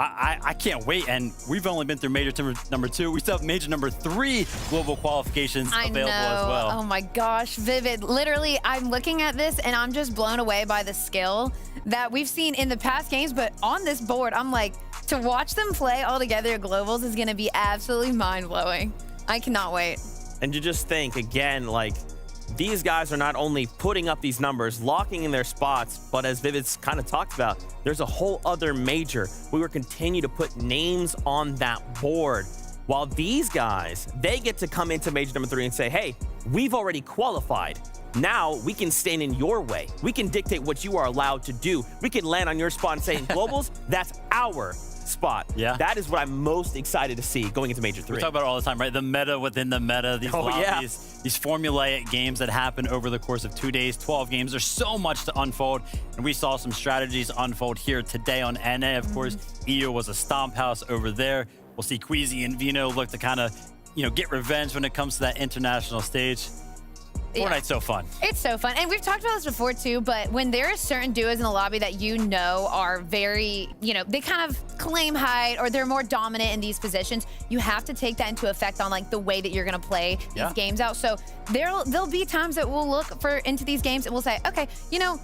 I can't wait, and we've only been through major number 2. We still have major number 3 global qualifications available as well. Oh my gosh, Vivid. Literally, I'm looking at this and I'm just blown away by the skill that we've seen in the past games, but on this board, I'm like, to watch them play all together at globals is gonna be absolutely mind-blowing. I cannot wait. And you just think, again, like, these guys are not only putting up these numbers, locking in their spots, but as Vivid's kind of talked about, there's a whole other major. We will continue to put names on that board. While these guys, they get to come into major number 3 and say, hey, we've already qualified. Now we can stand in your way. We can dictate what you are allowed to do. We can land on your spot and say, in globals, that's our spot. Yeah. That is what I'm most excited to see going into major 3. We talk about it all the time, right? The meta within the meta, these lobbies, these formulaic games that happen over the course of 2 days, 12 games. There's so much to unfold, and we saw some strategies unfold here today on NA. Of course, EU was a stomp house over there. We'll see Queasy and Vino look to kind of, you know, get revenge when it comes to that international stage. Fortnite's so fun. It's so fun. And we've talked about this before too, but when there are certain duos in the lobby that you know are very, you know, they kind of claim height or they're more dominant in these positions, you have to take that into effect on like the way that you're going to play these games out. So there'll be times that we'll look into these games and we'll say, okay, you know,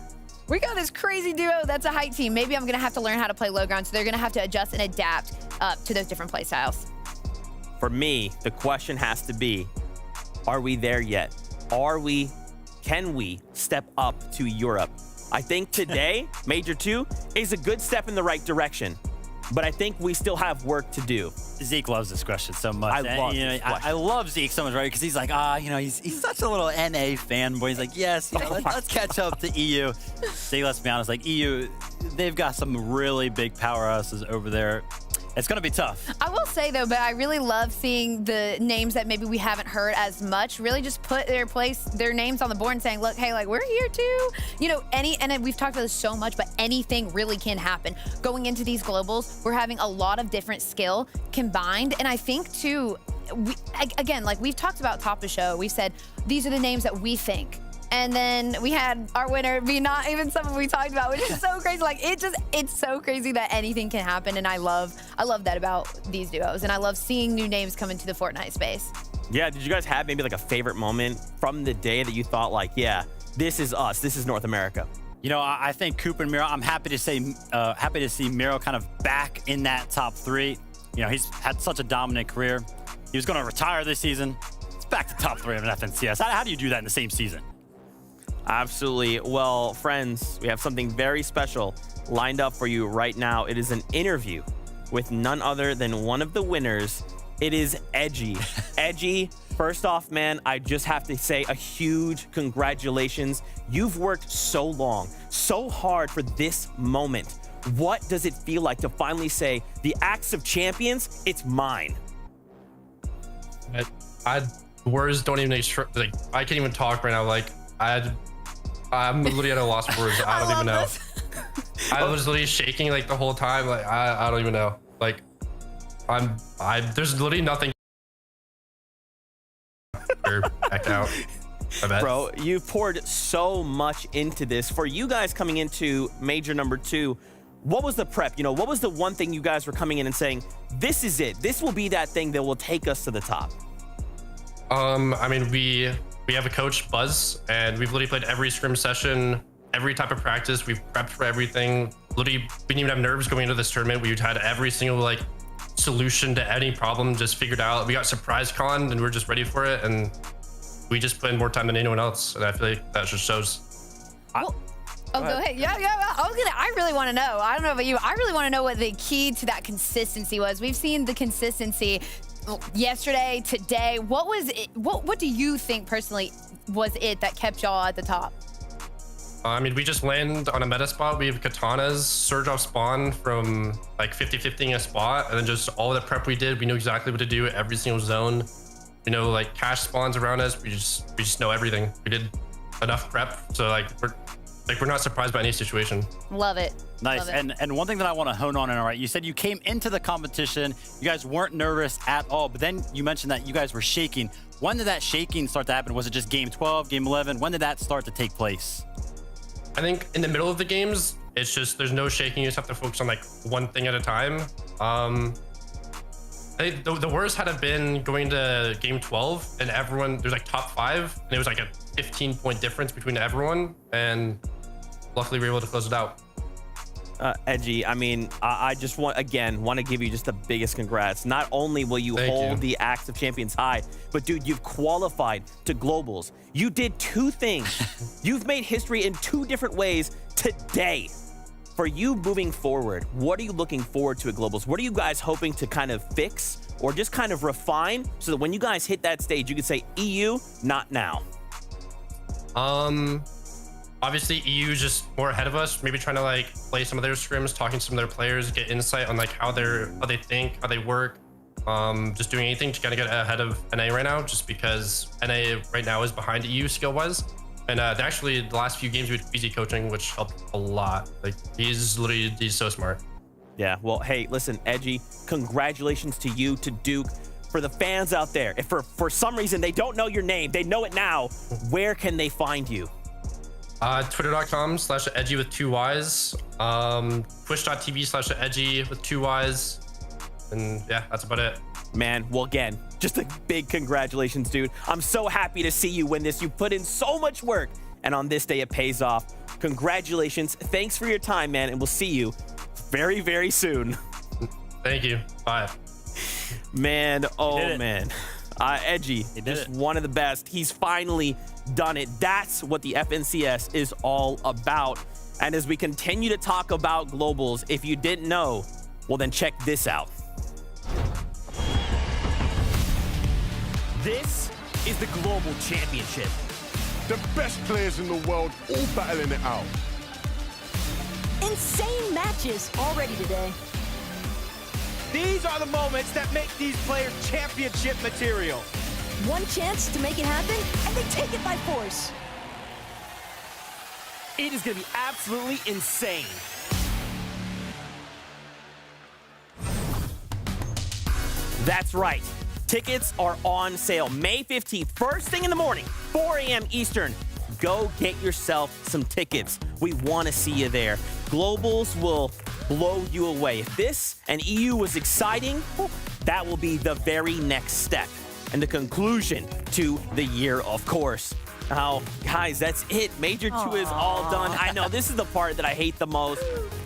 we got this crazy duo that's a height team. Maybe I'm going to have to learn how to play low ground. So they're going to have to adjust and adapt to those different play styles. For me, the question has to be, are we there yet? Can we step up to Europe? I think today, Major 2 is a good step in the right direction, but I think we still have work to do. Zeke loves this question so much. I love Zeke so much, right? Because he's like, you know, he's such a little NA fanboy. He's like, yes, you know, let's catch up to EU. Zeke, let's be honest, like EU, they've got some really big powerhouses over there. It's going to be tough. I will say, though, but I really love seeing the names that maybe we haven't heard as much really just put their names on the board and saying, look, hey, like, we're here too. You know, and we've talked about this so much, but anything really can happen. Going into these globals, we're having a lot of different skill combined. And I think, too, again, like we've talked about top of the show, we said, these are the names that we think. And then we had our winner be not even someone we talked about, which is so crazy. Like it's so crazy that anything can happen, and I love that about these duos, and I love seeing new names come into the Fortnite space. Yeah, did you guys have maybe like a favorite moment from the day that you thought like, yeah, this is us, this is North America? You know, I think Cooper and Miro, I'm happy to see Miro kind of back in that top 3. You know, he's had such a dominant career. He was going to retire this season. It's back to top 3 of an FNCS. How do you do that in the same season? Absolutely. Well, friends, we have something very special lined up for you right now. It is an interview with none other than one of the winners. It is Edgy. Edgy, first off, man, I just have to say a huge congratulations. You've worked so long, so hard for this moment. What does it feel like to finally say, the Axe of Champions, it's mine? Words don't even, like, I can't even talk right now. Like, I'm literally at a loss for words. I don't even know. I was literally shaking like the whole time. Like I don't even know. Like there's literally nothing. Back out. I bet. Bro, you've poured so much into this. For you guys coming into major number 2, what was the prep? You know, what was the one thing you guys were coming in and saying, this is it. This will be that thing that will take us to the top? I mean, we have a coach, Buzz, and we've literally played every scrim session, every type of practice. We've prepped for everything. Literally, we didn't even have nerves going into this tournament. We've had every single like solution to any problem just figured out. We got surprise con and we're just ready for it. And we just put in more time than anyone else. And I feel like that just shows. Go ahead. Yeah. I really want to know. I don't know about you. I really want to know what the key to that consistency was. We've seen the consistency yesterday, today. What was it? What do you think personally was it that kept y'all at the top? I mean, we just land on a meta spot. We have katanas, surge off spawn from like 50-50ing a spot, and then just all the prep we did, we knew exactly what to do at every single zone. We know like cash spawns around us. We just know everything. We did enough prep, so like we're not surprised by any situation. Love it. Nice. Love it. And one thing that I want to hone on, all right, you said you came into the competition, you guys weren't nervous at all, but then you mentioned that you guys were shaking. When did that shaking start to happen? Was it just game 12, game 11? When did that start to take place? I think in the middle of the games, it's just there's no shaking. You just have to focus on like one thing at a time. I think the worst had been going to game 12 and everyone, there's like top 5 and it was like a 15-point difference between everyone, and luckily we were able to close it out. Edgy, I mean, I just want to give you just the biggest congrats. Not only will you hold the Axe of Champions high, but dude, you've qualified to globals. You did 2 things. You've made history in 2 different ways today. For you moving forward, what are you looking forward to at globals? What are you guys hoping to kind of fix or just kind of refine so that when you guys hit that stage, you can say, EU, not now? Obviously EU is just more ahead of us, maybe trying to like play some of their scrims, talking to some of their players, get insight on like how they think, how they work, just doing anything to kind of get ahead of NA right now, just because NA right now is behind EU skill wise. And actually the last few games we had easy coaching, which helped a lot. Like he's so smart. Yeah, well, hey, listen, Edgy, congratulations to you, to Duke. For the fans out there, if for some reason they don't know your name, they know it now, where can they find you? Twitter.com/edgy with 2 Ys, twitch.tv/edgy with 2 Ys, and yeah, that's about it. Man, well, again, just a big congratulations, dude. I'm so happy to see you win this. You put in so much work, and on this day it pays off. Congratulations. Thanks for your time, man, and we'll see you very, very soon. Thank you. Bye. Man, oh man. Edgy, just one of the best. He's finally done it. That's what the FNCS is all about. And as we continue to talk about globals, if you didn't know, well then check this out. This is the Global Championship. The best players in the world all battling it out. Insane matches already today. These are the moments that make these players championship material. One chance to make it happen, and they take it by force. It is going to be absolutely insane. That's right. Tickets are on sale May 15th, first thing in the morning, 4 a.m. Eastern. Go get yourself some tickets. We want to see you there. Globals will blow you away. If this and EU was exciting, that will be the very next step and the conclusion to the year, of course. Now, guys, that's it. Major 2 is all done. I know this is the part that I hate the most.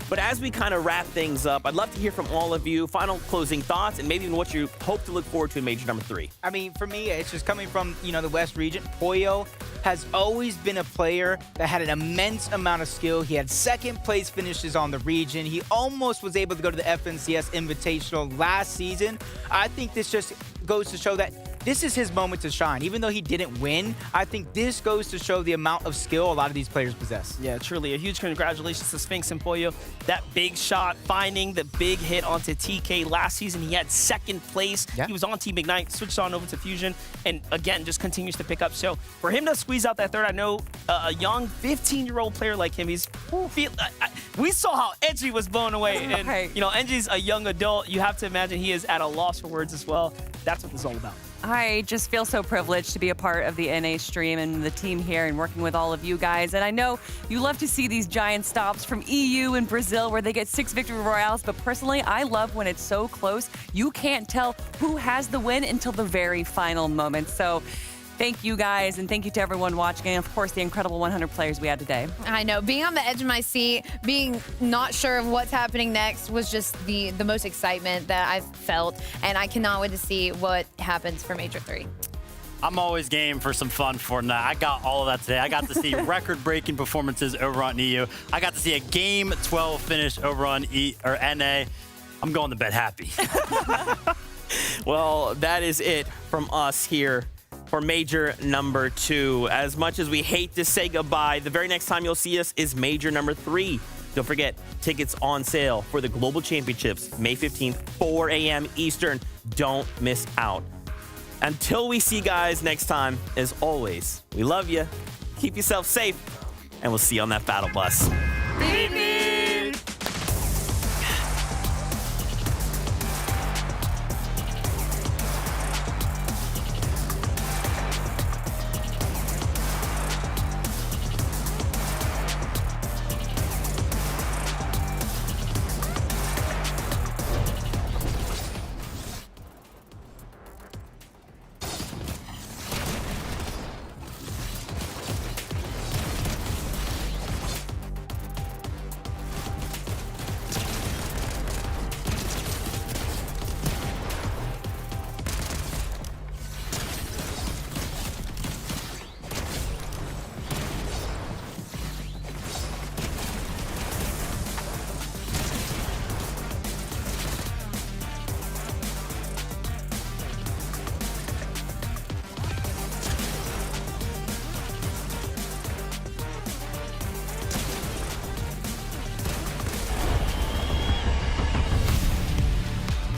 But as we kind of wrap things up, I'd love to hear from all of you, final closing thoughts, and maybe even what you hope to look forward to in Major number 3. I mean, for me, it's just coming from, the West region. Poyo has always been a player that had an immense amount of skill. He had 2nd place finishes on the region. He almost was able to go to the FNCS Invitational last season. I think this just goes to show that this is his moment to shine. Even though he didn't win, I think this goes to show the amount of skill a lot of these players possess. Yeah, truly. A huge congratulations to Sphinx and Poyo. That big shot, finding the big hit onto TK last season. He had 2nd place. Yeah. He was on Team Ignite, switched on over to Fusion, and again, just continues to pick up. So for him to squeeze out that 3rd, I know a young 15-year-old player like him, we saw how Edgy was blown away. And, Edgy's a young adult. You have to imagine he is at a loss for words as well. That's what this is all about. I just feel so privileged to be a part of the NA stream and the team here and working with all of you guys. And I know you love to see these giant stops from EU and Brazil where they get 6 victory royales, but personally, I love when it's so close. You can't tell who has the win until the very final moment. So thank you guys, and thank you to everyone watching, and of course the incredible 100 players we had today. I know, being on the edge of my seat, being not sure of what's happening next was just the most excitement that I've felt, and I cannot wait to see what happens for Major 3. I'm always game for some fun Fortnite. I got all of that today. I got to see record-breaking performances over on EU. I got to see a Game 12 finish over on NA. I'm going to bed happy. Well, that is it from us here for Major number 2. As much as we hate to say goodbye, the very next time you'll see us is Major number 3. Don't forget, tickets on sale for the Global Championships, May 15th, 4 a.m. Eastern. Don't miss out. Until we see you guys next time, as always, we love you. Keep yourself safe, and we'll see you on that battle bus.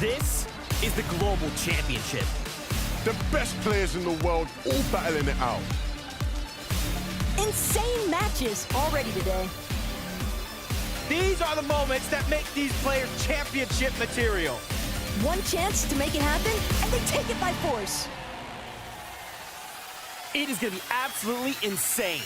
This is the Global Championship. The best players in the world all battling it out. Insane matches already today. These are the moments that make these players championship material. One chance to make it happen, and they take it by force. It is going to be absolutely insane.